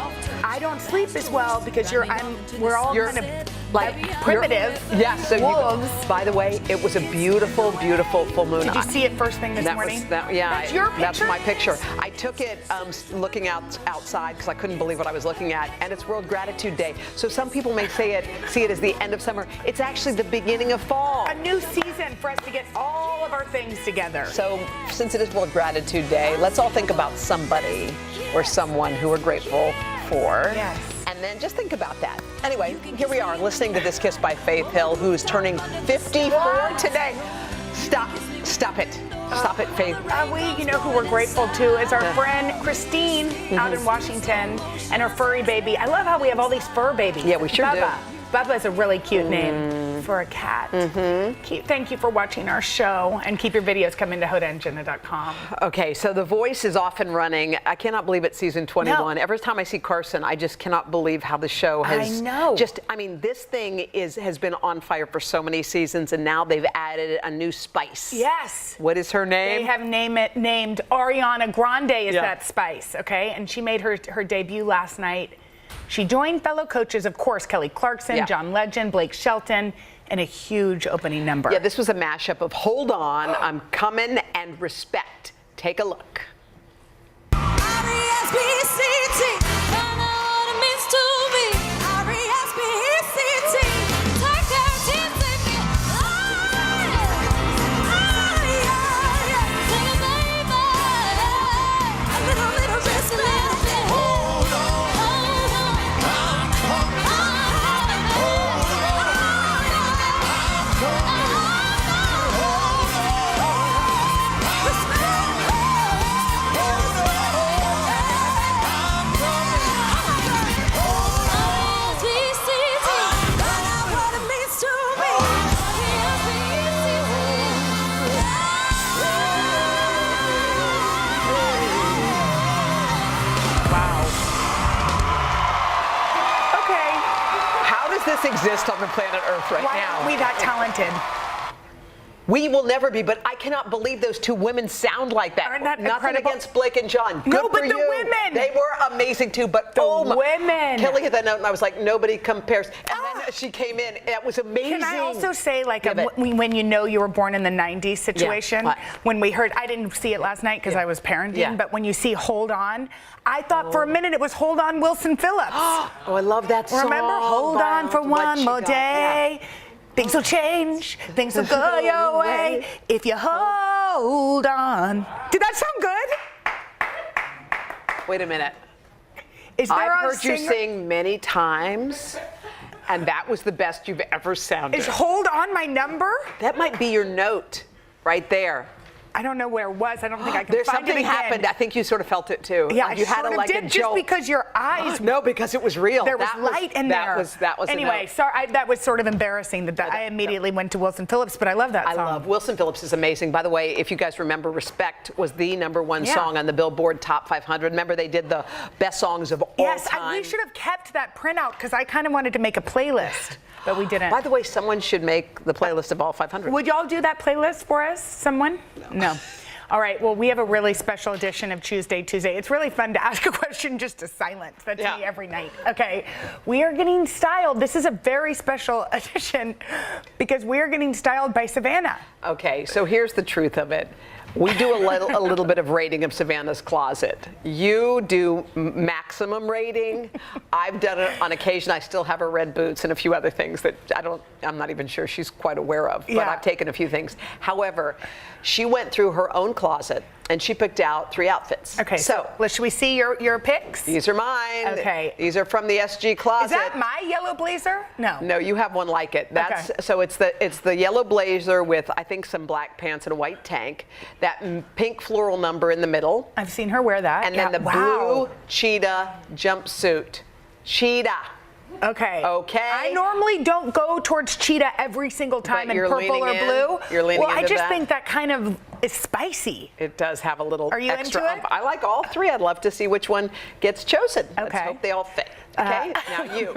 I don't sleep as well because we're all kind of like primitive. Yes. So wolves. By the way, it was a beautiful, beautiful full moon. Did you see it first thing this morning? That's your picture? That's my picture. I took it looking outside because I couldn't believe what I was looking at, and it's World Gratitude Day. So some people may see it as the end of summer. It's actually the beginning of fall. A new season for us to get all of our things together. So since it is World Gratitude Day, let's all think about somebody or someone who we're grateful for. Yes. And then just think about that. Anyway, here we are listening to this Kiss by Faith Hill, who's turning 54 today. Stop it. Stop it, Faith. You know who we're grateful to is our friend Christine out in Washington and her furry baby. I love how we have all these fur babies. Yeah, we sure do. Bubba is a really cute name for a cat. Cute. Thank you for watching our show, and keep your videos coming to HodaandJenna.com. Okay, so The Voice is off and running. I cannot believe it's season 21. No. Every time I see Carson, I just cannot believe how the show has. I know. This thing has been on fire for so many seasons, and now they've added a new spice. Yes. What is her name? They have named Ariana Grande is that spice, okay? And she made her debut last night. She joined fellow coaches, of course, Kelly Clarkson, John Legend, Blake Shelton, in a huge opening number. Yeah, this was a mashup of Hold On, I'm Coming, and Respect. Take a look. Exist on the planet Earth right now. Why aren't we that talented? We will never be, but I cannot believe those two women sound like that. Aren't that Nothing incredible? against Blake and John. Good No, but for the you. women. They were amazing too, but women. Kelly hit that note and I was like, nobody compares. And then she came in. It was amazing. Can I also say, when you know you were born in the 90s situation, when we heard, I didn't see it last night because I was parenting, but when you see Hold On, I thought for a minute it was Hold On Wilson Phillips. Oh, I love that song. Remember Hold On for one more day? Yeah. Things will change, things will go your way if you hold on. Did that sound good? Wait a minute. Is there I've heard you sing many times, and that was the best you've ever sounded. Is Hold On my number? That might be your note right there. I don't know where it was. I don't think I can There's find it something again. happened. I think you sort of felt it too. Yeah, you had sort of did, just because your eyes. No, because it was real. There was light in there. That was. Anyway, sorry. That was sort of embarrassing that I immediately went to Wilson Phillips, but I love that song. I love Wilson Phillips is amazing. By the way, if you guys remember, Respect was the #1 song on the Billboard Top 500. Remember they did the best songs of all time. We should have kept that printout because I kind of wanted to make a playlist. But we didn't. By the way, someone should make the playlist of all 500. Would y'all do that playlist for us? Someone? No. All right, well, we have a really special edition of Tuesday. It's really fun to ask a question just to silence. That's me every night. Okay, we are getting styled. This is a very special edition because we are getting styled by Savannah. Okay, so here's the truth of it. We do a little bit of rating of Savannah's closet. You do maximum rating. I've done it on occasion. I still have her red boots and a few other things that I'm not even sure she's quite aware of, but I've taken a few things. However, she went through her own closet and she picked out 3 outfits. Okay, so should we see your picks? These are mine. Okay. These are from the SG closet. Is that my yellow blazer? No. No, you have one like it. That's so it's the yellow blazer with I think some black pants and a white tank. That pink floral number in the middle. I've seen her wear that. And then the blue cheetah jumpsuit. Cheetah. Okay. Okay. I normally don't go towards cheetah every single time in purple or blue. You're leaning well, I into just that. think that kind of is spicy. It does have a little Are you extra into it? I like all 3. I'd love to see which one gets chosen. Okay. Let's hope they all fit. Okay, now you.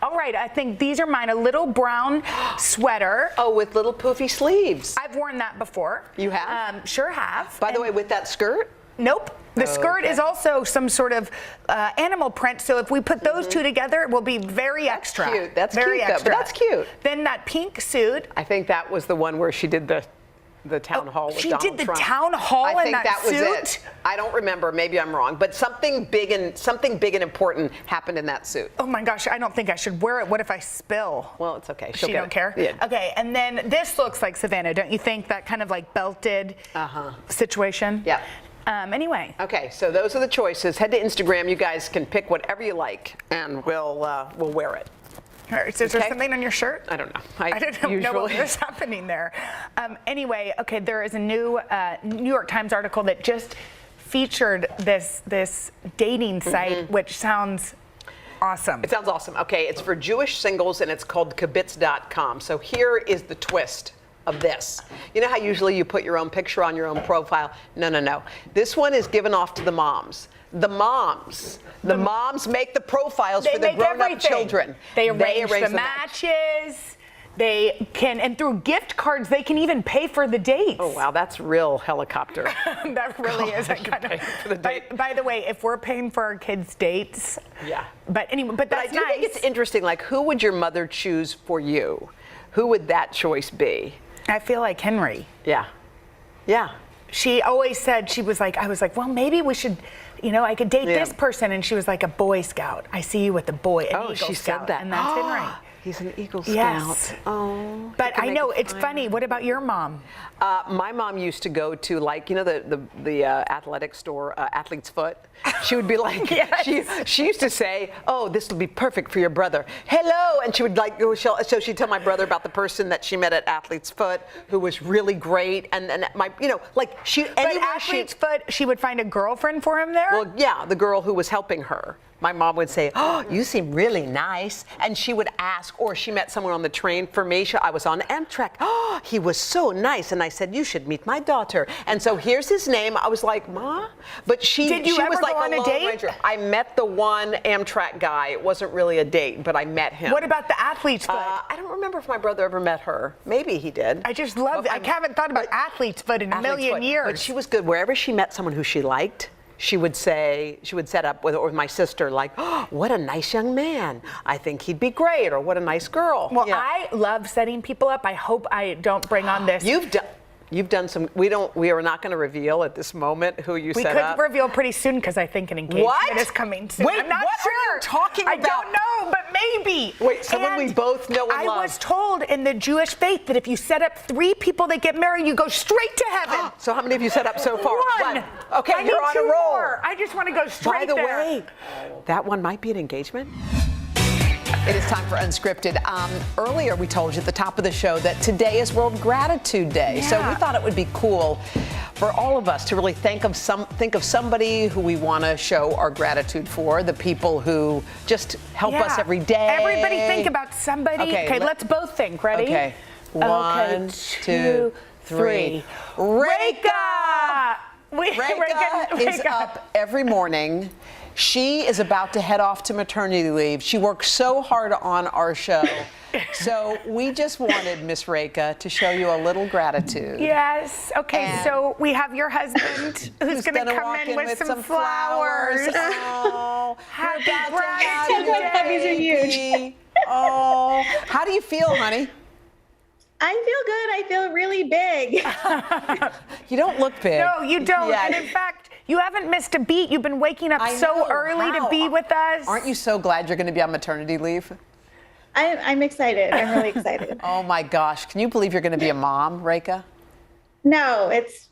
All right, I think these are mine. A little brown sweater. Oh, with little poofy sleeves. I've worn that before. You have? Sure have. By the way, with that skirt? Nope. The skirt is also some sort of animal print, so if we put those 2 together, it will be very extra. Cute. That's very cute, extra. Though, but that's cute. Then that pink suit. I think that was the one where she did the town hall with Donald She did the Trump. town hall I in think that was suit? it. I don't remember. Maybe I'm wrong. But something big and important happened in that suit. Oh my gosh, I don't think I should wear it. What if I spill? Well, it's okay. She don't care? Yeah. Okay, and then this looks like Savannah, don't you think? That kind of like belted situation? Yeah. Anyway. Okay, so those are the choices. Head to Instagram. You guys can pick whatever you like, and we'll wear it. All right, so is there something on your shirt? I don't know. I don't know what was happening there. Anyway, okay, there is a new New York Times article that just featured this dating site, which sounds awesome. It sounds awesome. Okay, it's for Jewish singles, and it's called kibitz.com. So here is the twist of this. You know how usually you put your own picture on your own profile? No. This one is given off to the moms. The moms make the profiles for their grown-up children. They arrange the matches. They can, and through gift cards, they can even pay for the dates. Oh wow, that's real helicopter. That really is a kind of. By the way, if we're paying for our kids' dates, But anyway, but that's I do think it's interesting. Like, who would your mother choose for you? Who would that choice be? I feel like Henry. Yeah. She always said, I was like, well, maybe we should, I could date this person. And she was like, a Boy Scout. I see you with a boy, an Eagle she Scout. said that. And that's Henry. He's an Eagle Scout. Yes. Oh. But I know, it's funny. What about your mom? My mom used to go to, like, the athletic store, Athlete's Foot. She would be like, she used to say, oh, this will be perfect for your brother. Hello. And she would like go, so she'd tell my brother about the person that she met at Athlete's Foot who was really great. And my, like she, But Athlete's Foot, she would find a girlfriend for him there? Well, yeah, the girl who was helping her. My mom would say, oh, you seem really nice. And she would ask, or she met someone on the train. For me, I was on Amtrak. Oh, he was so nice. And I said, you should meet my daughter. And so here's his name. I was like, Ma? But Did you ever was like go on a lone date? ranger. I met the one Amtrak guy. It wasn't really a date, but I met him. What about the Athlete's Foot? I don't remember if my brother ever met her. Maybe he did. I just love it. I haven't thought about Athlete's Foot in a million years. But she was good. Wherever she met someone who she liked, she would set up with my sister, like, oh, what a nice young man. I think he'd be great, or what a nice girl. Well, I love setting people up. I hope I don't bring on this. You've done some. We are not going to reveal at this moment who you set up. We could reveal pretty soon because I think an engagement is coming soon. Wait, I'm not what sure. are you talking about? I don't know, but maybe. Wait, someone we both know and I love. was told in the Jewish faith that if you set up 3 people that get married, you go straight to heaven. So how many have you set up so far? One. Okay, I you're need on 2 a roll. more. I just want to go straight By the there. way, that one might be an engagement. It is time for Unscripted. Earlier, we told you at the top of the show that today is World Gratitude Day. Yeah. So we thought it would be cool for all of us to really think of somebody who we want to show our gratitude for, the people who just help us every day. Everybody think about somebody. Okay, let's both think. Ready? Okay. 1, 2, 3. Reka! Reka is up every morning She is about to head off to maternity leave. She worked so hard on our show. So we just wanted Miss Reka to show you a little gratitude. Yes. Okay, And so we have your husband who's going to gonna come walk in with some flowers. flowers. Oh, Happy gratitude day. Oh, how do you feel, honey? I feel good. I feel really big. You don't look big. No, you don't. Yeah. And in fact, you haven't missed a beat. You've been waking up I so know. early Wow. to be with us. Aren't you so glad you're going to be on maternity leave? I'm excited. I'm really excited. Oh my gosh. Can you believe you're going to be a mom, Reka? No, it's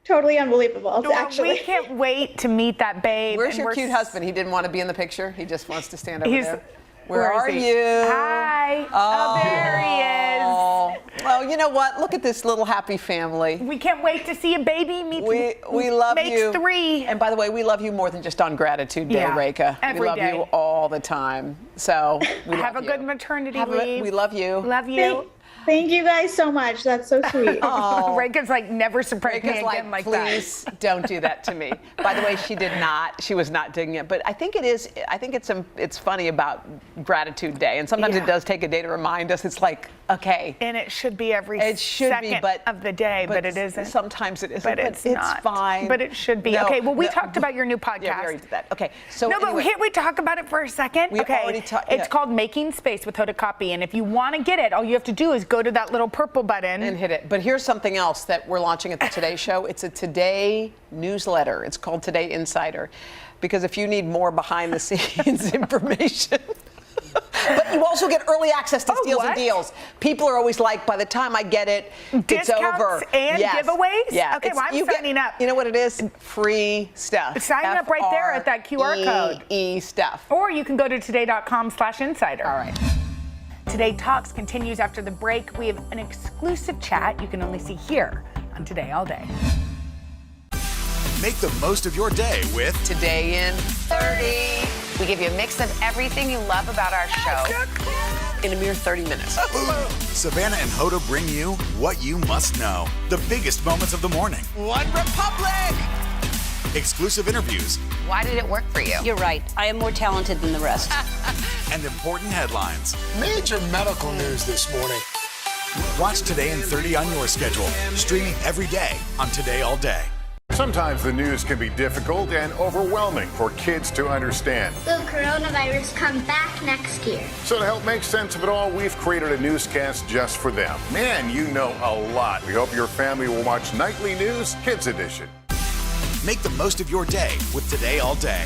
totally unbelievable, Well, actually. we can't wait to meet that babe. Where's and your we're cute husband? He didn't want to be in the picture. He just wants to stand over He's- there. Where where are is he? you? Hi. Oh, there he is. Well, you know what? Look at this little happy family. We can't wait to see a baby. We love makes you. 3. And by the way, we love you more than just on Gratitude Day, Yeah, Reka. every we love day. you all the time. So we Have love a you. good maternity leave. We love you. Love you. Thank you guys so much. That's so sweet. Oh. Reka's like, never surprise me Reka's again like please don't do that to me. By the way, she did not. She was not digging it. But I think it is. I think it's funny about Gratitude Day, and sometimes Yeah. it does take a day to remind us. It's like, okay. And it should be every It should be, second but- of the day, but it isn't. Sometimes it isn't. But it's it's not. fine. But it should be. No, Okay, well, we no. talked about your new podcast. Yeah, we already did that. Okay, so No, anyway, but can't we talk about it for a second? We okay. already talked- It's yeah. called Making Space with Hoda Kotb, and if you want to get it, all you have to do is go to that little purple button and hit it. But here's something else that we're launching at the Today Show. It's a Today newsletter. It's called Today Insider, because if you need more behind the scenes information. But you also get early access to Steals and what? Deals. People are always like, by the time I get it, it's Discounts over. and Yes. giveaways? Yeah. Okay, well, I'm signing up. You know what it is? Free stuff. Sign up right there at that QR code. E stuff. Or you can go to today.com/insider. All right. Today Talks continues after the break. We have an exclusive chat you can only see here on Today All Day. Make the most of your day with Today in 30. We give you a mix of everything you love about our show. in a mere 30 minutes. Savannah and Hoda bring you what you must know. The biggest moments of the morning. One Republic! Exclusive interviews Why did it work for you? You're right. I am more talented than the rest. and important headlines. Major medical news this morning. Watch Today in 30 on your schedule. Streaming every day on Today All Day. Sometimes the news can be difficult and overwhelming for kids to understand. Will coronavirus come back next year? So to help make sense of it all, we've created a newscast just for them. Man, you know a lot. We hope your family will watch Nightly News Kids Edition. Make the most of your day with Today All Day.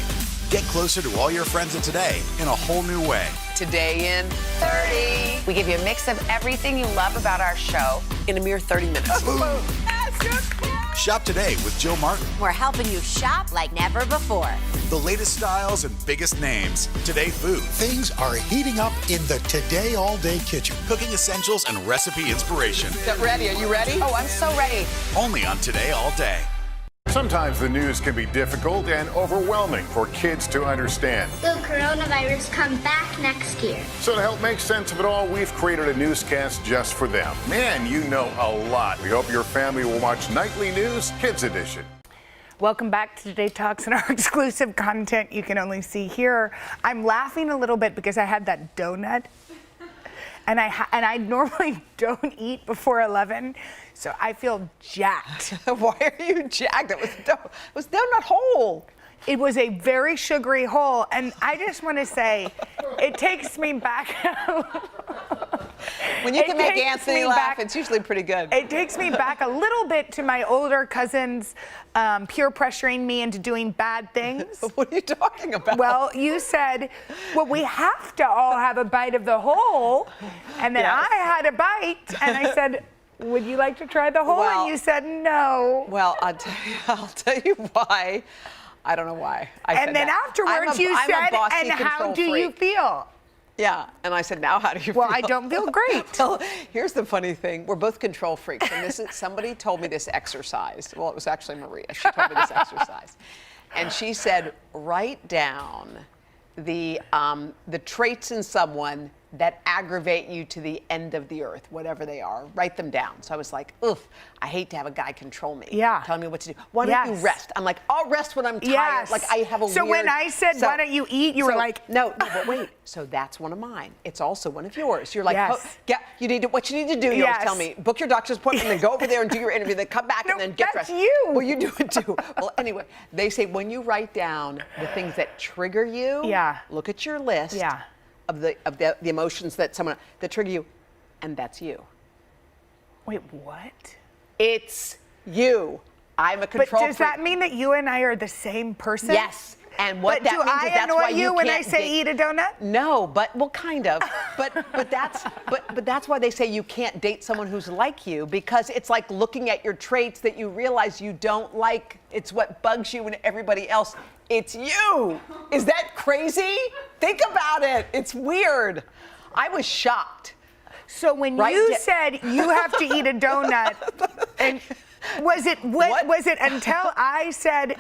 Get closer to all your friends at Today in a whole new way. Today in 30. We give you a mix of everything you love about our show. in a mere 30 minutes. Shop today with Jill Martin. We're helping you shop like never before. The latest styles and biggest names. Today Food. Things are heating up in the Today All Day kitchen. Cooking essentials and recipe inspiration. Get ready. Are you ready? Oh, I'm so ready. Only on Today All Day. Sometimes the news can be difficult and overwhelming for kids to understand. Will coronavirus come back next year? So to help make sense of it all, we've created a newscast just for them. Man, you know a lot. We hope your family will watch Nightly News Kids Edition. Welcome back to Today Talks and our exclusive content you can only see here. I'm laughing a little bit because I had that donut. And I normally don't eat before 11, so I feel jacked. Why are you jacked? It was donut hole. It was a very sugary hole, and I just want to say, it takes me back. When you It can make takes Anthony me laugh, back- it's usually pretty good. It takes me back a little bit to my older cousins peer pressuring me into doing bad things. What are you talking about? Well, you said, well, we have to all have a bite of the whole. And then Yes. I had a bite, and I said, would you like to try the whole? Well- And you said no. Well, I'll tell you why. I don't know why. I said And then that. afterwards you I'm a said, bossy and how control do you freak." feel? Yeah, and I said, now how do you feel? Well, I don't feel great. Well, here's the funny thing. We're both control freaks, and this is somebody told me this exercise. Well, it was actually Maria. She told me this exercise. And she said, write down the traits in someone that aggravate you to the end of the earth, whatever they are. Write them down. So I was like, oof, I hate to have a guy control me. Yeah. Telling me what to do. Why don't you rest? I'm like, I'll rest when I'm tired. Yes. Like I have a So weird... when I said, why don't you eat, you were like... No, but wait. So that's one of mine. It's also one of yours. You're like, Yes. oh, yeah, what you need to do, you always tell me, book your doctor's appointment, then go over there and do your interview, then come back and then get dressed. That's you. Well, you do it too. Well, anyway, they say when you write down the things that trigger you, look at your list of the emotions that trigger you, and that's you. Wait, what? It's you. I'm a control But does that mean that you and I are the same person? Yes. And what that means is that's why you when I can't say eat a donut? No, well, kind of. But that's why they say you can't date someone who's like you, because it's like looking at your traits that you realize you don't like. It's what bugs you in everybody else. It's you. Is that crazy? Think about it. It's weird. I was shocked. So when you said you have to eat a donut, and was it until I said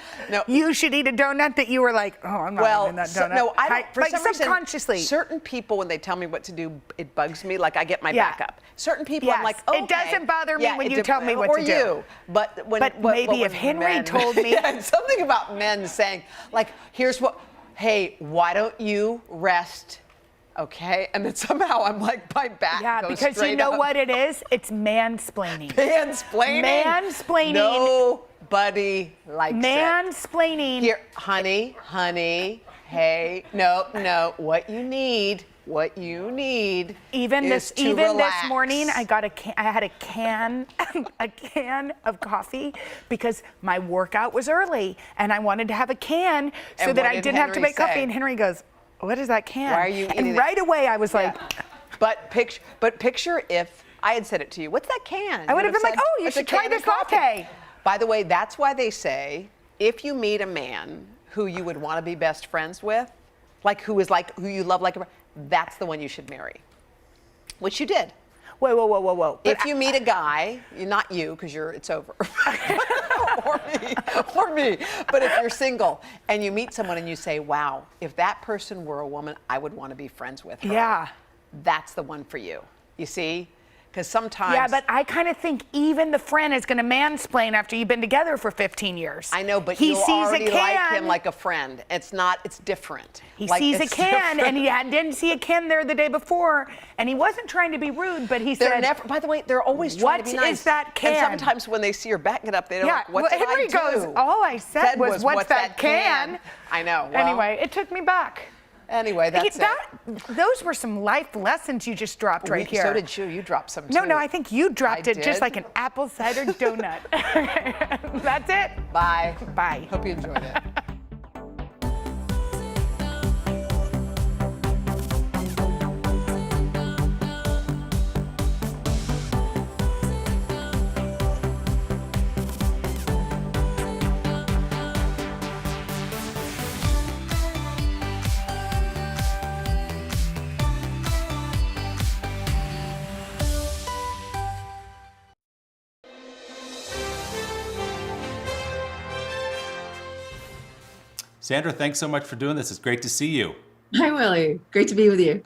you should eat a donut that you were like, oh, I'm not eating that donut? No, I don't. For some subconsciously. Reason, certain people, when they tell me what to do, it bugs me. Like I get my back up. Certain people, I'm like, okay. It doesn't bother me when you tell me what to do. Or you. But maybe if Henry told me. Something about men saying, like, here's what, hey, why don't you rest? Okay, and then somehow I'm like, my back goes because straight you know up. what it is? It's mansplaining. Mansplaining? Mansplaining. Nobody likes Mansplaining. Here, honey, hey, no, what you need Even is this to relax. This morning I had a can of coffee because my workout was early and I wanted to have a can so that I didn't have to make coffee. And Henry goes, what is that can? Why are you eating And right away I was like, But picture if I had said it to you. What's that can? I would have been like, oh, you "It's a should try can this of coffee." latte. By the way, that's why they say if you meet a man who you would want to be best friends with, who you love that's the one you should marry. Which you did. Whoa. If you meet a guy, not you, because it's over. or me. But if you're single and you meet someone and you say, wow, if that person were a woman, I would want to be friends with her. Yeah. That's the one for you. You see? Because sometimes... Yeah, but I kind of think even the friend is going to mansplain after you've been together for 15 years. I know, but he you sees already a can, like him like a friend. It's different. He sees a can, and he didn't see a can there the day before, and he wasn't trying to be rude, but he said... By the way, they're always trying to be nice. What is that can? And sometimes when they see her backing it up, they don't like, what did Henry I do? goes, all I said was, what's that can? I know. Well, anyway, it took me back. Anyway, that's those were some life lessons you just dropped right here. So did you. You dropped some too. No, I think you dropped it just like an apple cider donut. That's it. Bye. Bye. Hope you enjoyed it. Sandra, thanks so much for doing this. It's great to see you. Hi, Willie. Great to be with you.